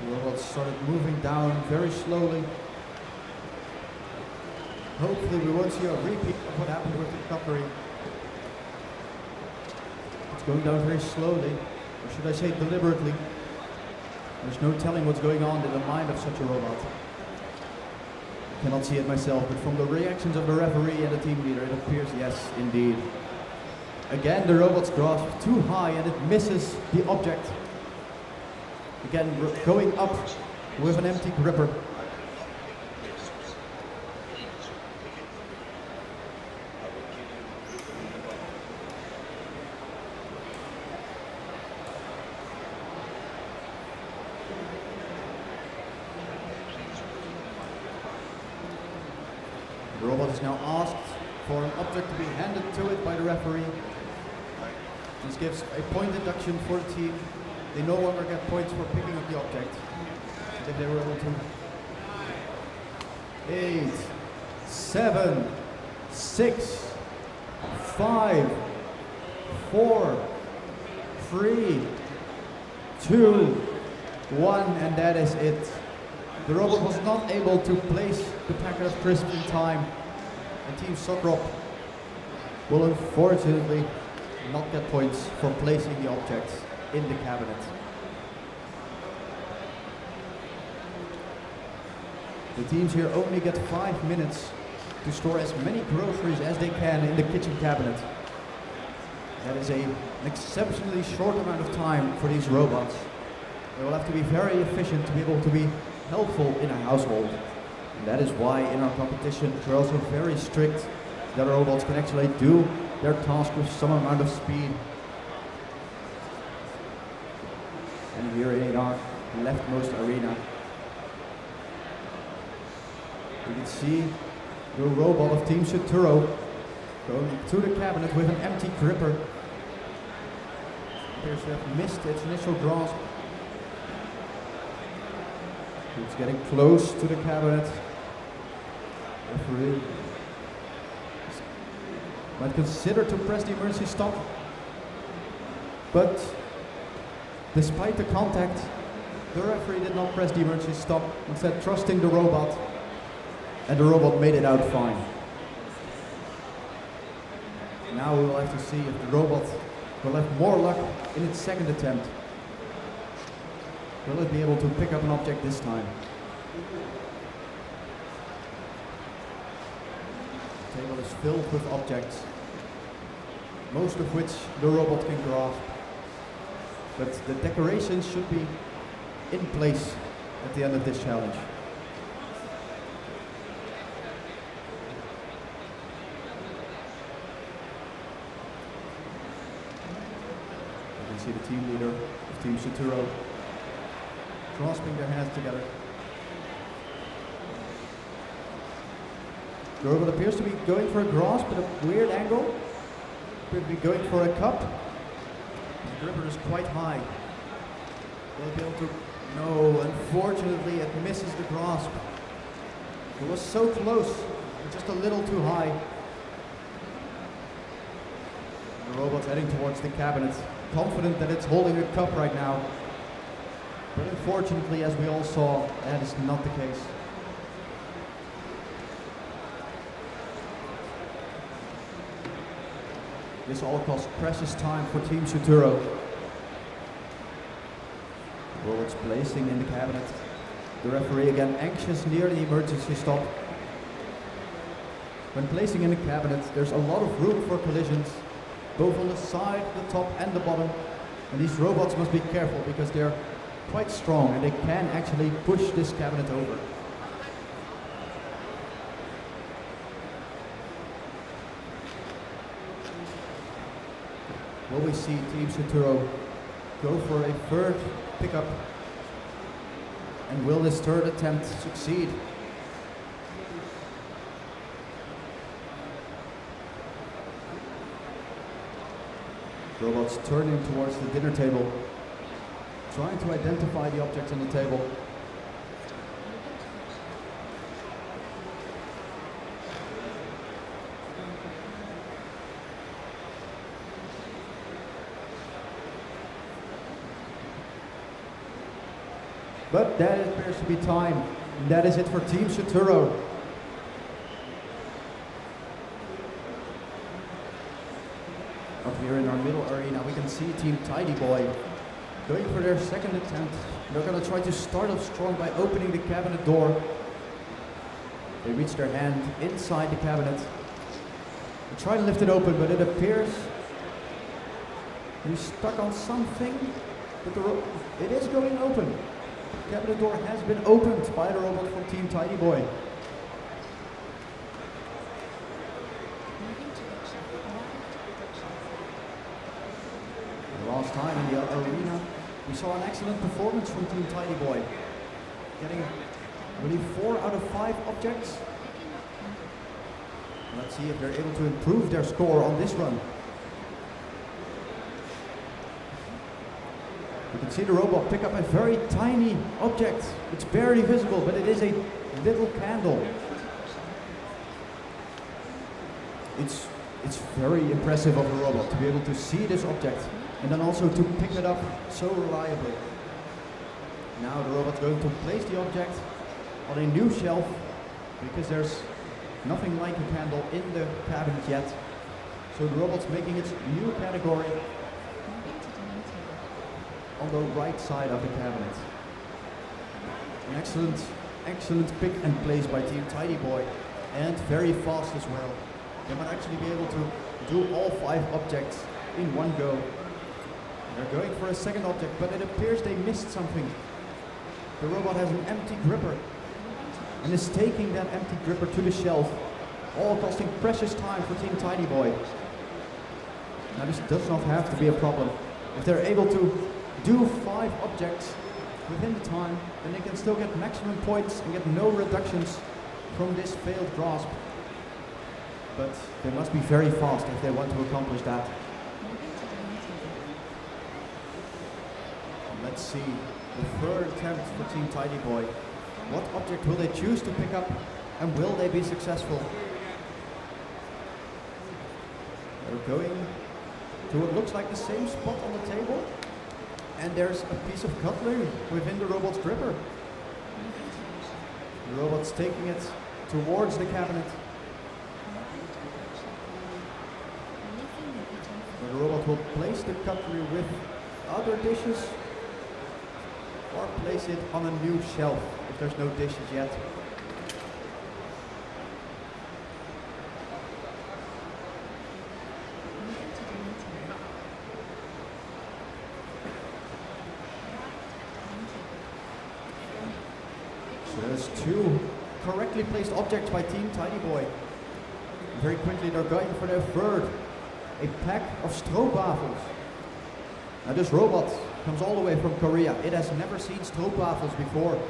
The robot started moving down very slowly. Hopefully we won't see a repeat of what happened with the cutlery. It's going down very slowly, or should I say deliberately. There's no telling what's going on in the mind of such a robot. I cannot see it myself, but from the reactions of the referee and the team leader, it appears yes, indeed. Again, the robot's grasp too high and it misses the object. Again, going up with an empty gripper. The robot is now asked for an object to be handed to it by the referee. This gives a point deduction for the team. They no longer get points for picking up the object. If they were able to. 8, 7, 6, 5, 4, 3, 2, 1, and that is it. The robot was not able to place the packet of crisps in time. And Team Sokrop will unfortunately not get points for placing the objects in the cabinet. The teams here only get 5 minutes to store as many groceries as they can in the kitchen cabinet. That is an exceptionally short amount of time for these robots. They will have to be very efficient to be able to be helpful in a household. And that is why in our competition we're also very strict that robots can actually do their task with some amount of speed. And here in our leftmost arena, you can see the robot of Team Suturo going to the cabinet with an empty gripper. Appears to have missed its initial grasp. It's getting close to the cabinet. Referee might consider to press the emergency stop, but despite the contact, the referee did not press the emergency stop, instead trusting the robot, and the robot made it out fine. Now we will have to see if the robot will have more luck in its second attempt. Will it be able to pick up an object this time? The table is filled with objects, most of which the robot can grasp. But the decorations should be in place at the end of this challenge. You can see the team leader of Team Suturo grasping their hands together. The robot appears to be going for a grasp at a weird angle. Appears to be going for a cup. The gripper is quite high. Will be able to... No, unfortunately it misses the grasp. It was so close, just a little too high. The robot's heading towards the cabinet, confident that it's holding a cup right now. But unfortunately, as we all saw, that is not the case. This all costs precious time for Team Suturo. Robot's placing in the cabinet. The referee again anxious near the emergency stop. When placing in the cabinet, there's a lot of room for collisions, both on the side, the top and the bottom. And these robots must be careful because they're quite strong and they can actually push this cabinet over. Will we see Team Suturo go for a third pickup? And will this third attempt succeed? Robots turning towards the dinner table. trying to identify the objects on the table. But that appears to be time. And that is it for Team Suturo. Up here in our middle arena, we can see Team Tidy Boy going for their second attempt. They're going to try to start off strong by opening the cabinet door. They reach their hand inside the cabinet. They try to lift it open, but it appears he's stuck on something. But it is going open. The cabinet door has been opened by the robot from Team Tidy Boy. The last time in the arena, we saw an excellent performance from Team Tidy Boy, getting, I believe, 4 out of 5 objects. Let's see if they're able to improve their score on this run. You can see the robot pick up a very tiny object. It's barely visible, but it is a little candle. It's very impressive of the robot to be able to see this object and then also to pick it up so reliably. Now the robot's going to place the object on a new shelf because there's nothing like a candle in the cabinet yet. So the robot's making its new category on the right side of the cabinet. An excellent pick and place by Team Tidy Boy, and very fast as well. They might actually be able to do all 5 objects in one go. They're going for a second object, but it appears they missed something. The robot has an empty gripper and is taking that empty gripper to the shelf, all costing precious time for Team Tidy Boy. Now this does not have to be a problem. If they're able to do 5 objects within the time, then they can still get maximum points and get no reductions from this failed grasp. But they must be very fast if they want to accomplish that. Let's see the third attempt for Team Tidy Boy. What object will they choose to pick up, and will they be successful? They're going to what looks like the same spot on the table, and there's a piece of cutlery within the robot's gripper. The robot's taking it towards the cabinet. The robot will place the cutlery with other dishes or place it on a new shelf if there's no dishes yet. So there's 2 correctly placed objects by Team Tidy Boy. Very quickly they're going for their third, a pack of stroopwafels. Now this robot comes all the way from Korea. It has never seen stroopwafels before.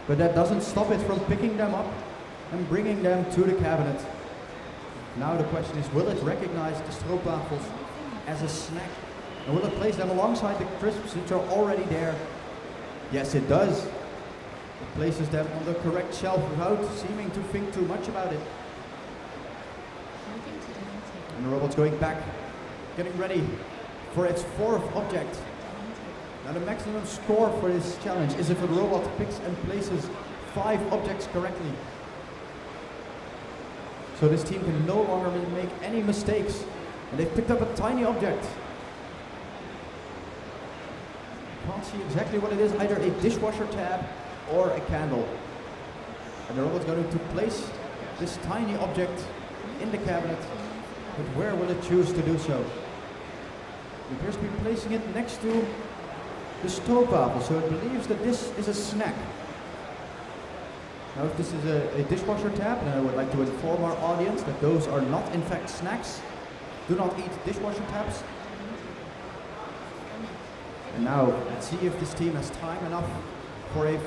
But that doesn't stop it from picking them up and bringing them to the cabinet. Now the question is, will it recognize the stroopwafels as a snack? And will it place them alongside the crisps which are already there? Yes, it does. It places them on the correct shelf without seeming to think too much about it. And the robot's going back, getting ready for its 4th object. Now the maximum score for this challenge is if a robot picks and places 5 objects correctly. So this team can no longer make any mistakes. And they've picked up a tiny object. Can't see exactly what it is, either a dishwasher tab or a candle. And the robot's going to place this tiny object in the cabinet. But where will it choose to do so? It appears to be placing it next to the stroopwafel, so it believes that this is a snack. Now if this is a dishwasher tab, then I would like to inform our audience that those are not in fact snacks. Do not eat dishwasher tabs. And now let's see if this team has time enough for a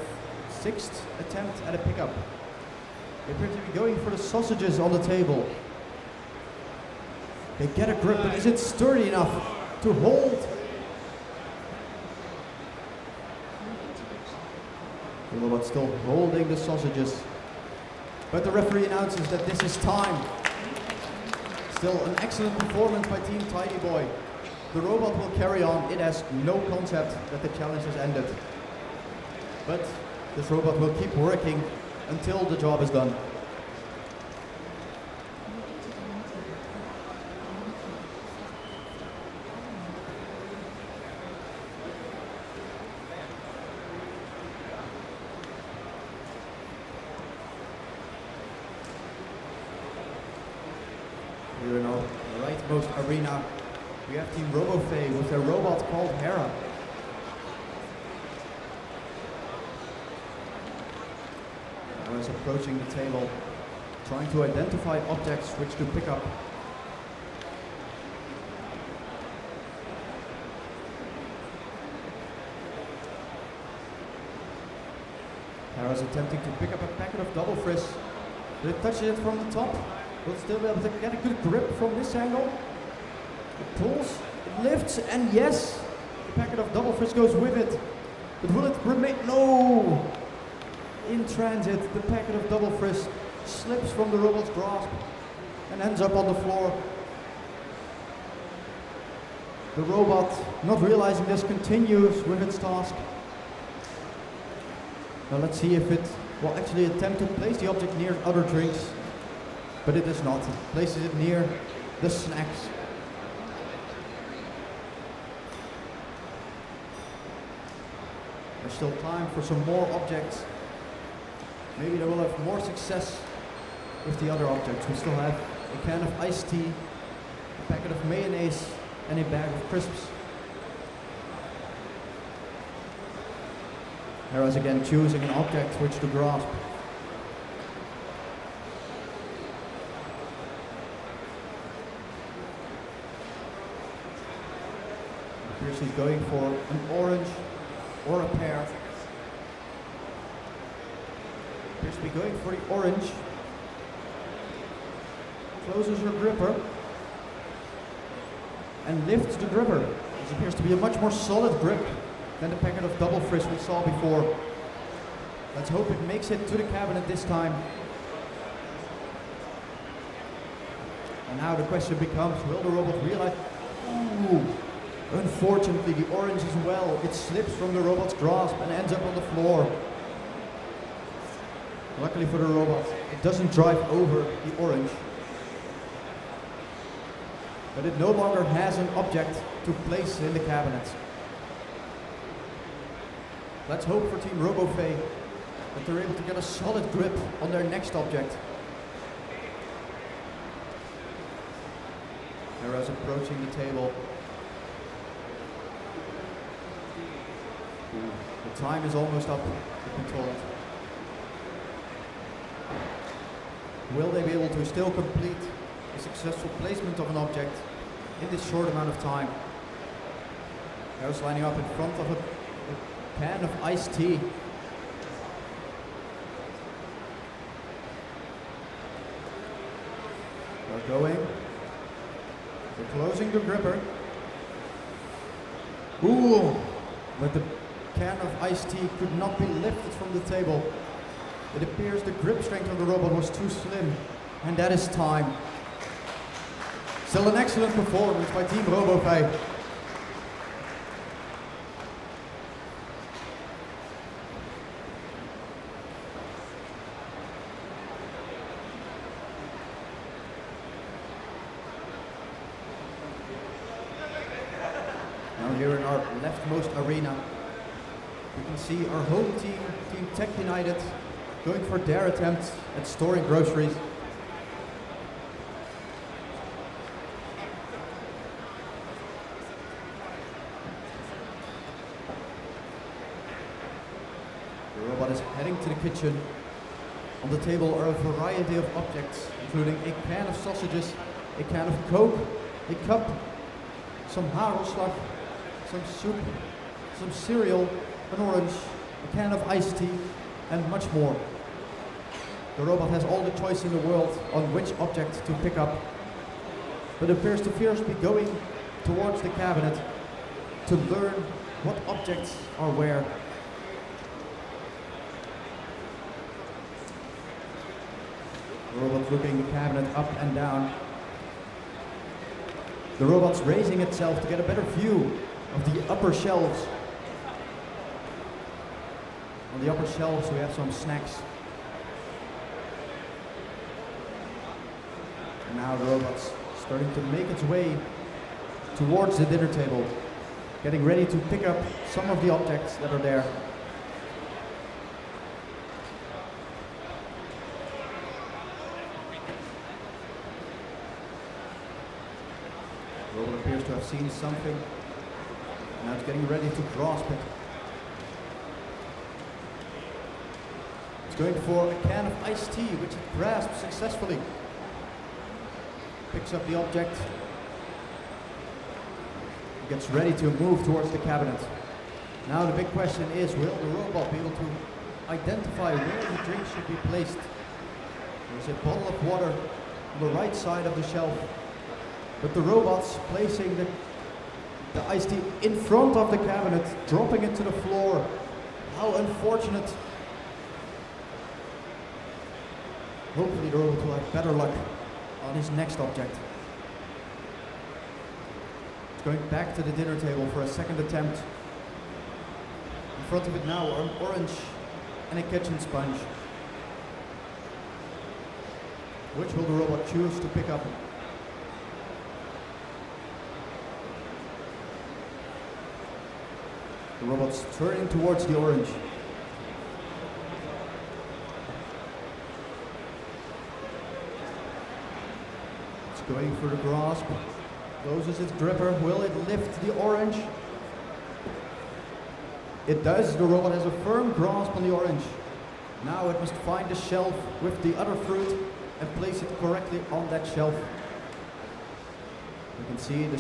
6th attempt at a pickup. They appear to be going for the sausages on the table. They get a grip, but is it sturdy enough to hold? The robot still holding the sausages. But the referee announces that this is time. Still an excellent performance by Team Tidy Boy. The robot will carry on. It has no concept that the challenge has ended. But this robot will keep working until the job is done. Here in our rightmost arena, we have Team RoboFay with their robot called Hera. Hera is approaching the table, trying to identify objects which to pick up. Hera is attempting to pick up a packet of double frizz, but it touches it from the top. Will still be able to get a good grip from this angle. It pulls, it lifts, and yes, the packet of double frizz goes with it. But will it remain? No! In transit, the packet of double frizz slips from the robot's grasp and ends up on the floor. The robot, not realizing this, continues with its task. Now let's see if it will actually attempt to place the object near other drinks. But it does not. It places it near the snacks. There's still time for some more objects. Maybe they will have more success with the other objects. We still have a can of iced tea, a packet of mayonnaise, and a bag of crisps. Hera's again choosing an object which to grasp. She's going for an orange or a pear. Appears to be going for the orange. Closes her gripper and lifts the gripper. This appears to be a much more solid grip than the packet of double frizz we saw before. Let's hope it makes it to the cabinet this time. And now the question becomes, will the robot realize? Ooh. Unfortunately, the orange as well. It slips from the robot's grasp and ends up on the floor. Luckily for the robot, it doesn't drive over the orange. But it no longer has an object to place in the cabinet. Let's hope for Team RoboFay that they're able to get a solid grip on their next object. Hera's approaching the table. The time is almost up, we've been told. Will they be able to still complete a successful placement of an object in this short amount of time? Hera's lining up in front of a can of iced tea. They're going. They're closing the gripper. Ooh! But the can of iced tea could not be lifted from the table. It appears the grip strength of the robot was too slim, and that is time. Still an excellent performance by Team RoboFay. Now here in our leftmost arena, we can see our home team, Team Tech United, going for their attempt at storing groceries. The robot is heading to the kitchen. On the table are a variety of objects, including a can of sausages, a can of Coke, a cup, some hagelslag, some soup, some cereal, an orange, a can of iced tea, and much more. The robot has all the choice in the world on which object to pick up, but appears to fiercely be going towards the cabinet to learn what objects are where. The robot looking the cabinet up and down. The robot's raising itself to get a better view of the upper shelves. On the upper shelves we have some snacks. And now the robot's starting to make its way towards the dinner table, getting ready to pick up some of the objects that are there. The robot appears to have seen something. Now it's getting ready to grasp it. It's going for a can of iced tea, which it grasps successfully. Picks up the object. Gets ready to move towards the cabinet. Now the big question is, will the robot be able to identify where the drink should be placed? There's a bottle of water on the right side of the shelf, but the robot's placing the iced tea in front of the cabinet, dropping it to the floor. How unfortunate. Hopefully the robot will have better luck on his next object. It's going back to the dinner table for a second attempt. In front of it now are an orange and a kitchen sponge. Which will the robot choose to pick up? The robot's turning towards the orange. It's going for the grasp. Closes its gripper. Will it lift the orange? It does. The robot has a firm grasp on the orange. Now it must find the shelf with the other fruit and place it correctly on that shelf. You can see the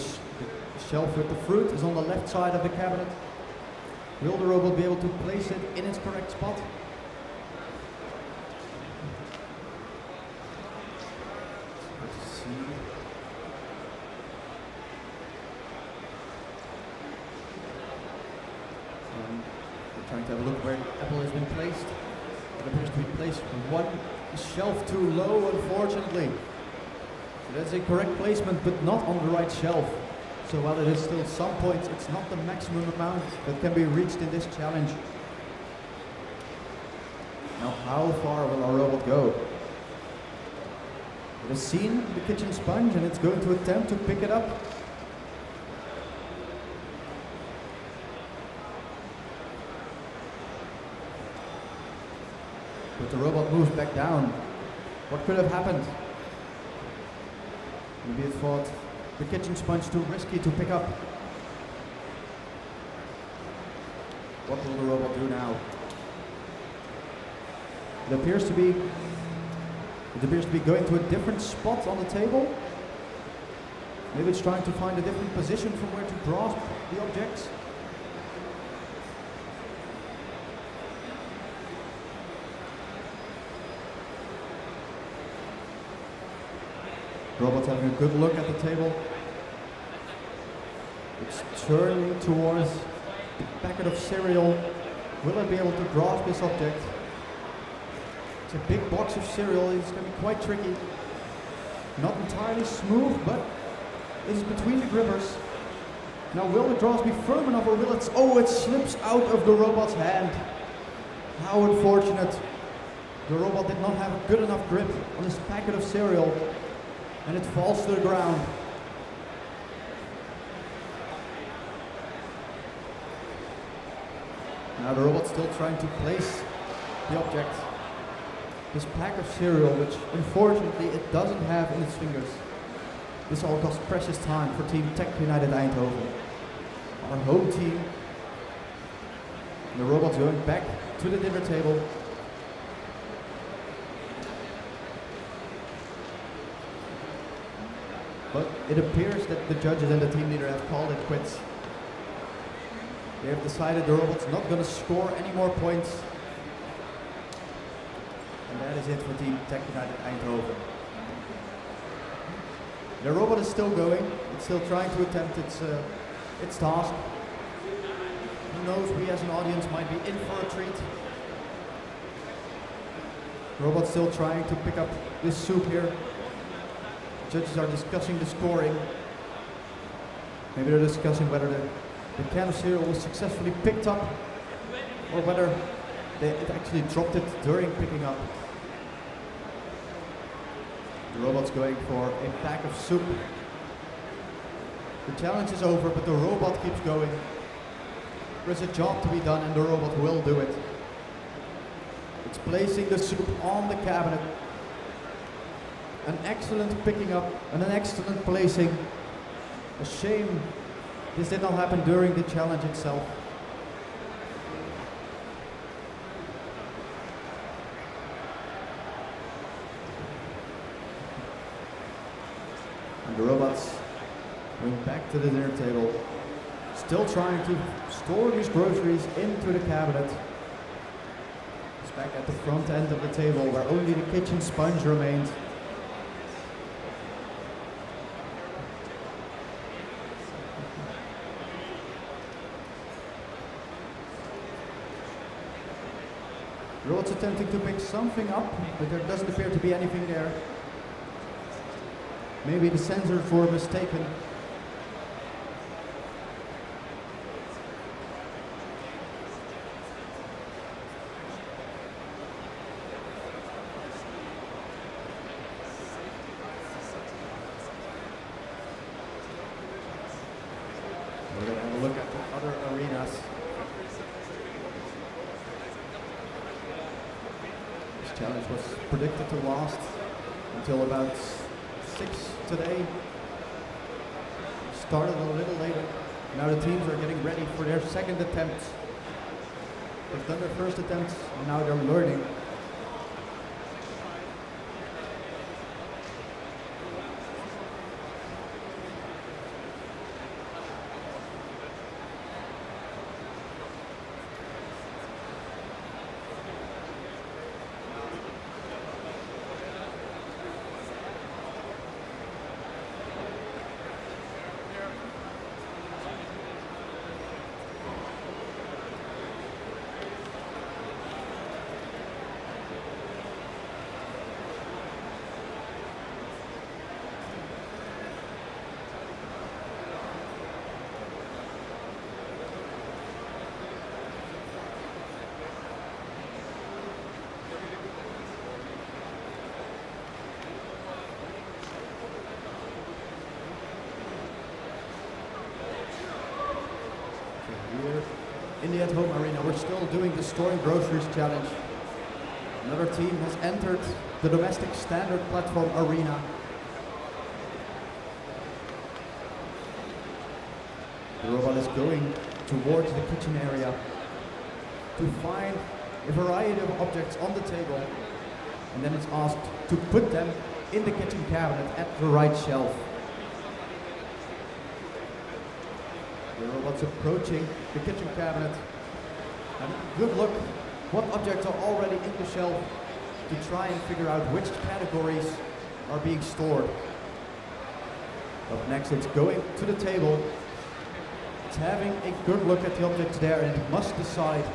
shelf with the fruit is on the left side of the cabinet. Will the robot be able to place it in its correct spot? Let's see. We're trying to have a look where the apple has been placed. It appears to be placed one shelf too low, unfortunately. So that's a correct placement, but not on the right shelf. So while it is still some points, it's not the maximum amount that can be reached in this challenge. Now, how far will our robot go? It has seen the kitchen sponge and it's going to attempt to pick it up. But the robot moves back down. What could have happened? Maybe it thought the kitchen sponge too risky to pick up. What will the robot do now? It appears to be going to a different spot on the table. Maybe it's trying to find a different position from where to grasp the objects. The robot's having a good look at the table. It's turning towards the packet of cereal. Will it be able to grasp this object? It's a big box of cereal. It's going to be quite tricky. Not entirely smooth, but it is between the grippers. Now, will the grasp be firm enough, or will it? Oh, it slips out of the robot's hand. How unfortunate. The robot did not have a good enough grip on this packet of cereal, and it falls to the ground. Now the robot's still trying to place the object. This pack of cereal, which unfortunately it doesn't have in its fingers. This all costs precious time for Team Tech United Eindhoven, our home team. And the robot's going back to the dinner table. But it appears that the judges and the team leader have called it quits. They have decided the robot's not going to score any more points. And that is it for Team Tech United Eindhoven. The robot is still going. It's still trying to attempt its task. Who knows, we as an audience might be in for a treat. Robot's still trying to pick up this soup here. Judges are discussing the scoring. Maybe they're discussing whether the can of cereal was successfully picked up or whether it actually dropped it during picking up. The robot's going for a pack of soup. The challenge is over, but the robot keeps going. There's a job to be done and the robot will do it. It's placing the soup on the cabinet. An excellent picking up and an excellent placing. A shame this did not happen during the challenge itself. And the robots went back to the dinner table, still trying to store these groceries into the cabinet. It's back at the front end of the table where only the kitchen sponge remained. The robot's attempting to pick something up, but there doesn't appear to be anything there. Maybe the sensors were mistaken. We're going to have a look at the other arenas. This challenge was predicted to last until about 6 today. Started a little later. Now the teams are getting ready for their second attempt. They've done their first attempt and now they're learning. Here in the at-home arena, we're still doing the storing groceries challenge. Another team has entered the domestic standard platform arena. The robot is going towards the kitchen area to find a variety of objects on the table, and then it's asked to put them in the kitchen cabinet at the right shelf. The robot's approaching the kitchen cabinet. And good look, what objects are already in the shelf to try and figure out which categories are being stored. Up next, it's going to the table. It's having a good look at the objects there and it must decide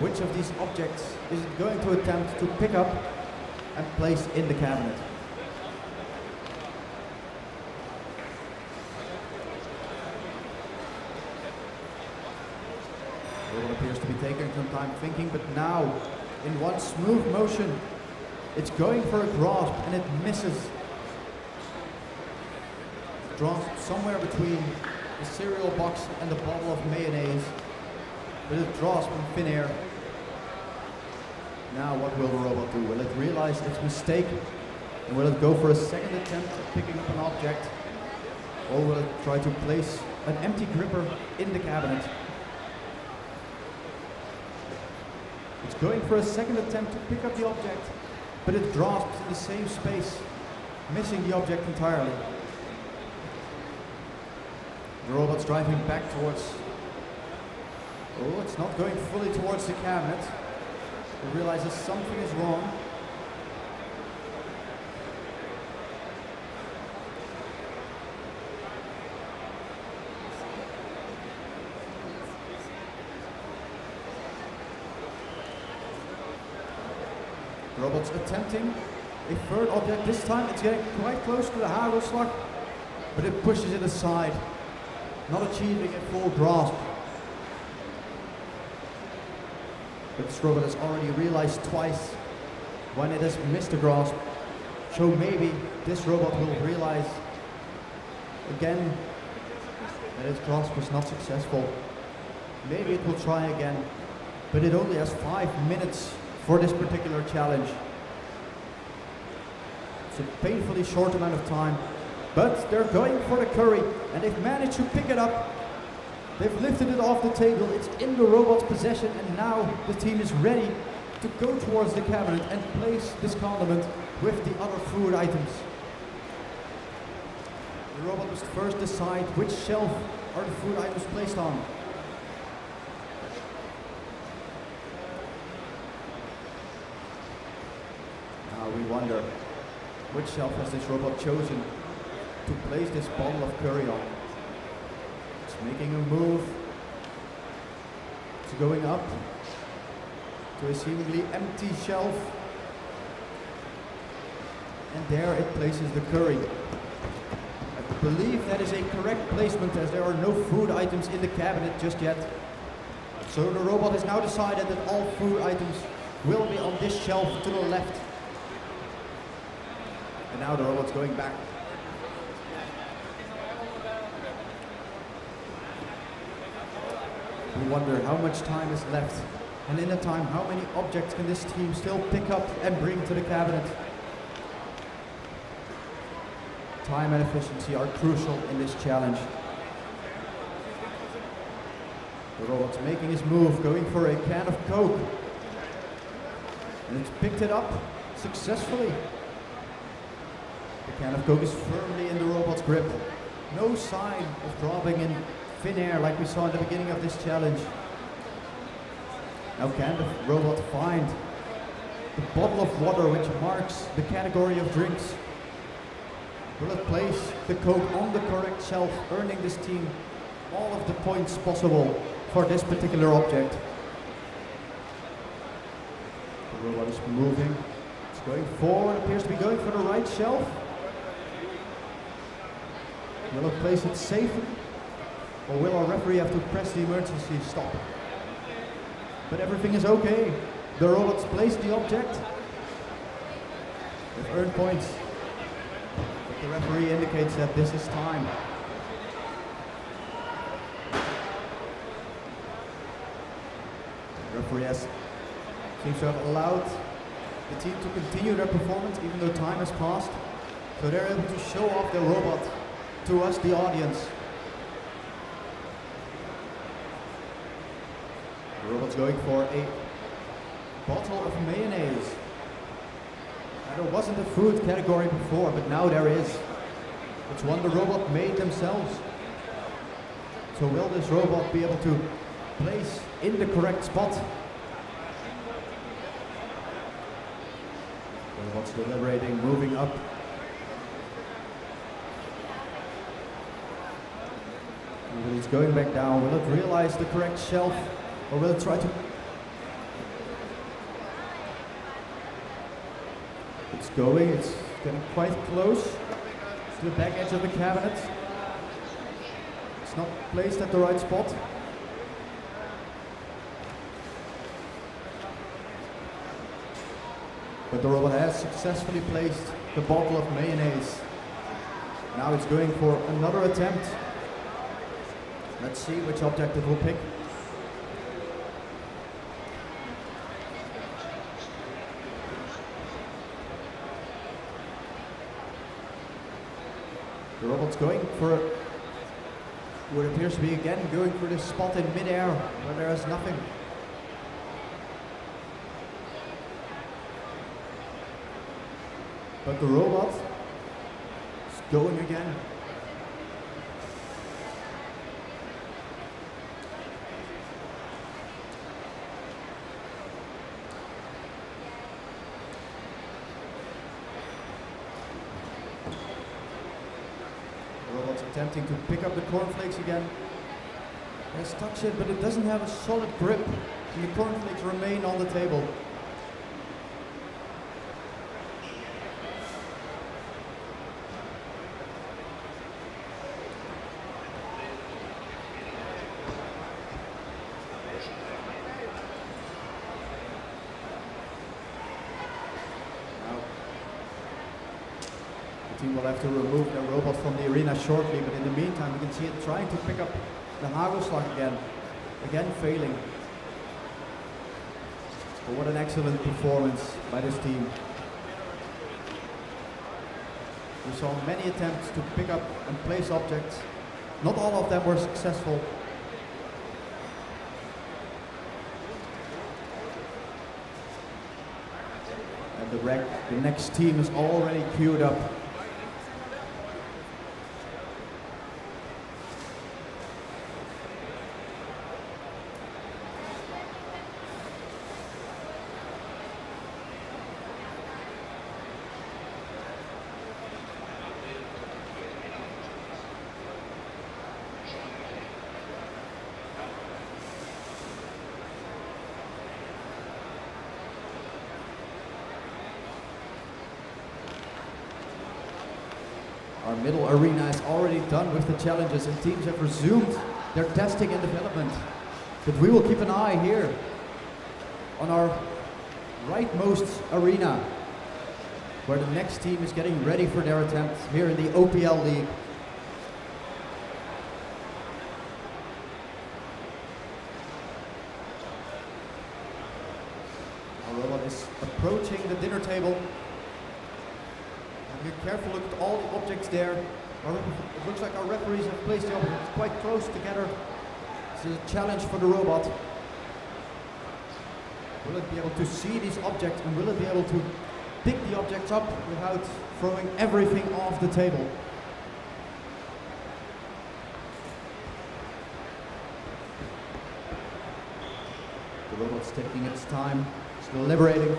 which of these objects is it going to attempt to pick up and place in the cabinet. It appears to be taking some time thinking, but now, in one smooth motion, it's going for a grasp and it misses. Draws somewhere between the cereal box and the bottle of mayonnaise, but it draws from thin air. Now what will the robot do? Will it realize its mistake and will it go for a second attempt at picking up an object, or will it try to place an empty gripper in the cabinet? It's going for a second attempt to pick up the object, but it grasps in the same space, missing the object entirely. The robot's driving back towards... Oh, it's not going fully towards the cabinet. It realizes something is wrong. The robot's attempting a third object. This time it's getting quite close to the hagelslag, but it pushes it aside, not achieving a full grasp. But this robot has already realized twice when it has missed a grasp. So maybe this robot will realize again that its grasp was not successful. Maybe it will try again, but it only has 5 minutes for this particular challenge. It's a painfully short amount of time, but they're going for the curry and they've managed to pick it up. They've lifted it off the table, it's in the robot's possession, and now the team is ready to go towards the cabinet and place this condiment with the other food items. The robot must first decide which shelf are the food items placed on. Now we wonder, which shelf has this robot chosen to place this bottle of curry on? It's making a move. It's going up to a seemingly empty shelf. And there it places the curry. I believe that is a correct placement, as there are no food items in the cabinet just yet. So the robot has now decided that all food items will be on this shelf to the left. And now the robot's going back. We wonder how much time is left, and in the time, how many objects can this team still pick up and bring to the cabinet? Time and efficiency are crucial in this challenge. The robot's making his move, going for a can of Coke. And it's picked it up successfully. The can of Coke is firmly in the robot's grip. No sign of dropping in thin air like we saw at the beginning of this challenge. Now can the robot find the bottle of water which marks the category of drinks? Will it place the Coke on the correct shelf, earning this team all of the points possible for this particular object? The robot is moving. It's going forward, appears to be going for the right shelf. Will it place it safely? Or will our referee have to press the emergency stop? But everything is okay. The robots placed the object. They've earned points. But the referee indicates that this is time. The referee seems to have allowed the team to continue their performance even though time has passed. So they're able to show off their robot to us, the audience. The robot's going for a bottle of mayonnaise. Now, there wasn't a food category before, but now there is. It's one the robot made themselves. So will this robot be able to place in the correct spot? The robot's deliberating, moving up. And it's going back down. Will it realize the correct shelf? Or will it try to... It's going, it's getting quite close to the back edge of the cabinet. It's not placed at the right spot. But the robot has successfully placed the bottle of mayonnaise. Now it's going for another attempt. Let's see which object it will pick. The robot's going for what appears to be again going for this spot in mid-air where there is nothing. But the robot is going again. Attempting to pick up the cornflakes again. It has touched it, but it doesn't have a solid grip, and the cornflakes remain on the table. team will have to remove their robot from the arena shortly, but in the meantime, you can see it trying to pick up the Hagelslag again failing. But what an excellent performance by this team. We saw many attempts to pick up and place objects. Not all of them were successful. And the next team is already queued up. Our middle arena is already done with the challenges and teams have resumed their testing and development. But we will keep an eye here on our rightmost arena, where the next team is getting ready for their attempt here in the OPL League. Our robot is approaching the dinner table. Be careful, look at all the objects there. It looks like our referees have placed the objects quite close together. This is a challenge for the robot. Will it be able to see these objects and will it be able to pick the objects up without throwing everything off the table? The robot's taking its time, it's deliberating.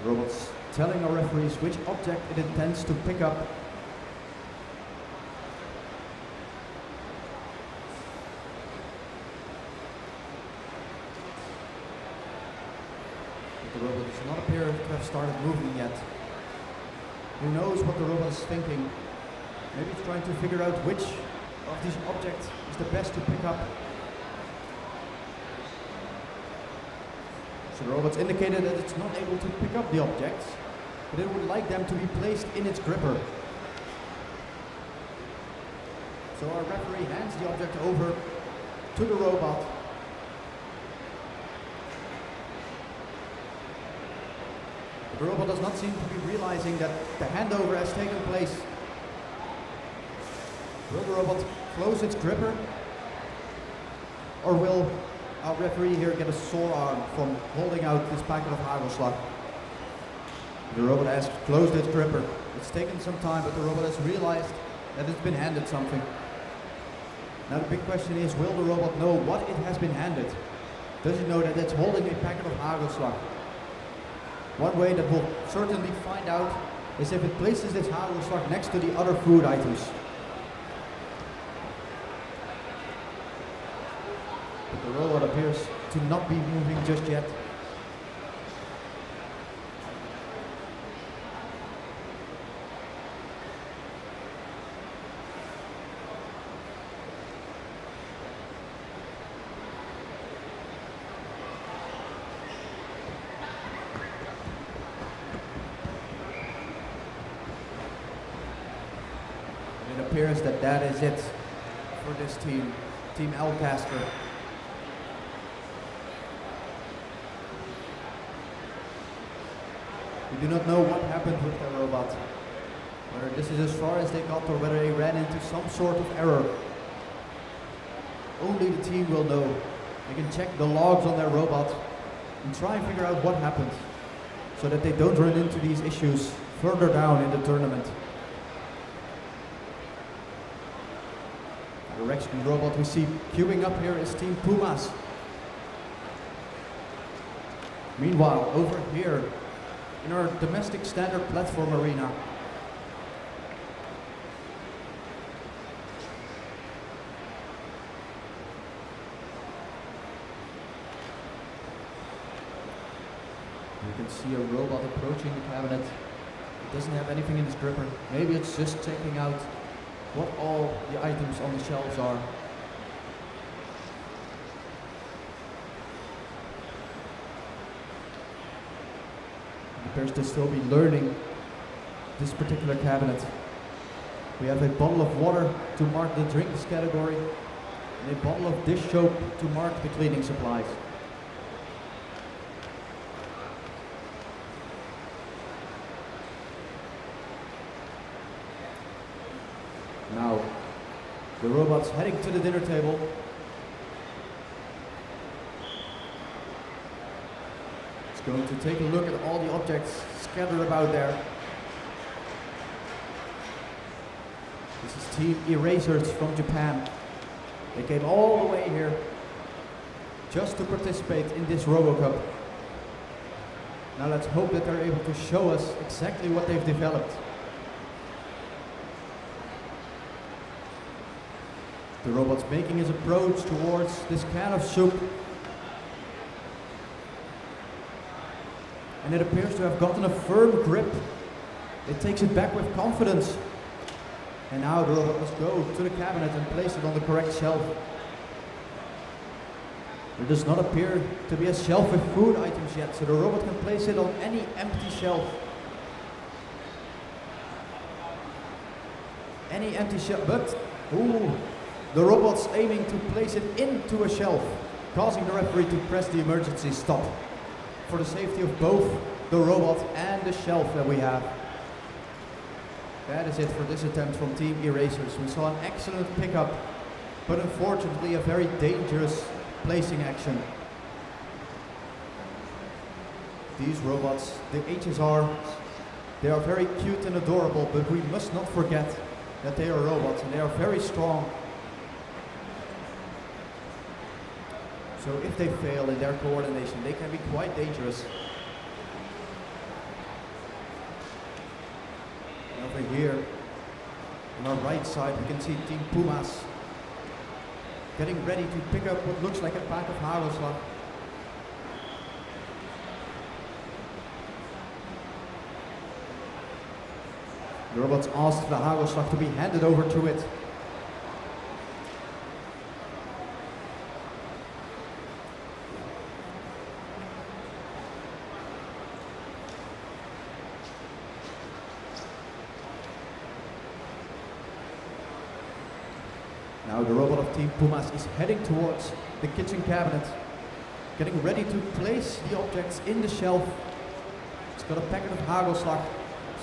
The robot's telling our referees which object it intends to pick up. But the robot does not appear to have started moving yet. Who knows what the robot is thinking? Maybe it's trying to figure out which of these objects is the best to pick up. So the robot's indicated that it's not able to pick up the objects, but it would like them to be placed in its gripper. So our referee hands the object over to the robot. But the robot does not seem to be realizing that the handover has taken place. Will the robot close its gripper? Or will our referee here get a sore arm from holding out this packet of Hagelslag? The robot has closed its gripper. It's taken some time, but the robot has realized that it's been handed something. Now the big question is, will the robot know what it has been handed? Does it know that it's holding a packet of Hagelslag? One way that we'll certainly find out is if it places this Hagelslag next to the other food items. But the robot appears to not be moving just yet. It appears that that is it for this team, Team Elcaster. We do not know what happened with the robot, whether this is as far as they got or whether they ran into some sort of error. Only the team will know. They can check the logs on their robot and try and figure out what happened so that they don't run into these issues further down in the tournament. The rescue robot we see queuing up here is Team Pumas. Meanwhile, over here in our domestic standard platform arena, you can see a robot approaching the cabinet. doesn't have anything in his gripper. Maybe it's just checking out what all the items on the shelves are. He appears to still be learning this particular cabinet. We have a bottle of water to mark the drinks category and a bottle of dish soap to mark the cleaning supplies. Now, the robot's heading to the dinner table. It's going to take a look at all the objects scattered about there. This is Team Erasers from Japan. They came all the way here just to participate in this RoboCup. Now let's hope that they're able to show us exactly what they've developed. The robot's making his approach towards this can of soup. And it appears to have gotten a firm grip. It takes it back with confidence. And now the robot must go to the cabinet and place it on the correct shelf. There does not appear to be a shelf with food items yet, so the robot can place it on any empty shelf. Any empty shelf, but ooh, the robot's aiming to place it into a shelf, causing the referee to press the emergency stop for the safety of both the robot and the shelf that we have. That is it for this attempt from Team Erasers. We saw an excellent pickup, but unfortunately a very dangerous placing action. These robots, the HSR, they are very cute and adorable, but we must not forget that they are robots and they are very strong. So if they fail in their coordination, they can be quite dangerous. And over here, on our right side, we can see Team Pumas getting ready to pick up what looks like a pack of hagelslag. The robots asked for the hagelslag to be handed over to it. Now the robot of Team Pumas is heading towards the kitchen cabinet, getting ready to place the objects in the shelf. It's got a packet of hagelslag,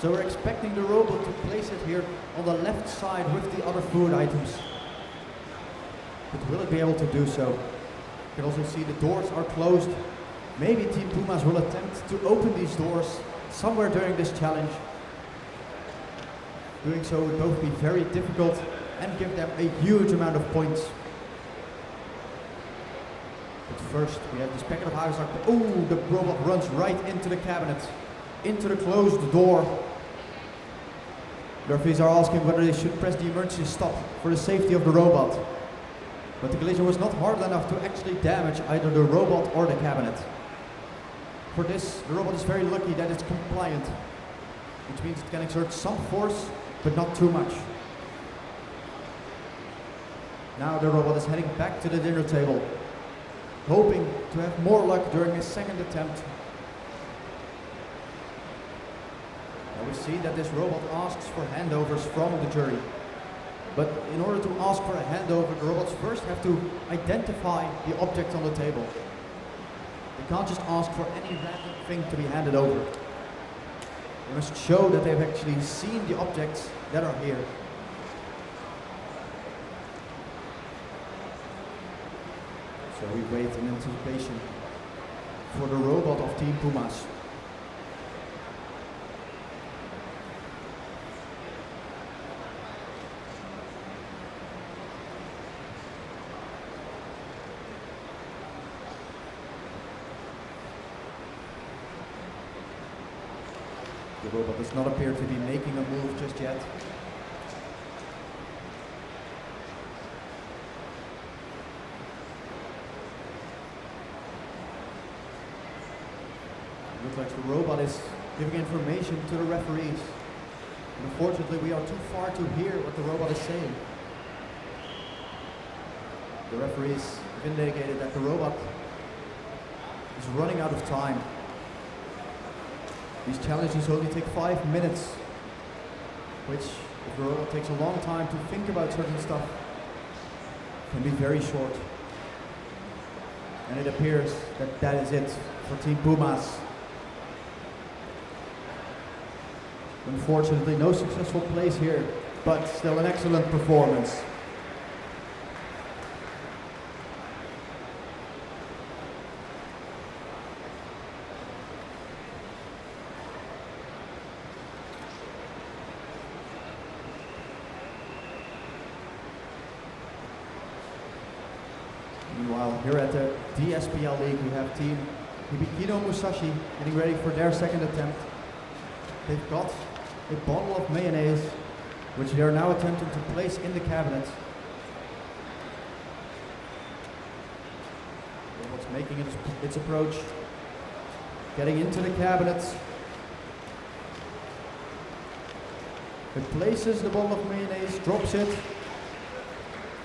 so we're expecting the robot to place it here on the left side with the other food items. But will it be able to do so? You can also see the doors are closed. Maybe Team Pumas will attempt to open these doors somewhere during this challenge. Doing so would both be very difficult and give them a huge amount of points. But first, we have this packet of hagelslag. Oh, the robot runs right into the cabinet, into the closed door. The referees are asking whether they should press the emergency stop for the safety of the robot. But the collision was not hard enough to actually damage either the robot or the cabinet. For this, the robot is very lucky that it's compliant, which means it can exert some force, but not too much. Now the robot is heading back to the dinner table, hoping to have more luck during his second attempt. Now we see that this robot asks for handovers from the jury. But in order to ask for a handover, the robots first have to identify the object on the table. They can't just ask for any random thing to be handed over. They must show that they've actually seen the objects that are here. So we wait in anticipation for the robot of Team Pumas. The robot does not appear to be making a move just yet. Looks like the robot is giving information to the referees. Unfortunately, we are too far to hear what the robot is saying. The referees have indicated that the robot is running out of time. These challenges only take 5 minutes, which, if the robot takes a long time to think about certain stuff, can be very short. And it appears that that is it for Team Pumas. Unfortunately, no successful plays here, but still an excellent performance. Meanwhile, here at the DSPL League, we have Team Hibikino Musashi getting ready for their second attempt. They've got a bottle of mayonnaise, which they are now attempting to place in the cabinet. Robot's making its approach, getting into the cabinet. It places the bottle of mayonnaise, drops it,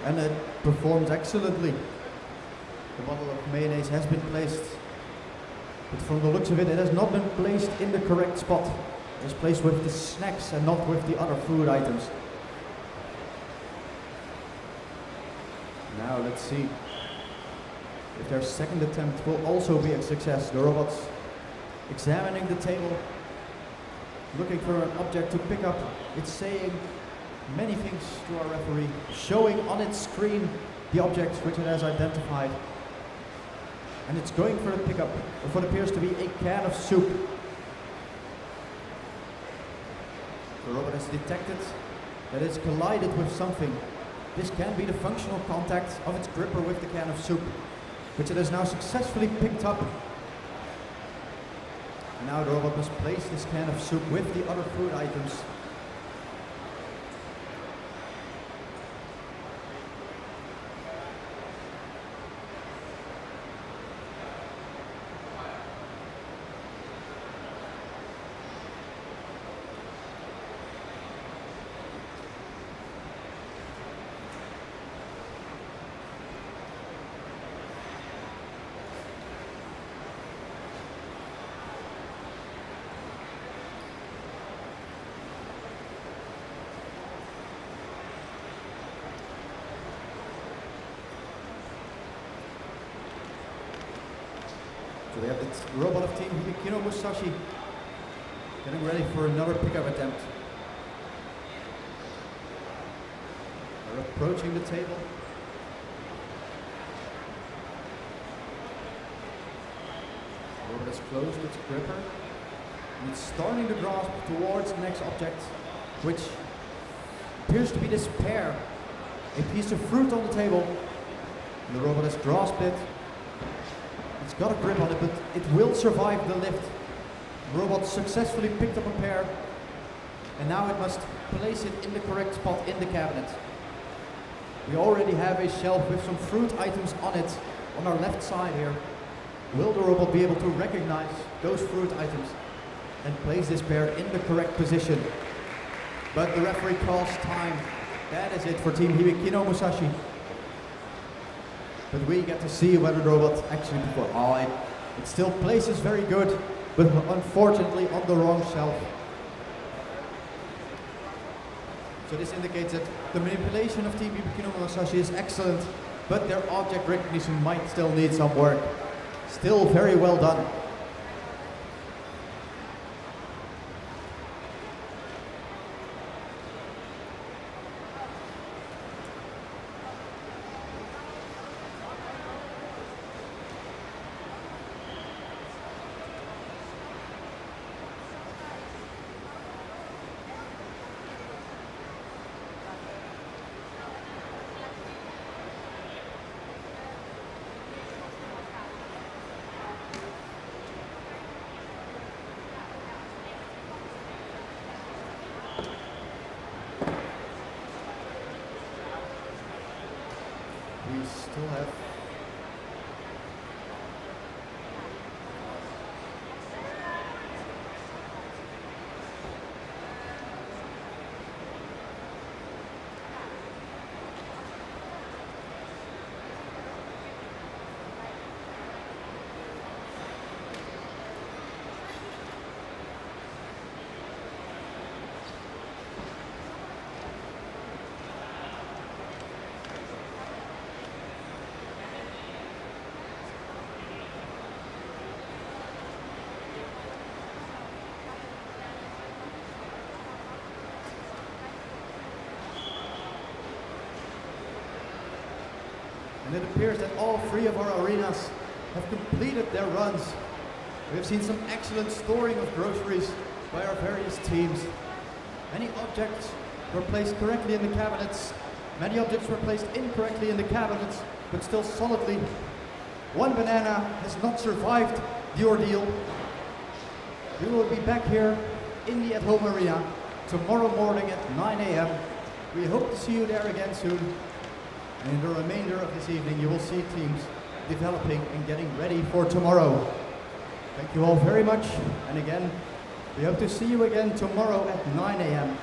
and it performs excellently. The bottle of mayonnaise has been placed, but from the looks of it, it has not been placed in the correct spot. It is placed with the snacks and not with the other food items. Now let's see if their second attempt will also be a success. The robot's examining the table, looking for an object to pick up. It's saying many things to our referee, showing on its screen the objects which it has identified. And it's going for the pickup of what appears to be a can of soup. The robot has detected that it's collided with something. This can be the functional contact of its gripper with the can of soup, which it has now successfully picked up. And now the robot must place this can of soup with the other food items. So we have the robot of Team Hibikino Musashi getting ready for another pickup attempt. They're approaching the table. The robot has closed its gripper and it's starting to grasp towards the next object, which appears to be this pear, a piece of fruit on the table. And the robot has grasped it. It's got a grip on it, but it will survive the lift. The robot successfully picked up a pear, and now it must place it in the correct spot in the cabinet. We already have a shelf with some fruit items on it on our left side here. Will the robot be able to recognize those fruit items and place this pear in the correct position? But the referee calls time. That is it for Team Hibikino Musashi. But we get to see whether the robot actually performs. Oh, it still places very good, but unfortunately on the wrong shelf. So this indicates that the manipulation of Team Hibikino Musashi is excellent, but their object recognition might still need some work. Still very well done. We still have And it appears that all 3 of our arenas have completed their runs. We have seen some excellent storing of groceries by our various teams. Many objects were placed correctly in the cabinets. Many objects were placed incorrectly in the cabinets, but still solidly. One banana has not survived the ordeal. We will be back here in the at-home arena tomorrow morning at 9 a.m. We hope to see you there again soon. And in the remainder of this evening, you will see teams developing and getting ready for tomorrow. Thank you all very much. And again, we hope to see you again tomorrow at 9 a.m.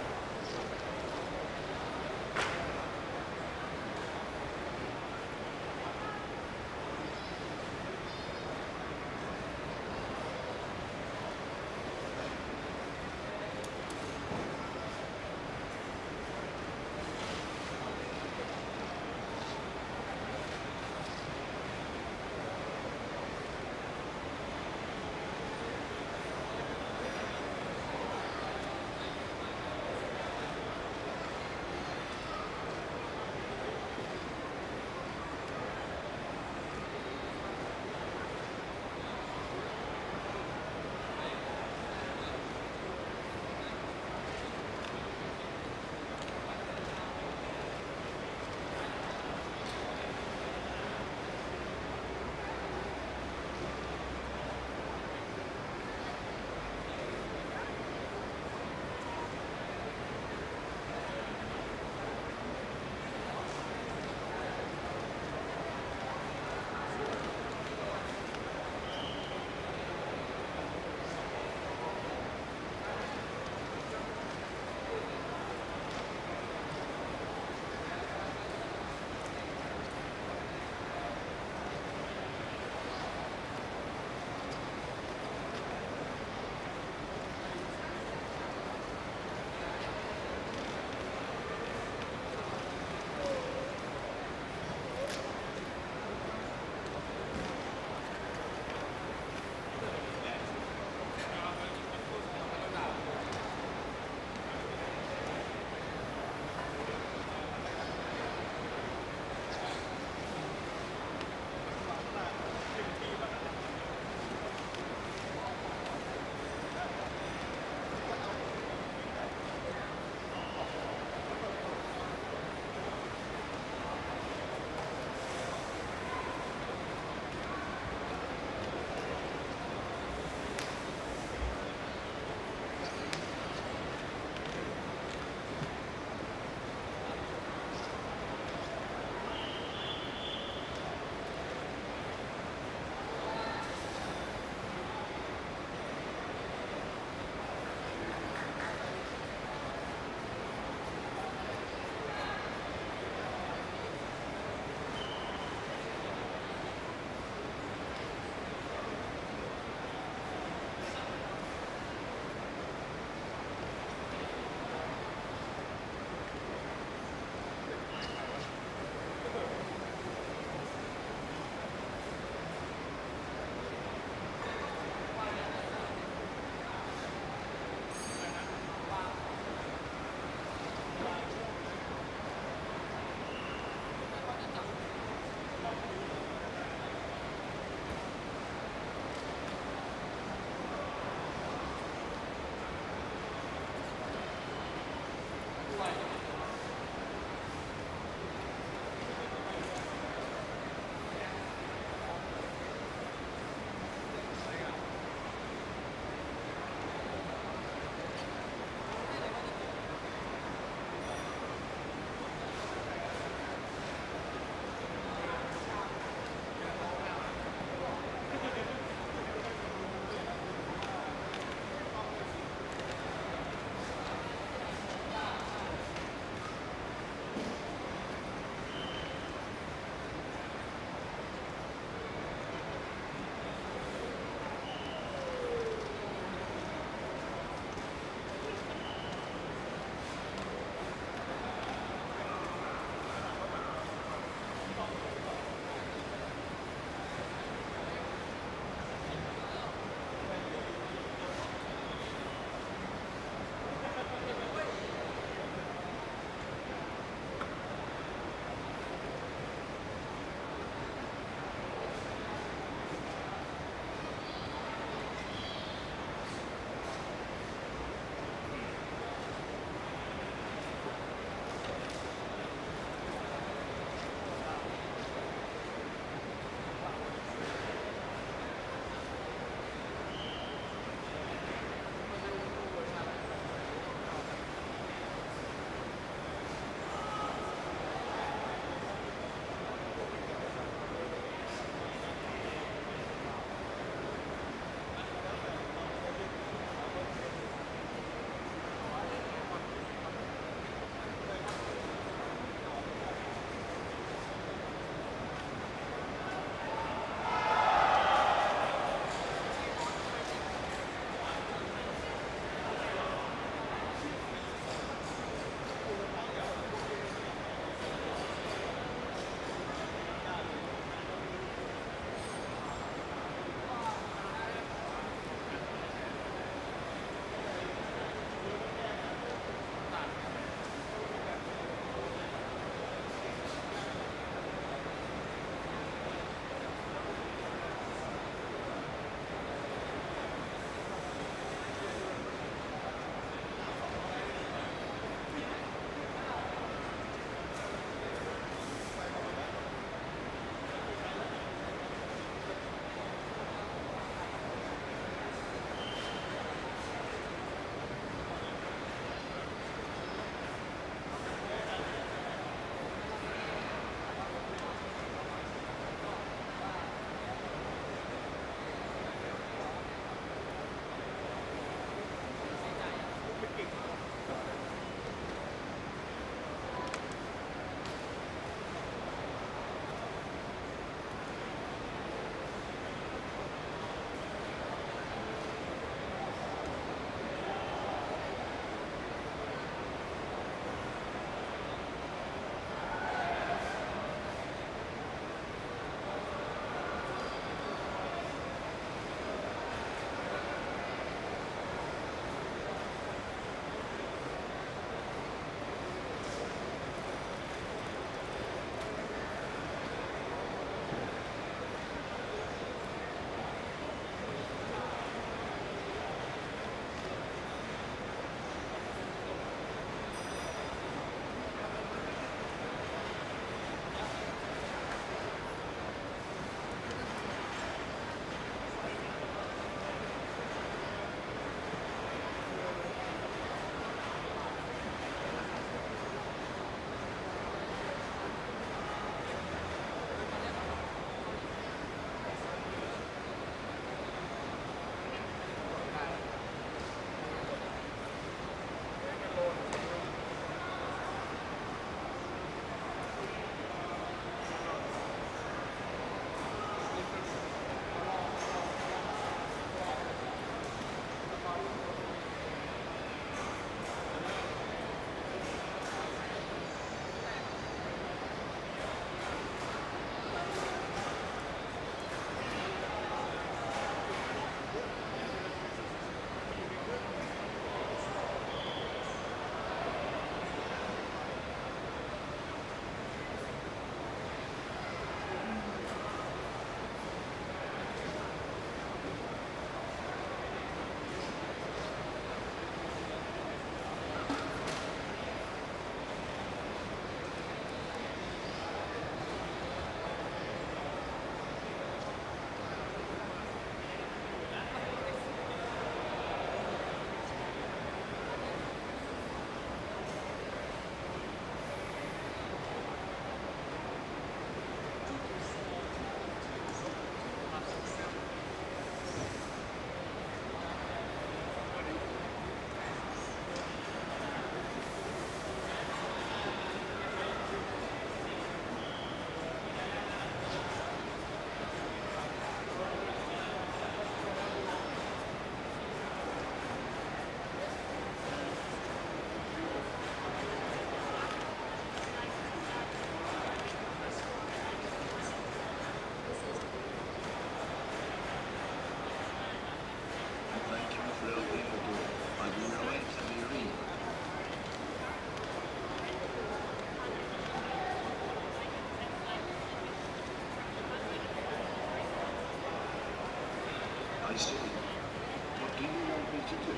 I see. What do you want me to do?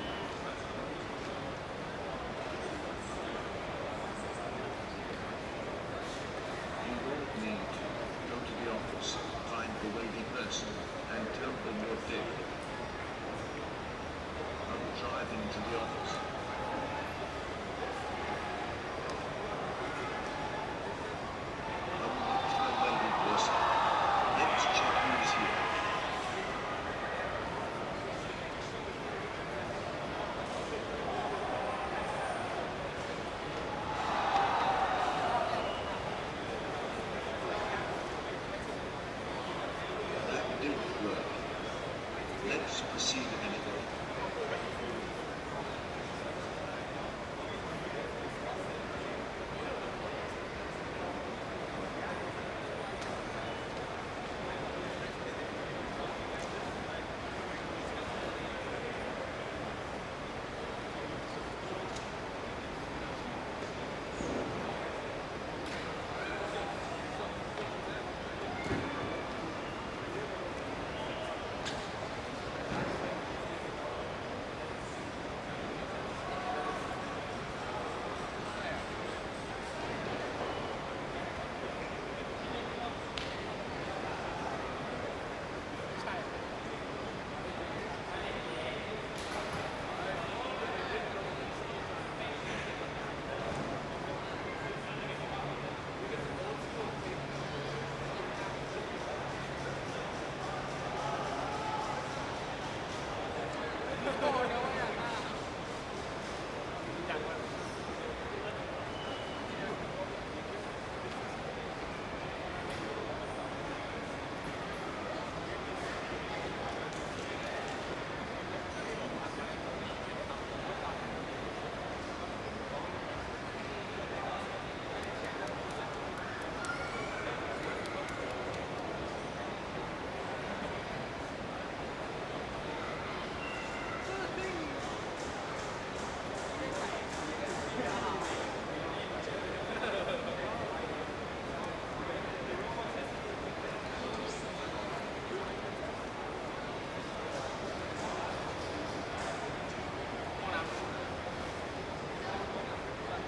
You won't need to. Go to the office, find the waiting person, and tell them you're dead. I'm driving to the office. Let's check who's here. That didn't work. Let's proceed anyway.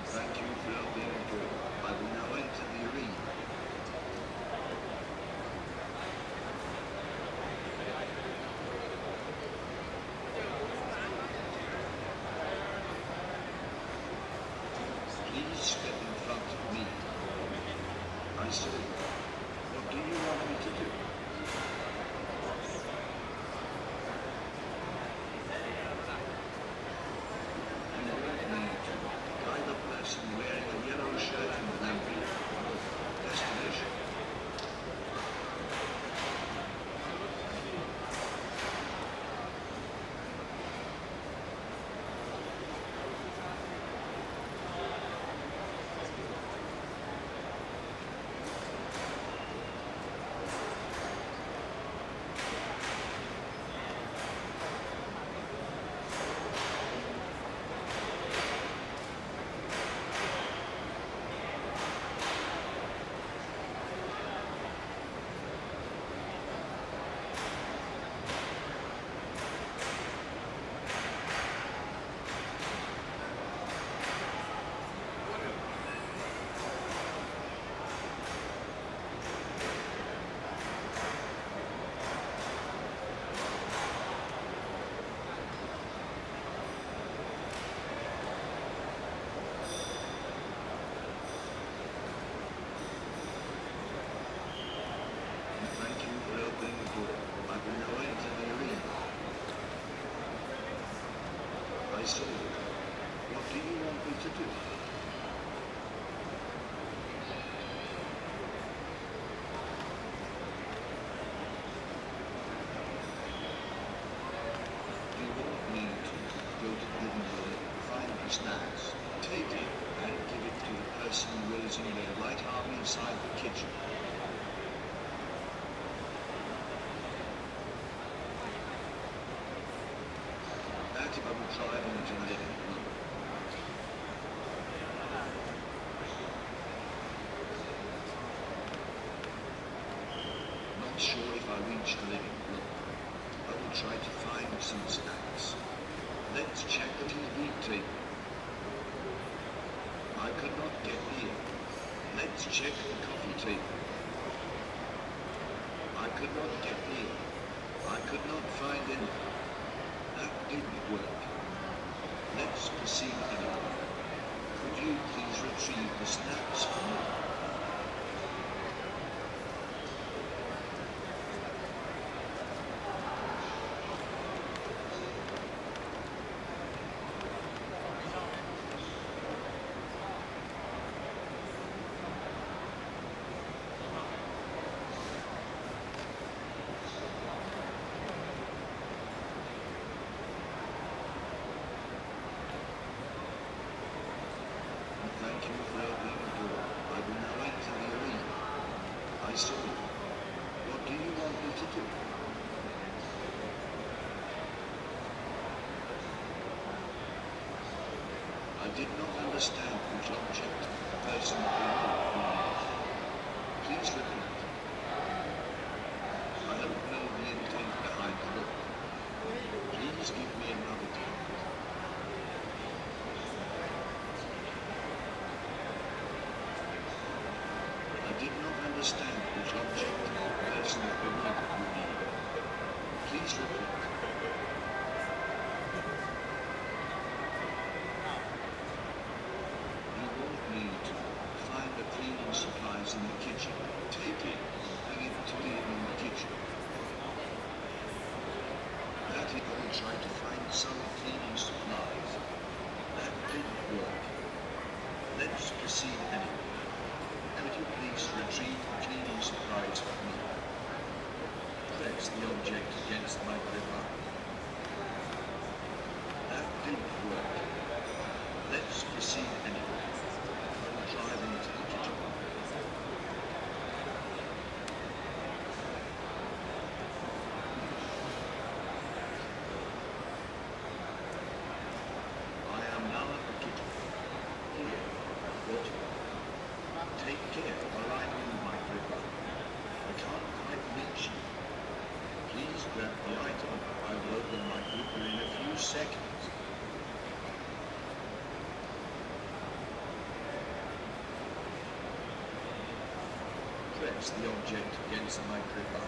Thank you for helping me through. I will now enter the arena. Please step in front of me. I say, what do you want me to do? You won't need to. Guide the person wearing a yellow shirt in the library. Destination. Thank you for opening the door. I will now enter the arena. I say, what do you want me to do? You won't need to. Go to the living room, find the snacks, take it, and give it to the person raising their right arm inside the kitchen. That I will drive into the living room. Not sure if I reach the living room. I will try to find some snacks. Let's check the TV table. I could not get here. Let's check the coffee table. I could not get here. I could not find any. That didn't work. Let's proceed anyway. Could you please retrieve the snacks for me? Thank you for opening the door. I will now enter the arena. I saw you. What do you want me to do? I did not understand which object, person, or group you need. Please repeat. I don't know the intent behind the look. Please give me another time. I did not understand which object, person, or group you need. Please repeat. You want me to find the cleaning supplies in the kitchen, take it, bring it to me in the kitchen. That it will try to find some cleaning supplies. That didn't work. Let's proceed anyway. Could you please retrieve the cleaning supplies for me? Press the object against my gripper. That didn't work. Let's proceed anyway. I will drive into the kitchen. I am now at the kitchen. Here. What? Take care while I move my gripper. I can't quite reach you. Please grab the item. I will open my gripper in a few seconds. Press the object against my gripper.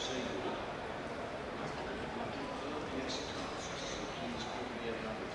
see you. Yes, so please give me a number.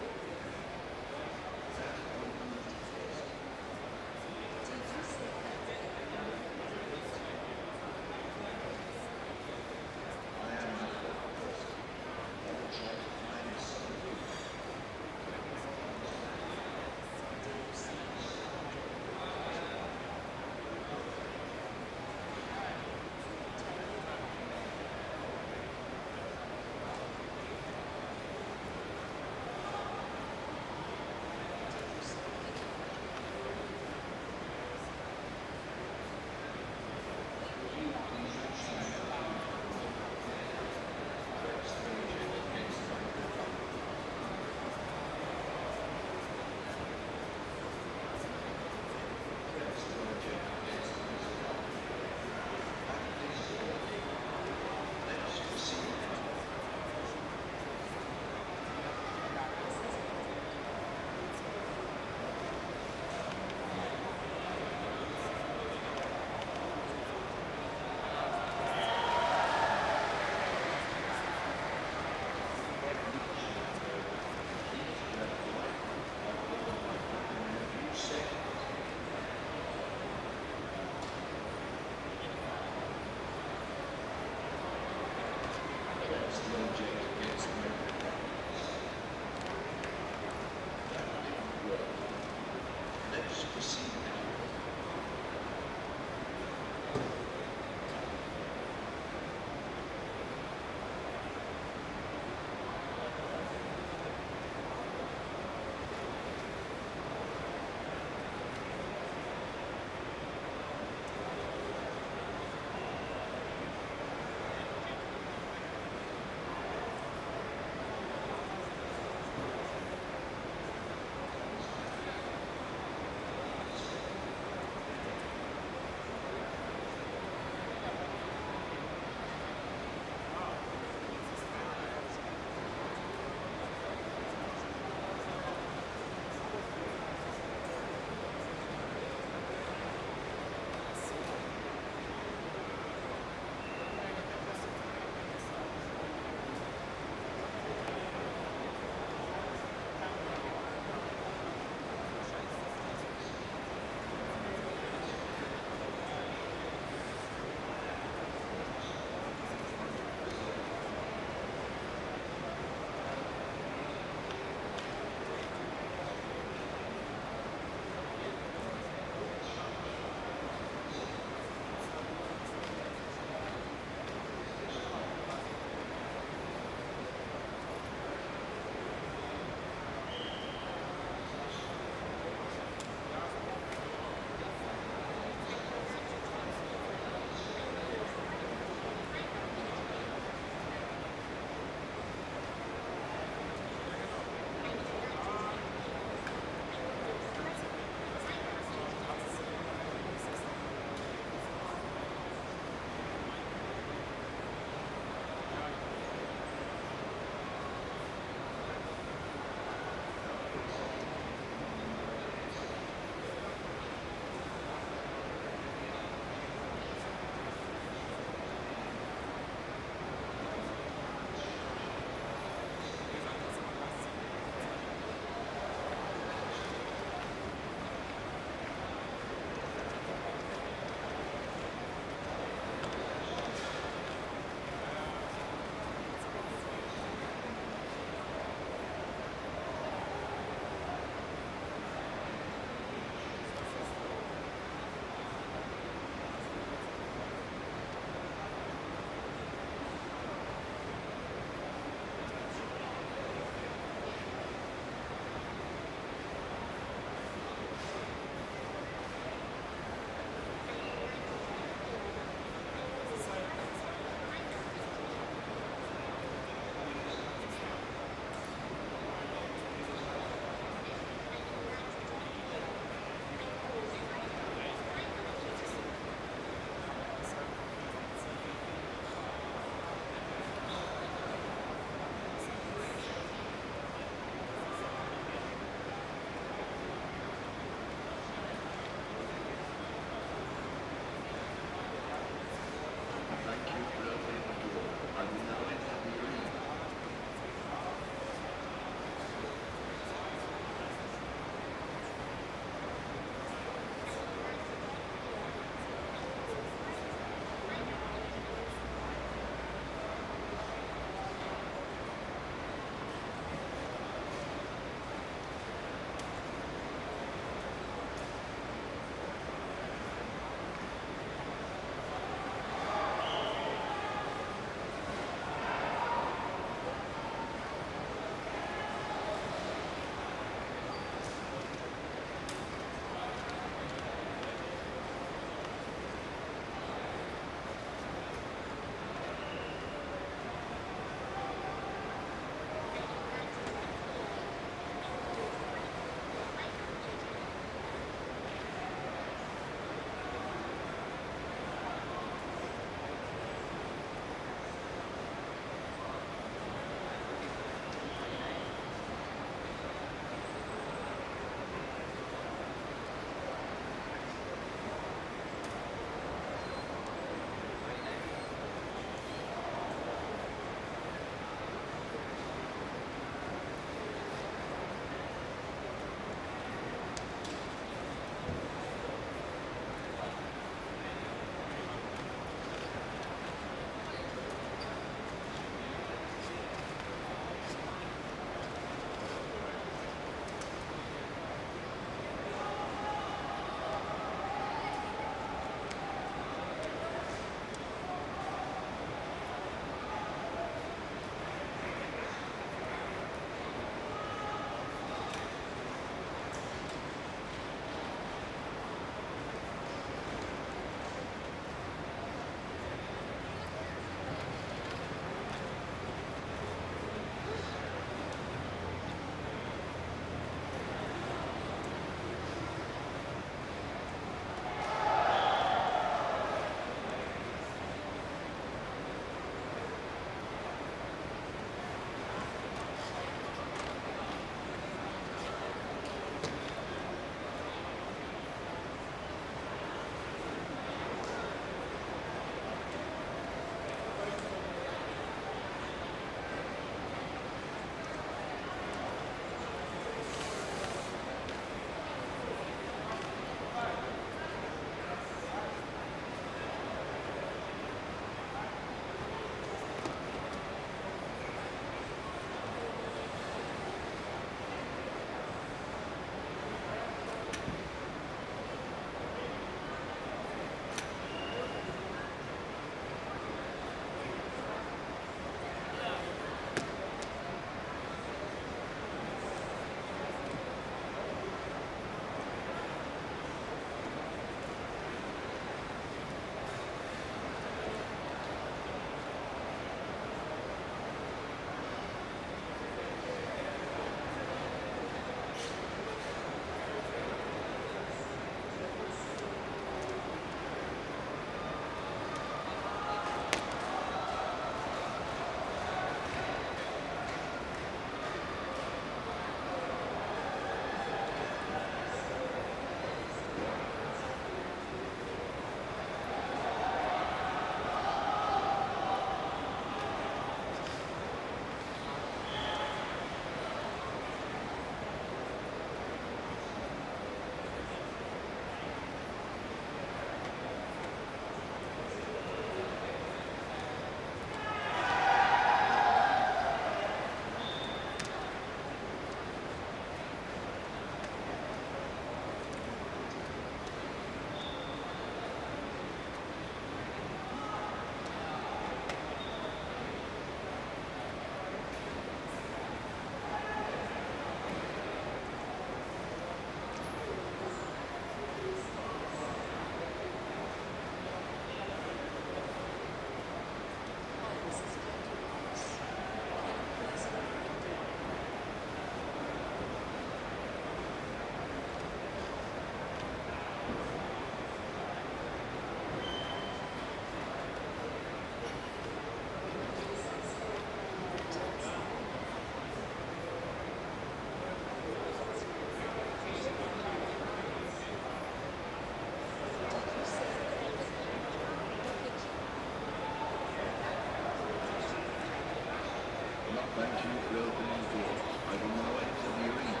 Thank you for opening the door. I will now enter the arena.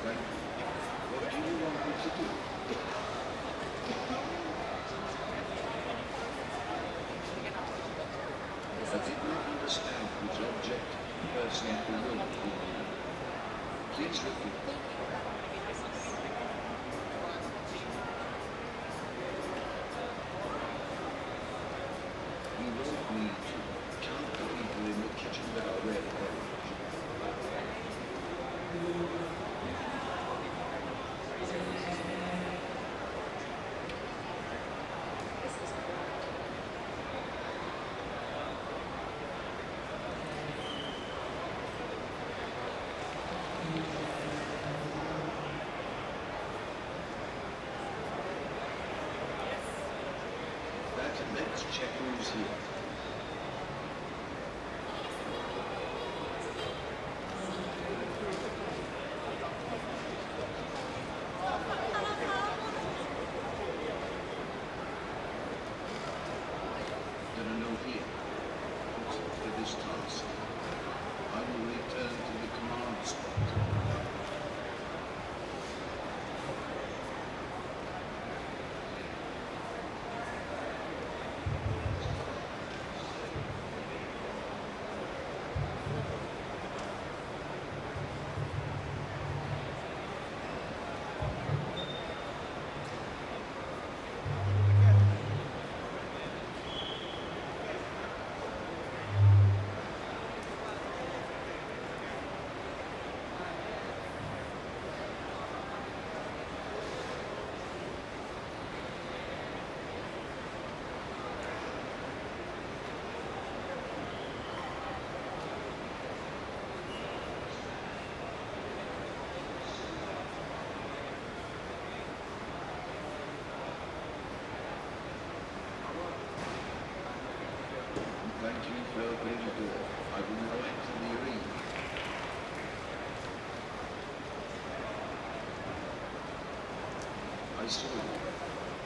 Thank you. What do you want me to do? I did not understand which object, person, or will you need. Please repeat. You want me to count the people in the kitchen that are red orange. Let's check who's here. There are no here. For this task, I will return to the command spot. Thank you for opening the door. I will now enter the arena. I saw you.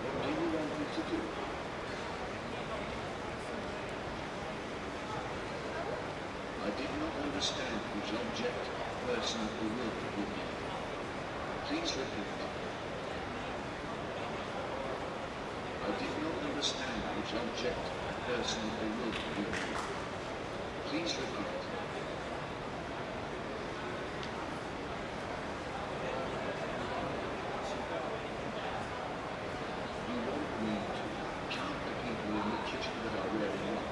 What do you want me to do? I did not understand which object, person, or will you need. Please repeat. I did not understand which object, person, or will you need. Please repeat. You want me to count the people in the kitchen that are wearing what?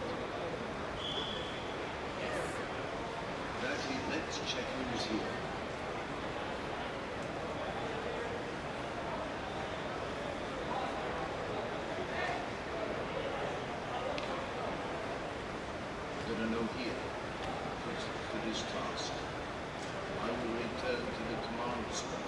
That's it. Let's check who's here. There are no here. For this task, I will return to the command spot.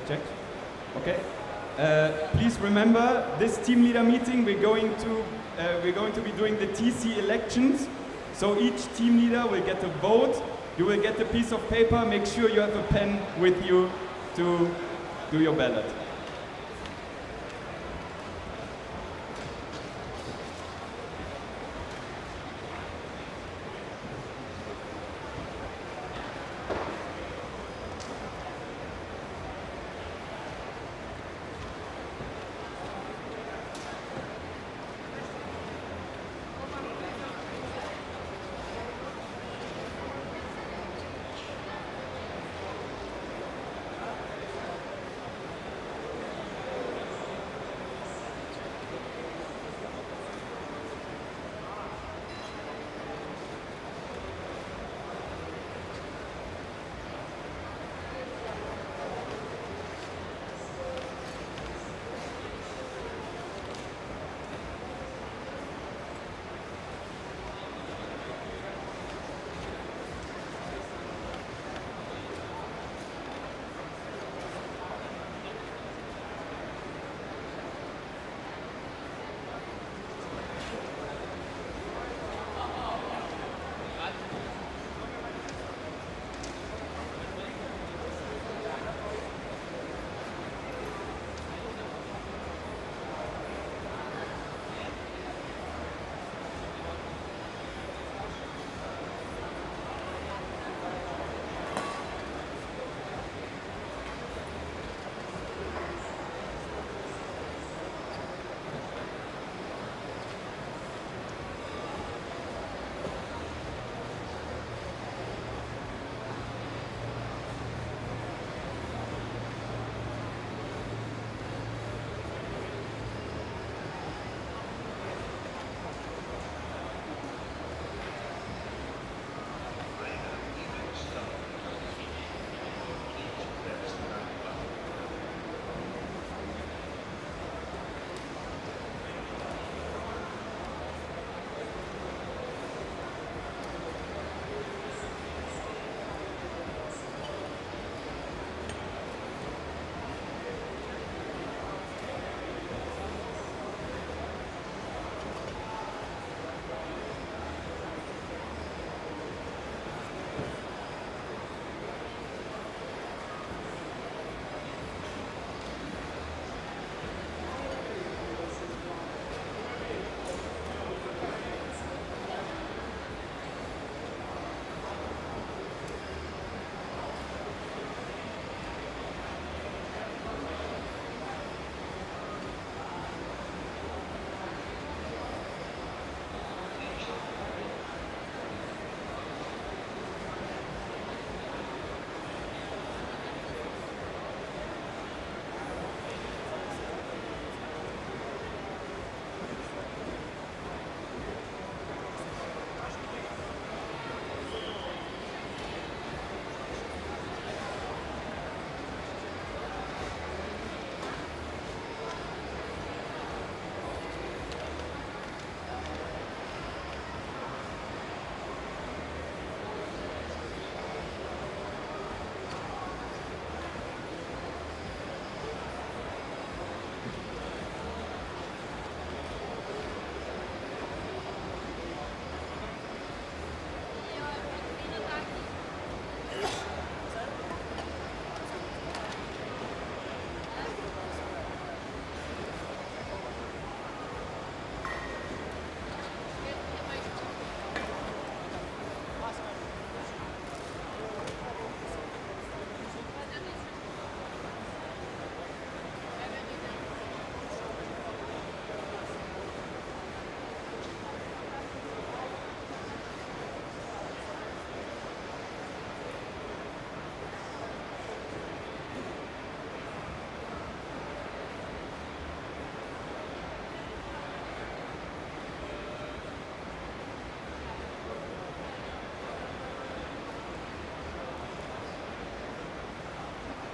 check. Okay. Please remember this team leader meeting. We're going to be doing the TC elections. So each team leader will get a vote. You will get a piece of paper. Make sure you have a pen with you to do your ballot.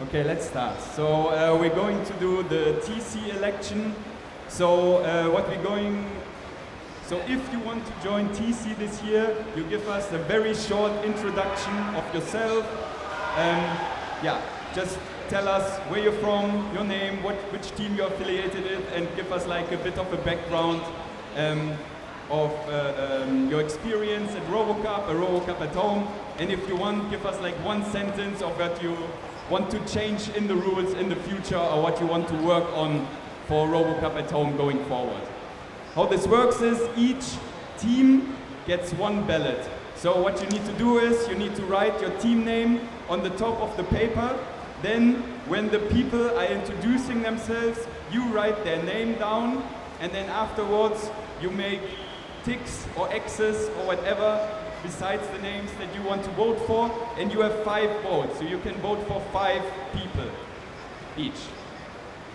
Okay, let's start. So we're going to do the TC election. So so if you want to join TC this year, you give us a very short introduction of yourself. Yeah, just tell us where you're from, your name, which team you're affiliated with, and give us like a bit of a background of your experience at RoboCup, a RoboCup at home, and if you want, give us like one sentence of what you want to change in the rules in the future, or what you want to work on for RoboCup at home going forward. How this works is each team gets one ballot. So what you need to do is you need to write your team name on the top of the paper. Then when the people are introducing themselves, you write their name down, and then afterwards you make ticks or X's or whatever besides the names that you want to vote for, and you have 5 votes. So you can vote for 5 people each.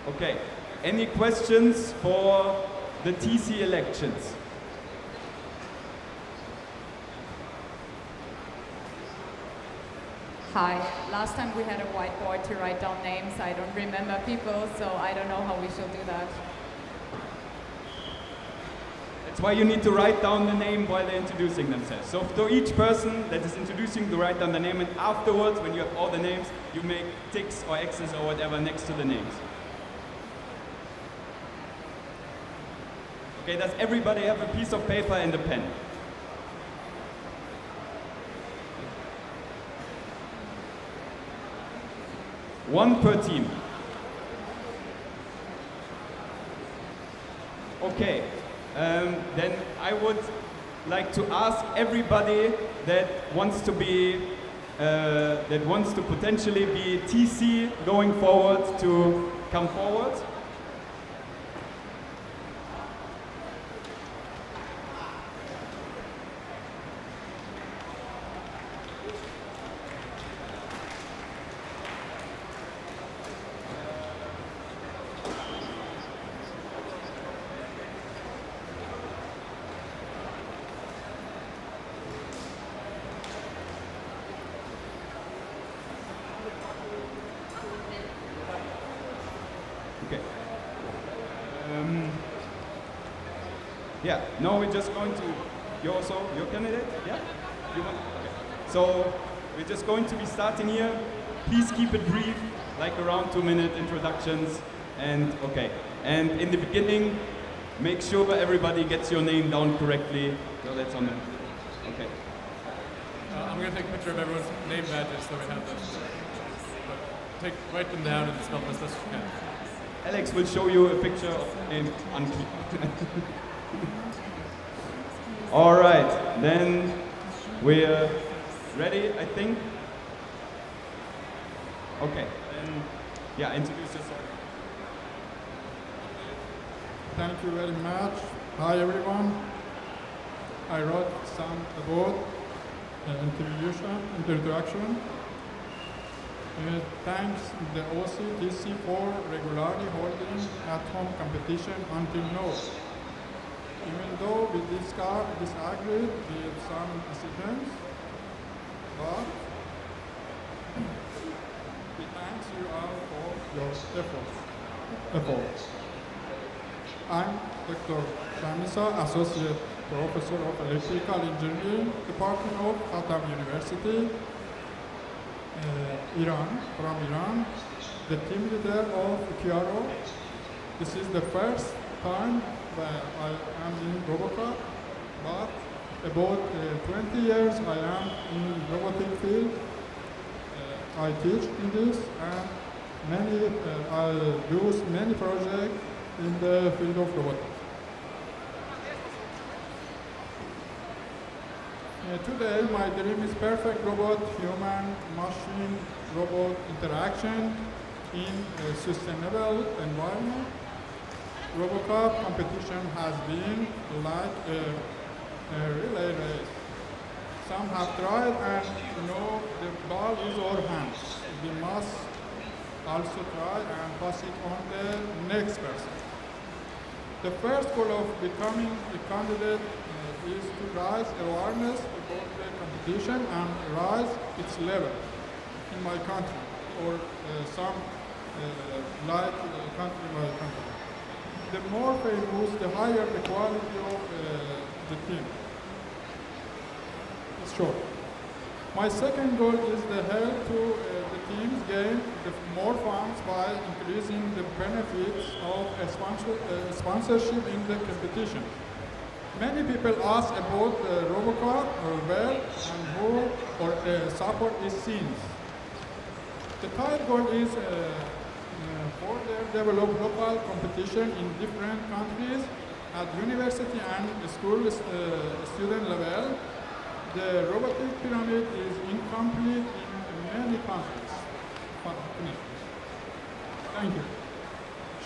Okay, any questions for the TC elections? Hi. Last time we had a whiteboard to write down names. I don't remember people, so I don't know how we should do that. That's why you need to write down the name while they're introducing themselves. So for each person that is introducing, you write down the name, and afterwards, when you have all the names, you make ticks or X's or whatever next to the names. Okay, does everybody have a piece of paper and a pen? One per team. Okay, then I would like to ask everybody that wants to be, that wants to potentially be TC going forward to come forward. Okay. Yeah, now we're just going to, you're also, your candidate? Yeah? You want? Okay. So we're just going to be starting here. Please keep it brief, like around 2-minute introductions. And okay. And in the beginning, make sure everybody gets your name down correctly. So that's on the, okay. I'm going to take a picture of everyone's name badges so we have them. But write them down and spell them as best you can. Alex will show you a picture of the name unclear. All right, then we're ready, I think. Okay, then, yeah, introduce yourself. Thank you very much. Hi everyone. I wrote some about introduction. Thanks the OCTC for regularly holding at-home competition until now. Even though we disagreed with some decisions, but we thank you all for your efforts. I'm Dr. Shamisa, Associate Professor of Electrical Engineering, Department of Khatam University, Iran, from Iran, the team leader of Kiaro. This is the first time that I am in RoboCup, but about 20 years I am in robotic field. I teach in this, and I do many projects in the field of robotics. Today, my dream is perfect robot-human-machine robot interaction in a sustainable environment. RoboCup competition has been like a relay race. Some have tried and know the ball is our hands. We must also try and pass it on the next person. The first goal of becoming a candidate is to raise awareness about the competition and raise its level in my country, or some like country by country. The more famous, the higher the quality of the team. It's short. My second goal is to help to the teams gain more funds by increasing the benefits of sponsorship in the competition. Many people ask about RoboCup, where and who or support is seen. The third goal is further develop local competition in different countries at university and school student level. The robotic pyramid is incomplete in many countries. Thank you.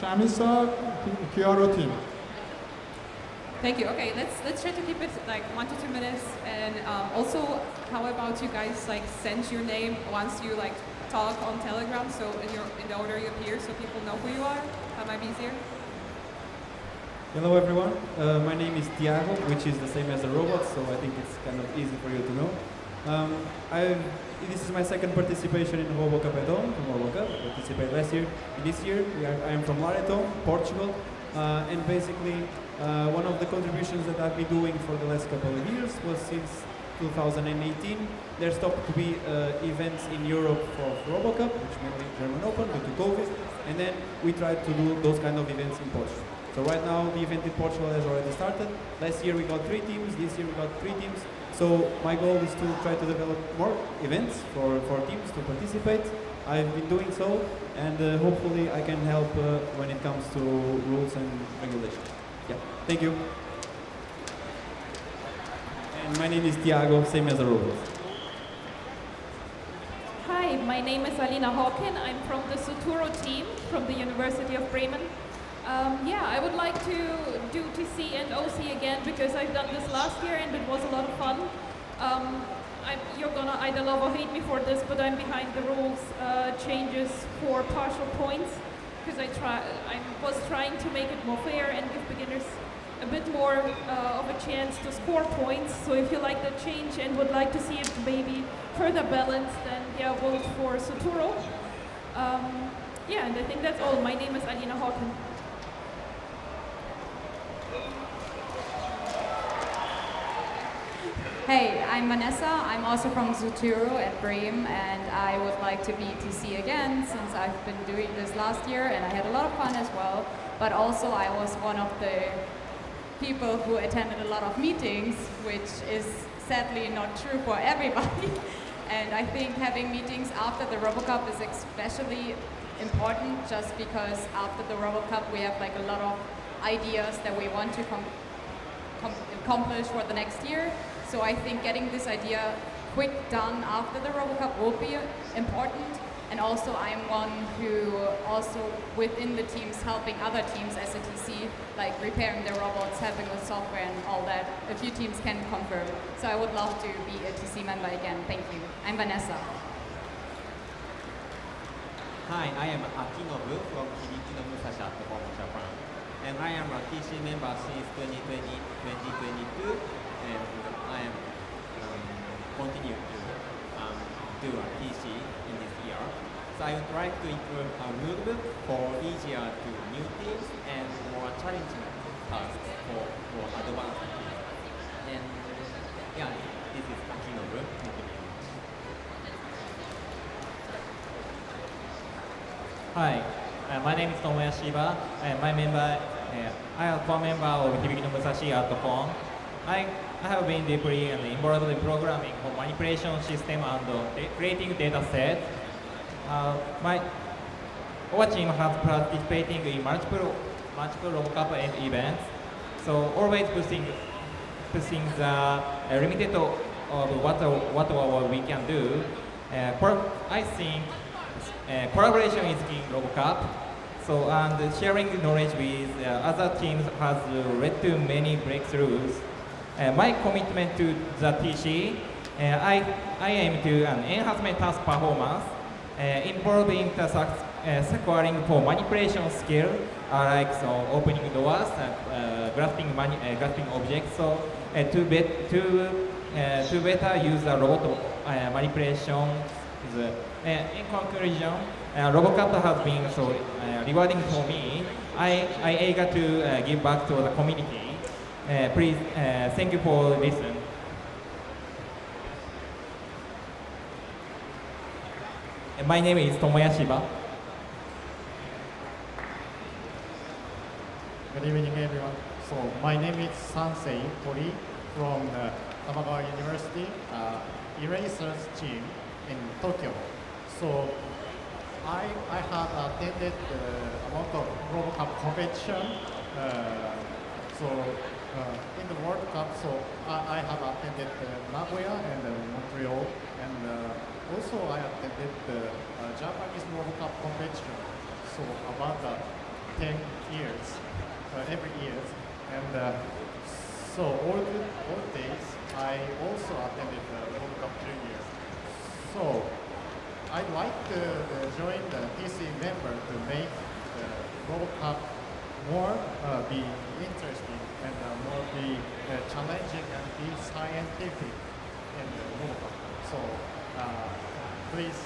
Shamisa, Kiaro team. Thank you. Okay, let's try to keep it like 1 to 2 minutes. And also, how about you guys like send your name once you like talk on Telegram, so in the order you appear, so people know who you are. That might be easier. Hello everyone, my name is Tiago, which is the same as the robot, so I think it's kind of easy for you to know. This is my second participation in RoboCup at home, from RoboCup. I participated last year. This year, I am from Loreto, Portugal, and basically one of the contributions that I've been doing for the last couple of years was since 2018, there stopped to be events in Europe for RoboCup, which mainly German Open due to COVID, and then we tried to do those kind of events in Portugal. So right now the event in Portugal has already started. Last year we got 3 teams, this year we got 3 teams. So my goal is to try to develop more events for teams to participate. I've been doing so, and hopefully I can help when it comes to rules and regulations. Yeah, thank you. And my name is Tiago, same as a robot. Hi, my name is Alina Hawken. I'm from the Suturo team from the University of Bremen. Yeah, I would like to do TC and OC again because I've done this last year and it was a lot of fun. You're gonna either love or hate me for this, but I'm behind the rules changes for partial points because I was trying to make it more fair and give beginners a bit more of a chance to score points. So if you like the change and would like to see it maybe further balanced, then yeah, vote for Suturo. Yeah, and I think that's all. My name is Alina Hawken. Hey, I'm Vanessa. I'm also from Suturo at Bremen, and I would like to be TC again since I've been doing this last year and I had a lot of fun as well. But also I was one of the people who attended a lot of meetings, which is sadly not true for everybody. And I think having meetings after the RoboCup is especially important just because after the RoboCup we have like a lot of ideas that we want to accomplish for the next year. So I think getting this idea quick done after the RoboCup will be important. And also I'm one who also within the teams helping other teams as a TC, like repairing their robots, helping with software and all that. A few teams can confirm. So I would love to be a TC member again. Thank you. I'm Vanessa. Hi, I am Akinobu from Hibikino Musashi at Japan. And I am a TC member since 2022. And I am continue to do a TC in this year. So I would like to improve a rulebook for easier to new teams and more challenging tasks for advanced teams. And yeah, this is Akinobu. Thank you very much. Hi, my name is Tomoya Shiba. I am a member of Hibikino Musashi at the phone. I have been deeply involved in programming for manipulation system and creating data set. Our team has participating in multiple RoboCup events. So always pushing the limit of what we can do. I think collaboration is key in RoboCup. So and sharing knowledge with other teams has led to many breakthroughs. My commitment to the TC, I aim to an enhancement task performance, involving tasks securing for manipulation skill, like so opening doors, grasping objects. So to better use the robot manipulation. In conclusion, RoboCup has been so rewarding for me. I eager to give back to the community. Please, thank you for listening. My name is Tomoya Shiba. Good evening, everyone. So my name is Sansei Tori from Tamagawa University Erasers team in Tokyo. So I have attended a lot of RoboCup competition. In the World Cup, so I have attended Nagoya and Montreal, and also I attended the Japanese RoboCup competition. So about 10 years, every year, and so all days I also attended the RoboCup 3 years. So I'd like to join the TC member to make the RoboCup more be interesting and more be challenging and be scientific in the RoboCup. So please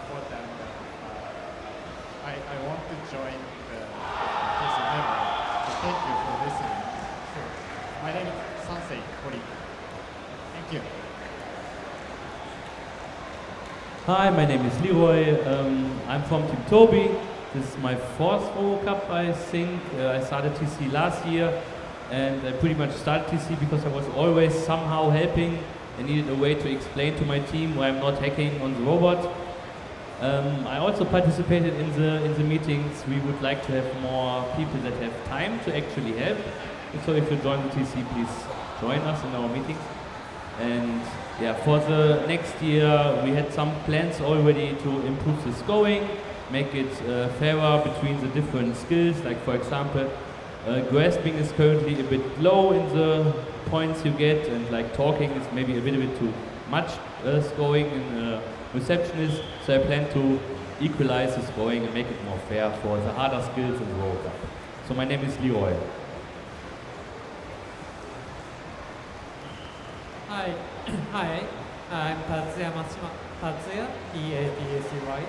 vote, and I want to join the TC member. So thank you for listening. Sure. My name is Sansei Kori. Thank you. Hi, my name is Leroy. I'm from Team Toby. This is my fourth RoboCup, I think. I started TC last year, and I pretty much started TC because I was always somehow helping. I needed a way to explain to my team why I'm not hacking on the robot. I also participated in the meetings. We would like to have more people that have time to actually help. And so if you join the TC, please join us in our meetings. And yeah, for the next year, we had some plans already to improve the scoring, make it fairer between the different skills. Like for example, grasping is currently a bit low in the points you get, and like talking is maybe a little bit too much scoring in Receptionist. So I plan to equalize the scoring and make it more fair for the harder skills in the RoboCup. So my name is Leroy. Hi, I'm Tatsuya T-A-T-S-U-Y,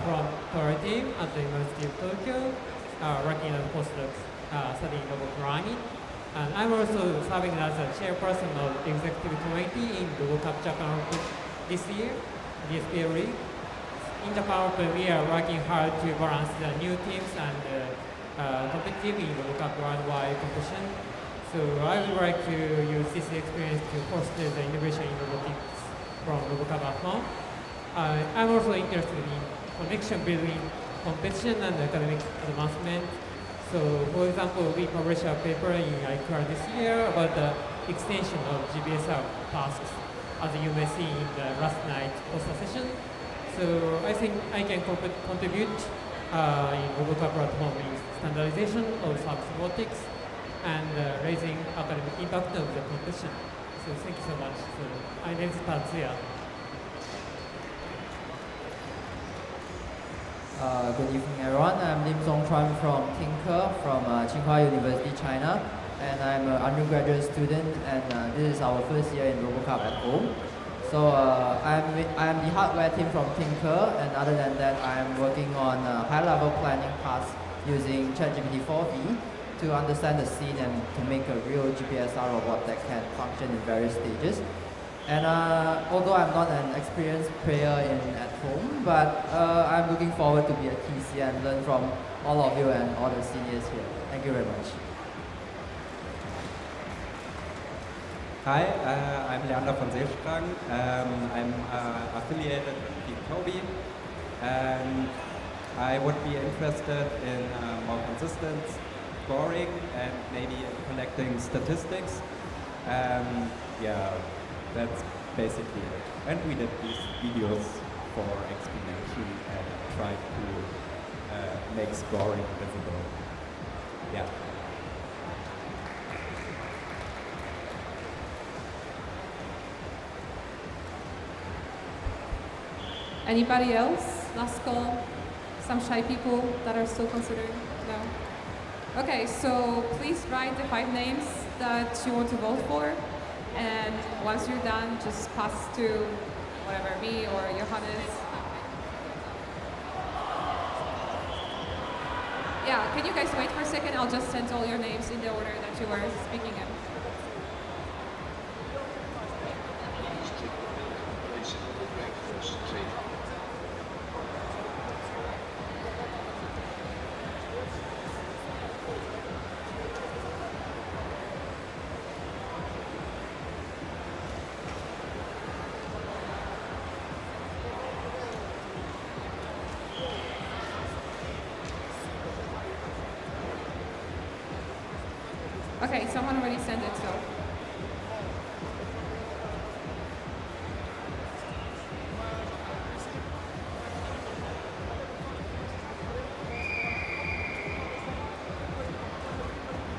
from Toyota team at the University of Tokyo, working as a postdoc studying robot programming. And I'm also serving as a chairperson of the executive committee in the RoboCup Japan this year, DSPL League. In Japan, we are working hard to balance the new teams and competitive in RoboCup worldwide competition. So I would like to use this experience to foster the innovation in robotics from RoboCup at home. I'm also interested in connection building competition and academic advancement. So for example, we published a paper in ICAR this year about the extension of GBSR tasks, as you may see in the last night poster session. So I think I can contribute in RoboCup at home in standardization of service robotics and raising academic impact of the competition. So thank you so much. So my name is Tatsuya. Good evening, everyone. I'm Lim Song Chuan from Tinker from Tsinghua University, China, and I'm an undergraduate student, and this is our first year in RoboCup at home. So I'm the hardware team from Tinker, and other than that, I'm working on high-level planning tasks using ChatGPT 4V to understand the scene and to make a real GPSR robot that can function in various stages. And although I'm not an experienced player at home, but I'm looking forward to be a TC and learn from all of you and all the seniors here. Thank you very much. Hi, I'm Leander von Seestrang. I'm affiliated with Toby, and I would be interested in more consistent scoring and maybe collecting statistics. Yeah, that's basically it. And we did these videos for explanation and tried to make scoring visible. Yeah. Anybody else? Last call? Some shy people that are still considering? No? Okay, so please write the 5 names that you want to vote for. And once you're done, just pass to whatever, me or Johannes. Yeah, can you guys wait for a second? I'll just send all your names in the order that you were speaking in. Okay, someone already sent it, so.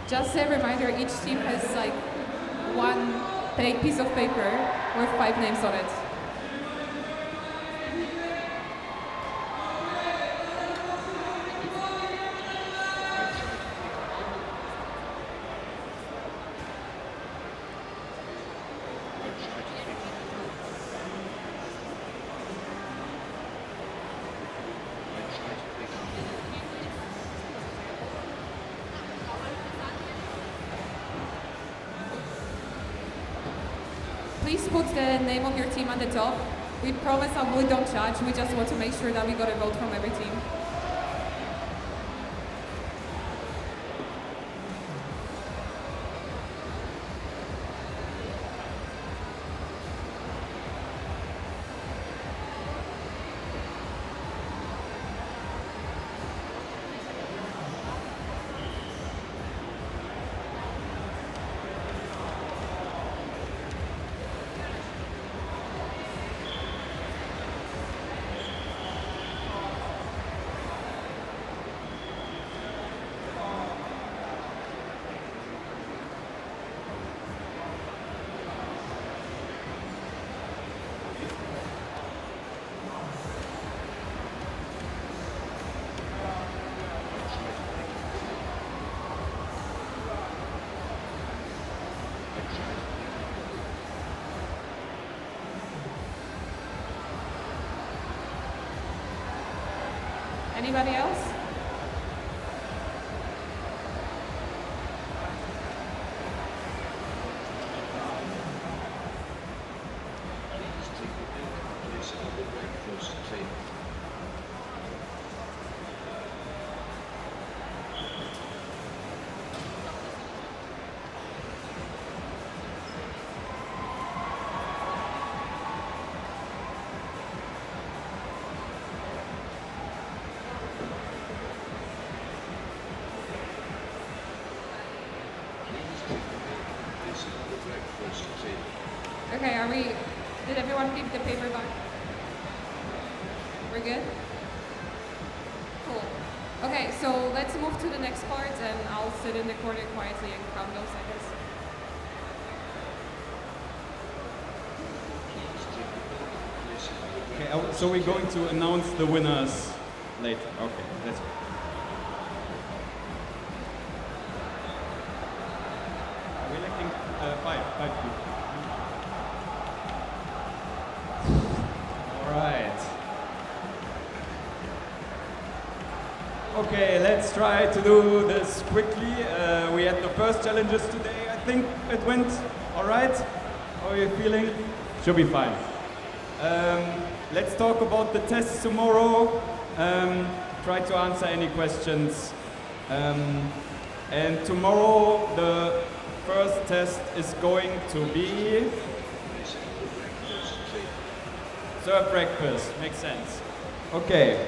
Just a reminder, each team has like one piece of paper with 5 names on it. Please put the name of your team on the top. We promise that we don't judge, we just want to make sure that we got a vote from every team. Anybody else? Okay, did everyone give the paper back? We're good? Cool. Okay, so let's move to the next part and I'll sit in the corner quietly and count those seconds. Okay, so we're going to announce the winners later. Okay, that's good. We're electing five people. All right. Okay, let's try to do this quickly. We had the first challenges today. I think it went all right. How are you feeling? Should be fine. Let's talk about the tests tomorrow. Try to answer any questions. And tomorrow the first test is going to be serve breakfast. Makes sense. Okay.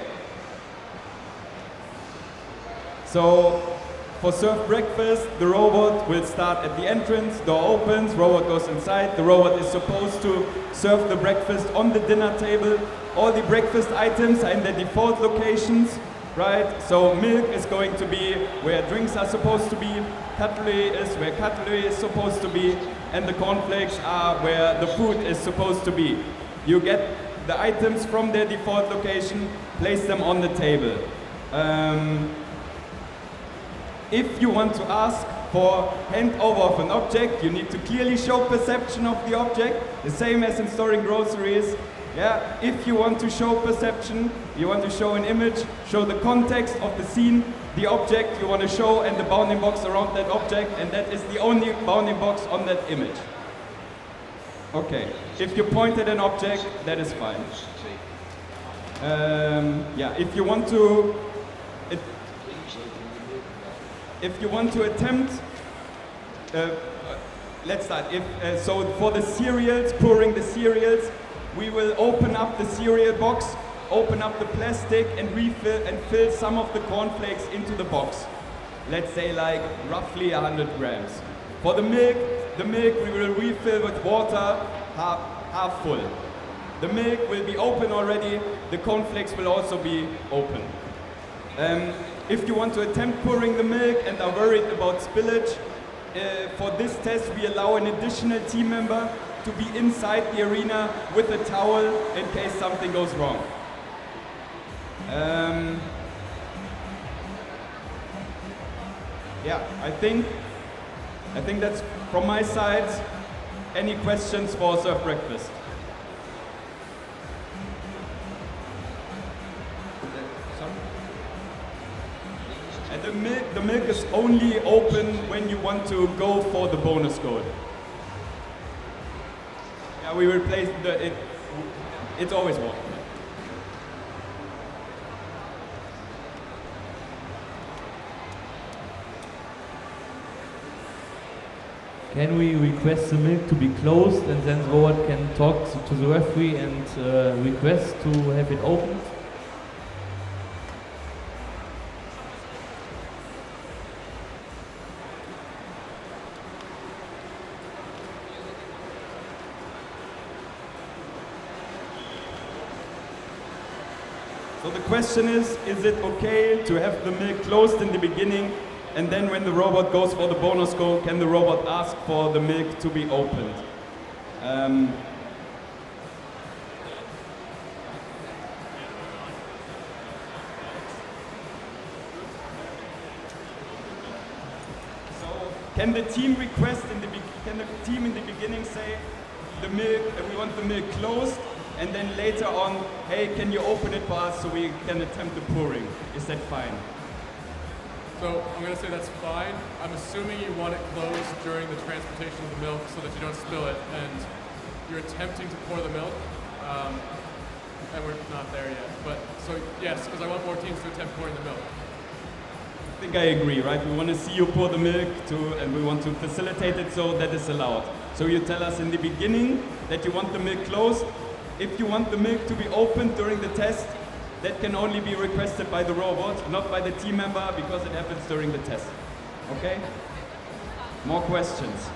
So for serve breakfast, the robot will start at the entrance, door opens, robot goes inside. The robot is supposed to serve the breakfast on the dinner table. All the breakfast items are in their default locations, right? So milk is going to be where drinks are supposed to be, cutlery is where cutlery is supposed to be, and the cornflakes are where the food is supposed to be. You get the items from their default location, place them on the table. If you want to ask for handover of an object, you need to clearly show perception of the object, the same as in storing groceries. Yeah, if you want to show perception, you want to show an image, show the context of the scene, the object you want to show, and the bounding box around that object, and that is the only bounding box on that image. Okay, if you point at an object, that is fine. Yeah, if you want to attempt, let's start. So for the cereals, pouring the cereals, we will open up the cereal box, open up the plastic, and refill and fill some of the cornflakes into the box. Let's say like roughly 100 grams. For the milk we will refill with water half full. The milk will be open already, the cornflakes will also be open. If you want to attempt pouring the milk and are worried about spillage, for this test we allow an additional team member to be inside the arena with a towel in case something goes wrong. Yeah, I think that's from my side. Any questions for Surf Breakfast? And the milk is only open when you want to go for the bonus goal. Yeah, we replace it's always water. Can we request the milk to be closed and then the robot can talk to the referee and request to have it opened? So the question is it okay to have the milk closed in the beginning, and then when the robot goes for the bonus goal, can the robot ask for the milk to be opened? So can the team request can the team in the beginning say the milk, we want the milk closed, and then later on, hey, can you open it for us so we can attempt the pouring? Is that fine? So I'm going to say that's fine. I'm assuming you want it closed during the transportation of the milk so that you don't spill it, and you're attempting to pour the milk, and we're not there yet. But so yes, because I want more teams to attempt pouring the milk. I think I agree, right? We want to see you pour the milk and we want to facilitate it so that is allowed. So you tell us in the beginning that you want the milk closed. If you want the milk to be opened during the test, that can only be requested by the robot, not by the team member, because it happens during the test. Okay? More questions?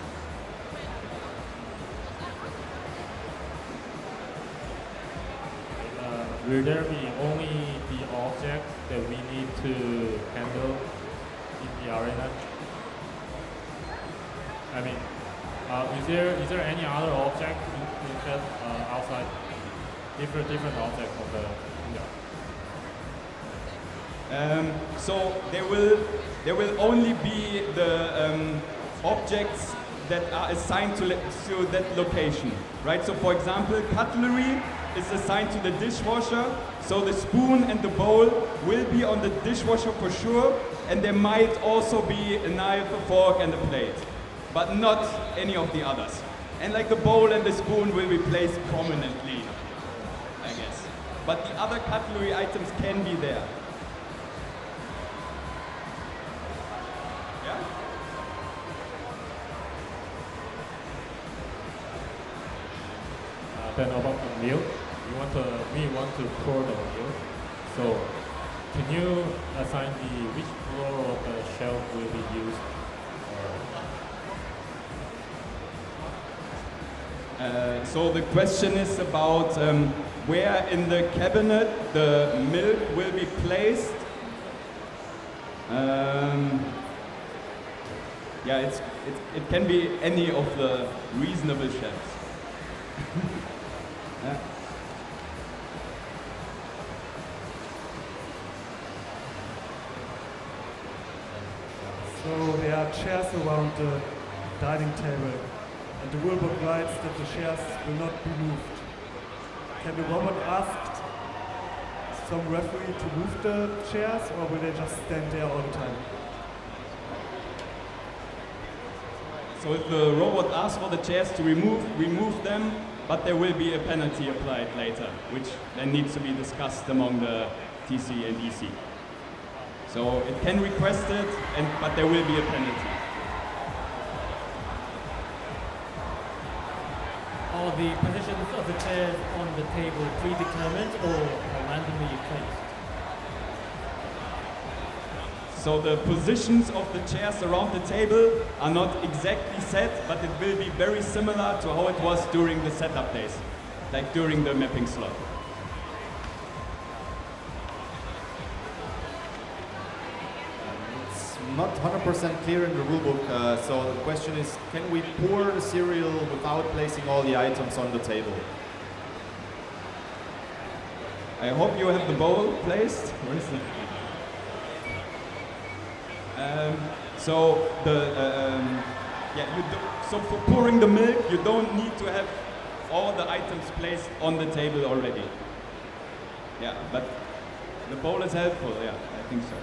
Will there be only the object that we need to handle in the arena? I mean, is there any other object instead outside? Different object of the so there will only be the objects that are assigned to that location, right? So for example, cutlery is assigned to the dishwasher, so the spoon and the bowl will be on the dishwasher for sure, and there might also be a knife, a fork and a plate, but not any of the others. And like the bowl and the spoon will be placed prominently, I guess. But the other cutlery items can be there. Yeah? Then about the milk, we want to pour the milk. So can you assign which floor of the shelf will be used? So the question is about where in the cabinet the milk will be placed. Yeah, it can be any of the reasonable shelves. Yeah. So there are chairs around the dining table, and the rulebook writes that the chairs will not be moved. Can the robot ask some referee to move the chairs, or will they just stand there all the time? So if the robot asks for the chairs to remove them, but there will be a penalty applied later, which then needs to be discussed among the TC and EC. So it can request it, but there will be a penalty. Are the positions of the chairs on the table predetermined or randomly placed? So the positions of the chairs around the table are not exactly set, but it will be very similar to how it was during the setup days, like during the mapping slot. It's not 100% clear in the rulebook, so the question is, can we pour the cereal without placing all the items on the table? I hope you have the bowl placed. Where is it? So for pouring the milk, you don't need to have all the items placed on the table already. Yeah, but the bowl is helpful. Yeah, I think so.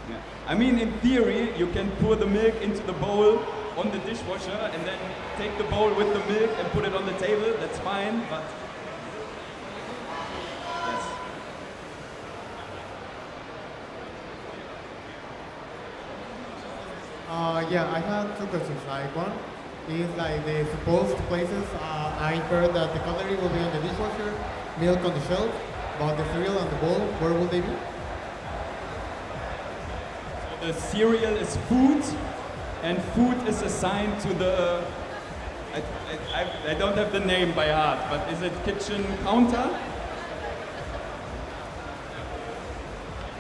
Yeah. I mean, in theory, you can pour the milk into the bowl on the dishwasher and then take the bowl with the milk and put it on the table. That's fine, but yes. Yeah, I have two questions. Like one is like the supposed places. I heard that the cutlery will be on the dishwasher, milk on the shelf, but the cereal and the bowl, where will they be? The cereal is food, and food is assigned to the. I don't have the name by heart, but is it kitchen counter?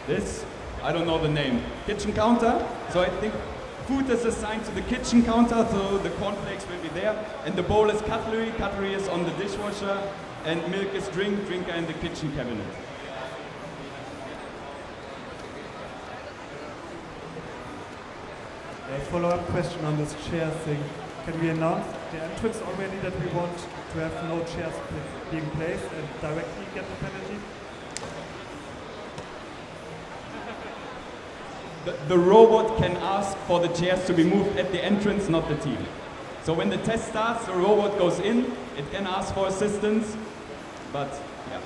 This? I don't know the name. Kitchen counter? So I think food is assigned to the kitchen counter, so the cornflakes will be there. And the bowl is cutlery, cutlery is on the dishwasher, and milk is drinker in the kitchen cabinet. A follow-up question on this chair thing. Can we announce the entrance already that we want to have no chairs being placed and directly get the penalty? The robot can ask for the chairs to be moved at the entrance, not the team. So when the test starts, the robot goes in, it can ask for assistance, but yeah.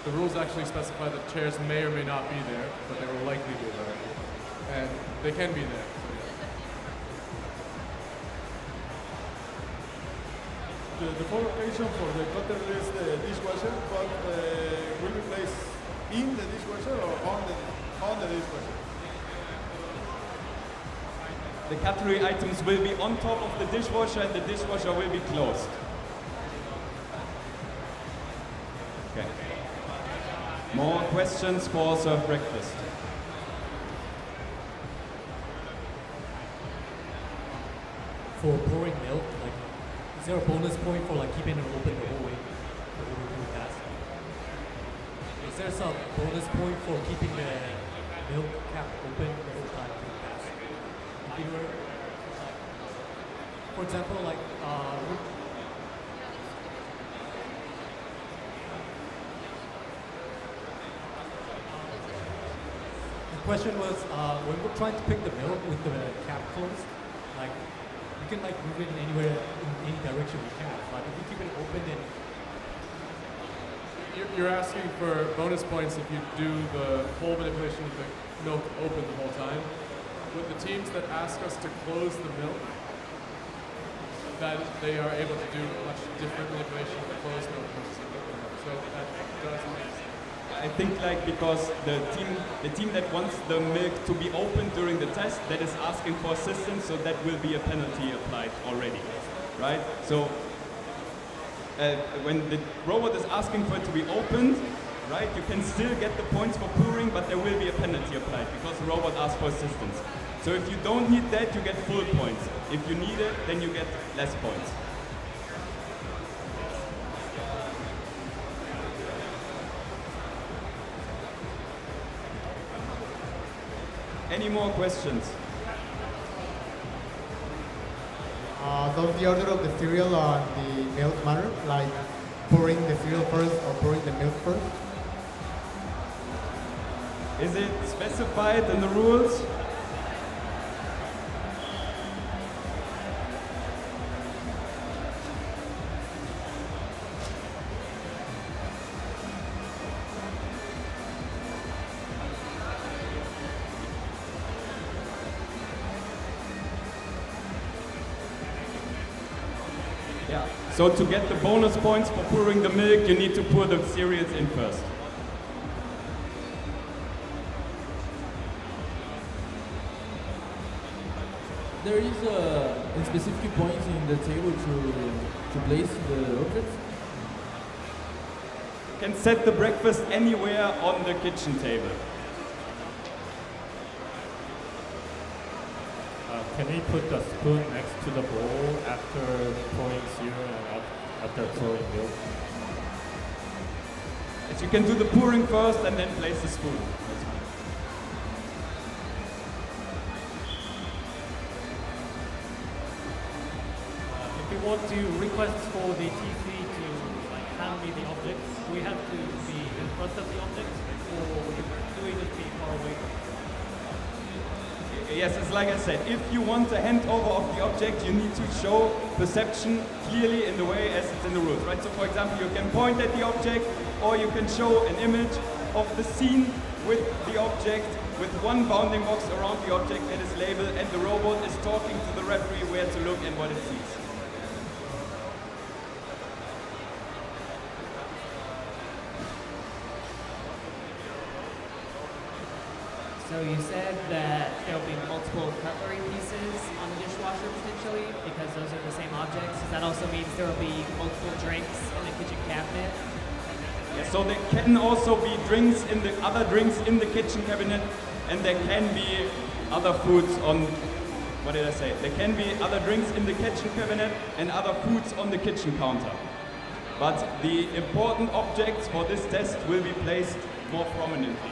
The rules actually specify that chairs may or may not be there, but they will likely be there. And they can be there. The default location for the cutlery is the dishwasher, but will be placed in the dishwasher or on the dishwasher? The cutlery items will be on top of the dishwasher and the dishwasher will be closed. Okay. More questions for serve breakfast? For pouring milk, like, is there a bonus point for like keeping it open the whole way? Is there some bonus point for keeping the milk cap open the whole time during that? For example, like the question was when we're trying to pick the milk with the cap closed, like we can like move it anywhere in any direction we can, but if we keep it open then You're asking for bonus points if you do the whole manipulation of the milk open the whole time. With the teams that ask us to close the milk, that they are able to do a much different manipulation of the closed milk versus the open milk. So that does make sense. I think like because the team that wants the milk to be open during the test, that is asking for assistance, so that will be a penalty applied already, right? So when the robot is asking for it to be opened, right, you can still get the points for pouring, but there will be a penalty applied because the robot asks for assistance. So if you don't need that, you get full points. If you need it, then you get less points. Any more questions? Does the order of the cereal and the milk matter? Like pouring the cereal first or pouring the milk first? Is it specified in the rules? So to get the bonus points for pouring the milk, you need to pour the cereals in first. there is a specific point in the table to place the objects? You can set the breakfast anywhere on the kitchen table. Can we put the spoon next to the bowl after pouring cereal and after pouring milk? Yes, you can do the pouring first and then place the spoon. If we want to request for the TC to hand me the objects, we have to be in front of the objects, or do we just be far away? Yes, it's like I said, if you want a handover of the object, you need to show perception clearly in the way as it's in the rules, right? So for example, you can point at the object, or you can show an image of the scene with the object, with one bounding box around the object that is labeled, and the robot is talking to the referee where to look and what it sees. So you said that there will be multiple cutlery pieces on the dishwasher potentially because those are the same objects. Does that also mean there will be multiple drinks in the kitchen cabinet? Yeah, so there can also be other drinks in the kitchen cabinet, and there can be other foods on, what did I say? There can be other drinks in the kitchen cabinet and other foods on the kitchen counter. But the important objects for this test will be placed more prominently.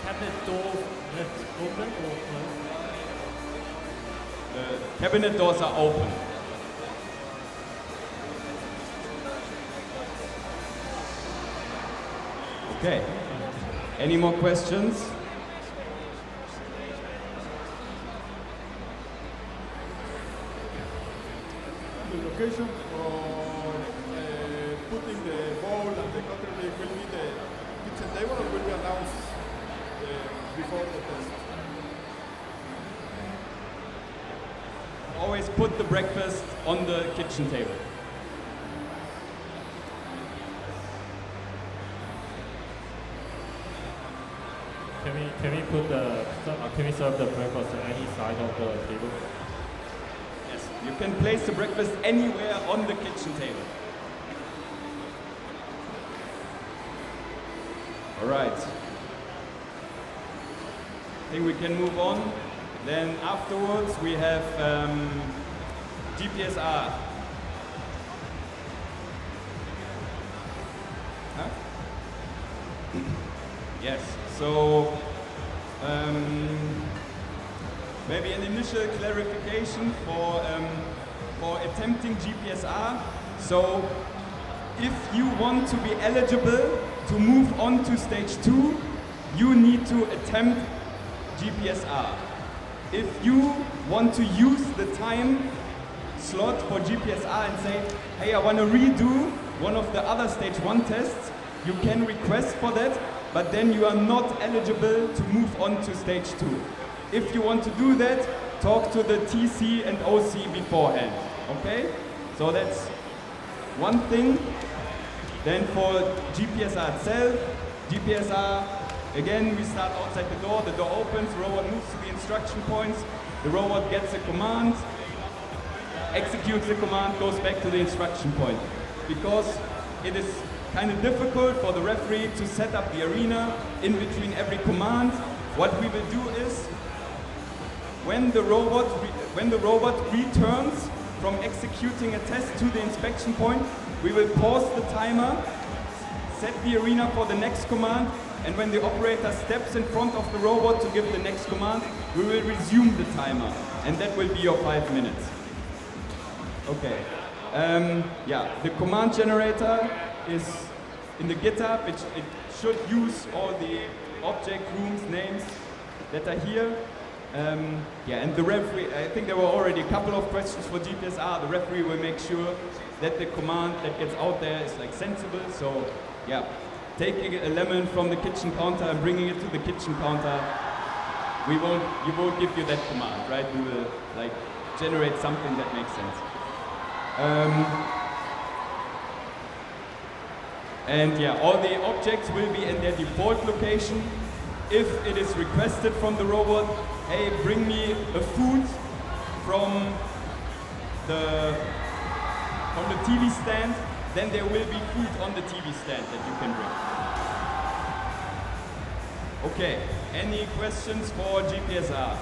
Cabinet door left open or closed? The cabinet doors are open. Okay. Any more questions? The location for putting the bowl and the cutlery will be the kitchen table, or will be announced before the test? Always put the breakfast on the kitchen table. Can we serve the breakfast on any side of the table? Yes, you can place the breakfast anywhere on the kitchen table. All right. I think we can move on. Then afterwards we have GPSR. Huh? Yes, so maybe an initial clarification for attempting GPSR. So if you want to be eligible to move on to stage 2, you need to attempt GPSR. If you want to use the time slot for GPSR and say, hey, I want to redo one of the other stage 1 tests, you can request for that, but then you are not eligible to move on to stage 2. If you want to do that, talk to the TC and OC beforehand, okay? So that's one thing. Then for GPSR itself, GPSR, again, we start outside the door opens, the robot moves to the instruction points, the robot gets a command, executes the command, goes back to the instruction point. Because it is kind of difficult for the referee to set up the arena in between every command, what we will do is, when the robot returns from executing a test to the inspection point, we will pause the timer, set the arena for the next command, and when the operator steps in front of the robot to give the next command, we will resume the timer, and that will be your 5 minutes. Okay. Yeah, the command generator is in the GitHub. It should use all the object rooms names that are here. Yeah, and the referee, I think there were already a couple of questions for GPSR. The referee will make sure that the command that gets out there is like sensible. So yeah, taking a lemon from the kitchen counter and bringing it to the kitchen counter, you won't give you that command, right? We will like generate something that makes sense. And yeah, all the objects will be in their default location. If it is requested from the robot, hey, bring me a food from the TV stand, then there will be food on the TV stand that you can bring. Okay, any questions for GPSR?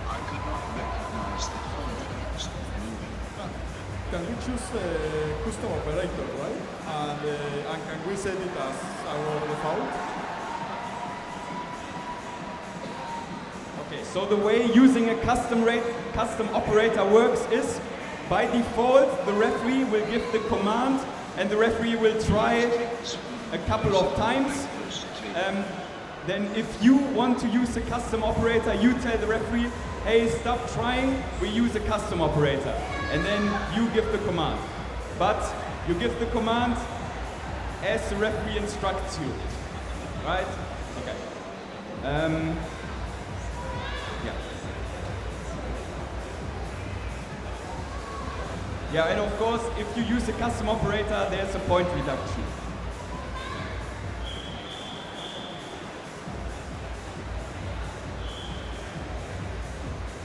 I could not recognize the context of moving. Can we choose a custom operator, right? And can we set it as our default? Okay, so the way using a custom operator works is, by default, the referee will give the command and the referee will try a couple of times. Then if you want to use a custom operator, you tell the referee, hey, stop trying, we use a custom operator. And then you give the command. But you give the command as the referee instructs you. Right? Okay. Yeah, and of course, if you use a custom operator, there's a point reduction.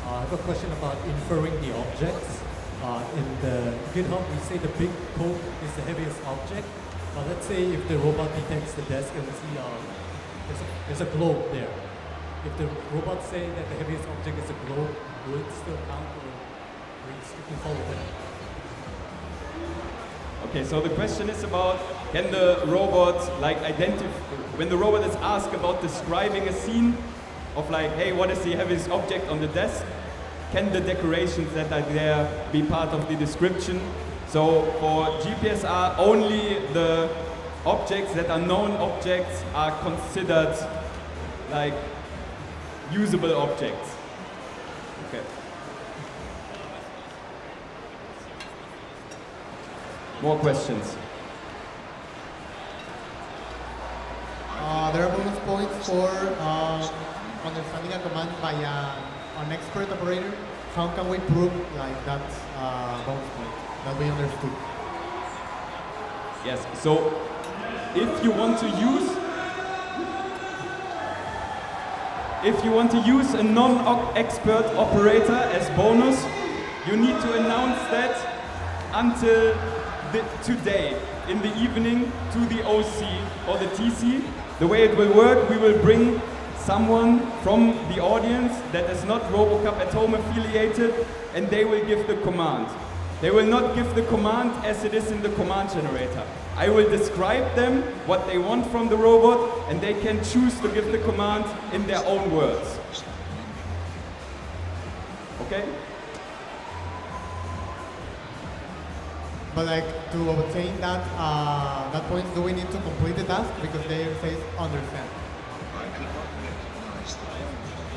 I have a question about inferring the objects. In the GitHub, we say the big code is the heaviest object. Let's say if the robot detects the desk and we see there's a globe there. If the robot say that the heaviest object is a globe, will it still count or will it strictly follow that? Okay, so the question is about, can the robot when the robot is asked about describing a scene of like, hey, what is the heaviest object on the desk? Can the decorations that are there be part of the description? So for GPSR, only the objects that are known objects are considered like usable objects. Okay. More questions? There are bonus points for understanding a command by an expert operator. How can we prove like that bonus point that we understood? Yes, so if you want to use a non-expert operator as bonus, you need to announce that until today in the evening to the OC or the TC. The way it will work, we will bring someone from the audience that is not RoboCup at Home affiliated, and they will give the command. They will not give the command as it is in the command generator. I will describe them what they want from the robot, and they can choose to give the command in their own words. Okay? But like to obtain that that point, do we need to complete the task because they say understand?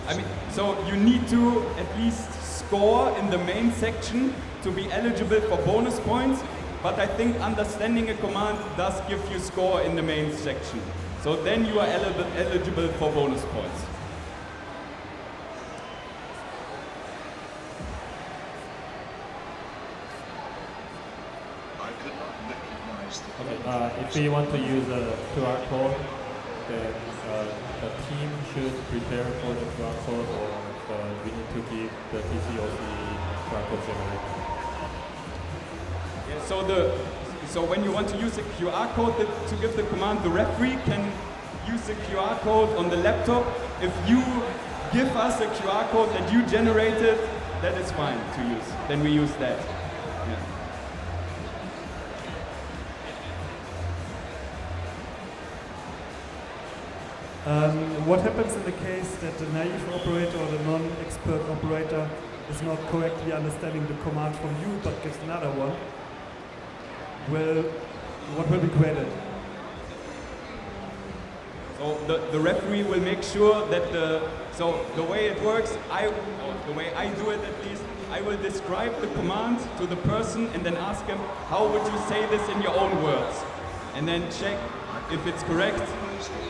I mean, so you need to at least score in the main section to be eligible for bonus points, but I think understanding a command does give you score in the main section. So then you are eligible for bonus points. Okay, if we want to use a QR code, then the team should prepare for the QR code, or we need to give the TCOC QR code generator. Yeah, so when you want to use a QR code to give the command, the referee can use the QR code on the laptop. If you give us a QR code that you generated, that is fine to use. Then we use that. Yeah. What happens in the case that the naive operator or the non-expert operator is not correctly understanding the command from you but gives another one? Well, what will be graded? So the referee will make sure that the way it works, the way I do it at least, I will describe the command to the person and then ask him, how would you say this in your own words? And then check if it's correct,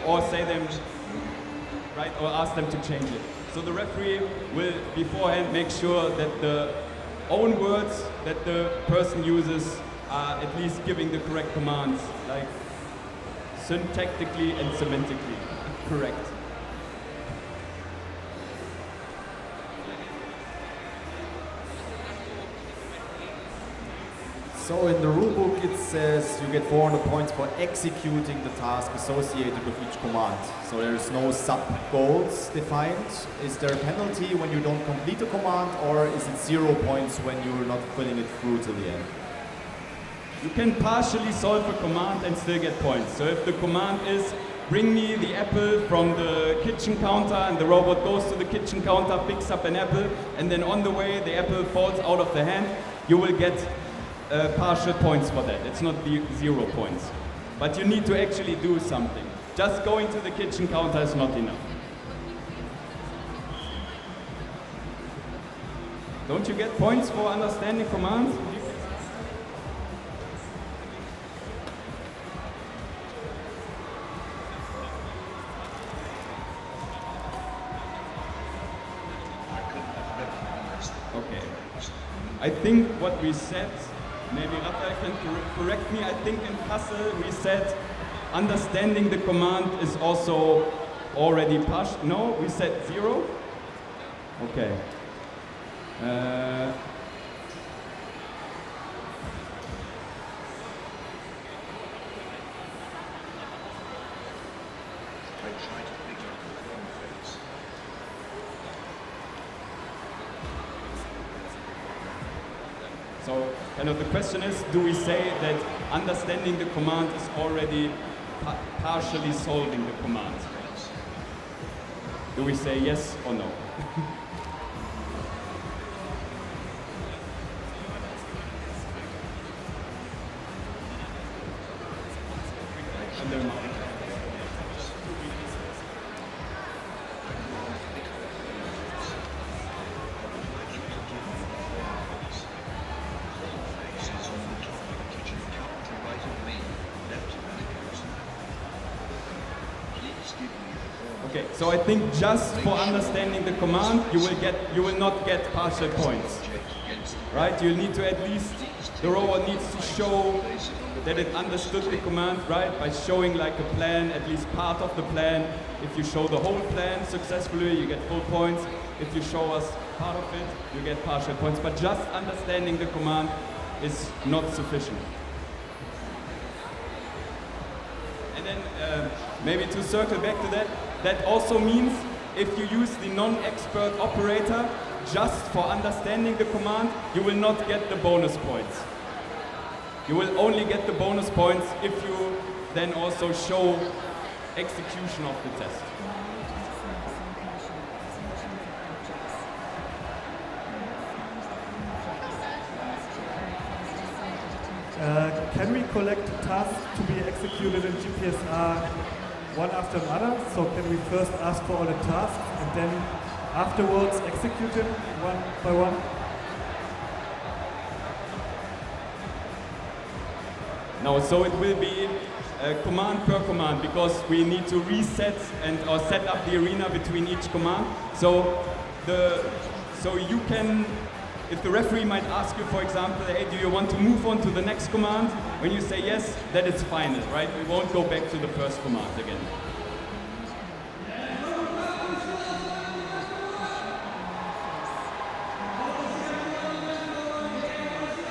or say them, right, or ask them to change it. So the referee will beforehand make sure that the own words that the person uses are at least giving the correct commands, like syntactically and semantically correct. So in the rulebook it says you get 400 points for executing the task associated with each command. So there's no sub-goals defined. Is there a penalty when you don't complete a command, or is it 0 points when you're not filling it through till the end? You can partially solve a command and still get points. So if the command is bring me the apple from the kitchen counter, and the robot goes to the kitchen counter, picks up an apple, and then on the way the apple falls out of the hand, you will get partial points for that. It's not the 0 points. But you need to actually do something. Just going to the kitchen counter is not enough. Don't you get points for understanding commands? Okay. I think what we said, maybe Raphael can correct me, I think in puzzle we said understanding the command is also already partial. No, we said 0? Okay. So, kind of the question is, do we say that understanding the command is already partially solving the command? Do we say yes or no? Okay, so I think just for understanding the command, you will not get partial points, right? You need to at least, the robot needs to show that it understood the command, right? By showing like a plan, at least part of the plan. If you show the whole plan successfully, you get full points. If you show us part of it, you get partial points. But just understanding the command is not sufficient. And then maybe to circle back to that, that also means if you use the non-expert operator just for understanding the command, you will not get the bonus points. You will only get the bonus points if you then also show execution of the test. Can we collect tasks to be executed in GPSR one after another? So can we first ask for all the tasks and then afterwards execute them one by one? No, so it will be command per command, because we need to reset or set up the arena between each command. So you can, if the referee might ask you, for example, hey, do you want to move on to the next command? When you say yes, that is final, right? We won't go back to the first command again.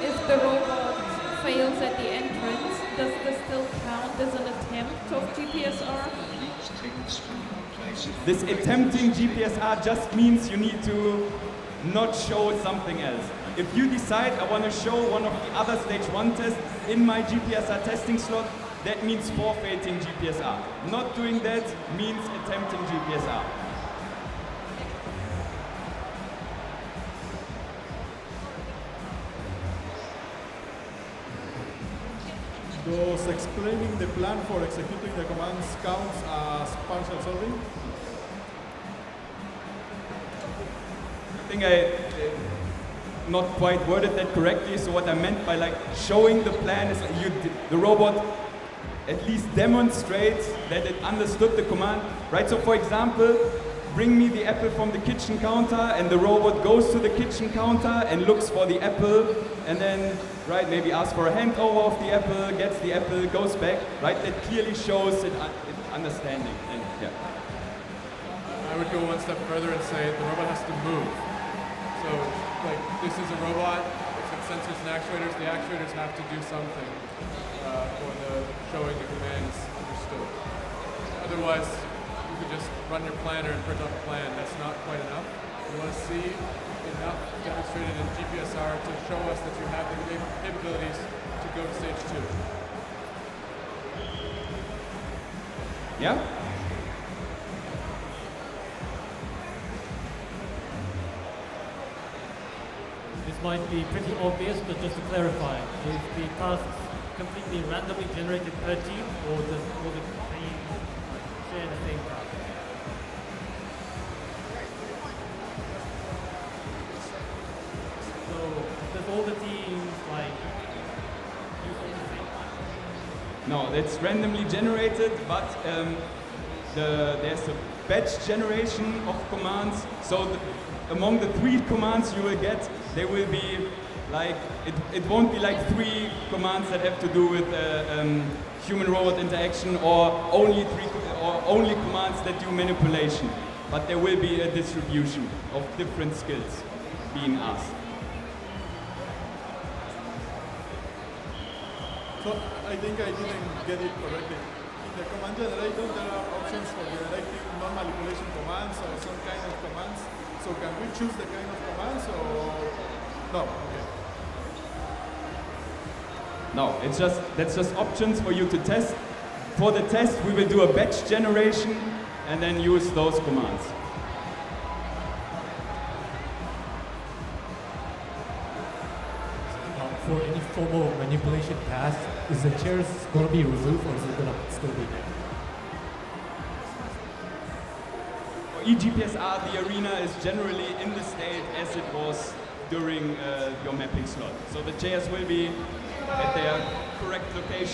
If the robot fails at the entrance, does this still count as an attempt of GPSR? This attempting GPSR just means you need to not show something else. If you decide I want to show one of the other stage 1 tests in my GPSR testing slot, that means forfeiting GPSR. Not doing that means attempting GPSR. Does explaining the plan for executing the commands counts as partial solving? I think I not quite worded that correctly. So what I meant by like showing the plan is the robot at least demonstrates that it understood the command, right? So for example, bring me the apple from the kitchen counter, and the robot goes to the kitchen counter and looks for the apple, and then right? Maybe asks for a handover of the apple, gets the apple, goes back, right? That clearly shows it understanding. And yeah. I would go one step further and say the robot has to move. So, like, this is a robot, it's got sensors and actuators. The actuators have to do something for the showing the commands understood. Otherwise, you could just run your planner and print off a plan. That's not quite enough. We want to see enough demonstrated in GPSR to show us that you have the capabilities to go to stage 2. Yeah? This might be pretty obvious, but just to clarify, is the tasks completely randomly generated per team, or does all the teams share the same task? So, does all the teams like use all the same task? No, that's randomly generated, but there's a batch generation of commands. So among the 3 commands you will get, they will be like, it won't be like 3 commands that have to do with human-robot interaction, or only commands that do manipulation. But there will be a distribution of different skills being asked. So I think I didn't get it correctly. In the command generator, there are options for generating non-manipulation commands or some kind of commands. So can we choose the kind of commands, or no? Okay. No, that's just options for you to test. For the test, we will do a batch generation and then use those commands. For any formal manipulation task, is the chairs going to be removed, or is it going to still be there? For eGPSR, the arena is generally in the state as it was during your mapping slot. So the chairs will be at their correct location.